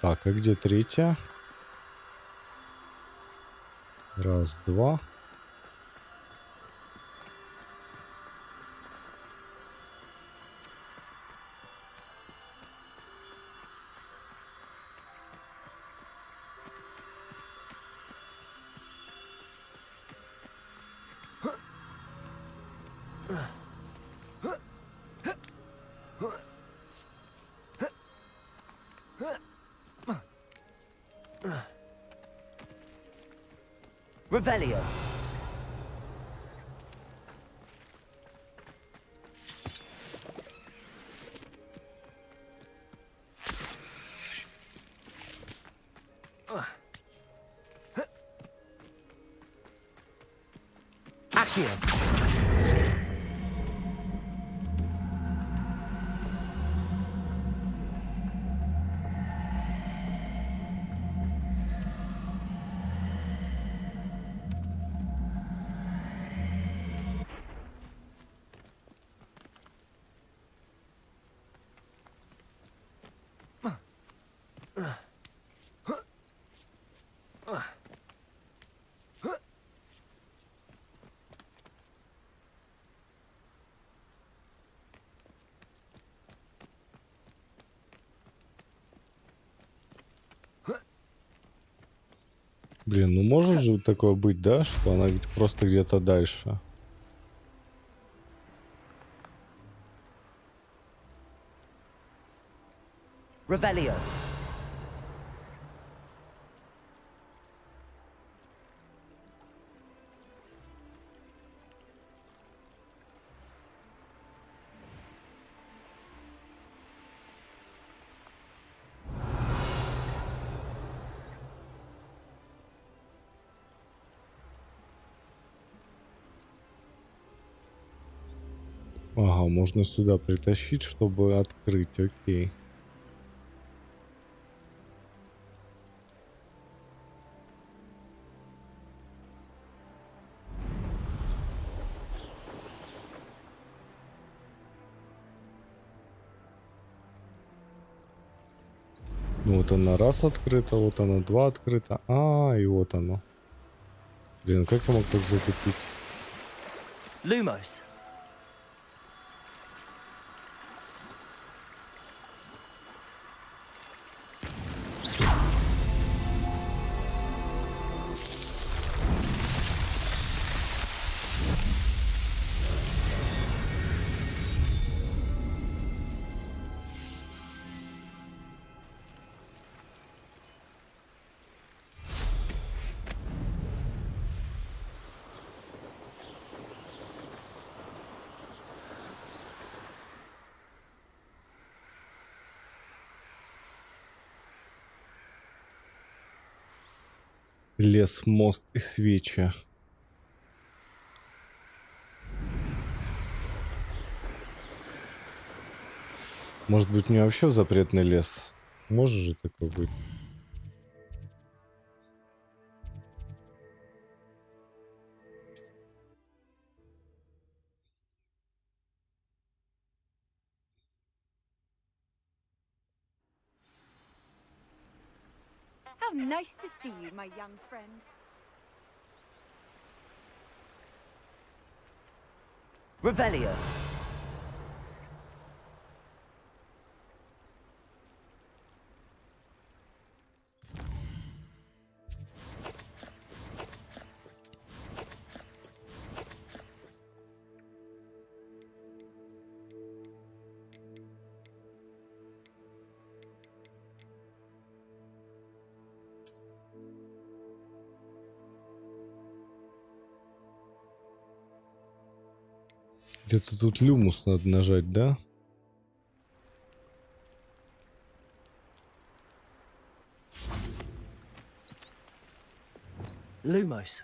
Так, а где третья? Раз, два. Revelio. Accio. Блин, ну может же такое быть, да, что она просто где-то дальше. Revelio. Ага, можно сюда притащить, чтобы открыть, окей. Ну вот она раз открыта, вот она два открыта. И вот оно. Блин, как я мог так затупить? Lumos. Лес, мост и свечи. Может быть, мне вообще в запретный лес? Может же такое быть? How nice to see you, my young friend. Revelio. Где-то тут люмус надо нажать, да? Lumos.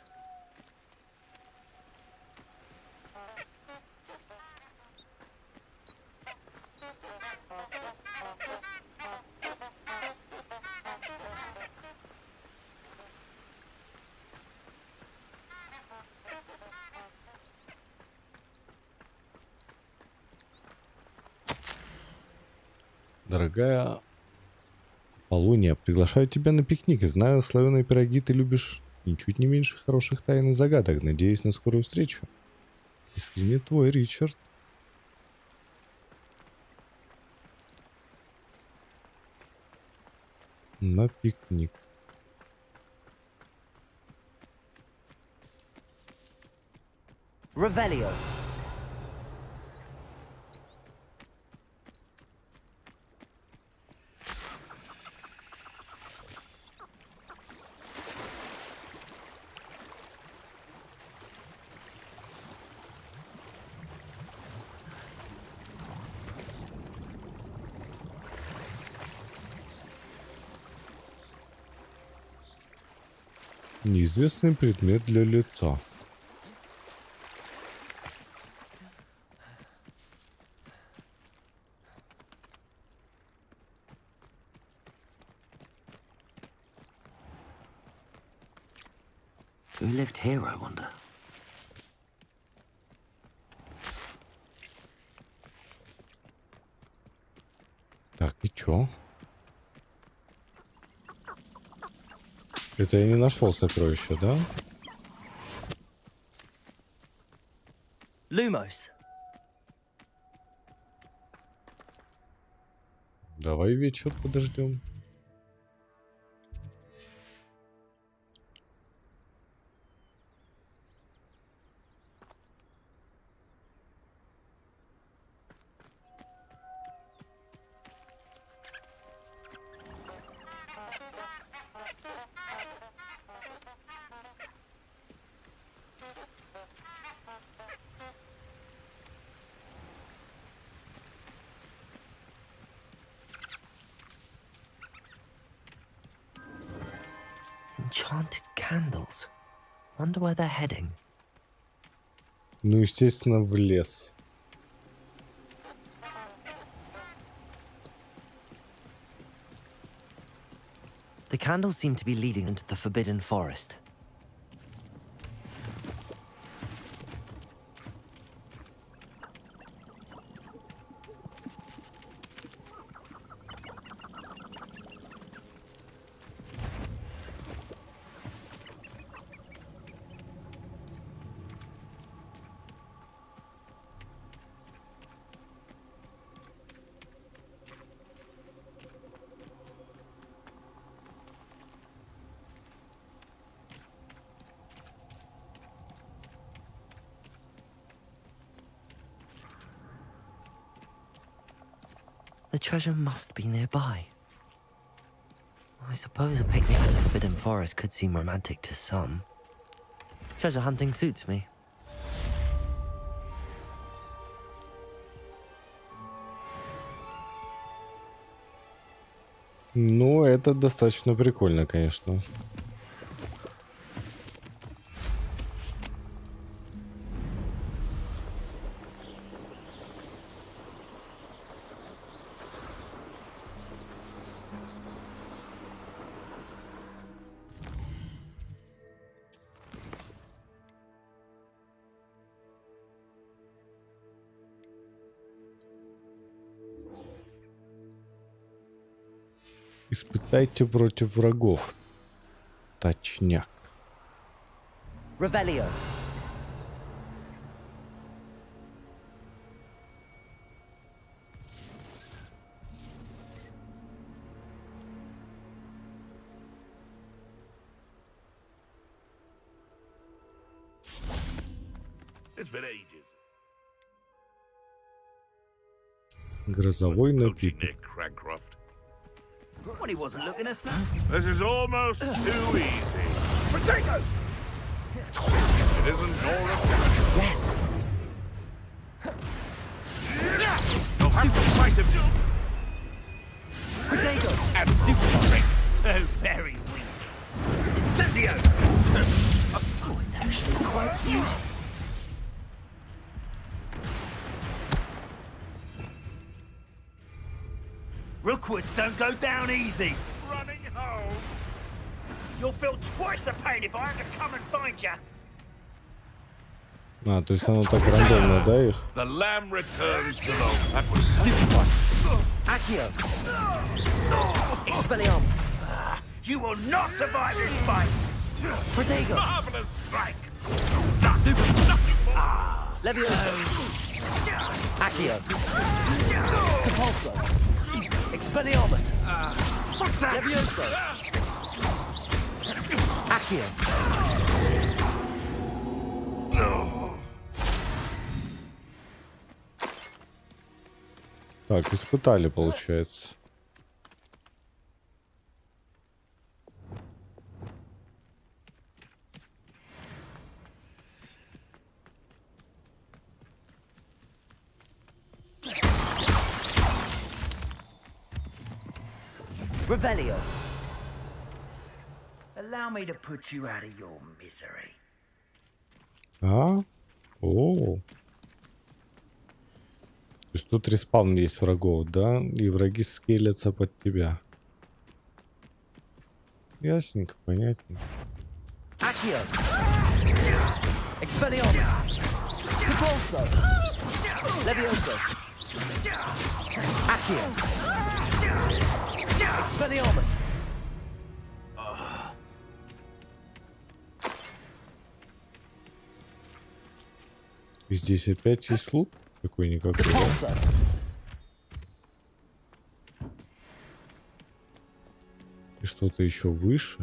Дорогая Полуния, приглашаю тебя на пикник. Знаю, слоеные пироги ты любишь ничуть не меньше хороших тайн и загадок. Надеюсь на скорую встречу. Искренне твой, Ричард. На пикник. Revelio. Неизвестный предмет для лица. Who lived here, I wonder? Так, и чё? Это я не нашел сокровища, да? Lumos. Давай вечер подождем. Enchanted candles. Wonder where they're heading. Ну, естественно, в лес. The candles seem to be leading into the Forbidden Forest. The treasure must be nearby. I suppose a picnic in the Forbidden Forest could seem romantic to some. Treasure hunting suits me. Ну, это достаточно прикольно, конечно. Испытайте против врагов. Точняк. Revelio. It's been ages. Грозовой напиток. Well, he wasn't looking at us. This is almost too easy. Potato! It isn't nor a... Yes. You'll have to fight him. Potato. And stupid strength. So very weak. Incendio! Oh, it's actually quite cute. Rookwoods don't go down easy. Running home. You'll feel twice the pain if I have to come and find you. А, то есть оно так рандомно, да, их? The lamb returns to the... That was stupid one. Accio. Expelliarmus. You will not survive this fight. Protego. Marvelous strike. Levioso. Accio. Compulso. Expelliarmus. What's that? Levioso. Accio. Так, испытали, получается. Revelio. Allow me to put you out of your misery. А? О. То есть тут респаун есть врагов, да? И враги скелятся под тебя. Ясненько, понятно. Accio. Expelliarmus. Compulso. Levioso. Accio. Expelliarmus. И здесь опять есть лут какой-никакой, да? И что-то еще выше.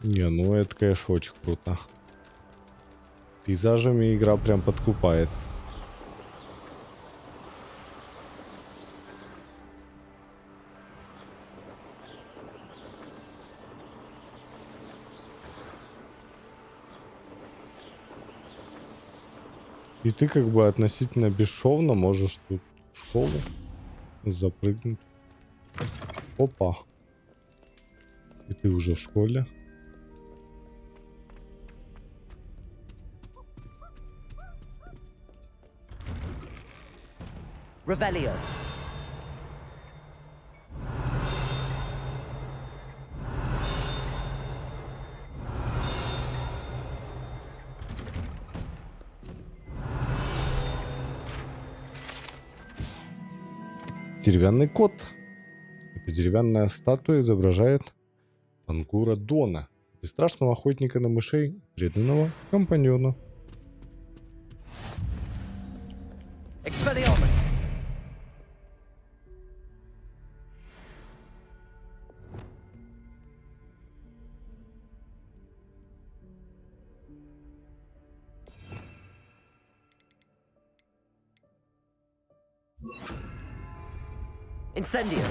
Не, ну это, конечно, очень круто. Пейзажами игра прям подкупает. И ты как бы относительно бесшовно можешь тут в школу запрыгнуть. Опа. И ты уже в школе. Revelio. Деревянный кот. Эта деревянная статуя изображает Пангура Дона, бесстрашного охотника на мышей, преданного компаньона. Expelliarmus. Incendio.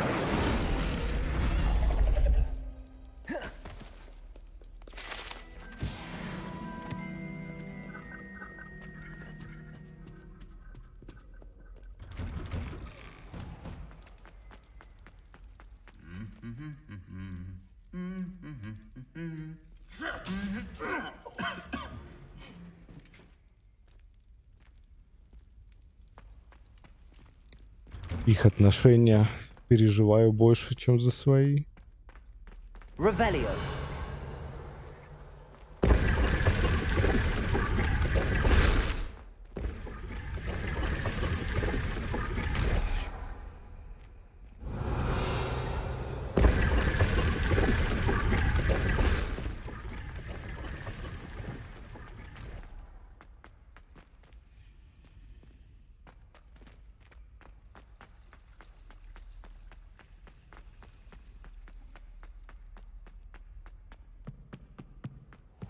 Их отношения переживаю больше, чем за свои. Revelio.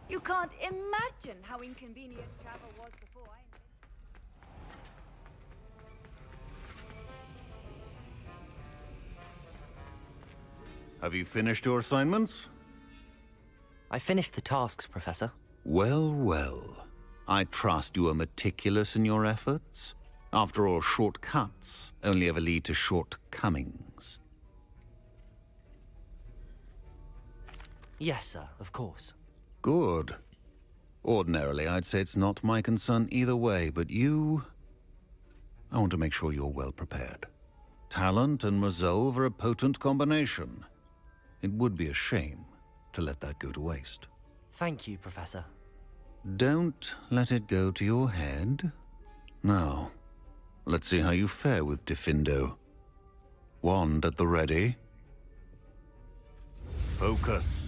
You can't imagine how inconvenient travel was before I... Have you finished your assignments? I finished the tasks, Professor. Well, well. I trust you are meticulous in your efforts. After all, shortcuts only ever lead to shortcomings. Yes, sir, of course. Good. Ordinarily, I'd say it's not my concern either way, but you... I want to make sure you're well prepared. Talent and resolve are a potent combination. It would be a shame to let that go to waste. Thank you, Professor. Don't let it go to your head. Now, let's see how you fare with Diffindo. Wand at the ready. Focus.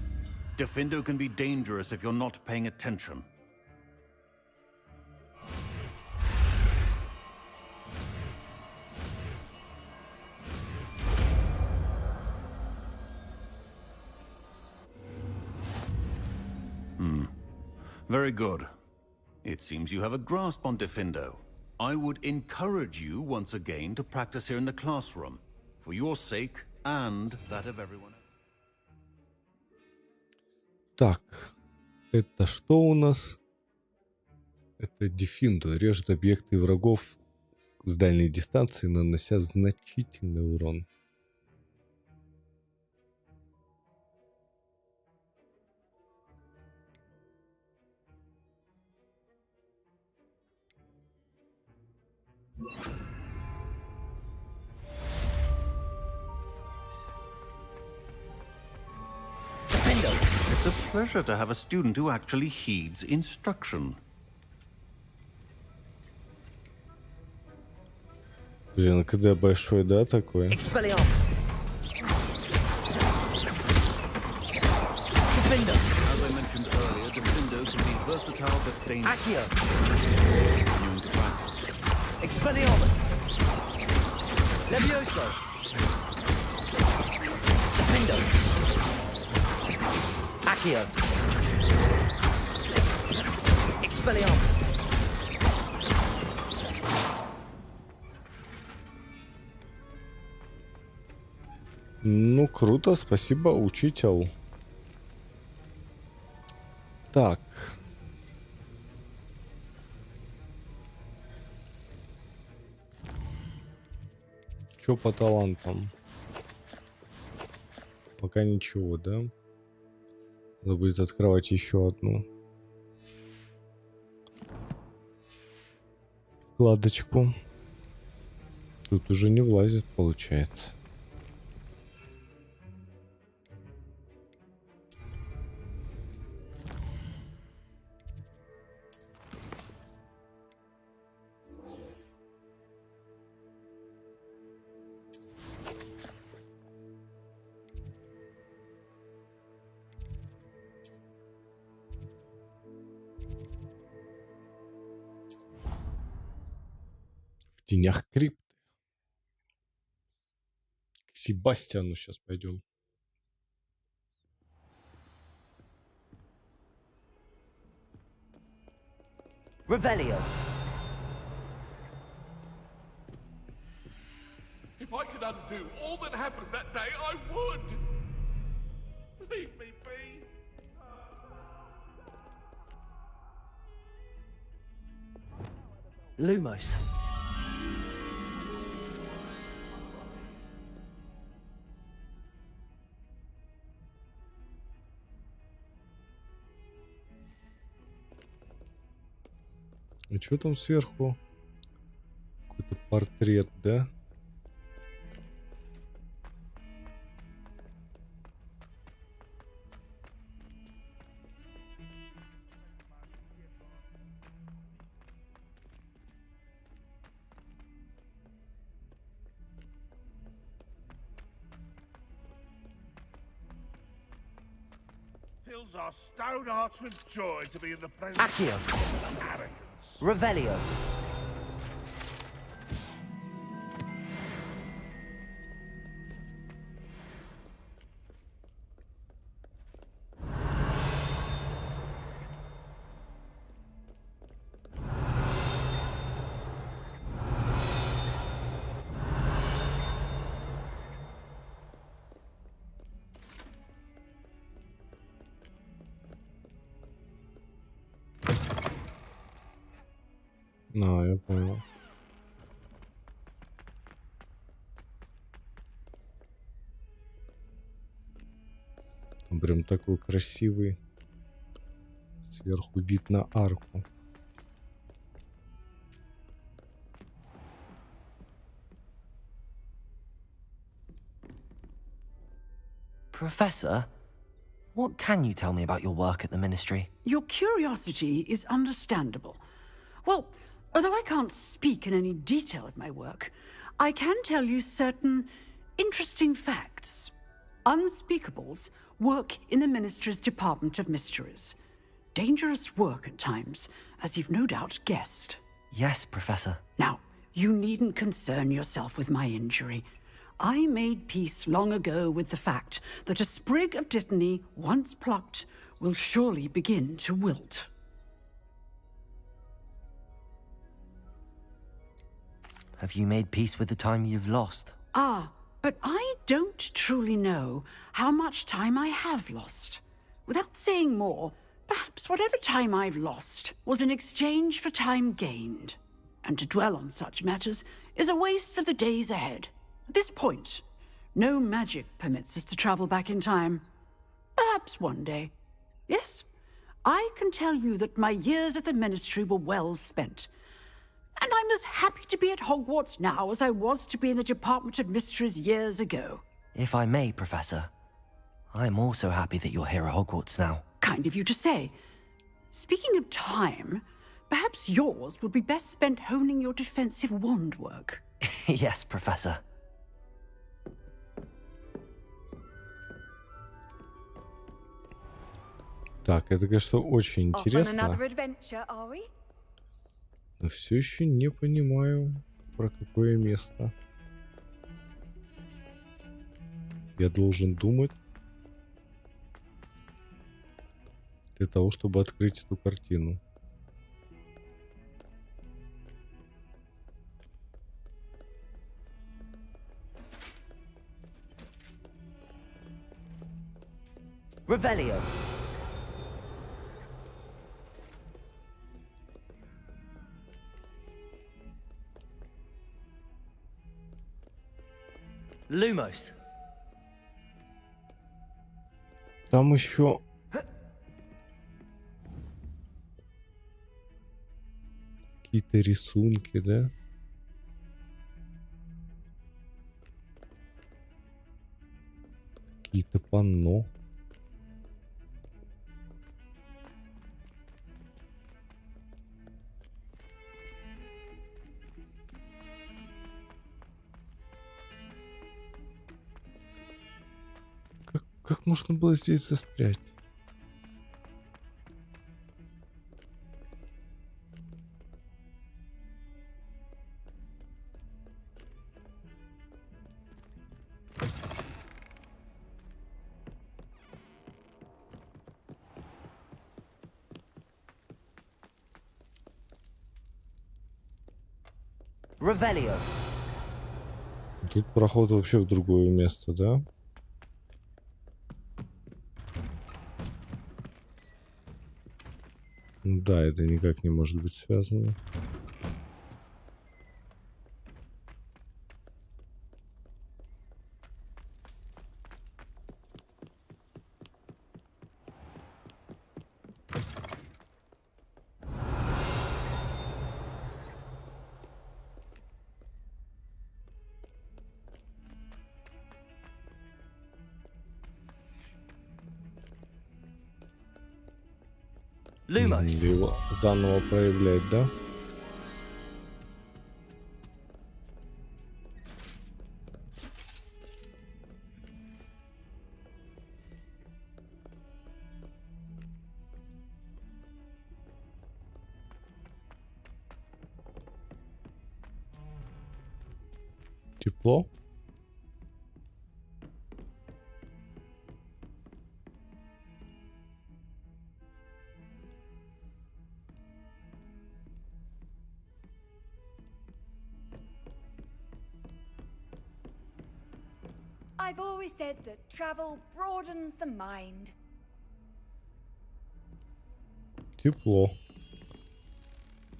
Diffindo can be dangerous if you're not paying attention. Very good. It seems you have a grasp on Diffindo. I would encourage you once again to practice here in the classroom, for your sake and that of everyone. Так, это что у нас? Это Diffindo. Режет объекты врагов с дальней дистанции, нанося значительный урон. It's a pleasure to have a student who actually heeds instruction. Блин, КД большой, да, такой? Expelliarmus. Diffindo. As I mentioned earlier, Diffindo can be versatile but dangerous. Accio. Continuing to practice. Expelliarmus. Levioso. Diffindo. Accio. Expelliarmus. круто, спасибо, учитель. Так. Чё по талантам? Пока ничего, да? Надо будет открывать еще одну вкладочку. Тут уже не влазит, получается. В тенях крипты. К Себастьяну сейчас пойдем. Revelio. If I could undo all that happened that day, I would! Leave me be. Lumos. А что там сверху? Какой-то портрет, да? Fills our stone hearts with joy to be in the presence Accio. of arrogance. Revelio. А, я понял. Там прям такой красивый. Сверху вид на арку. Professor, what can you tell me about your work at the Ministry? Your curiosity is understandable. Well, although I can't speak in any detail of my work, I can tell you certain interesting facts. Unspeakables work in the Ministry's Department of Mysteries. Dangerous work at times, as you've no doubt guessed. Yes, Professor. Now, you needn't concern yourself with my injury. I made peace long ago with the fact that a sprig of dittany, once plucked, will surely begin to wilt. Have you made peace with the time you've lost? Ah, but I don't truly know how much time I have lost. Without saying more, perhaps whatever time I've lost was in exchange for time gained. And to dwell on such matters is a waste of the days ahead. At this point, no magic permits us to travel back in time. Perhaps one day. Yes, I can tell you that my years at the Ministry were well spent. And I'm as happy to be at Hogwarts now as I was to be in the Department of Mysteries years ago. If I may, Professor, I'm also happy that you're here at Hogwarts now. Kind of you to say. Speaking of time, perhaps yours would be best spent honing your defensive wand work. Yes, Professor. Так, это, конечно, очень интересно. Но все еще не понимаю, про какое место я должен думать для того, чтобы открыть эту картину. Revelio. Lumos. Там еще какие-то рисунки, да? Какие-то панно. Как можно было здесь застрять? Revelio. Тут проход вообще в другое место, да? Да, это никак не может быть связано. Его заново проявлять, да? Тепло? I've always said that travel broadens the mind. Тепло.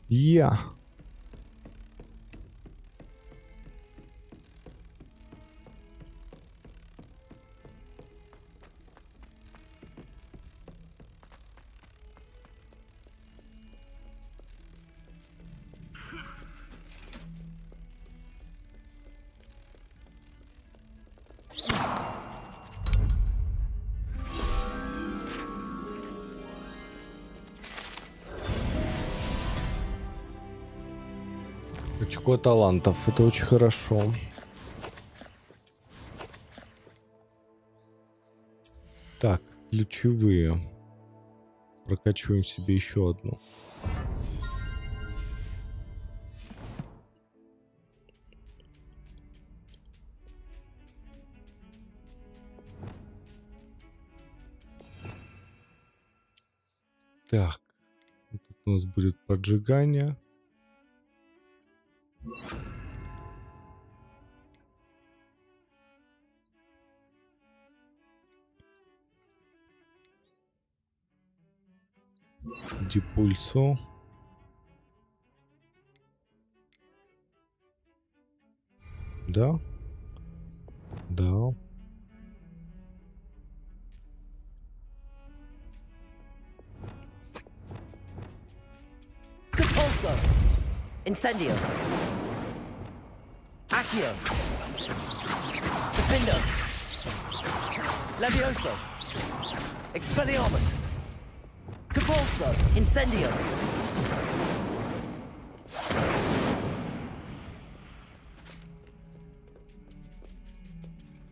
Я. Очко талантов. Это очень хорошо. Так, ключевые. Прокачиваем себе еще одну. Так. Тут у нас будет поджигание. Депульсо. Да. Да. Compulso. Incendio. Accio. Defindo. Levioso. Expelliarmus. Compulso. Incendio.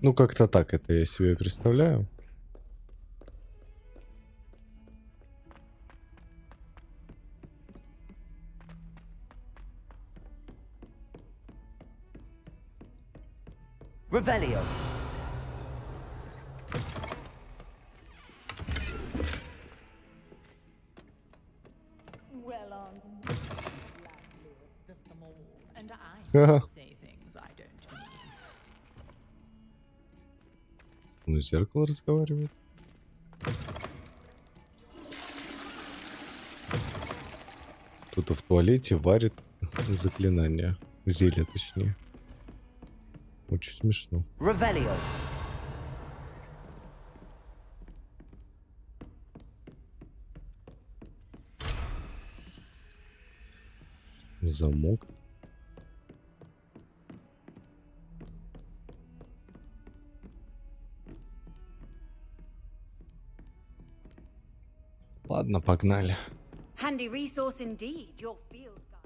Ну, как-то так это я себе представляю. Revelio. Well, on of them all, and Ха-ха. say things I don't mean. Ну, зеркало разговаривает. кто-то в туалете варит заклинания. Зелье, точнее. Очень смешно. Revelio. Замок. Ладно, погнали. Handy resource indeed, your field guide.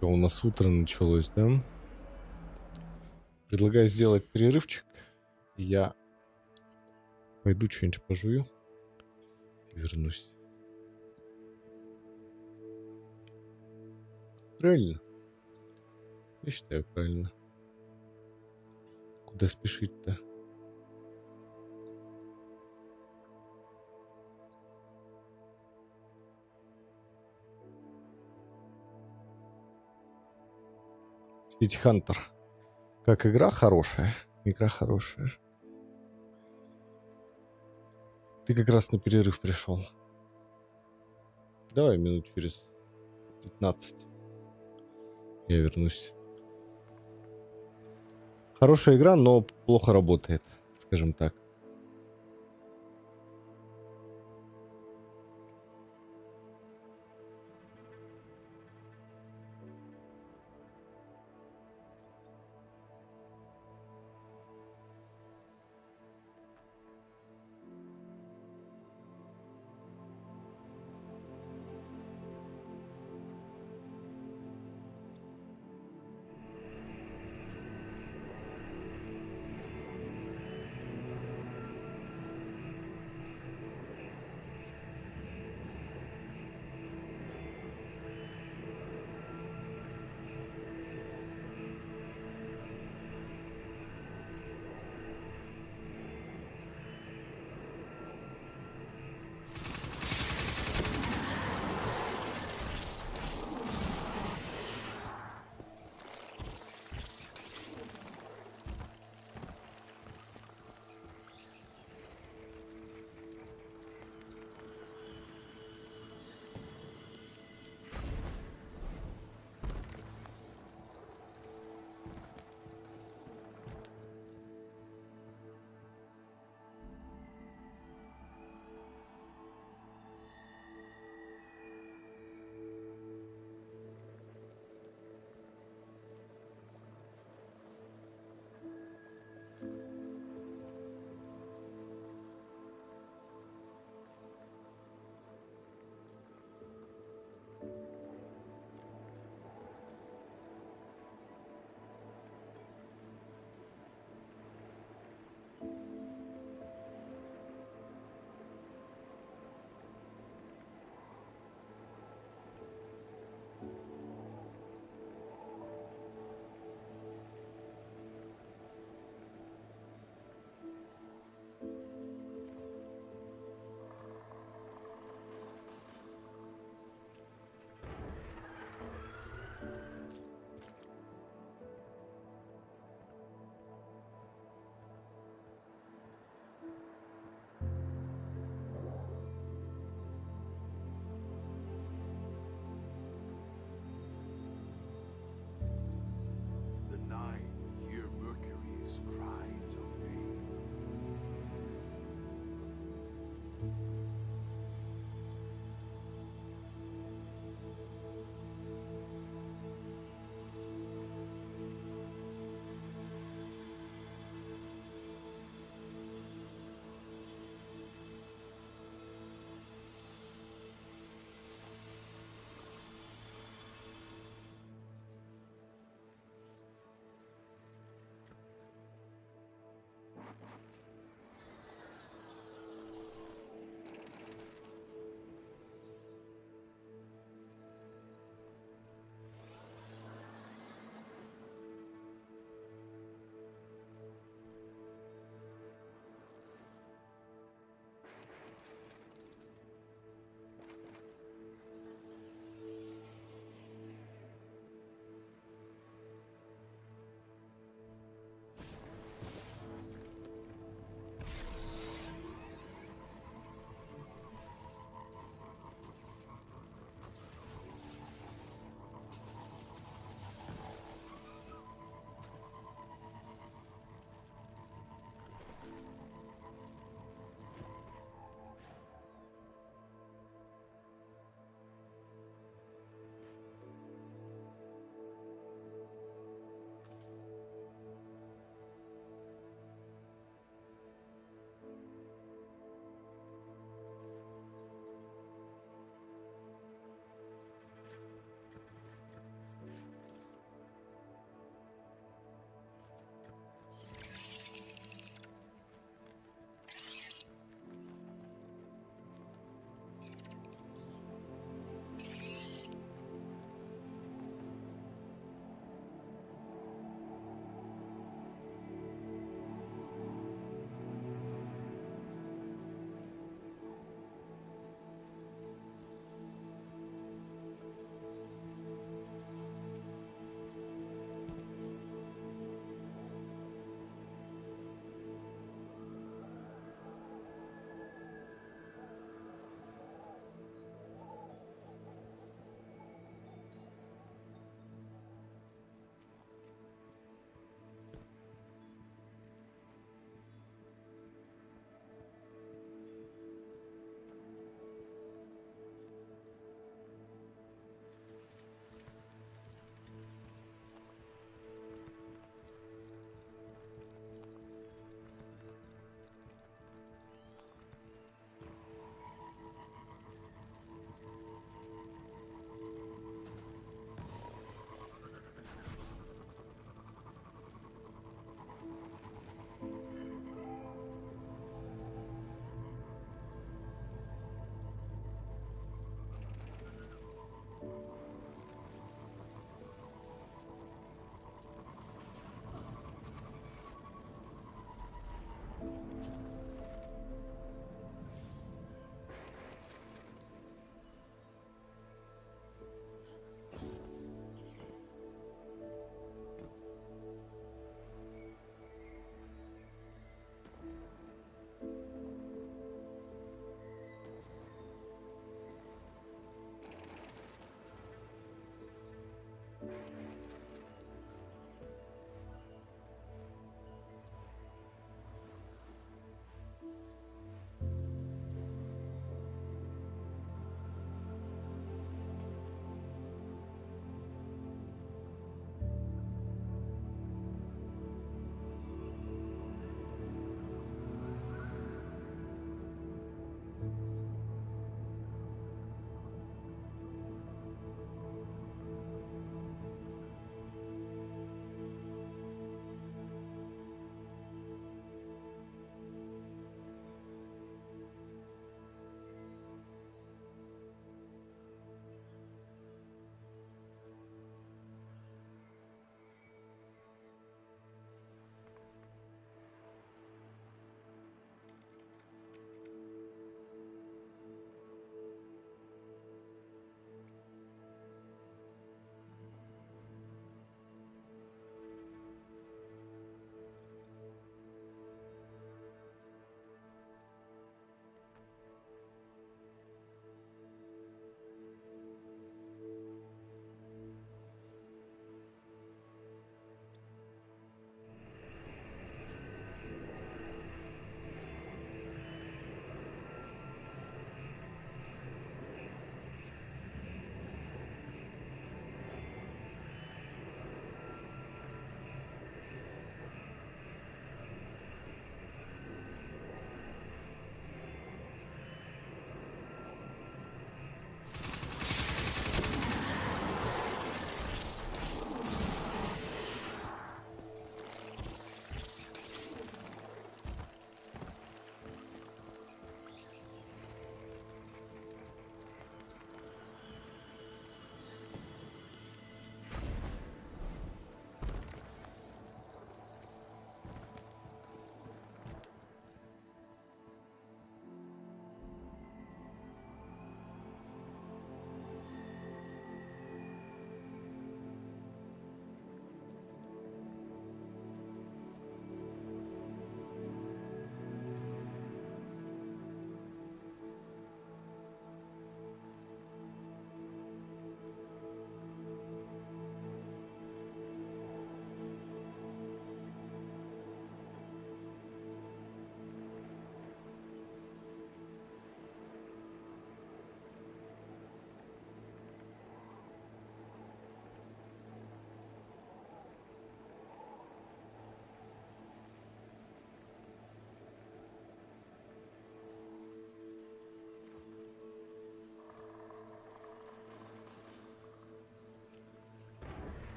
Всё, у нас утро началось, да? Предлагаю сделать перерывчик. Я пойду что-нибудь пожую и вернусь. Правильно? Я считаю, правильно. Куда спешить-то? Ведь Хантер. Как игра хорошая. Игра хорошая. Ты как раз на перерыв пришел. Давай минут через 15. Я вернусь. Хорошая игра, но плохо работает, скажем так.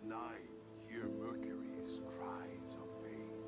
9 hear Mercury's cries of pain.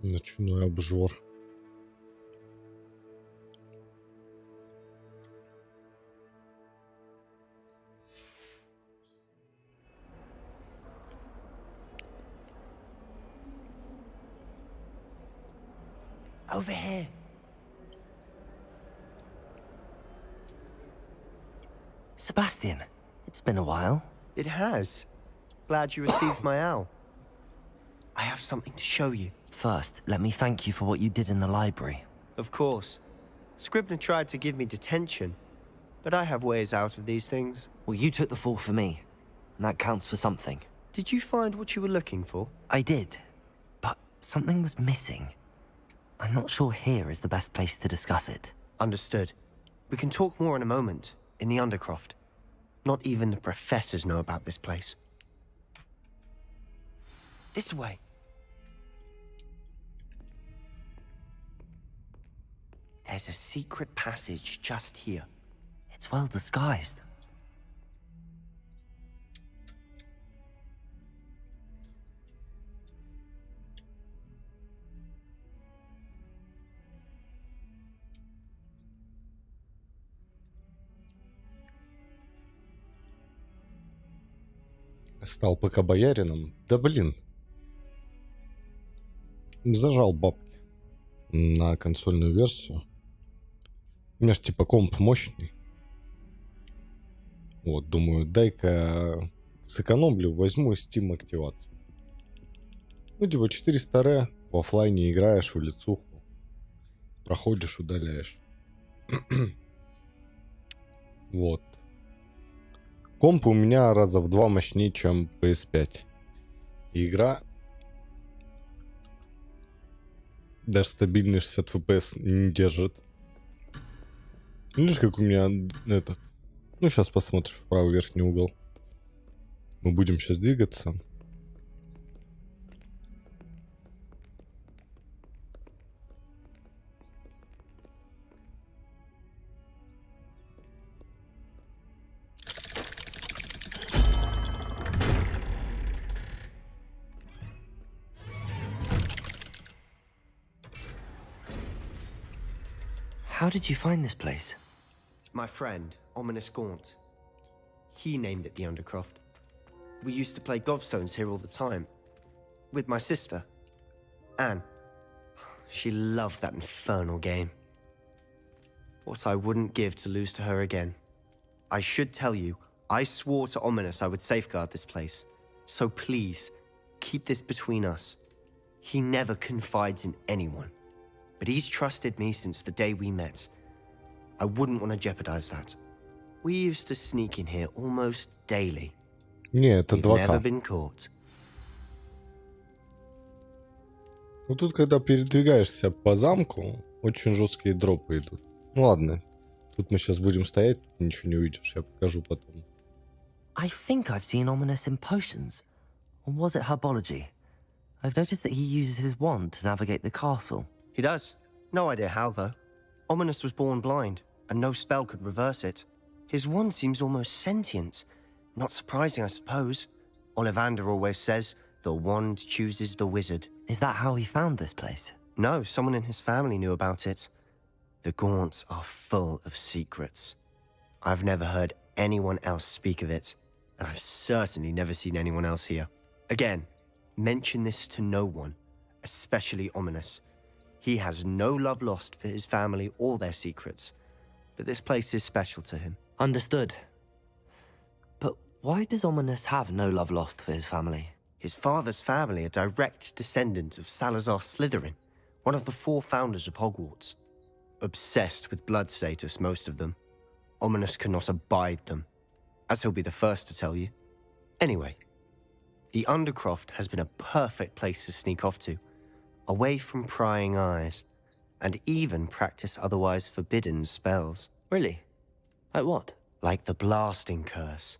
Ночной обжор. Over here. Sebastian, it's been a while. It has. Glad you received my owl. I have something to show you. First, let me thank you for what you did in the library. Of course. Scribner tried to give me detention, but I have ways out of these things. Well, you took the fall for me, and that counts for something. Did you find what you were looking for? I did, but something was missing. I'm not sure here is the best place to discuss it. Understood. We can talk more in a moment, in the Undercroft. Not even the professors know about this place. This way. There's a secret passage just here. It's well disguised. Стал пока боярином. Да блин. Зажал бабки на консольную версию. У меня ж типа комп мощный. Вот, думаю, дай-ка сэкономлю, возьму Steam активацию. Ну, типа 400 ре, в оффлайне играешь в лицуху. Проходишь, удаляешь. Вот. Комп у меня раза в 2 мощнее, чем PS5. И игра даже стабильный 60 FPS не держит. Видишь, как у меня этот... Ну, сейчас посмотришь в правый верхний угол. Мы будем сейчас двигаться. How did you find this place? My friend, Ominous Gaunt. He named it the Undercroft. We used to play gobstones here all the time. With my sister, Anne. She loved that infernal game. What I wouldn't give to lose to her again. I should tell you, I swore to Ominous I would safeguard this place. So please, keep this between us. He never confides in anyone. But he's trusted me since the day we met. I wouldn't want to jeopardize that. We used to sneak in here almost daily. Не, это We've 2К. never been caught. Ну тут, когда передвигаешься по замку, очень жесткие дропы идут. Ну ладно, тут мы сейчас будем стоять, ничего не увидишь, я покажу потом. I think I've seen Ominous in potions. Or was it herbology? I've noticed that he uses his wand to navigate the castle. He does. No idea how, though. Ominous was born blind, and no spell could reverse it. His wand seems almost sentient. Not surprising, I suppose. Ollivander always says, the wand chooses the wizard. Is that how he found this place? No, someone in his family knew about it. The Gaunts are full of secrets. I've never heard anyone else speak of it, and I've certainly never seen anyone else here. Again, mention this to no one, especially Ominous. He has no love lost for his family or their secrets, but this place is special to him. Understood. But why does Ominous have no love lost for his family? His father's family are direct descendants of Salazar Slytherin, one of the 4 founders of Hogwarts. Obsessed with blood status, most of them. Ominous cannot abide them, as he'll be the first to tell you. Anyway, the Undercroft has been a perfect place to sneak off to, away from prying eyes, and even practice otherwise forbidden spells. Really? Like what? Like the blasting curse.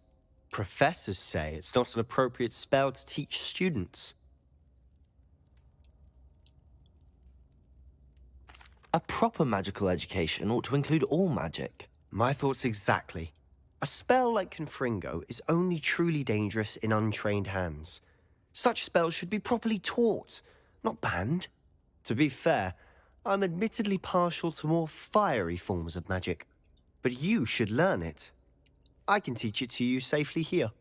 Professors say it's not an appropriate spell to teach students. A proper magical education ought to include all magic. My thoughts exactly. A spell like Confringo is only truly dangerous in untrained hands. Such spells should be properly taught, not banned. To be fair, I'm admittedly partial to more fiery forms of magic. But you should learn it. I can teach it to you safely here.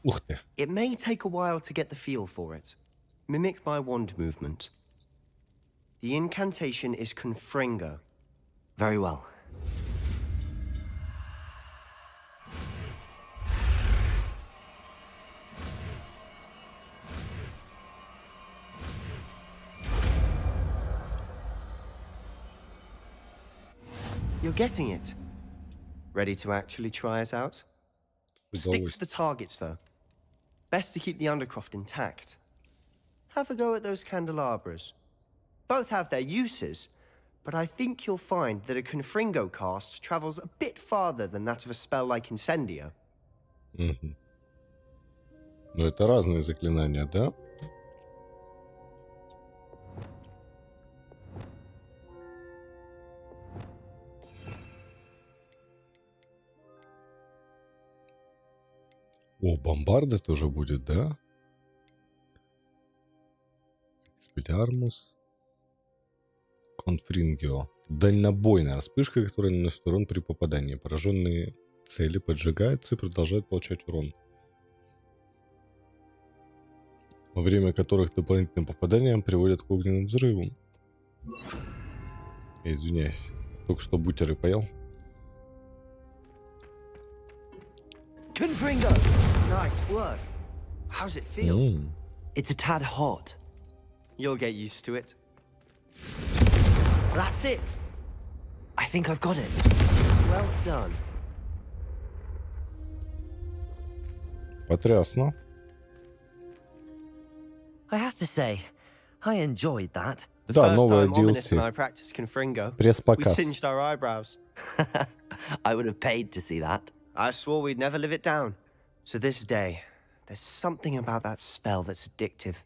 Ух ты. It may take a while to get the feel for it. Mimic my wand movement. The incantation is Confringo. Very well. You're getting it. Ready to actually try it out? Stick to the targets, though. Best to keep the Undercroft intact. Have a go at those candelabras. Both have their uses, but I think you'll find that a Confringo cast travels a bit farther than that of a spell like Incendio. Угу. Но это разные заклинания, да? О, бомбарда тоже будет, да? Экспелиармус. Конфрингио. Дальнобойная вспышка, которая наносит урон при попадании. Пораженные цели поджигаются и продолжают получать урон. Во время которых дополнительным попаданием приводят к огненным взрывам. Извиняюсь. Только что бутеры поел. Confringo! Nice work. How's it feel? It's a tad hot. You'll get used to it. That's it. I think I've got it. Well done. Потрясно. I have to say, I enjoyed that. Да, новая Ominous and I DLC. practiced Confringo. We Пресс-показ. singed our eyebrows. I would have paid to see that. I swore we'd never live it down. So this day, there's something about that spell that's addictive.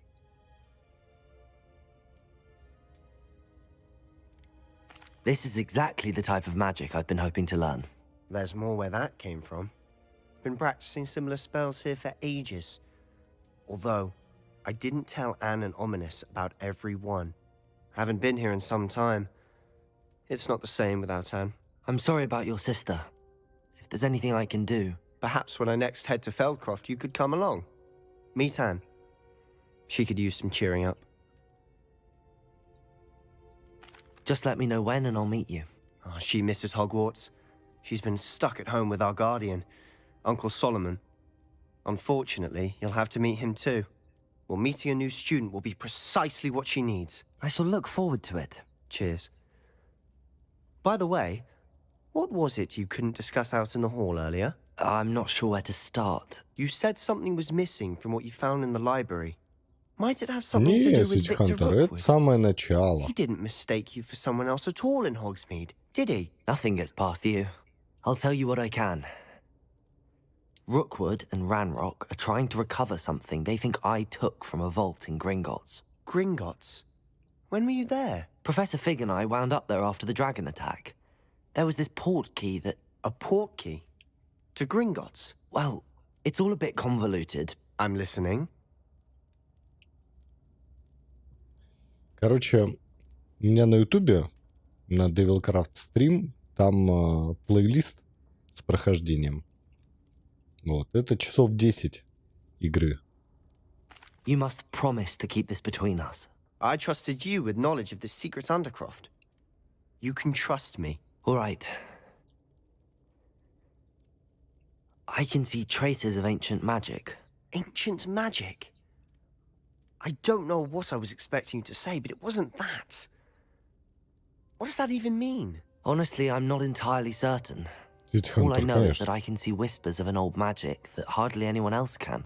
This is exactly the type of magic I've been hoping to learn. There's more where that came from. Been practicing similar spells here for ages. Although, I didn't tell Anne and Ominous about every one. Haven't been here in some time. It's not the same without Anne. I'm sorry about your sister. If there's anything I can do... Perhaps when I next head to Feldcroft, you could come along. Meet Anne. She could use some cheering up. Just let me know when and I'll meet you. Oh, she misses Hogwarts. She's been stuck at home with our guardian, Uncle Solomon. Unfortunately, you'll have to meet him too. Well, meeting a new student will be precisely what she needs. I shall look forward to it. Cheers. By the way, what was it you couldn't discuss out in the hall earlier? I'm not sure where to start. You said something was missing from what you found in the library. Might it have something to Не, do with Сити Victor Хантер, это Rookwood? самое начало. He didn't mistake you for someone else at all in Hogsmeade, did he? Nothing gets past you. I'll tell you what I can. Rookwood and Ranrock are trying to recover something they think I took from a vault in Gringotts. Gringotts? When were you there? Professor Fig and I wound up there after the dragon attack. There was this port key that... A port key? To Gringotts? Well, it's all a bit convoluted. I'm listening. Короче, у меня на ютубе, на Devilcraft стрим, там плейлист с прохождением. Вот, это часов 10 игры. You must promise to keep this between us. I trusted you with knowledge of the secret Undercroft. You can trust me. All right. I can see traces of ancient magic. Ancient magic? I don't know what I was expecting you to say, but it wasn't that. What does that even mean? Honestly, I'm not entirely certain. All I know is that I can see whispers of an old magic that hardly anyone else can.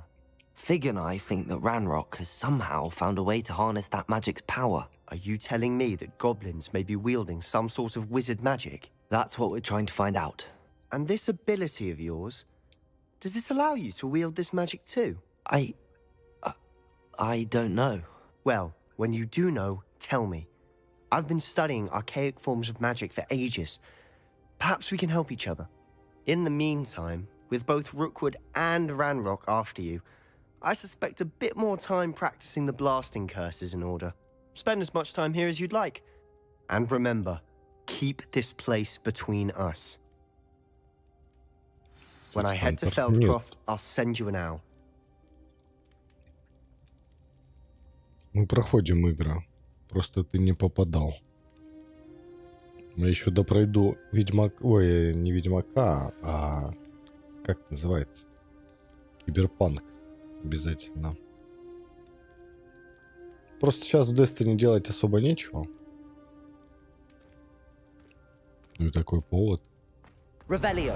Fig and I think that Ranrock has somehow found a way to harness that magic's power. Are you telling me that goblins may be wielding some sort of wizard magic? That's what we're trying to find out. And this ability of yours, does it allow you to wield this magic too? I don't know. Well, when you do know, tell me. I've been studying archaic forms of magic for ages. Perhaps we can help each other. In the meantime, with both Rookwood and Ranrock after you, I suspect a bit more time practicing the blasting curse is in order. Spend as much time here as you'd like. And remember, keep this place between us. When I head to Feldcroft, I'll send you an owl. Мы проходим игры. Просто ты не попадал. Я еще допройду Ведьмак... Ой, не Ведьмака, а... Как называется? Киберпанк. Обязательно. Просто сейчас в Destiny делать особо нечего. Ну и такой повод. Revelio.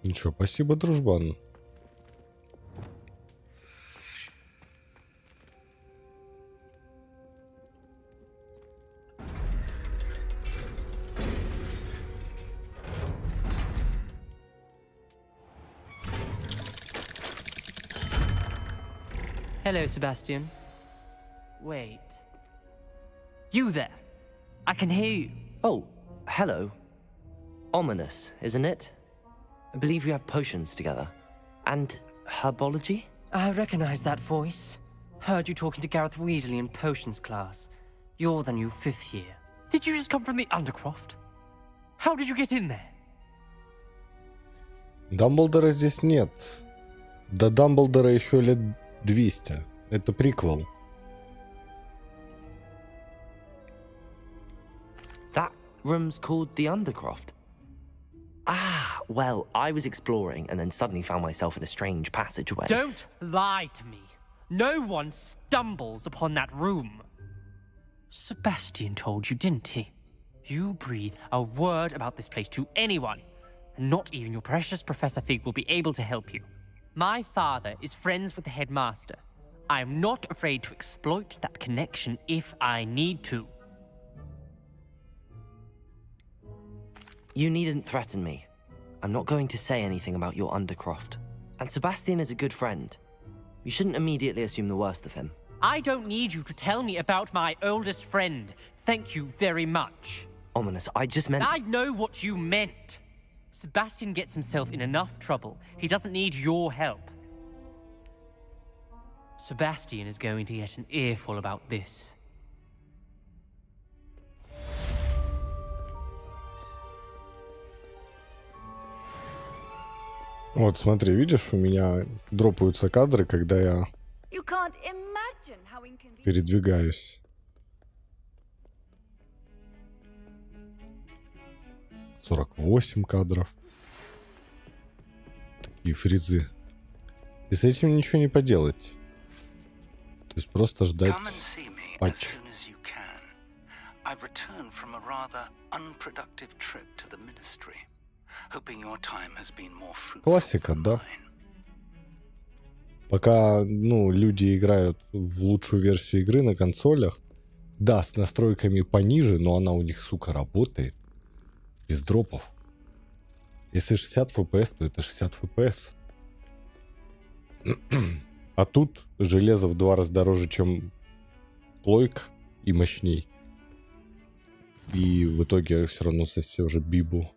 Ничего, спасибо, дружбан. Hello, Sebastian. Wait. You there? I can hear you. Oh, hello. Ominous, isn't it? I believe you have potions together. And herbology? I recognize that voice. Heard you talking to Gareth Weasley in potions class. You're the new 5th year. Did you just come from the Undercroft? How did you get in there? Дамблдора здесь нет. До Дамблдора еще лет 200. Это приквел. That room's called the Undercroft. Ah, well, I was exploring and then suddenly found myself in a strange passageway. Don't lie to me. No one stumbles upon that room. Sebastian told you, didn't he? You breathe a word about this place to anyone, and not even your precious Professor Fig will be able to help you. My father is friends with the headmaster. I am not afraid to exploit that connection if I need to. You needn't threaten me. I'm not going to say anything about your Undercroft. And Sebastian is a good friend. You shouldn't immediately assume the worst of him. I don't need you to tell me about my oldest friend. Thank you very much. Ominous, I just meant... I know what you meant. Sebastian gets himself in enough trouble. He doesn't need your help. Sebastian is going to get an earful about this. Вот, смотри, видишь, у меня дропаются кадры, когда я передвигаюсь. 48 кадров. Такие фризы. И с этим ничего не поделать. То есть просто ждать патч. I've returned from a rather unproductive trip to the ministry. Hoping your time has been more fruitful. Классика, да. Пока, люди играют в лучшую версию игры на консолях, да, с настройками пониже, но она у них, сука, работает. Без дропов. Если 60 FPS, то это 60 FPS. А тут железо в 2 раза дороже, чем плойка, и мощней. И в итоге все равно сосед уже бибу.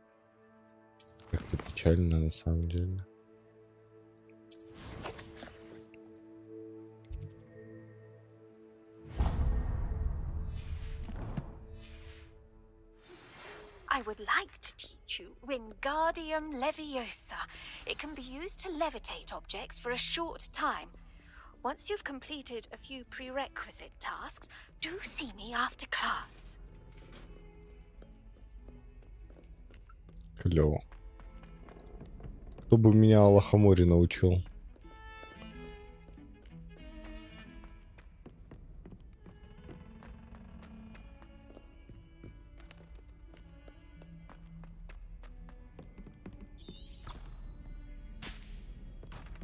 Как-то печально, на самом деле. I would like to teach you Wingardium Leviosa. It can be used to levitate objects for a short time. Once you've completed a few prerequisite tasks, do see me after class. Клево. Кто бы меня Лохоморе научил?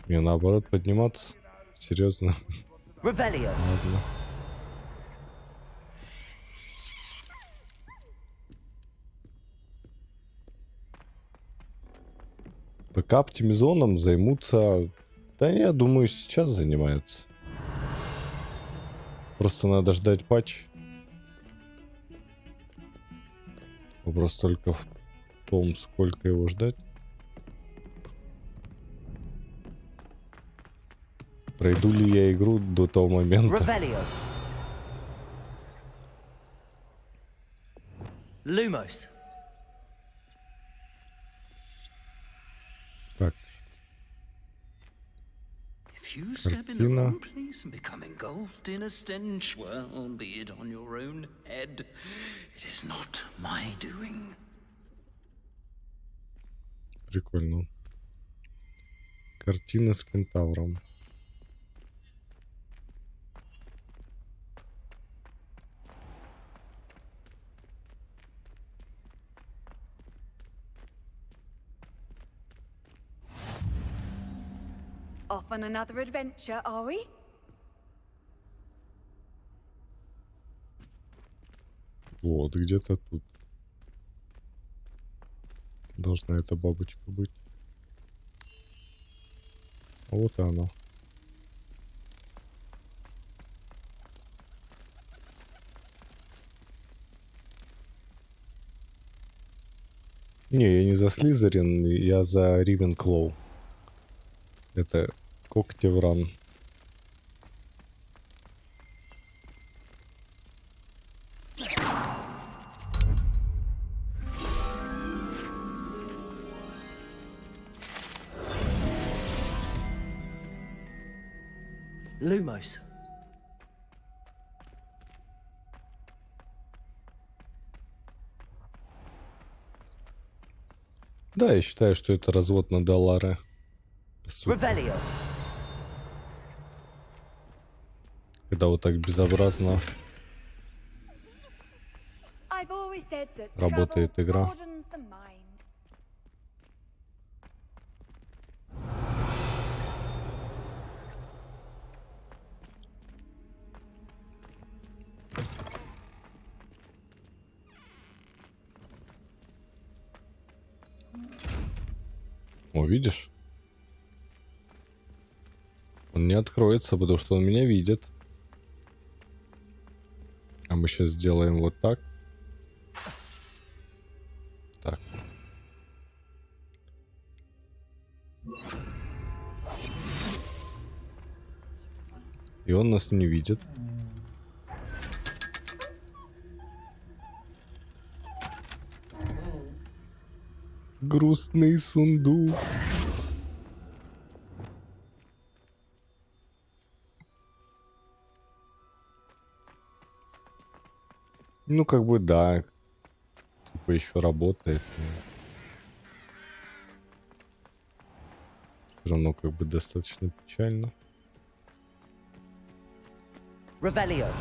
Мне наоборот подниматься? Серьезно? Revelio. Ладно. ПК-оптимизоном займутся Да я думаю, сейчас занимаются. Просто надо ждать патч. Вопрос только в том, сколько его ждать. Пройду ли я игру до того момента? Lumos. Так. If you step in the wrong place and become engulfed in a stench, well, be it on your own head. It is not my doing. Прикольно. Картина с кентавром. Off on another adventure, are we? Вот, где-то тут. Должна эта бабочка быть. Вот и она. Не, я не за Слизерин, я за Ривенклоу. Это Когтевран. Lumos. Да, я считаю, что это развод на доллары. Revelio. Когда вот так безобразно I've always said that работает travel игра. broadens the mind. О, видишь? Он не откроется, потому что он меня видит. А мы сейчас сделаем вот так. Так. И он нас не видит. Грустный сундук. Ну, как бы, да. Типа еще работает. Все равно, как бы, достаточно печально. Revelio.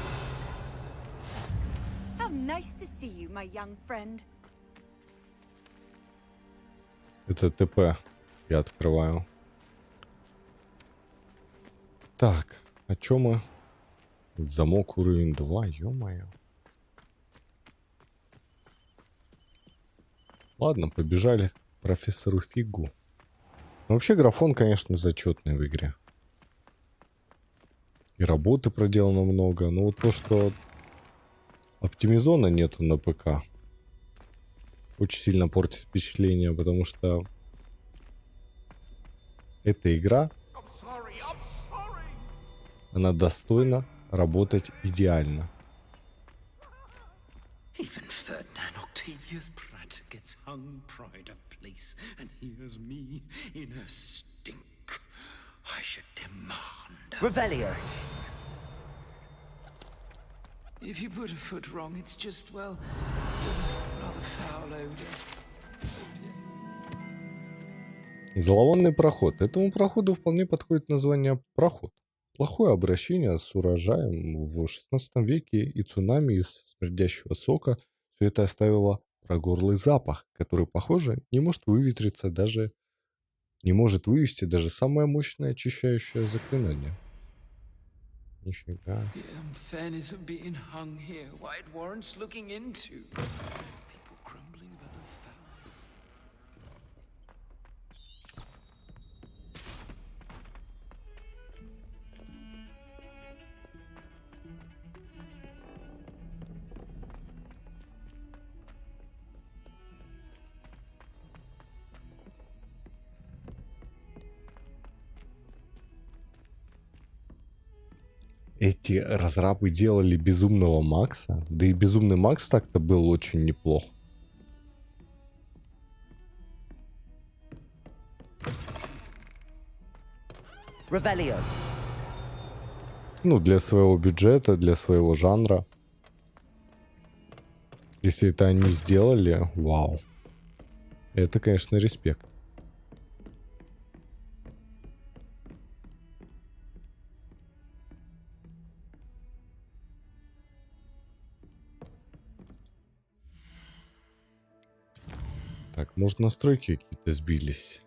How nice to see you, my young friend. Это ТП. Я открываю. Так, о чем мы? Замок уровень 2, ё-моё. Ладно, побежали к профессору Фигу. Но вообще графон, конечно, зачетный в игре. И работы проделано много. Но вот то, что оптимизона нету на ПК, очень сильно портит впечатление, потому что эта игра, она достойна работать идеально. Even Ferdinand Octavius Pratt gets hung pride of place, and here's me in a stink. I should demand. Revelio. If you put a foot wrong, it's just, well, rather foul odor. Зловонный проход. Этому проходу вполне подходит название «проход». Плохое обращение с урожаем в 16 веке и цунами из смердящего сока все это оставило прогорлый запах, который, похоже, не может выветриться даже, не может вывести даже самое мощное очищающее заклинание. Нифига. Fairness of being hung here, why it warrants looking into. People grumbling about the fouls. Эти разрабы делали Безумного Макса. Да и Безумный Макс так-то был очень неплох. Revelio. Ну, для своего бюджета, для своего жанра. Если это они сделали, вау. Это, конечно, респект. Так, может, настройки какие-то сбились.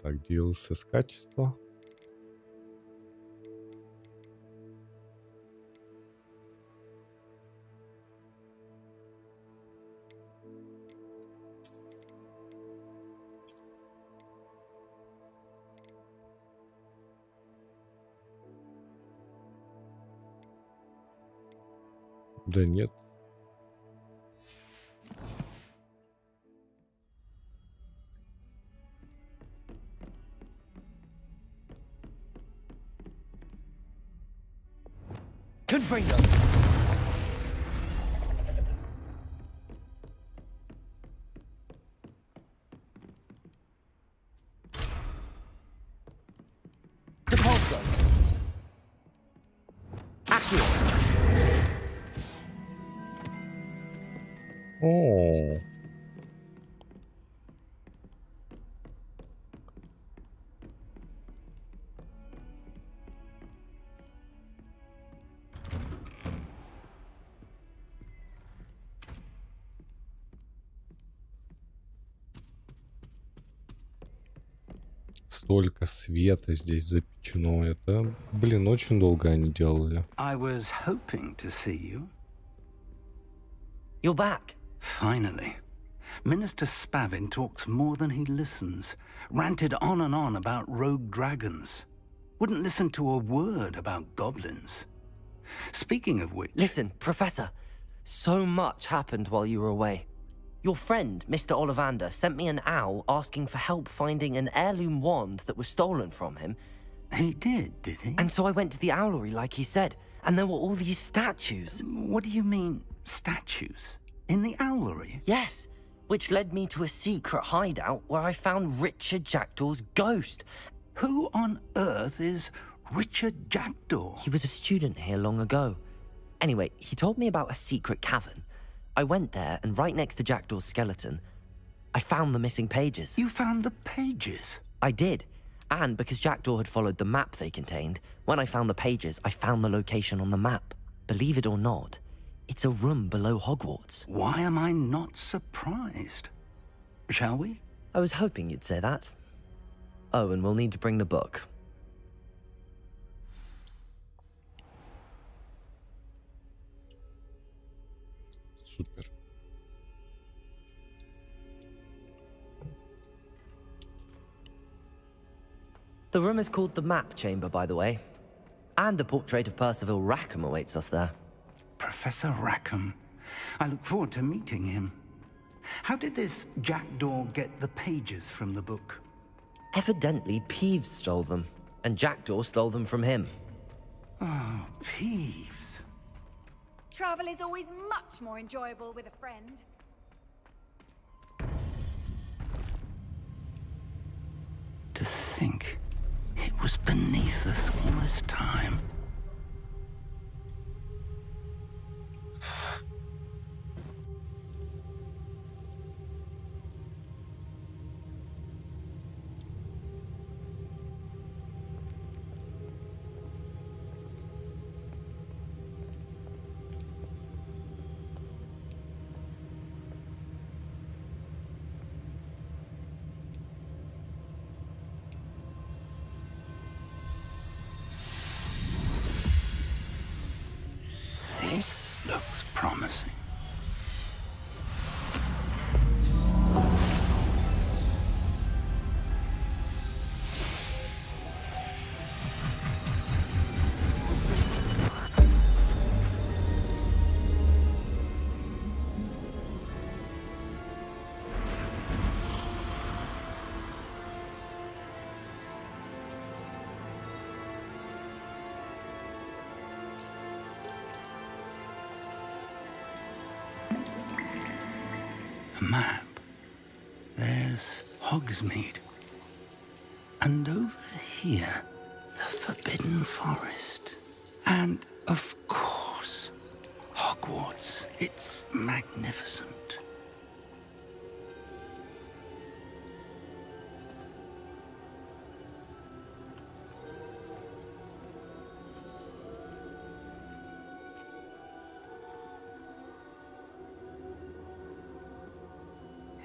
Так, DLSS качество. Да нет. Confringo. Depulso. Accio. О. Столько света здесь запечено. Это, блин, очень долго они делали. I was hoping to see you. You're back. Finally. Minister Spavin talks more than he listens. Ranted on and on about rogue dragons. Wouldn't listen to a word about goblins. Speaking of which... Listen, Professor. So much happened while you were away. Your friend, Mr. Ollivander, sent me an owl asking for help finding an heirloom wand that was stolen from him. He did he? And so I went to the owlery like he said, and there were all these statues. What do you mean, statues? In the owlery? Yes, which led me to a secret hideout where I found Richard Jackdaw's ghost. Who on earth is Richard Jackdaw? He was a student here long ago. Anyway, he told me about a secret cavern. I went there, and right next to Jackdaw's skeleton, I found the missing pages. You found the pages? I did. And because Jackdaw had followed the map they contained, when I found the pages, I found the location on the map. Believe it or not, it's a room below Hogwarts. Why am I not surprised? Shall we? I was hoping you'd say that. Oh, and we'll need to bring the book. Супер. The room is called the Map Chamber, by the way. And a portrait of Percival Rackham awaits us there. Professor Rackham. I look forward to meeting him. How did this Jackdaw get the pages from the book? Evidently, Peeves stole them, and Jackdaw stole them from him. Oh, Peeves. Travel is always much more enjoyable with a friend. To think it was beneath us all this time. This looks promising. map, there's Hogsmeade. And over here, the Forbidden Forest. And, of course, Hogwarts. It's magnificent.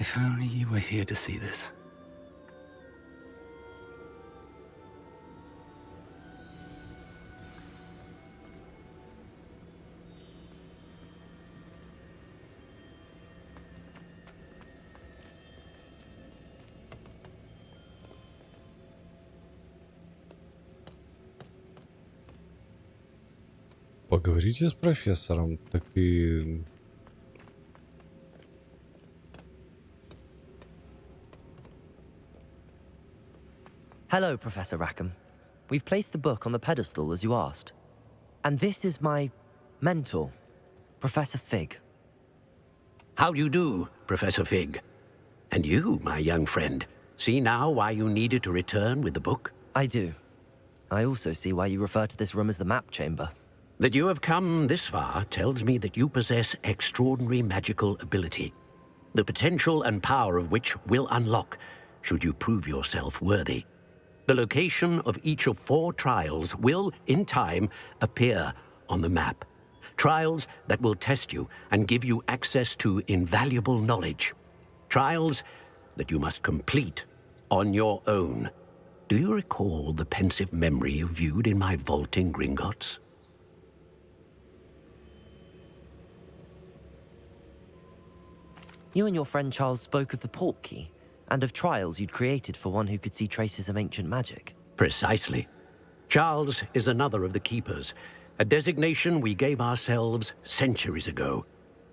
If only you were here to see this. Поговорите с профессором, так и... Hello, Professor Rackham. We've placed the book on the pedestal as you asked. And this is my mentor, Professor Fig. How do you do, Professor Fig? And you, my young friend, see now why you needed to return with the book? I do. I also see why you refer to this room as the map chamber. That you have come this far tells me that you possess extraordinary magical ability, the potential and power of which will unlock should you prove yourself worthy. The location of each of 4 trials will, in time, appear on the map. Trials that will test you and give you access to invaluable knowledge. Trials that you must complete on your own. Do you recall the pensive memory you viewed in my vault in Gringotts? You and your friend Charles spoke of the port key, and of trials you'd created for one who could see traces of ancient magic. Precisely. Charles is another of the Keepers, a designation we gave ourselves centuries ago,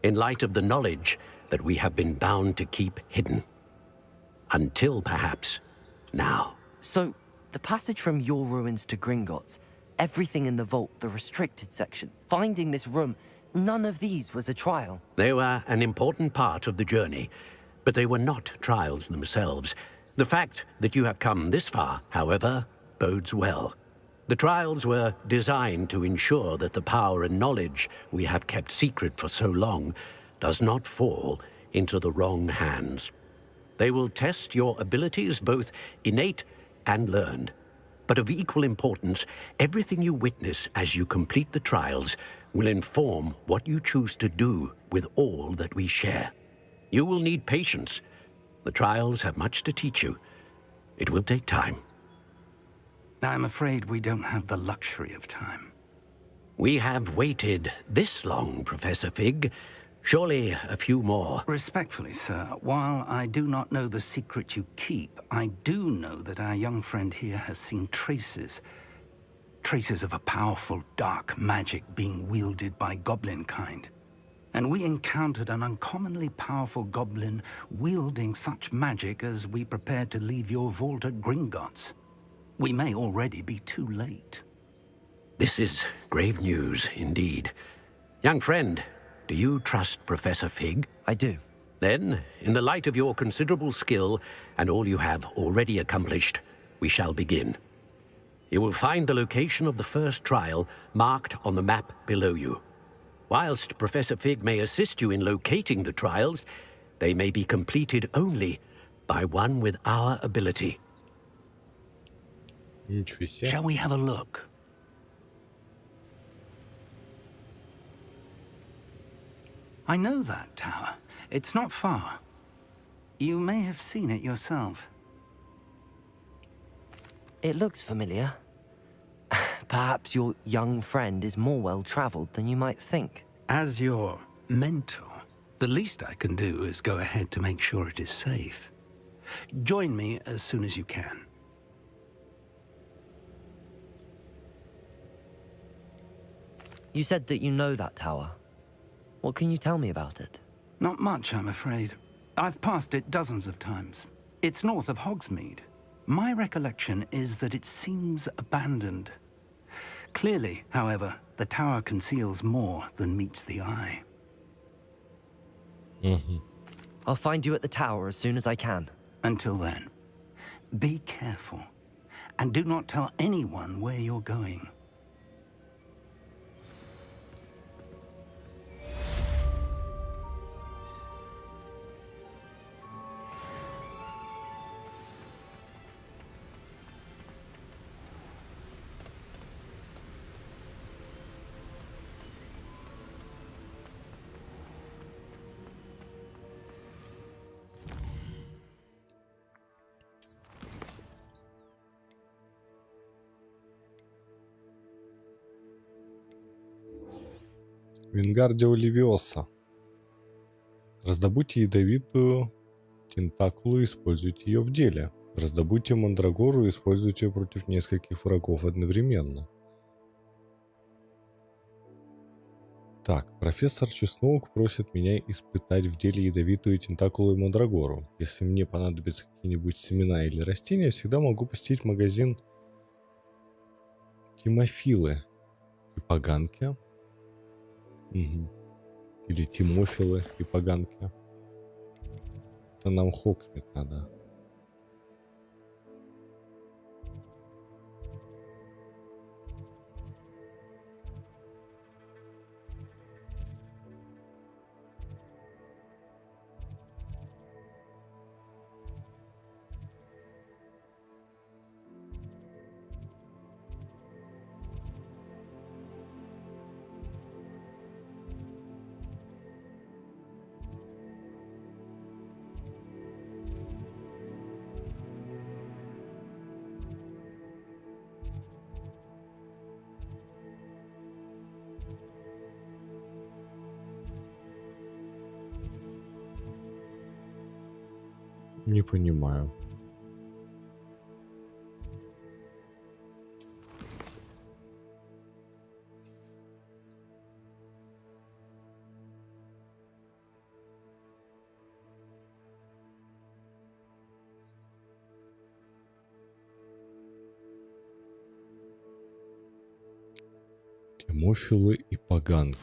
in light of the knowledge that we have been bound to keep hidden. Until, perhaps, now. So, the passage from your ruins to Gringotts, everything in the vault, the restricted section, finding this room, none of these was a trial. They were an important part of the journey, but they were not trials themselves. The fact that you have come this far, however, bodes well. The trials were designed to ensure that the power and knowledge we have kept secret for so long does not fall into the wrong hands. They will test your abilities, both innate and learned. But of equal importance, everything you witness as you complete the trials will inform what you choose to do with all that we share. You will need patience. The trials have much to teach you. It will take time. I'm afraid we don't have the luxury of time. We have waited this long, Professor Fig. Surely a few more. Respectfully, sir, while I do not know the secret you keep, I do know that our young friend here has seen traces of a powerful dark magic being wielded by goblin kind. And we encountered an uncommonly powerful goblin wielding such magic as we prepared to leave your vault at Gringotts. We may already be too late. This is grave news indeed. Young friend, do you trust Professor Fig? I do. Then, in the light of your considerable skill and all you have already accomplished, we shall begin. You will find the location of the first trial marked on the map below you. Whilst Professor Fig may assist you in locating the trials, they may be completed only by one with our ability. Shall we have a look? I know that tower. It's not far. You may have seen it yourself. It looks familiar. Perhaps your young friend is more well-traveled than you might think. As your mentor, the least I can do is go ahead to make sure it is safe. Join me as soon as you can. You said that you know that tower. What can you tell me about it? Not much, I'm afraid. I've passed it dozens of times. It's north of Hogsmeade. My recollection is that it seems abandoned. Clearly, however, the tower conceals more than meets the eye. I'll find you at the tower as soon as I can. Until then, be careful. And do not tell anyone where you're going. Вингардио Левиоса. Раздобудьте ядовитую тентакулу и используйте ее в деле. Раздобудьте мандрагору и используйте ее против нескольких врагов одновременно. Так, профессор Чесноук просит меня испытать в деле ядовитую тентакулу и мандрагору. Если мне понадобятся какие-нибудь семена или растения, всегда могу посетить магазин Тимофилы и Поганки. Угу. Или Тимофилы и Поганки. Это нам Хоксмит надо. Не понимаю. Тимофилы и Поганки.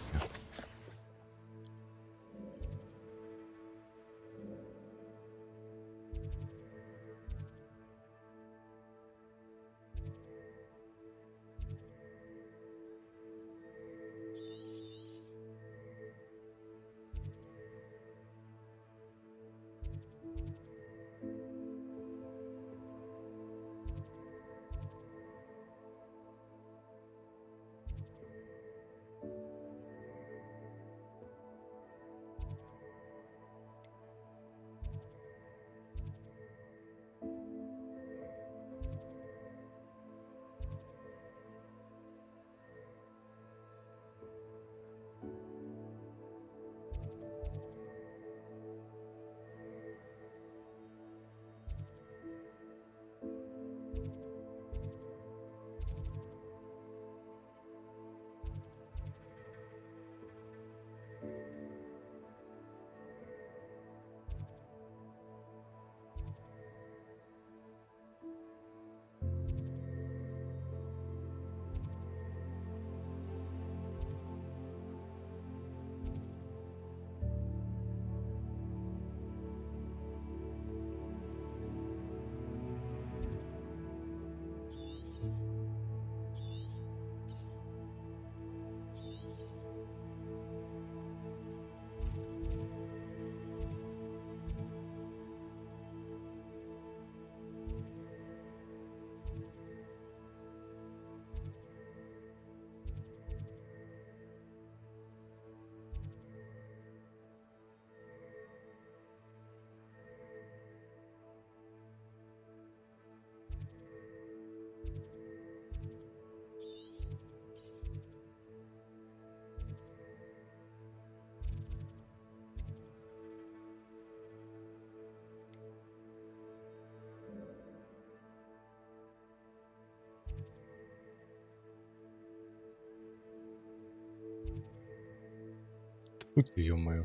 Вот ё-моё.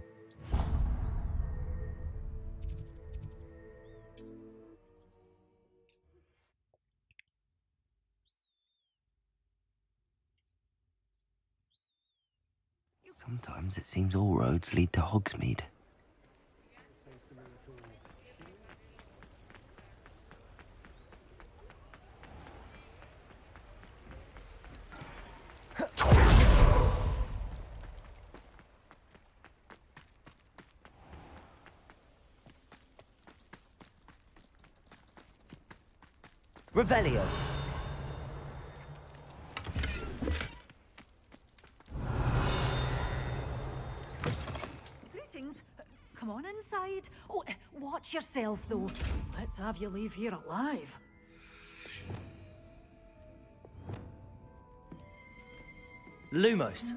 Sometimes it seems all roads lead to Hogsmeade. Revelio. Greetings. Come on inside. Oh, watch yourself, though. Let's have you leave here alive. Lumos.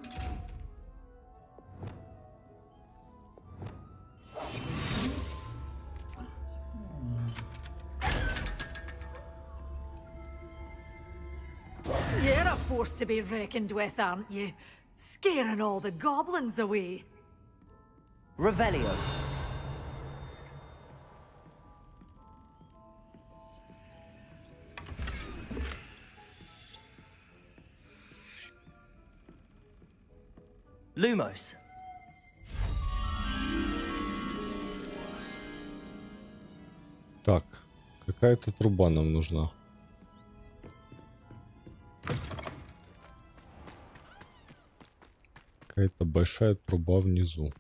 You're a force to be reckoned with, aren't you? Scaring all the goblins away. Revelio. Lumos. Так, какая-то труба нам нужна. Какая-то большая труба внизу.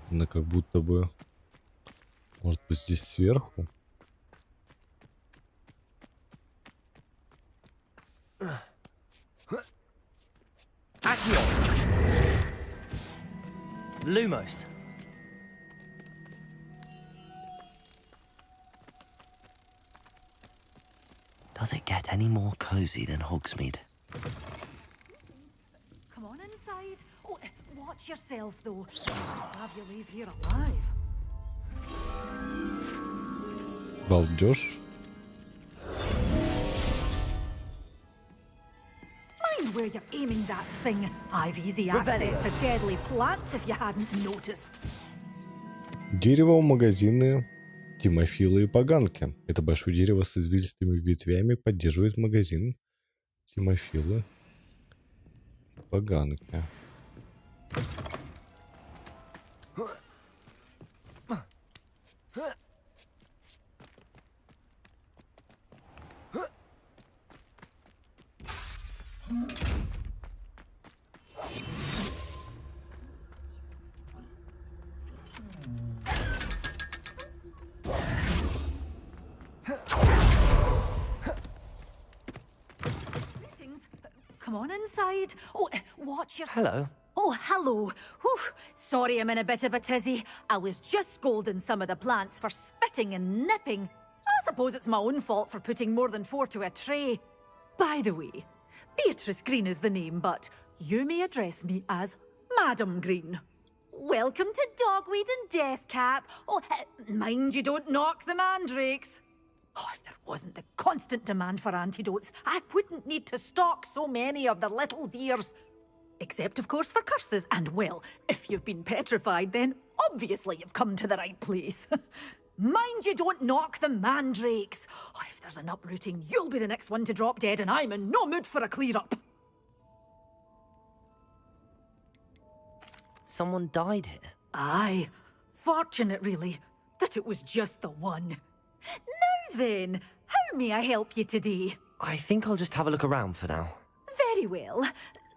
Она как будто бы... Может быть, здесь сверху? Accio. Lumos. Does it get any more cozy than Hogsmeade? Come on inside. Oh, watch yourself, though. Let's have you leave here alive. Балдеж. Mind where you're aiming that thing. I've easy access to deadly plants if you hadn't noticed. Дерево, магазины, Тимофилы и поганки. Это большое дерево с извилистыми ветвями поддерживает магазин Тимофилы и поганки. Come on inside. Oh, watch your... Hello. Oh, hello. Whew. Sorry I'm in a bit of a tizzy. I was just scolding some of the plants for spitting and nipping. I suppose it's my own fault for putting more than 4 to a tray. By the way, Beatrice Green is the name, but you may address me as Madam Green. Welcome to Dogweed and Deathcap. Oh, mind you don't knock the mandrakes. Oh, if there wasn't the constant demand for antidotes, I wouldn't need to stock so many of the little dears. Except, of course, for curses. And, well, if you've been petrified, then obviously you've come to the right place. Mind you don't knock the mandrakes. Oh, if there's an uprooting, you'll be the next one to drop dead, and I'm in no mood for a clear-up. Someone died here. Aye. Fortunate, really, that it was just the one. Now then, how may I help you today? I think I'll just have a look around for now. Very well.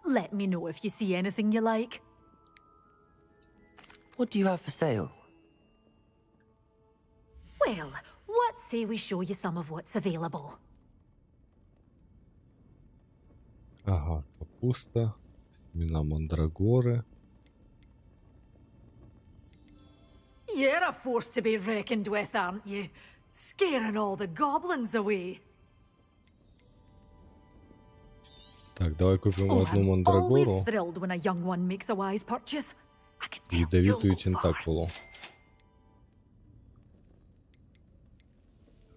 Let me know if you see anything you like. What do you have for sale? Well, what say we show you some of what's available? Ага, капуста, семена мандрагоры. You're a force to be reckoned with, aren't you? Scaring all the goblins away. Так, давай купим одну I'm мандрагору always thrilled when a young one makes a wise purchase. и ядовитую тентакулу.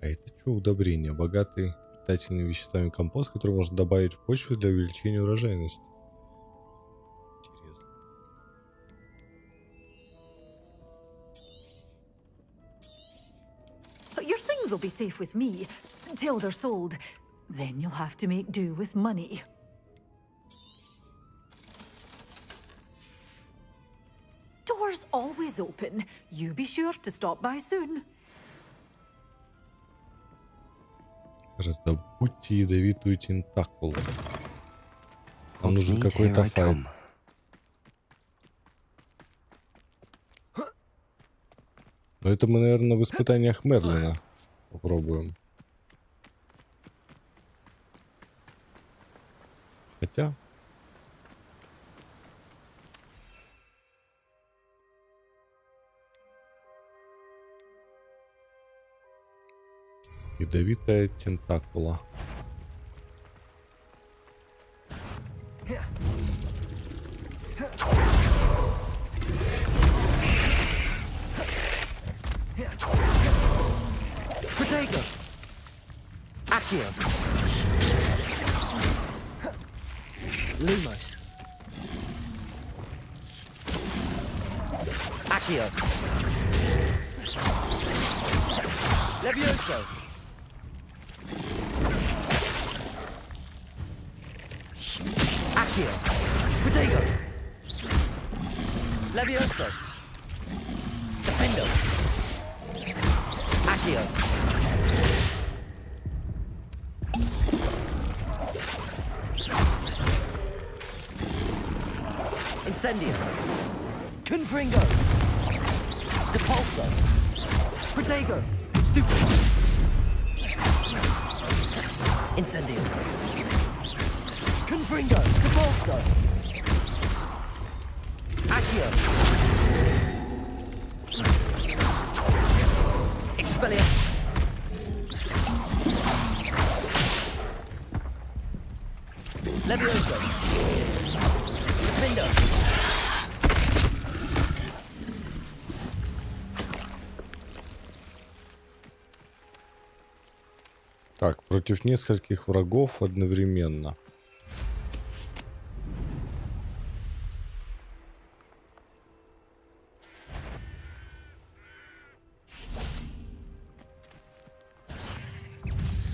А это что, удобрение? Богатый питательными веществами компост, который можно добавить в почву для увеличения урожайности. Your things will be safe with me until they're sold. Then you'll have to make do with money. Doors always open. You be sure to stop by soon. Раздобудьте ядовитую тентакулу. Нам нужен какой-то файл. Но это мы, наверное, в испытаниях Мерлина попробуем. Хотя... Ядовитая тентакула. Protego! Accio! Lumos! Accio! Levioso! Accio! Protego! Levioso! Defendo! Accio! Incendio! Confringo! Depulso! Protego! Stupefy! Incendio! Confringo! Depulso! Accio! Expelliarmus! Levioso! Defendo! Так, против нескольких врагов одновременно.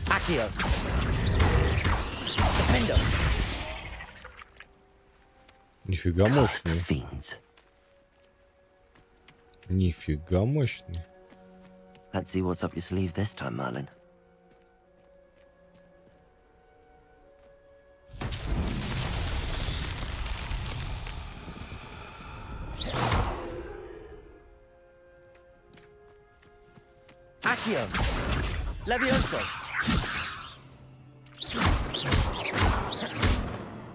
Accio! Defendo! Нифига мощный. Нифига мощный. Let's see what's up your sleeve this time, Merlin. Accio! Levioso!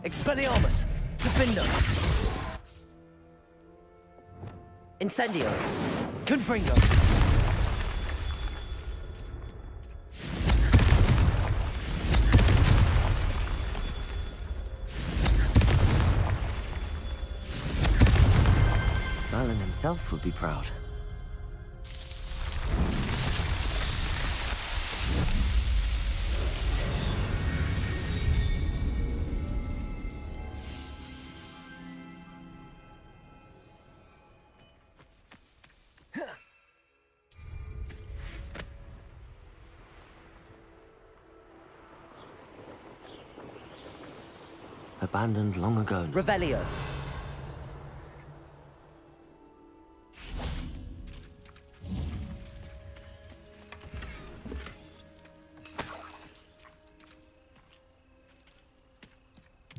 Expelliarmus! Defendo! Incendio! Confringo! Merlin himself would be proud. Abandoned long ago. Revelio.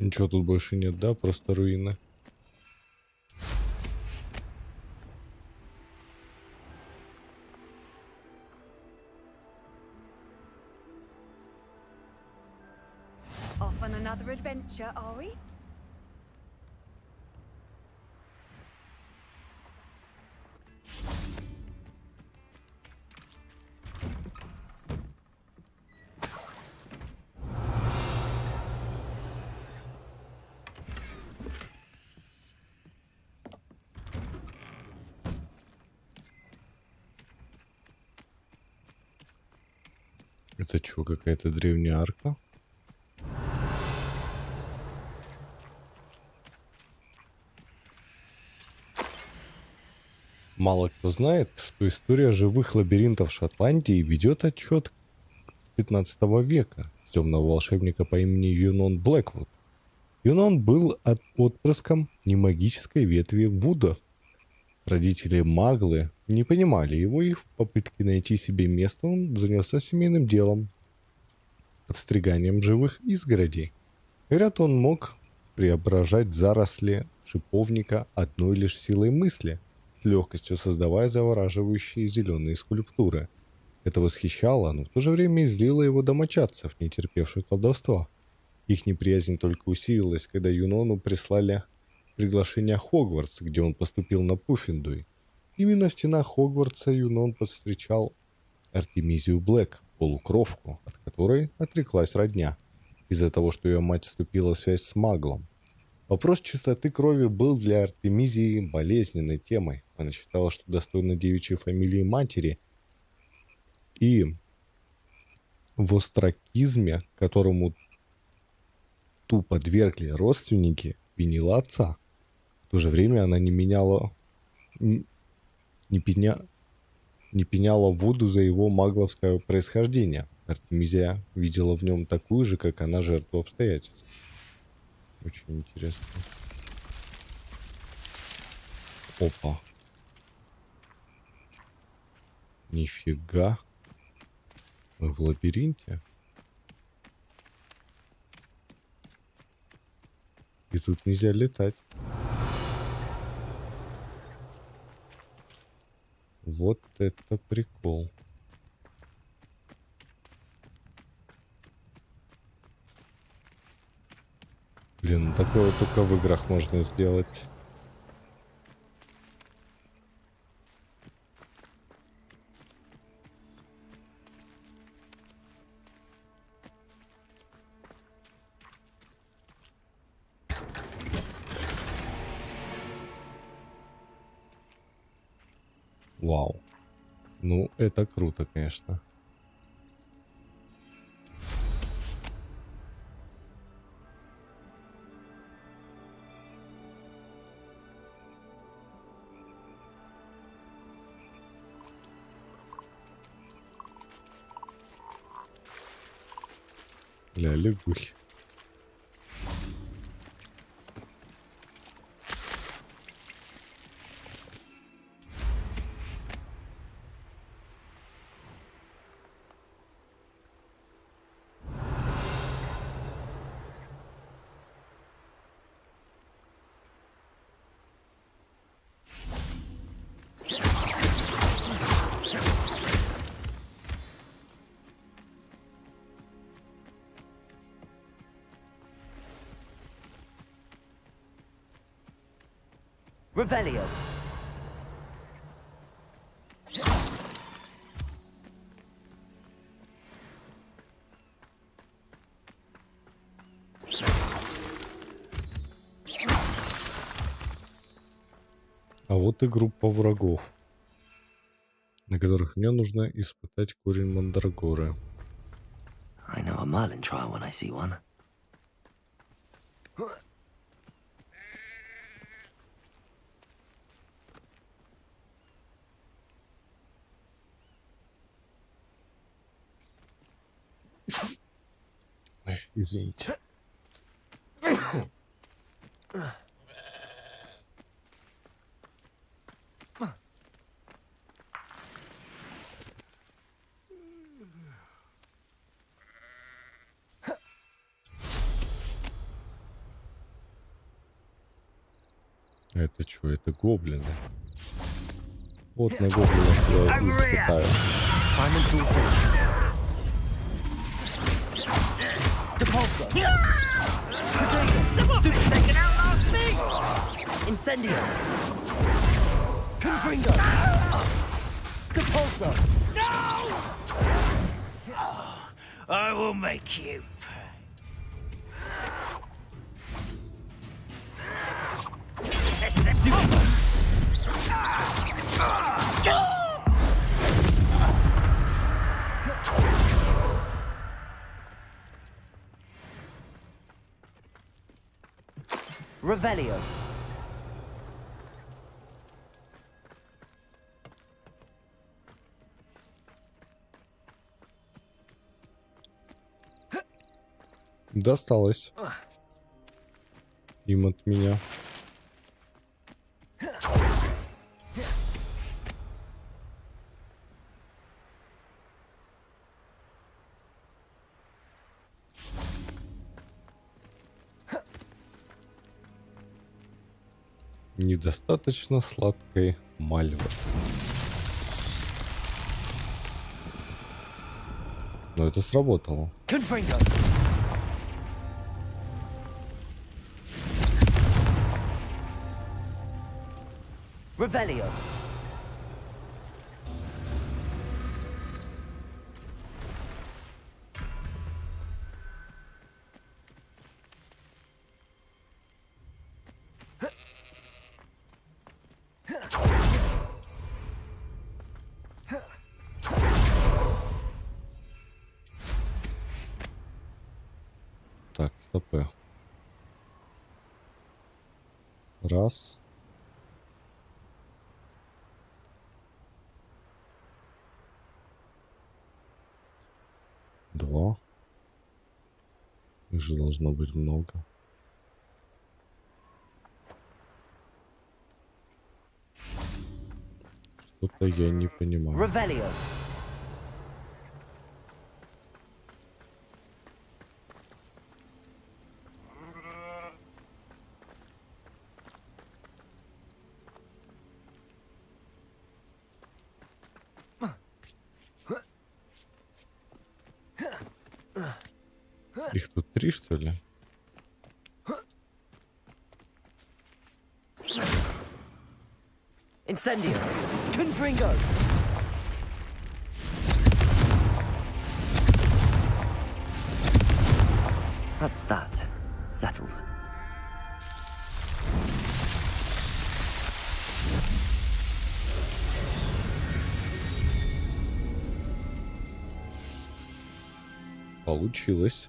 Ничего тут больше нет, да? Просто руины. Off on another adventure, are we? Это что, какая-то древняя арка? Мало кто знает, что история живых лабиринтов Шотландии ведет отчет 15 века с темного волшебника по имени Юнон Блэквуд. Юнон был отпрыском немагической ветви Вуда. Родители Маглы не понимали его, и в попытке найти себе место он занялся семейным делом — подстриганием живых изгородей. Говорят, он мог преображать заросли шиповника одной лишь силой мысли. с легкостью создавая завораживающие зеленые скульптуры. Это восхищало, но в то же время и злило его домочадцев, не терпевших колдовства. Их неприязнь только усилилась, когда Юнону прислали приглашение Хогвартса, где он поступил на Пуффендуй. Именно в стенах Хогвартса Юнон повстречал Артемизию Блэк, полукровку, от которой отреклась родня, из-за того, что ее мать вступила в связь с маглом. Вопрос чистоты крови был для Артемизии болезненной темой. Она считала, что достойна девичьей фамилии матери, и в остракизме, которому ту подвергли родственники, винила отца. В то же время она не пеняла Вуду за его магловское происхождение. Артемизия видела в нем такую же, как она, жертву обстоятельств. Очень интересно. Опа. Нифига. Мы в лабиринте. И тут нельзя летать. Вот это прикол. Блин, такое только в играх можно сделать. Вау. Ну, это круто, конечно. Ля, лягухи. Revelio. А вот и группа врагов, на которых мне нужно испытать корень мандрагоры. I know a Merlin trial when I see one. Ой, извините. Это что? Это гоблины. Вот на гоблинах я испытаю. Incendio. Confringo. Capulso. No! I will make you. Revelio. Досталось им от меня. Недостаточно сладкой Мальва. Но это сработало. Revelio. Так, стопы. Раз. Два. Их же должно быть много. Что-то я не понимаю. Revelio. Их тут 3, что ли? Incendio. Confringo. That's that. Settled. Получилось.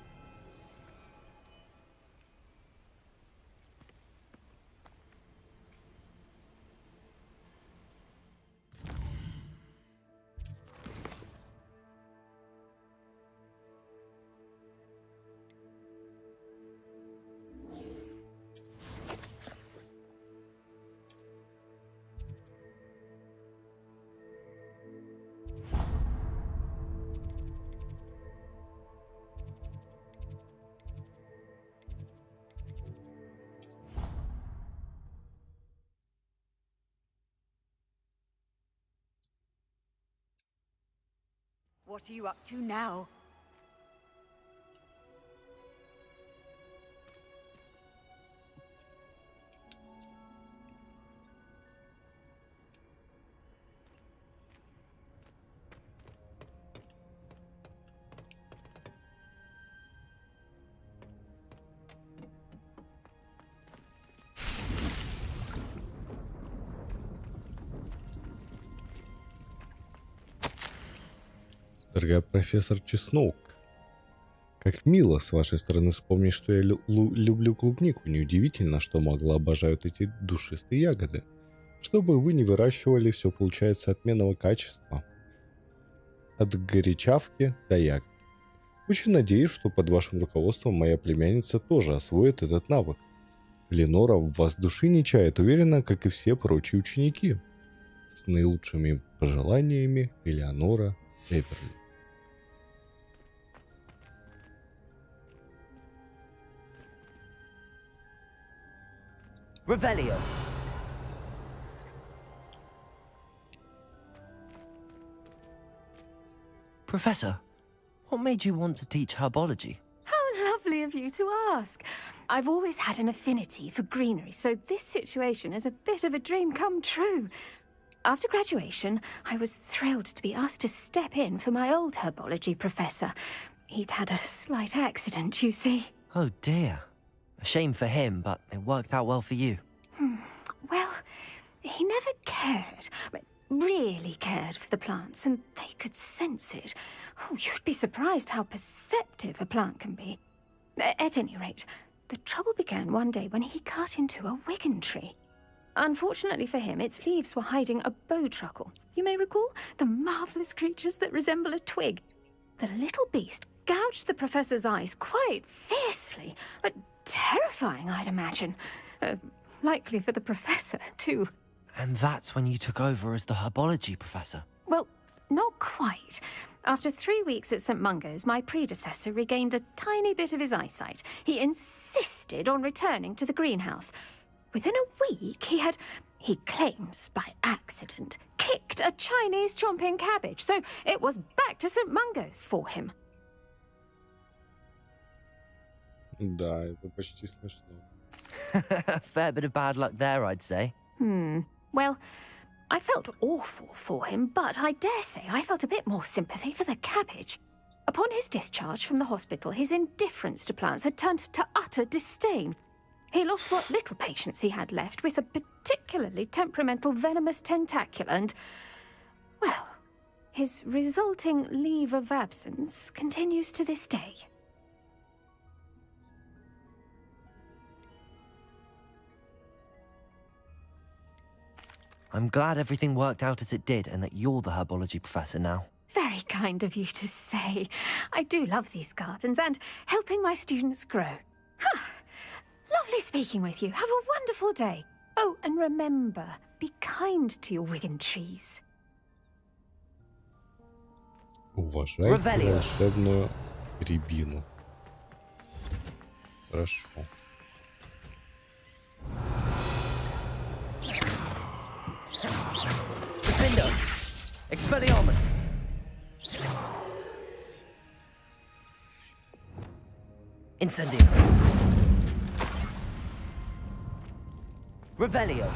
What are you up to now? Дорогая профессор Чеснок, как мило с вашей стороны вспомнить, что я люблю клубнику. Неудивительно, что могла обожают эти душистые ягоды. Что бы вы ни выращивали, все получается отменного качества. От горячавки до ягод. Очень надеюсь, что под вашим руководством моя племянница тоже освоит этот навык. Ленора в вас души не чает, уверена, как и все прочие ученики. С наилучшими пожеланиями, Элеонора Эверли. Revelio. Professor, what made you want to teach herbology? How lovely of you to ask. I've always had an affinity for greenery, so this situation is a bit of a dream come true. After graduation, I was thrilled to be asked to step in for my old herbology professor. He'd had a slight accident, you see. Oh dear. A shame for him, but it worked out well for you. Well, he never cared, really cared for the plants, and they could sense it. Oh, you'd be surprised how perceptive a plant can be. At any rate, the trouble began one day when he cut into a wigan tree. Unfortunately for him, its leaves were hiding a bowtruckle. You may recall the marvellous creatures that resemble a twig. The little beast gouged the professor's eyes quite fiercely, but terrifying, I'd imagine. Likely for the professor, too. And that's when you took over as the herbology professor? Well, not quite. After 3 weeks at St. Mungo's, my predecessor regained a tiny bit of his eyesight. He insisted on returning to the greenhouse. Within a week, he had He claims by accident kicked a Chinese chomping cabbage, so it was back to St. Mungo's for him. Да, это почти смешно. Fair bit of bad luck there, I'd say. Well, I felt awful for him, but I dare say I felt a bit more sympathy for the cabbage. Upon his discharge from the hospital, his indifference to plants had turned to utter disdain. He lost what little patience he had left with a particularly temperamental venomous tentacula and, well, his resulting leave of absence continues to this day. I'm glad everything worked out as it did and that you're the herbology professor now. Very kind of you to say. I do love these gardens and helping my students grow. Lovely speaking with you. Have a wonderful day. Oh, and remember, be kind to your Wigan trees. Уважайте волшебную рябину. Хорошо. Defendo! Expelliarmus! Incendio! Revelio!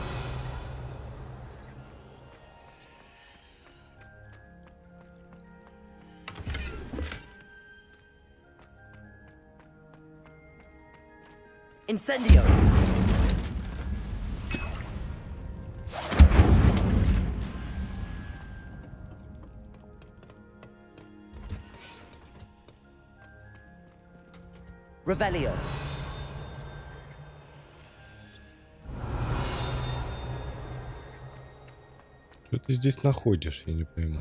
Incendio! Revelio. Что ты здесь находишь, я не пойму.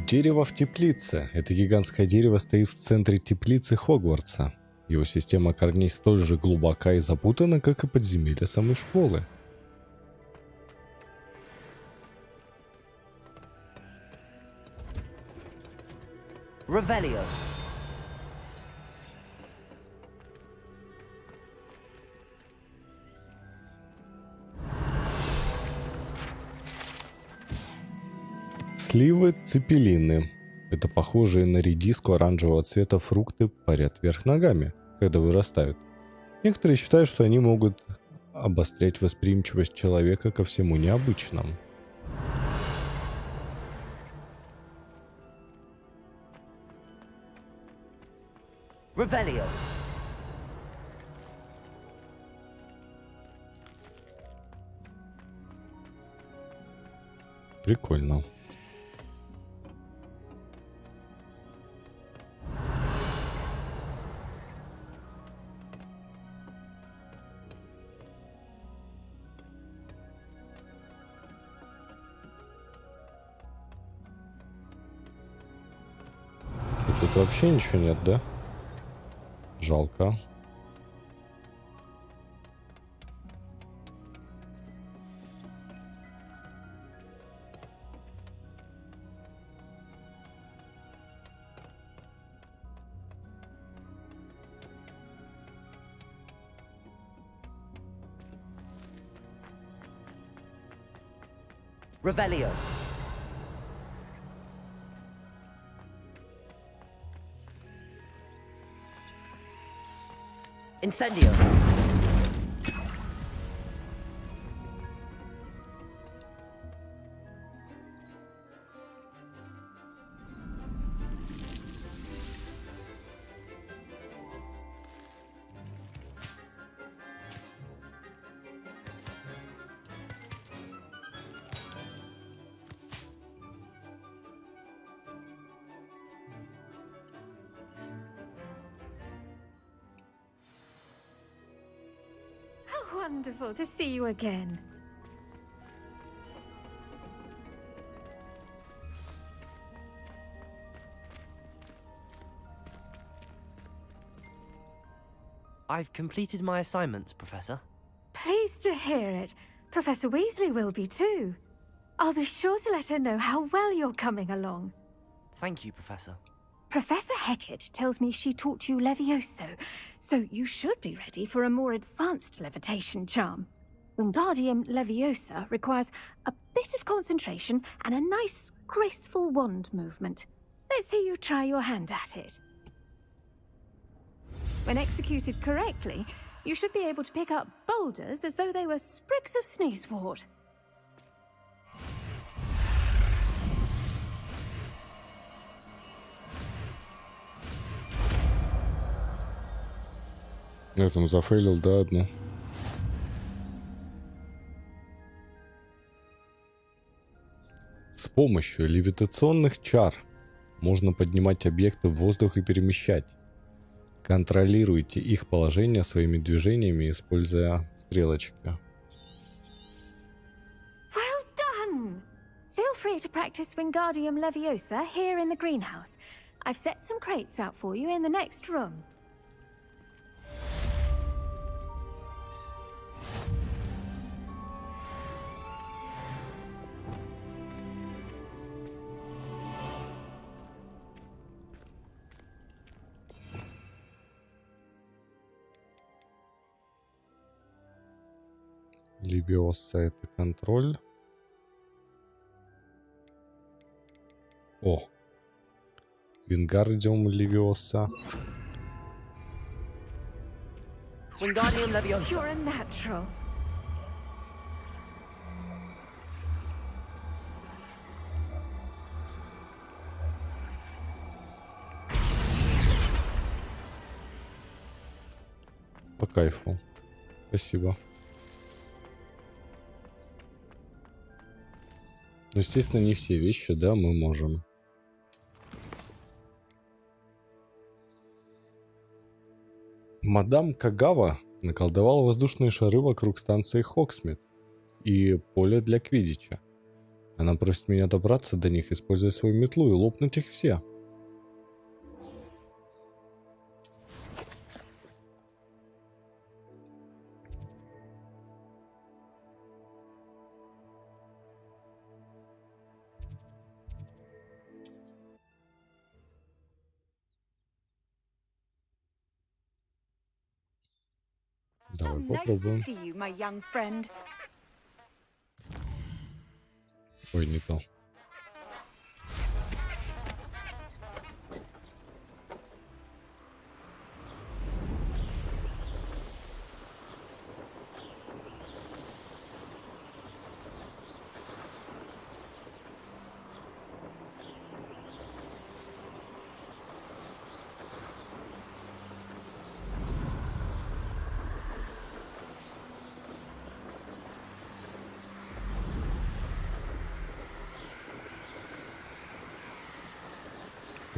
Дерево в теплице. Это гигантское дерево стоит в центре теплицы Хогвартса. Его система корней столь же глубока и запутана, как и подземелья самой школы. Revelio. Сливы цепелины. Это похожие на редиску оранжевого цвета фрукты парят вверх ногами, когда вырастают. Некоторые считают, что они могут обострять восприимчивость человека ко всему необычному. Revelio. Прикольно. Тут вообще ничего нет, да? Жалко. Revelio. Incendio. Wonderful to see you again. I've completed my assignments, Professor. Pleased to hear it. Professor Weasley will be too. I'll be sure to let her know how well you're coming along. Thank you, Professor. Professor Hecat tells me she taught you Levioso, so you should be ready for a more advanced levitation charm. Wingardium Leviosa requires a bit of concentration and a nice, graceful wand movement. Let's see you try your hand at it. When executed correctly, you should be able to pick up boulders as though they were sprigs of sneezewort. Я там зафейлил, да, одну. С помощью левитационных чар можно поднимать объекты в воздух и перемещать. Контролируйте их положение своими движениями, используя стрелочки. Well done! Feel free to practice Wingardium Leviosa here in the greenhouse. I've set some crates out for you in the next room. Левиоса — это контроль. О! Вингардиум Левиоса. Wingardium Leviosa. You're a natural. По кайфу. Спасибо. Ну, естественно, не все вещи, да, мы можем. Мадам Кагава наколдовала воздушные шары вокруг станции Хоксмит и поля для квиддича. Она просит меня добраться до них, используя свою метлу, и лопнуть их все. Давай попробуем. Ой, не то.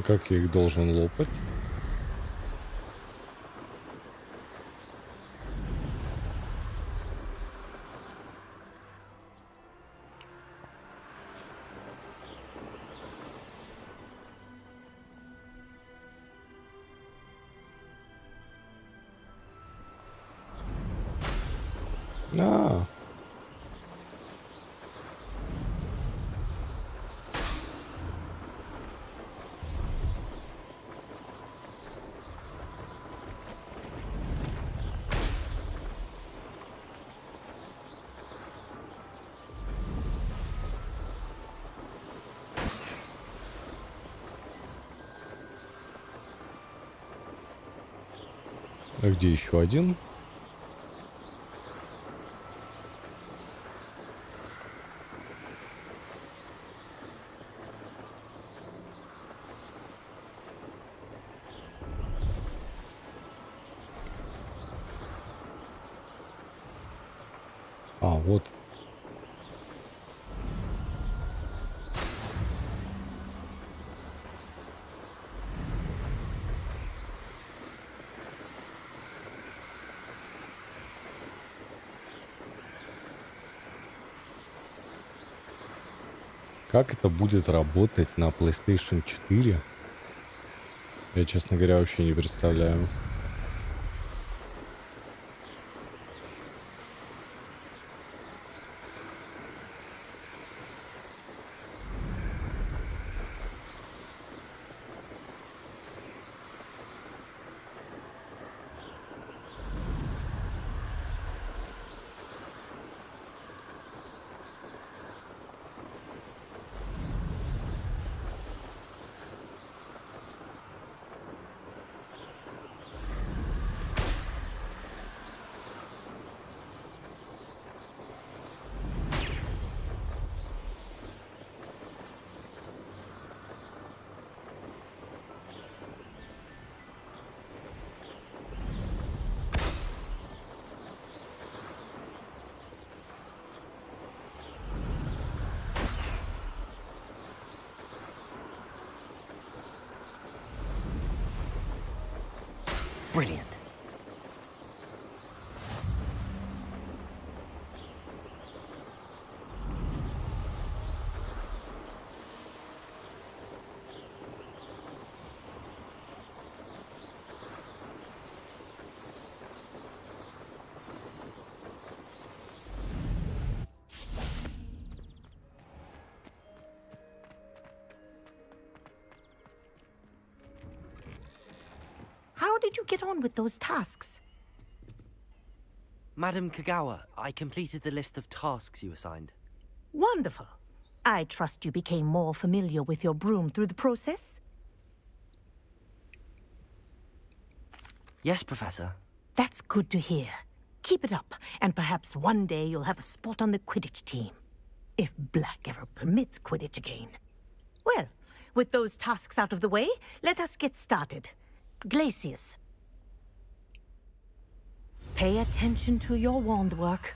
Как я их должен лопать? А где еще один? А, вот. Как это будет работать на PlayStation 4? Я, честно говоря, вообще не представляю. Brilliant. How did you get on with those tasks? Madam Kagawa, I completed the list of tasks you assigned. Wonderful. I trust you became more familiar with your broom through the process? Yes, Professor. That's good to hear. Keep it up, and perhaps one day you'll have a spot on the Quidditch team. If Black ever permits Quidditch again. Well, with those tasks out of the way, let us get started. Glacius. Pay attention to your wand work.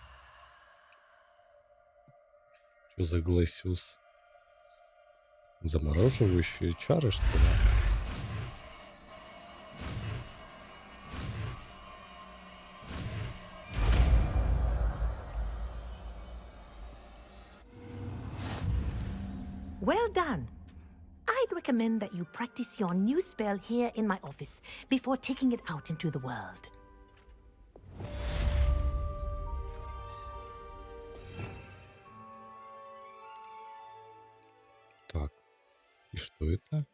Что за Гласиус? Замораживающие чары, что ли? Well done. I'd recommend that you practice your new spell here in my office before taking it out into the world. Так, и что это?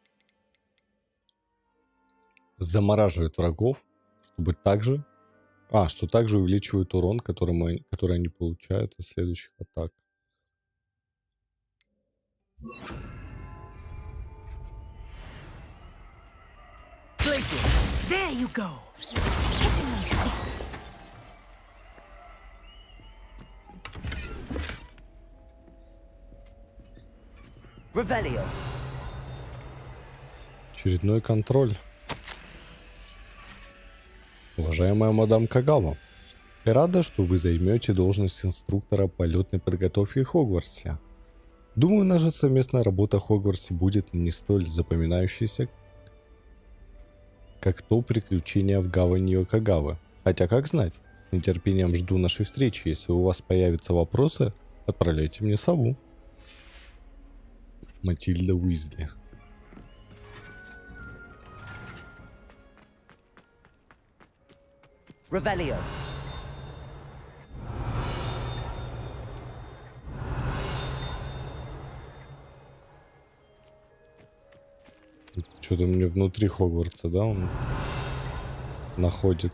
Замораживает врагов, чтобы также... что также увеличивает урон, который они получают от следующих атак. There you go. Revelio. Очередной контроль. Уважаемая мадам Кагава, я рада, что вы займете должность инструктора полетной подготовки в Хогвартсе. Думаю, наша совместная работа в Хогвартсе будет не столь запоминающейся, как то приключение в гавани Йокогавы. Хотя, как знать, с нетерпением жду нашей встречи. Если у вас появятся вопросы, отправляйте мне сову. Матильда Уизли. Revelio. Что-то мне внутри Хогвартса, да, он находит.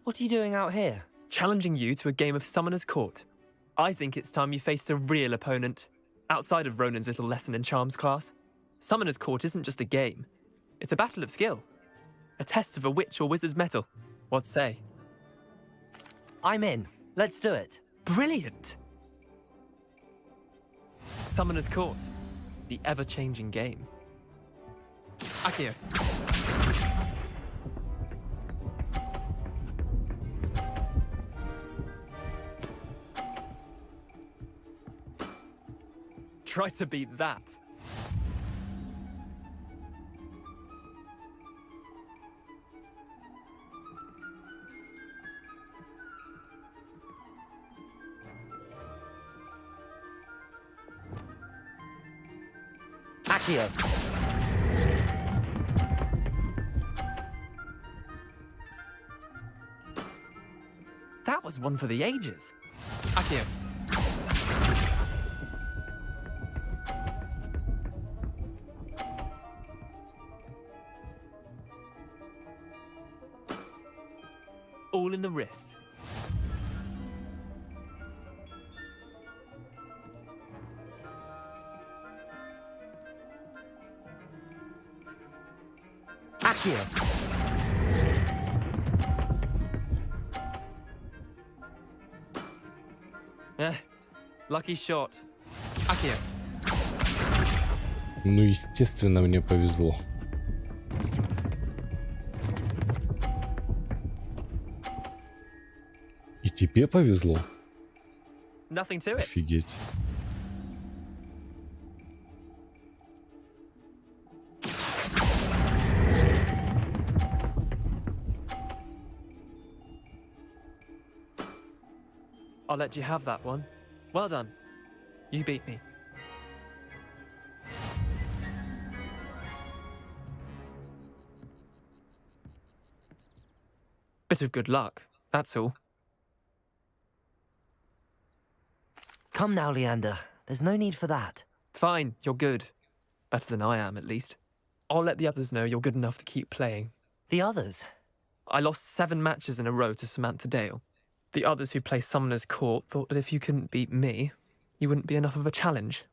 What are you doing out here? Challenging you to a game of Summoner's Court. I think it's time you faced a real opponent, outside of Ronan's little lesson in charms class. Summoner's Court isn't just a game. It's a battle of skill. A test of a witch or wizard's mettle. What say? I'm in. Let's do it. Brilliant! Summoner's Court. The ever-changing game. Akio. Try to beat that. Akio. That was one for the ages. Akio. All in the wrist. Akio. Lucky shot. Akio. Ну, естественно, мне повезло. И тебе повезло. Nothing to it. Офигеть. I'll let you have that one. Well done. You beat me. Bit of good luck, that's all. Come now, Leander. There's no need for that. Fine, you're good. Better than I am, at least. I'll let the others know you're good enough to keep playing. The others? I lost 7 matches in a row to Samantha Dale. The others who play Summoner's Court thought that if you couldn't beat me, you wouldn't be enough of a challenge.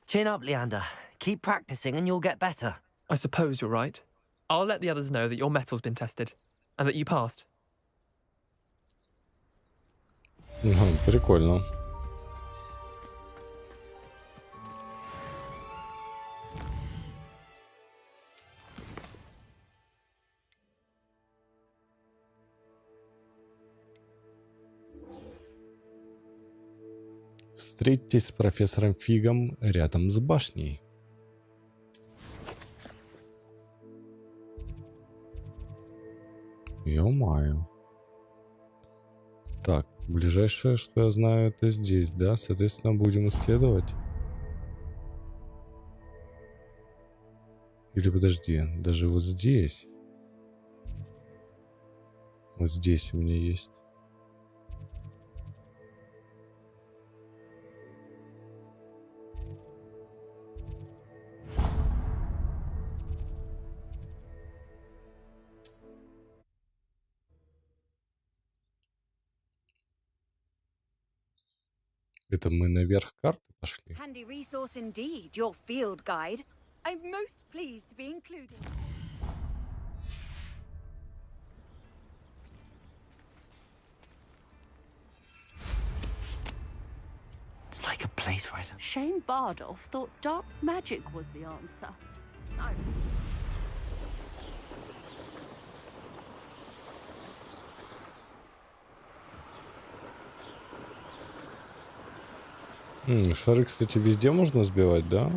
Chin up, Leander. Keep practicing and you'll get better. I suppose you're right. I'll let the others know that your metal's been tested, and that you passed. Прикольно. Встретьтесь с профессором Фигом рядом с башней. Ё-моё. Так, ближайшее, что я знаю, это здесь, да? Соответственно, будем исследовать. Или подожди, даже вот здесь. Вот здесь у меня есть. Это мы наверх карты пошли. Handy resource indeed, your field guide. I'm most pleased to be included. It's like a place right up. Shane Bardolph thought dark magic was the answer. No. Шары, кстати, везде можно сбивать, да?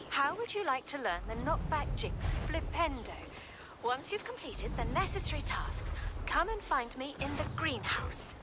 How would you like to learn the knockback jigs flipendo? Once you've completed the necessary tasks, come and find me in the greenhouse.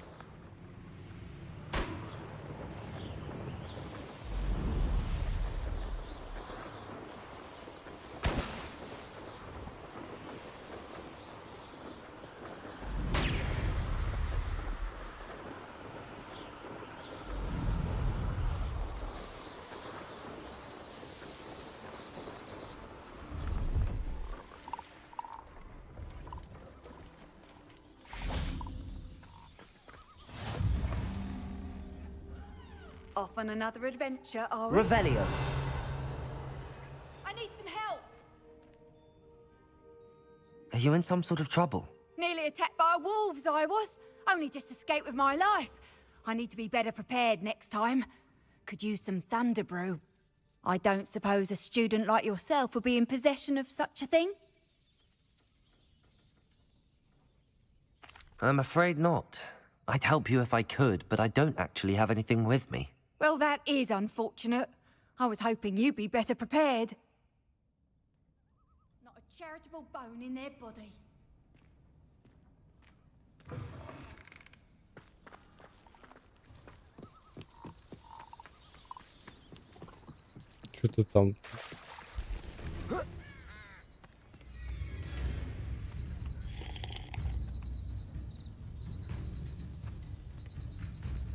Off on another adventure, are we? Revelio. I need some help. Are you in some sort of trouble? Nearly attacked by wolves, I was. Only just escaped with my life. I need to be better prepared next time. Could use some thunder brew. I don't suppose a student like yourself would be in possession of such a thing? I'm afraid not. I'd help you if I could, but I don't actually have anything with me. Well, that is unfortunate. I was hoping you'd be better prepared. Not a charitable bone in their body. Что-то там...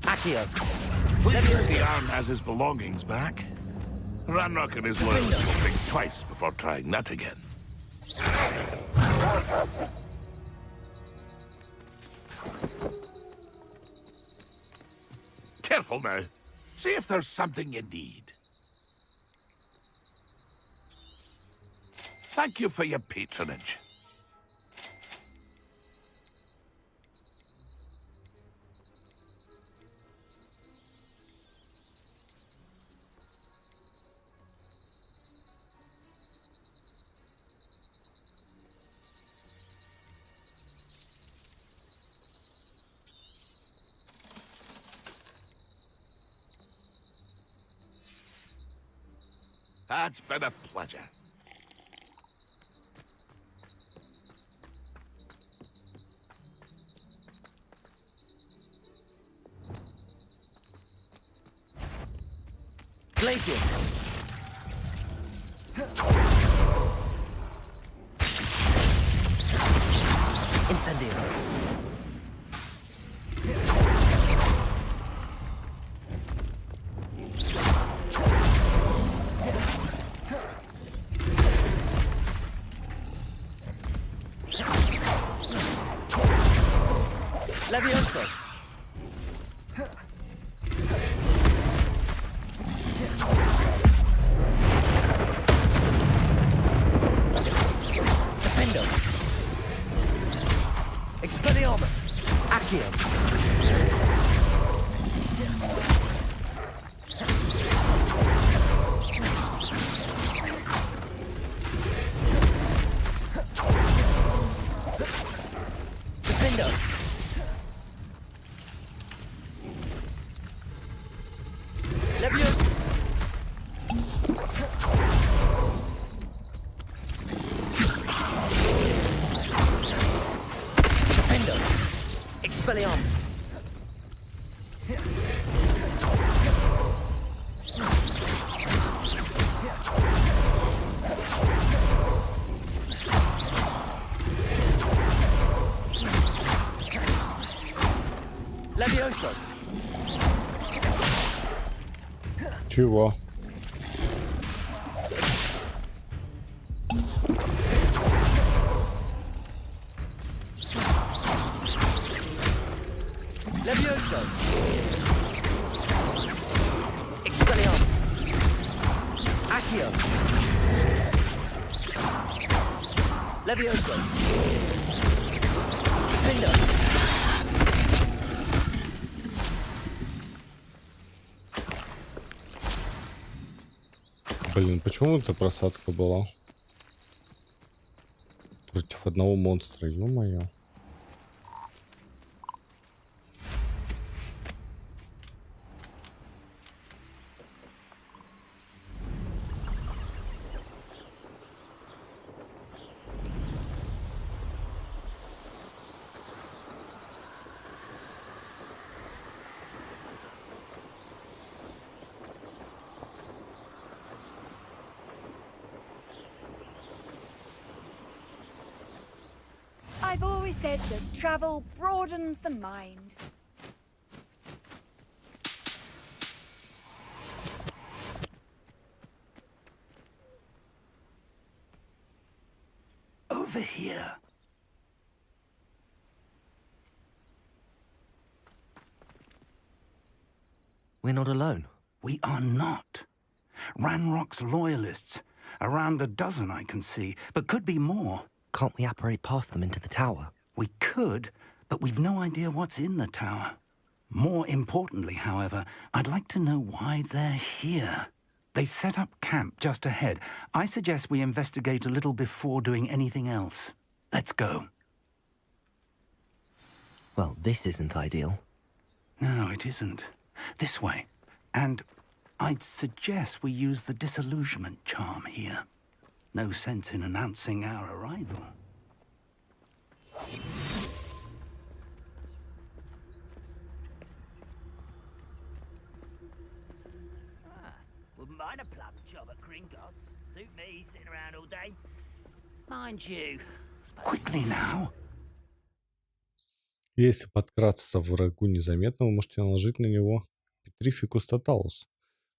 Accio. The arm has his belongings back. Ranrock and his loyalists will think twice before trying that again. Careful now. See if there's something you need. Thank you for your patronage. It's been a pleasure. Glacius. Incendio. Levioso. Defendo. Expelliarmus. Accio. Defendo. Levioso. Defendo. Expelliarmus. Levioso. Чего? Levioso. Expelliarmus. Accio. Levioso. Defendo. Блин, почему это просадка была? Против одного монстра, ё-моё. I've always said that travel broadens the mind. Over here. We're not alone. We are not. Ranrock's loyalists. Around a dozen I can see, but could be more. Can't we apparate past them into the tower? We could, but we've no idea what's in the tower. More importantly, however, I'd like to know why they're here. They've set up camp just ahead. I suggest we investigate a little before doing anything else. Let's go. Well, this isn't ideal. No, it isn't. This way. And I'd suggest we use the disillusionment charm here. No sense in announcing our arrival. Wouldn't mind a plum job at Gringotts. Suit me, sitting around all day. Mind you. Quickly now. Если подкрасться врагу незаметно, вы можете наложить на него Petrificus Totalus.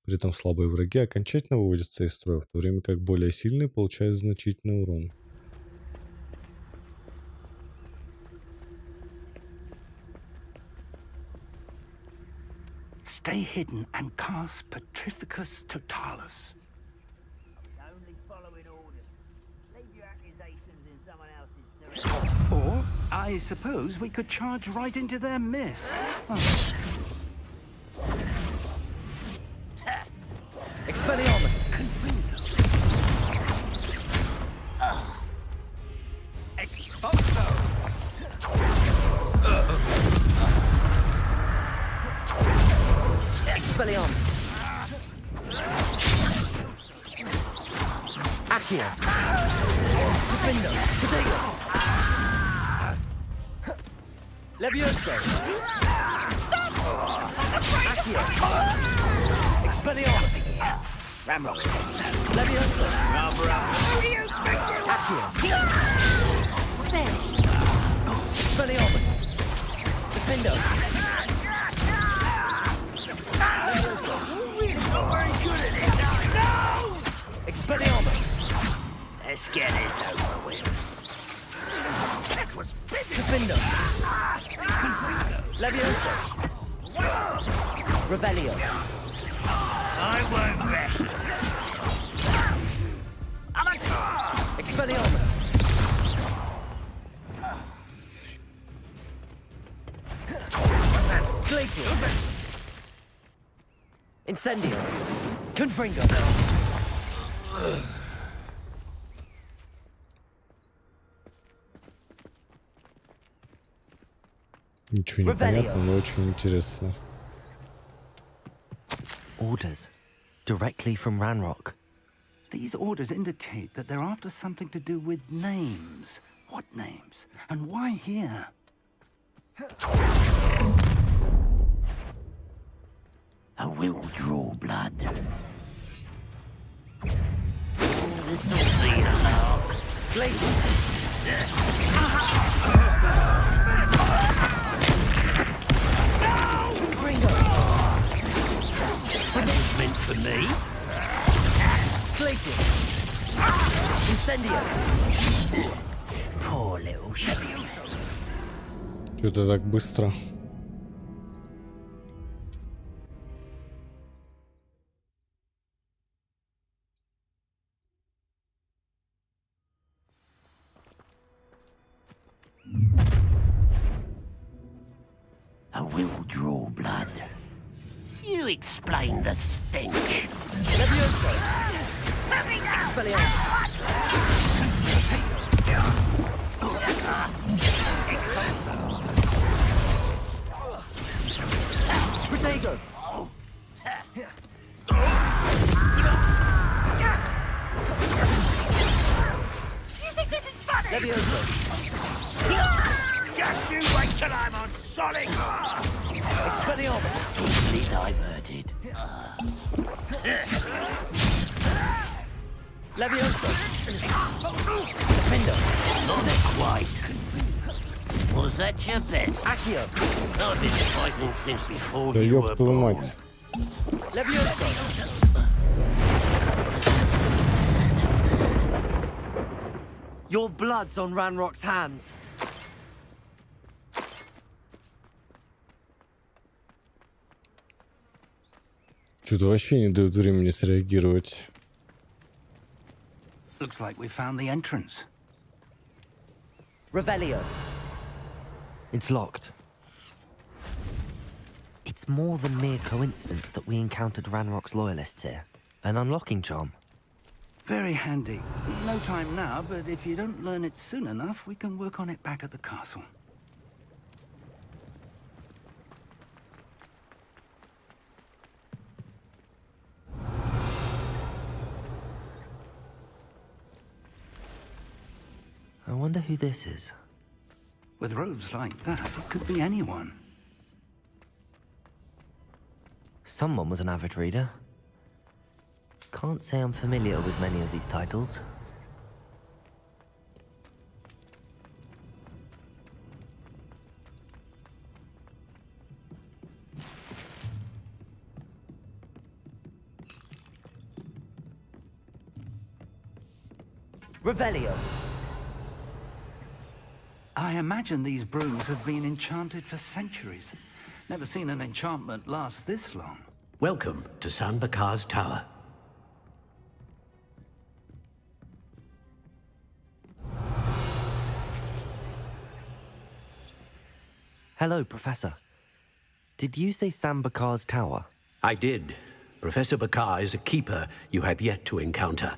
При этом слабые враги окончательно выводятся из строя, в то время как более сильные получают значительный урон. Stay hidden and cast Petrificus Totalus. Only following orders. Leave your accusations in someone else's direction. Or, I suppose we could charge right into their mist. Oh. Expelliarmus! Expulso! Expelliarmus! Accio. Defendo. Protego. Levioso. Accio. Expelliarmus. Ramrock. Levioso. Accio. Expelliarmus. Defendo. Levioso. Not very good at it. No! Expelliarmus. Let's get this over with. That was pitiful. Defendo. Levioso. Revelio. I won't rest. Expelliarmus. Glacial. Incendio. Confringo. Ничего не понятно, но очень интересно. Orders. Directly from Ranrock. These orders indicate that they're after something to do with names. What names? And why here? I will draw blood. This'll be a lark. Glaciers. Confringo. It's meant for me. Glacier. Incendio. Poor little Levioso. Что-то так быстро. I will draw blood. You explain the stench. Levioso. Expelliarmus. Protego. You think this is funny? Levioso. Just you wait till I'm on solid. Expelliarmus. Easily diverted. Levioso. Defendo. Not quite. Was that your best? Accio. I've been fighting since before Да you ёб were твою born. мать. Levioso. Your blood's on Ranrock's hands. Что-то вообще не дают времени среагировать. Looks like we found the entrance. Revelio. It's locked. It's more than mere coincidence that we encountered Ranrock's loyalists here. An unlocking charm. Very handy. No time now, but if you don't learn it soon enough, we can work on it back at the castle. I wonder who this is. With robes like that, it could be anyone. Someone was an avid reader. Can't say I'm familiar with many of these titles. Revelio. I imagine these brooms have been enchanted for centuries. Never seen an enchantment last this long. Welcome to San Bakar's Tower. Hello, Professor. Did you say Sam Bakar's tower? I did. Professor Bakar is a keeper you have yet to encounter.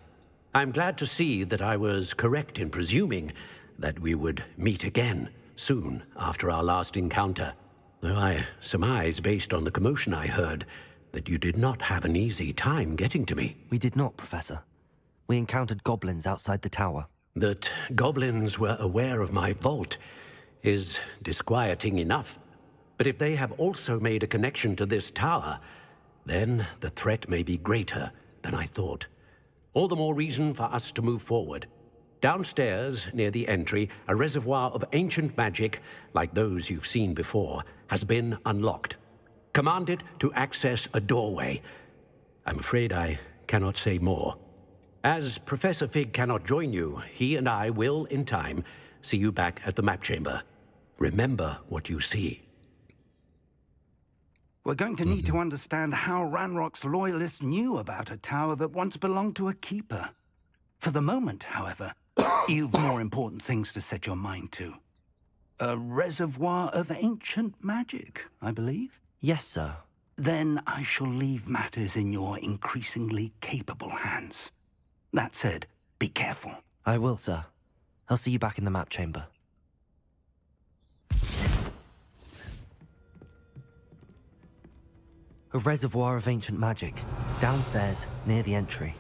I'm glad to see that I was correct in presuming that we would meet again soon after our last encounter. Though I surmise, based on the commotion I heard, that you did not have an easy time getting to me. We did not, Professor. We encountered goblins outside the tower. That goblins were aware of my vault is disquieting enough. But if they have also made a connection to this tower, then the threat may be greater than I thought. All the more reason for us to move forward. Downstairs, near the entry, a reservoir of ancient magic, like those you've seen before, has been unlocked. Command it to access a doorway. I'm afraid I cannot say more. As Professor Fig cannot join you, he and I will, in time, see you back at the map chamber. Remember what you see. We're going to need to understand how Ranrock's loyalists knew about a tower that once belonged to a keeper. For the moment, however, you've more important things to set your mind to. A reservoir of ancient magic, I believe? Yes, sir. Then I shall leave matters in your increasingly capable hands. That said, be careful. I will, sir. I'll see you back in the map chamber. A reservoir of ancient magic, downstairs, near the entry.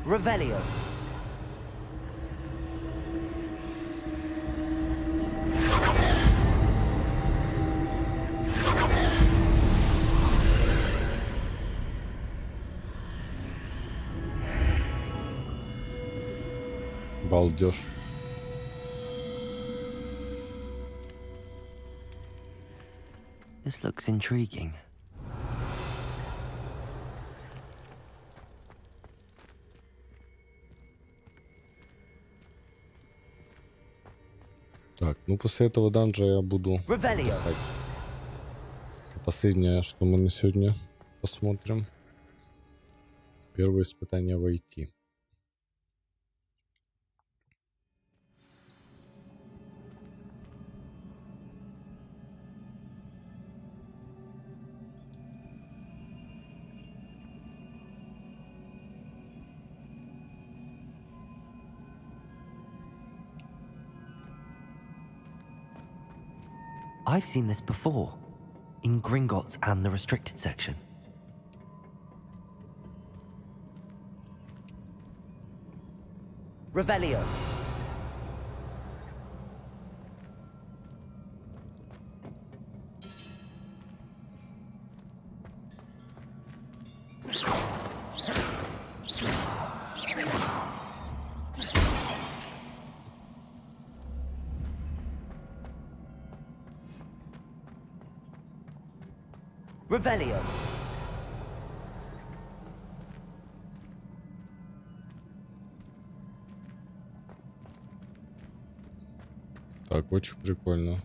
Revelio. Балдеж. This looks intriguing. Так, ну после этого данжа я буду писать. Последнее, что мы на сегодня посмотрим. Первое испытание войти. I've seen this before, in Gringotts and the restricted section. Revelio. Revelio. Так, очень прикольно.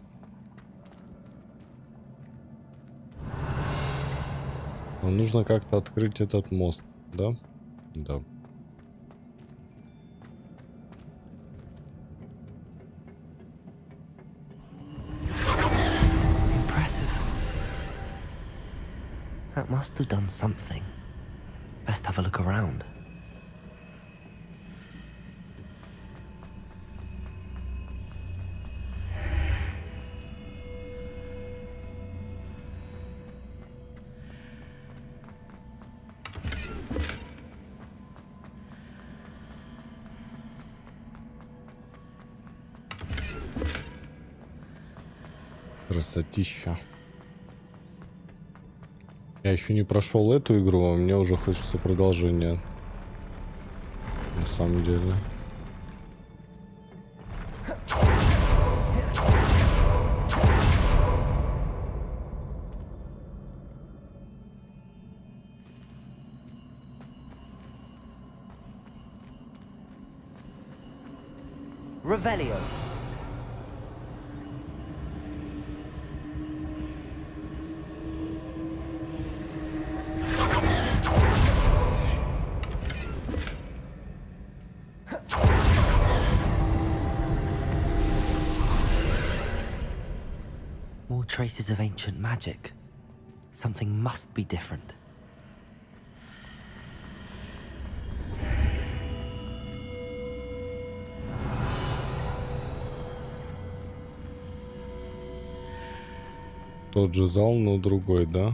Но нужно как-то открыть этот мост, да? Да. That must have done something. Best have a look around. Красотища. Я еще не прошел эту игру, а мне уже хочется продолжения. На самом деле. Revelio. traces of ancient magic. Something must be different. Тот же зал, но другой, да?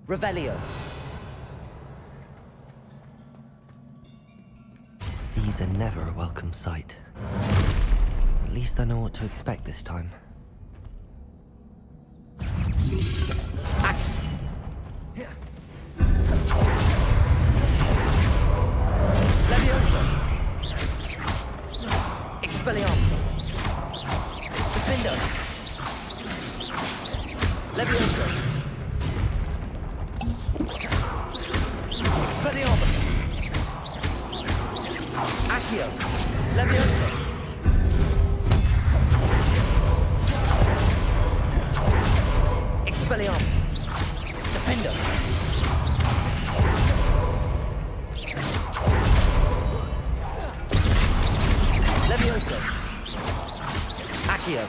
Revelio. These are never a welcome sight. At least I know what to expect this time. Leviosa. Expelliarmus. Defender. Leviosa. Expelliarmus. Accio. Leviosa. Expelliarmus. Defender. Leviosa. Accio.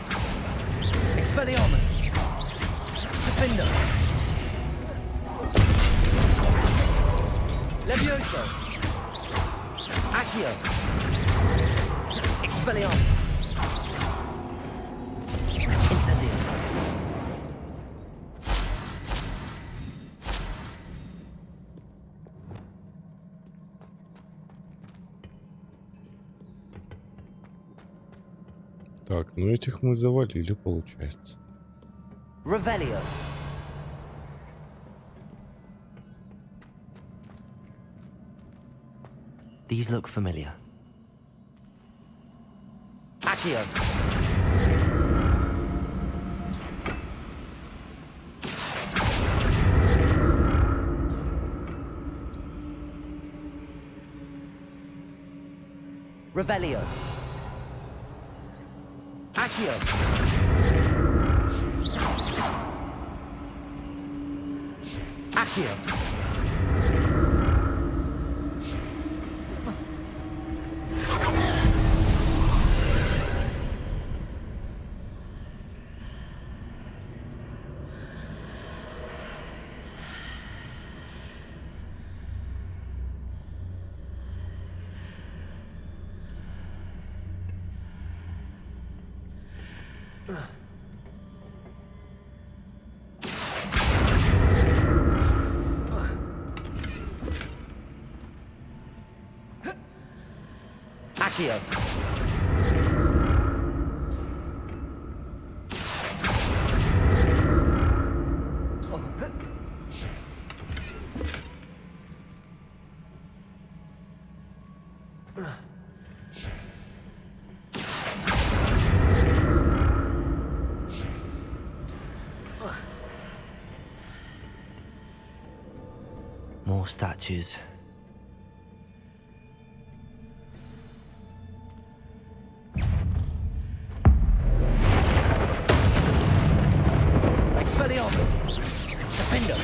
Expelliarmus. Defender. Leviosa. Accio. Expelliarmus. Incendio. Так, ну этих мы завалили, получается. Revelio. These look familiar. Accio. Revelio. Accio. Accio. Accio. More statues. Expelliarmus. Defender.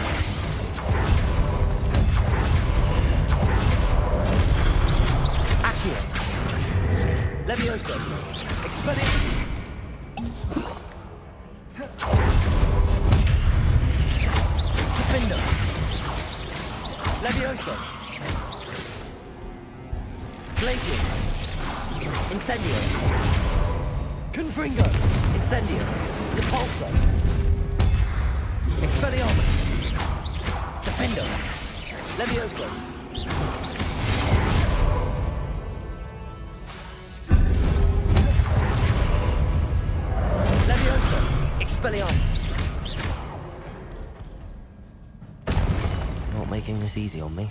Accio. Leviosa. Expelliarmus. Defender. Leviosa. Glacius. Incendio. Confringo. Incendio. Depulso. Expelliarmus. Defender. Leviosa. Leviosa. Expelliarmus. Not making this easy on me.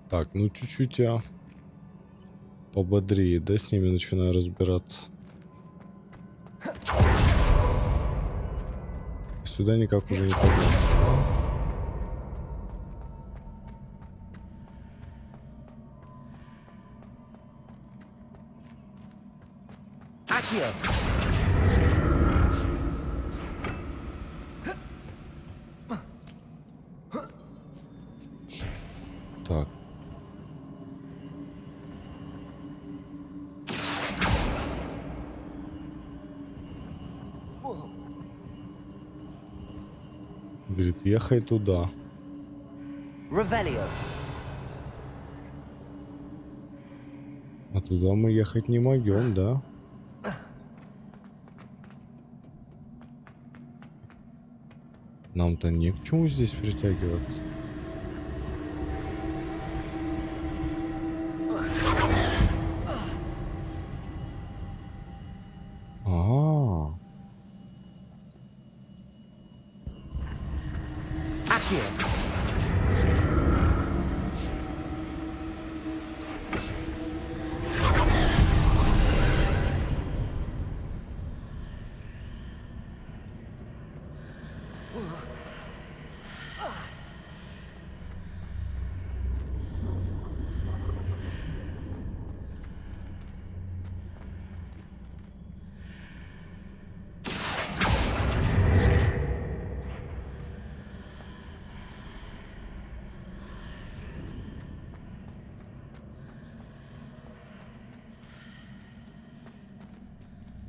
Так, ну чуть-чуть я пободрее, да, с ними начинаю разбираться. сюда никак уже не подняться. Так. Говорит, ехай туда. А туда мы ехать не могем, да? Нам-то не к чему здесь притягиваться.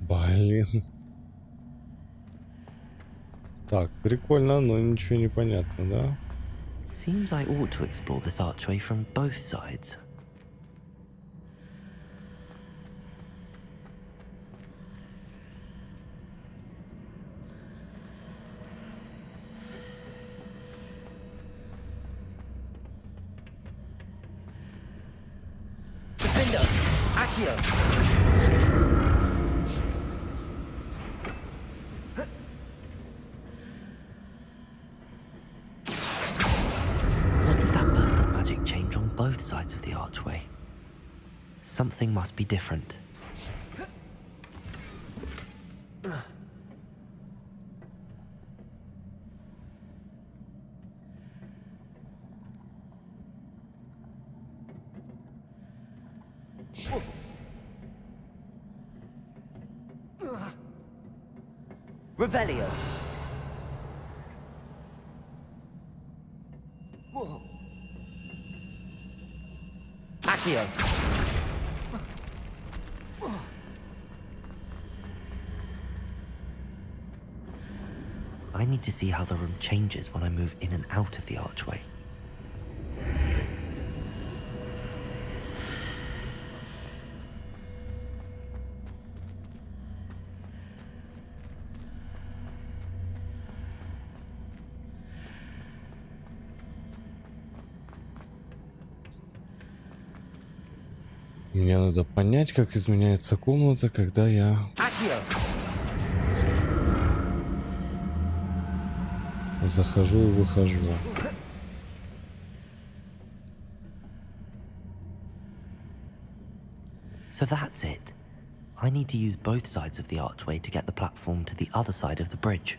Блин. Так, прикольно, но ничего не понятно, да? Seems I ought to explore this archway from both sides. Defender! Accio! Both sides of the archway. Something must be different. Revelio. Accio. I need to see how the room changes when I move in and out of the archway. Мне надо понять, как изменяется комната, когда я... захожу и выхожу. So that's it. I need to use both sides of the archway to get the platform to the other side of the bridge.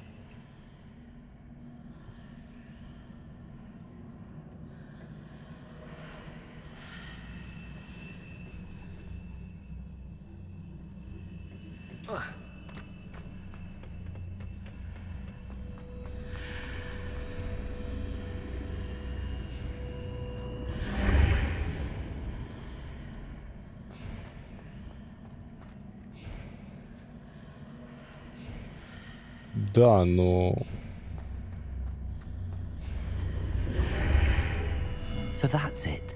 Да, но... So that's it.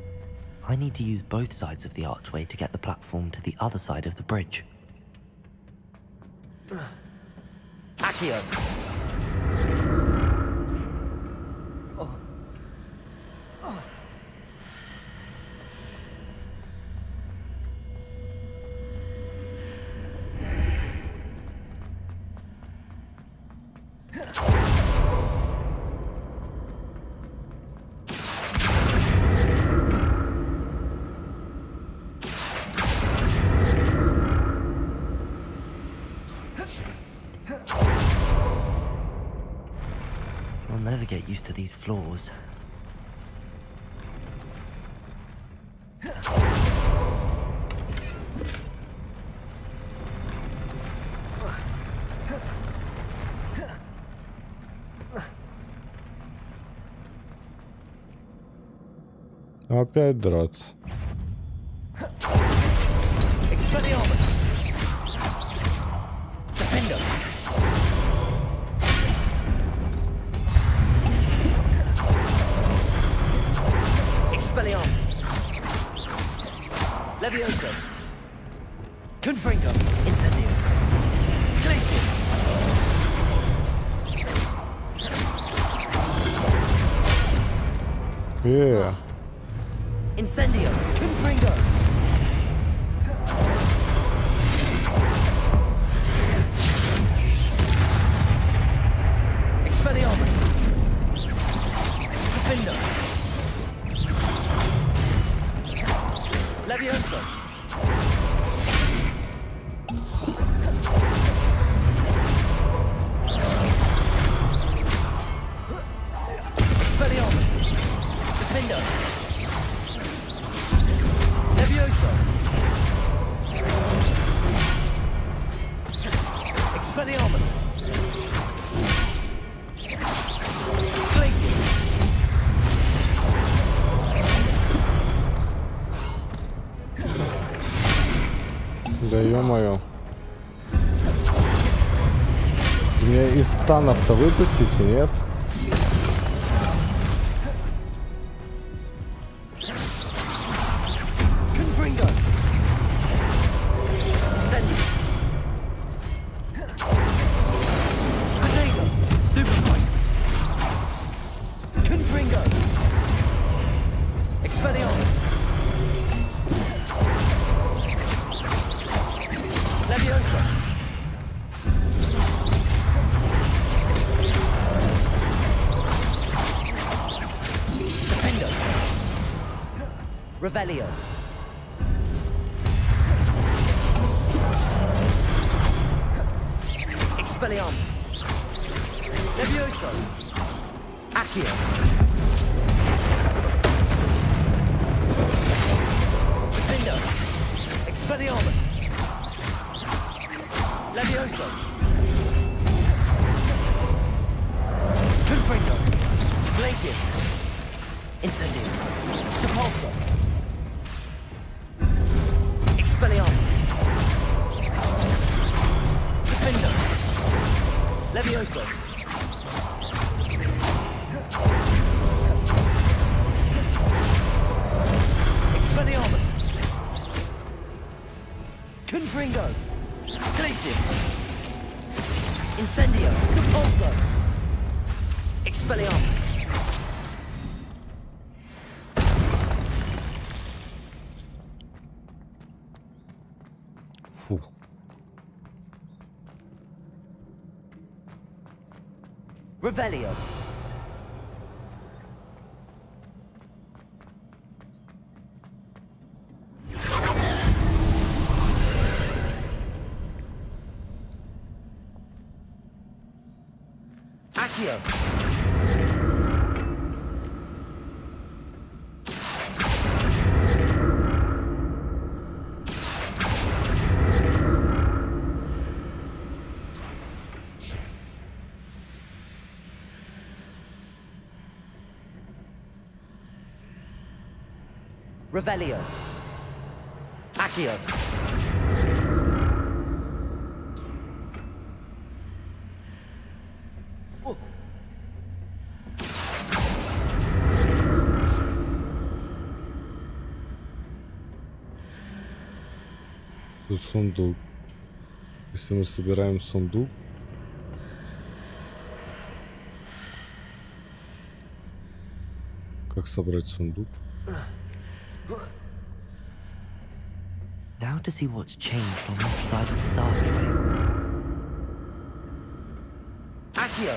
I need to use both sides of the archway to get the platform to the other side of the bridge. Accio. gotta get used to these floors. Опять драться. Expelliarmus! Defender! Expelliarmus! Levioso! Confringo! Incendio! Glacius! Yeah. Incendio! Confringo! Expelliarmus! Defender! Levioso! Expelliarmus! Defender! Levioso! Expelliarmus! Glacius! Да ё-моё. Ты меня из станов-то выпустите, нет? Confringo! Incendio! Grenado! Stupid Mike! Confringo! Expelliarmus! Levioso! Defender! Revelio! Expelliarmus! Levioso! Accio! Defender! Expelliarmus! Levioso! Confringo! Glacius! Incendio! Depulso! Expelliarmus! Defender! Levioso! Expelliarmus! Confringo! Glacius! Incendio! Depulso! Expelliarmus! Фу. Revelio! Accio! Revelio! Accio! Тут сундук. Если мы собираем сундук. Как собрать сундук? Now to see what's changed on each side of this archway. Accio!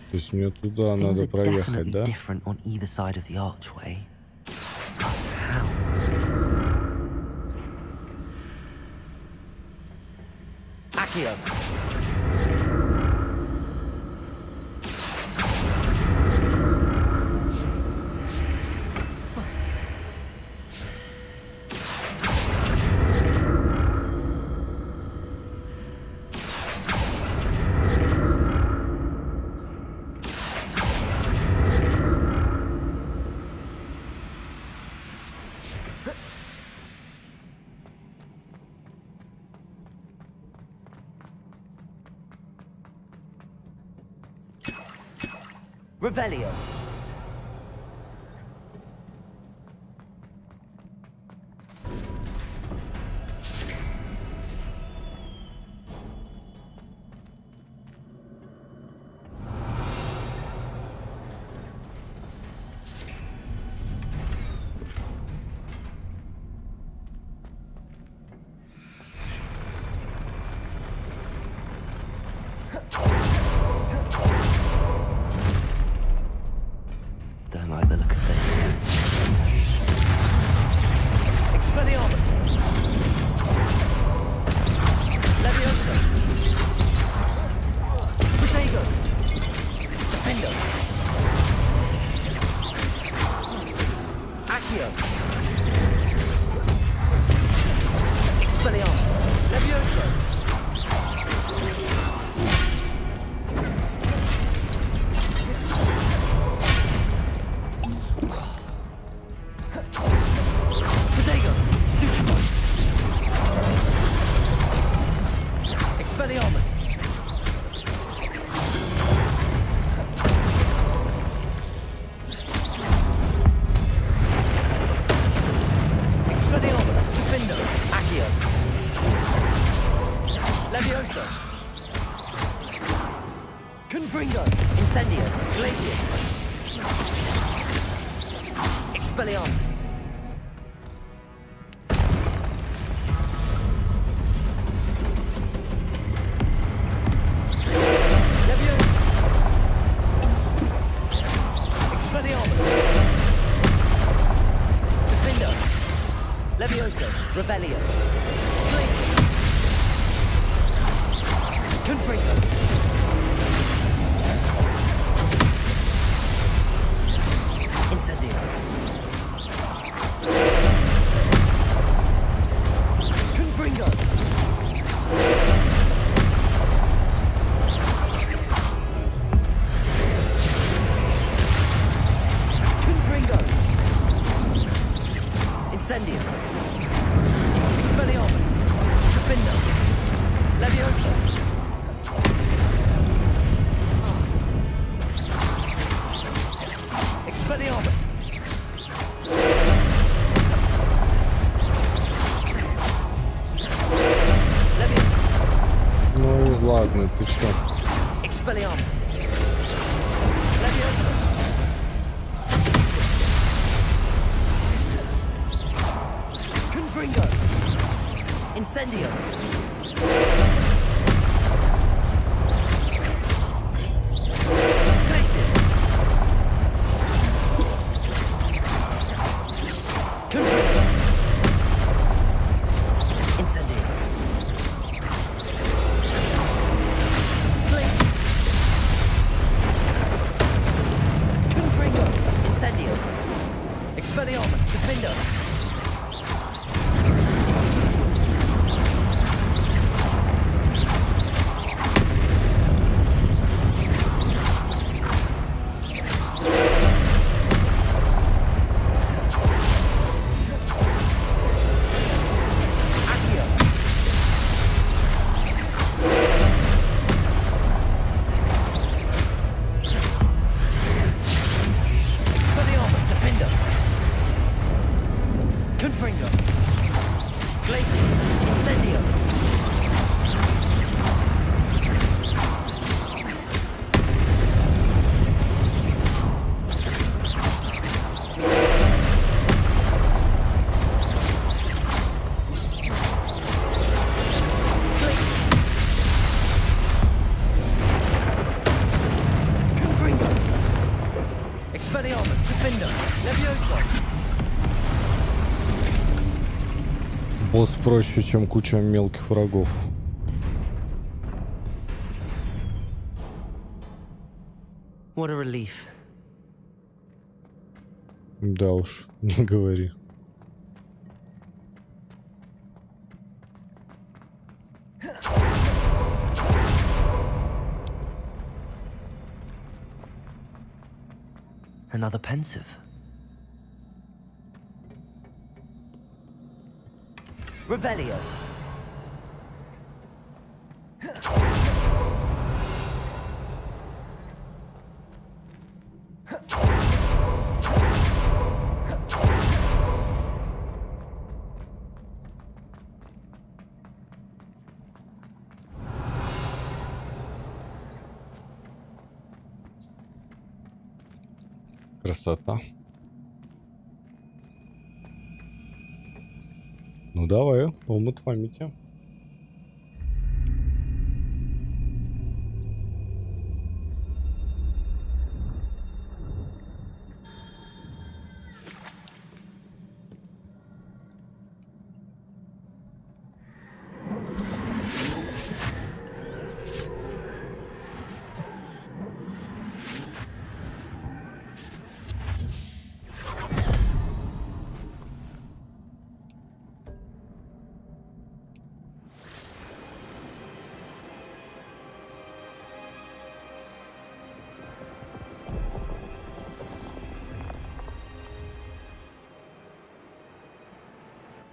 То есть мне туда Things надо are проехать, definitely да? different on either side of the archway. But how? Accio. Revelio. Don't like the look of this. Expelliarmus! Leviosa! Protego! Defendo! Accio! Expelliarmus! Leviosa! Expelliarmus! Expelliarmus! Defendo! Accio! Leviosa! Confringo! Incendio! Glacius! Expelliarmus! Levioso, Revelio, Glacier, Confringo, Incendio, Confringo, Confringo, Incendio. Expelliarmus! Defendo! Leviosa! Expelliarmus! Ну ладно, ты чё? Expelliarmus! Leviosa! Confringo! Incendio! Glacius! Confringo! Incendio! Glacius! Confringo! Incendio! Expelliarmus! Defendo! Expelliarmus! Defendo! Босс проще, чем куча мелких врагов. What a relief. Да уж, не говори. Another pensive. Revelio. Красота. Ну давай, омут памяти.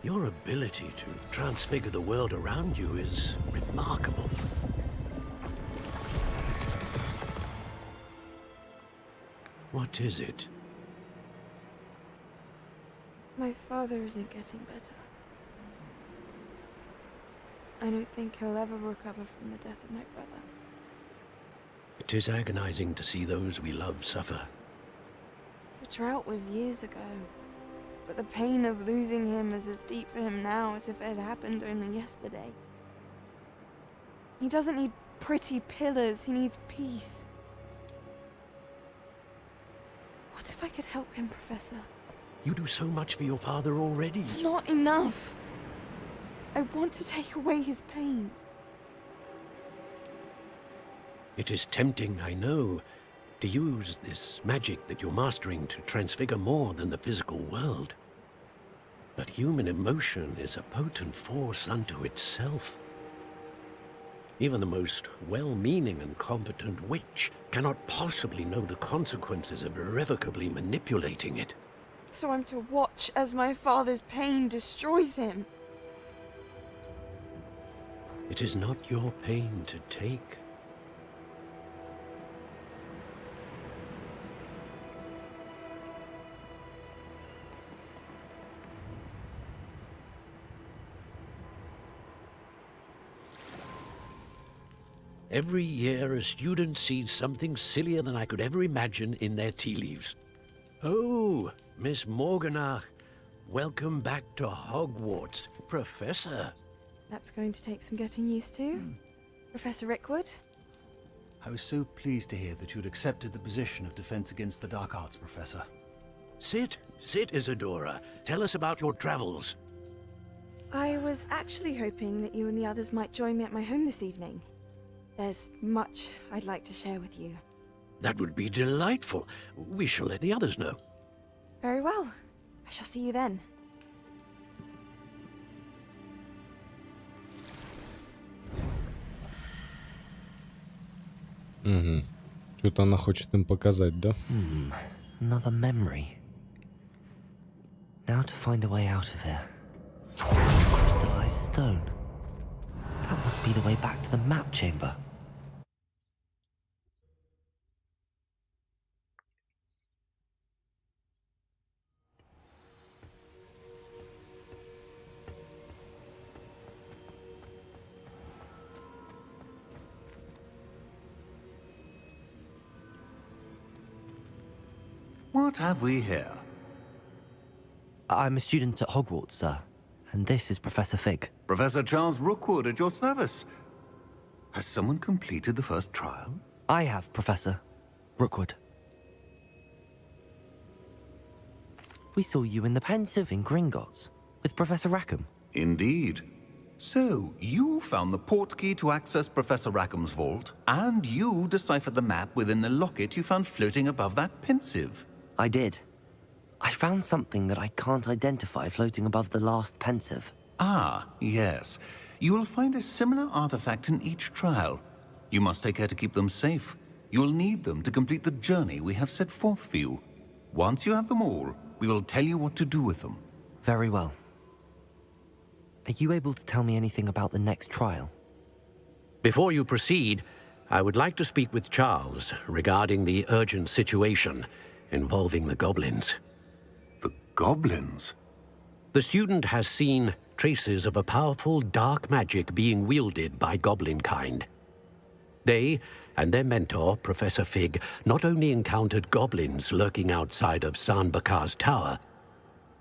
Your ability to transfigure the world around you is remarkable. What is it? My father isn't getting better. I don't think he'll ever recover from the death of my brother. It is agonizing to see those we love suffer. The drought was years ago, but the pain of losing him is as deep for him now as if it had happened only yesterday. He doesn't need pretty pillars, he needs peace. What if I could help him, Professor? You do so much for your father already. It's not enough. I want to take away his pain. It is tempting, I know, to use this magic that you're mastering to transfigure more than the physical world. But human emotion is a potent force unto itself. Even the most well-meaning and competent witch cannot possibly know the consequences of irrevocably manipulating it. So I'm to watch as my father's pain destroys him. It is not your pain to take. Every year, a student sees something sillier than I could ever imagine in their tea leaves. Oh, Miss Morganach, welcome back to Hogwarts, Professor. That's going to take some getting used to. Professor Rickwood? I was so pleased to hear that you'd accepted the position of Defense Against the Dark Arts, Professor. Sit, Isadora. Tell us about your travels. I was actually hoping that you and the others might join me at my home this evening. There's much I'd like to share with you. That would be delightful. We shall let the others know. Very well. I shall see you then. Угу. Что-то она хочет им показать, да? Another memory. Now to find a way out of here. Crystallized stone. That must be the way back to the map chamber. What have we here? I'm a student at Hogwarts, sir. And this is Professor Fig. Professor Charles Rookwood at your service. Has someone completed the first trial? I have, Professor Rookwood. We saw you in the Pensive in Gringotts with Professor Rackham. Indeed. So, you found the portkey to access Professor Rackham's vault, and you deciphered the map within the locket you found floating above that Pensive. I did. I found something that I can't identify floating above the last Pensive. Ah, yes. You will find a similar artifact in each trial. You must take care to keep them safe. You will need them to complete the journey we have set forth for you. Once you have them all, we will tell you what to do with them. Very well. Are you able to tell me anything about the next trial? Before you proceed, I would like to speak with Charles regarding the urgent situation involving the goblins. The goblins? The student has seen traces of a powerful dark magic being wielded by goblin kind. They and their mentor, Professor Fig, not only encountered goblins lurking outside of Sanbakar's tower,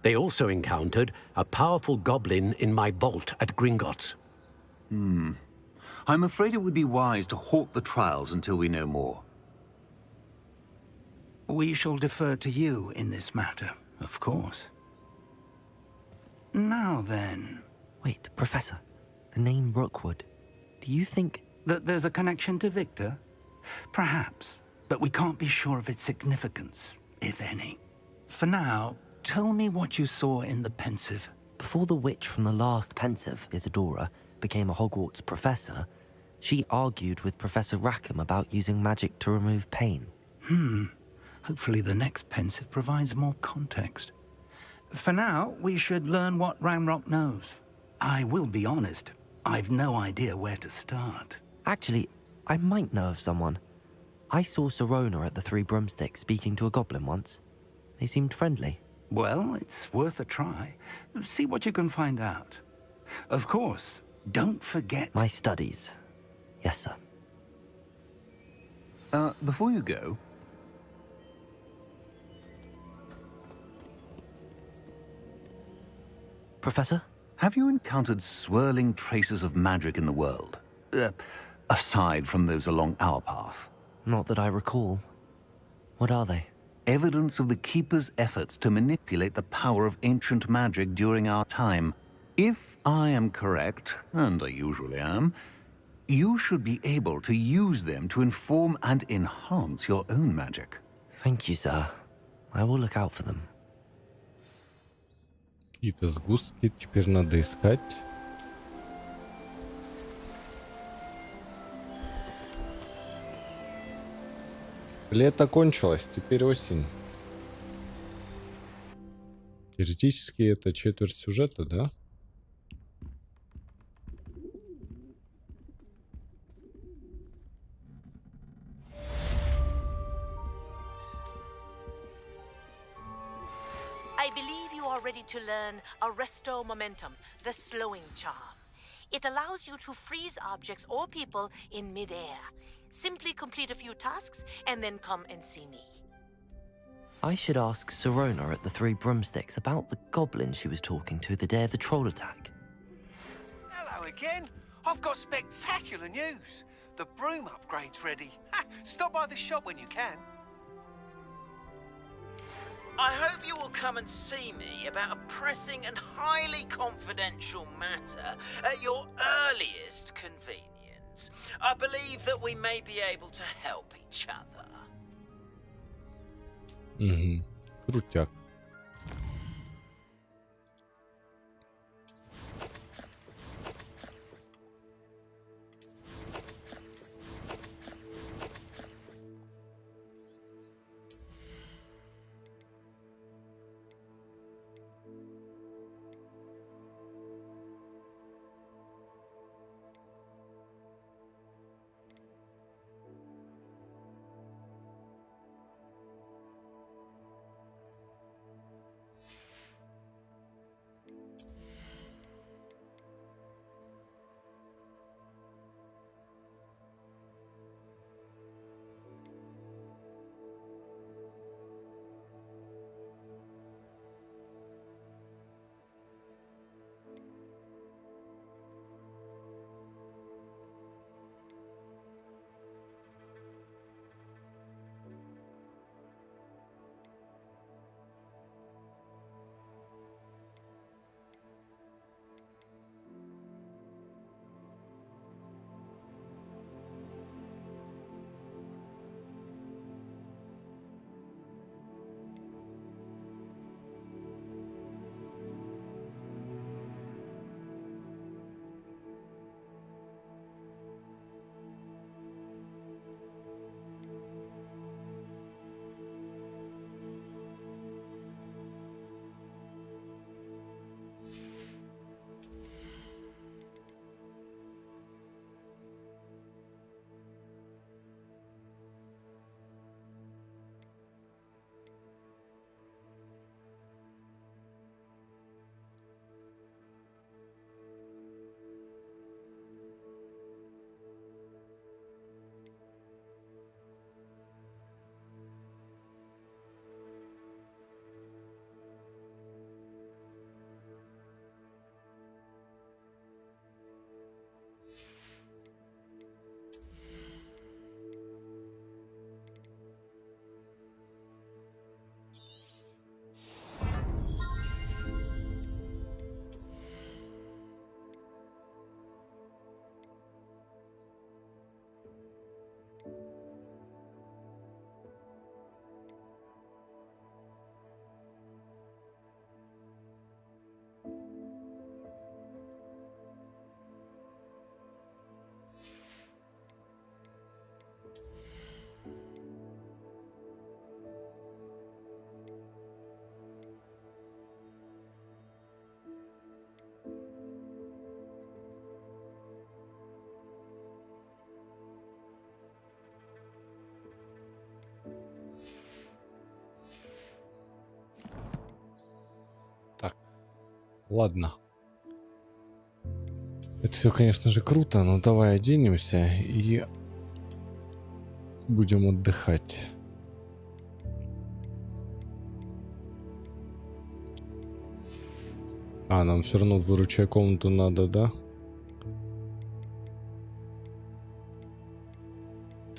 they also encountered a powerful goblin in my vault at Gringotts. I'm afraid it would be wise to halt the trials until we know more. We shall defer to you in this matter, of course. Now then... Wait, Professor. The name Rookwood. Do you think... that there's a connection to Victor? Perhaps, but we can't be sure of its significance, if any. For now, tell me what you saw in the Pensive. Before the witch from the last Pensive, Isadora, became a Hogwarts professor, she argued with Professor Rackham about using magic to remove pain. Hopefully the next Pensive provides more context. For now, we should learn what Ranrock knows. I will be honest, I've no idea where to start. Actually, I might know of someone. I saw Sirona at the Three Broomsticks speaking to a goblin once. They seemed friendly. Well, it's worth a try. See what you can find out. Of course, don't forget... My studies. Yes, sir. Before you go... Professor? Have you encountered swirling traces of magic in the world? Aside from those along our path? Not that I recall. What are they? Evidence of the Keeper's efforts to manipulate the power of ancient magic during our time. If I am correct, and I usually am, you should be able to use them to inform and enhance your own magic. Thank you, sir. I will look out for them. Какие-то сгустки теперь надо искать. Лето кончилось, теперь осень. Теоретически это четверть сюжета, да? I believe you are ready to learn Arresto Momentum, the slowing charm. It allows you to freeze objects or people in midair. Simply complete a few tasks and then come and see me. I should ask Sirona at the Three Broomsticks about the goblin she was talking to the day of the troll attack. Hello again. I've got spectacular news. The broom upgrade's ready. Stop by the shop when you can. I hope you will come and see me about a pressing and highly confidential matter at your earliest convenience. I believe that we may be able to help each other. Крутяк. Ладно. Это все, конечно же, круто, но давай оденемся и будем отдыхать. А, нам все равно в выручай комнату надо, да?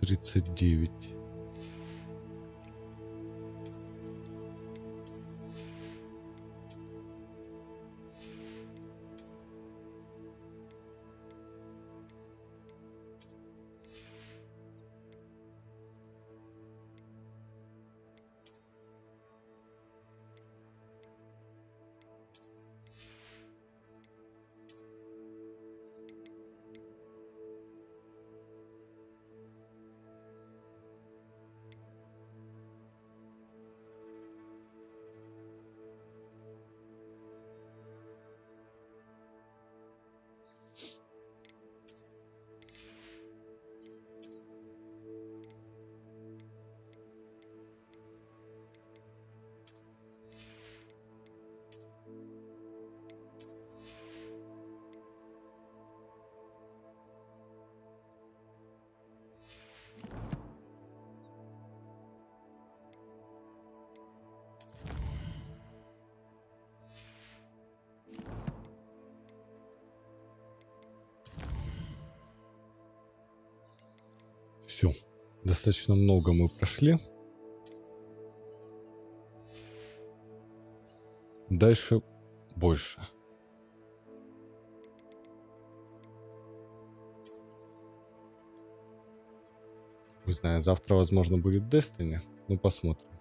39. Все, достаточно много мы прошли. Дальше больше. Не знаю, завтра, возможно, будет Destiny. Ну, посмотрим.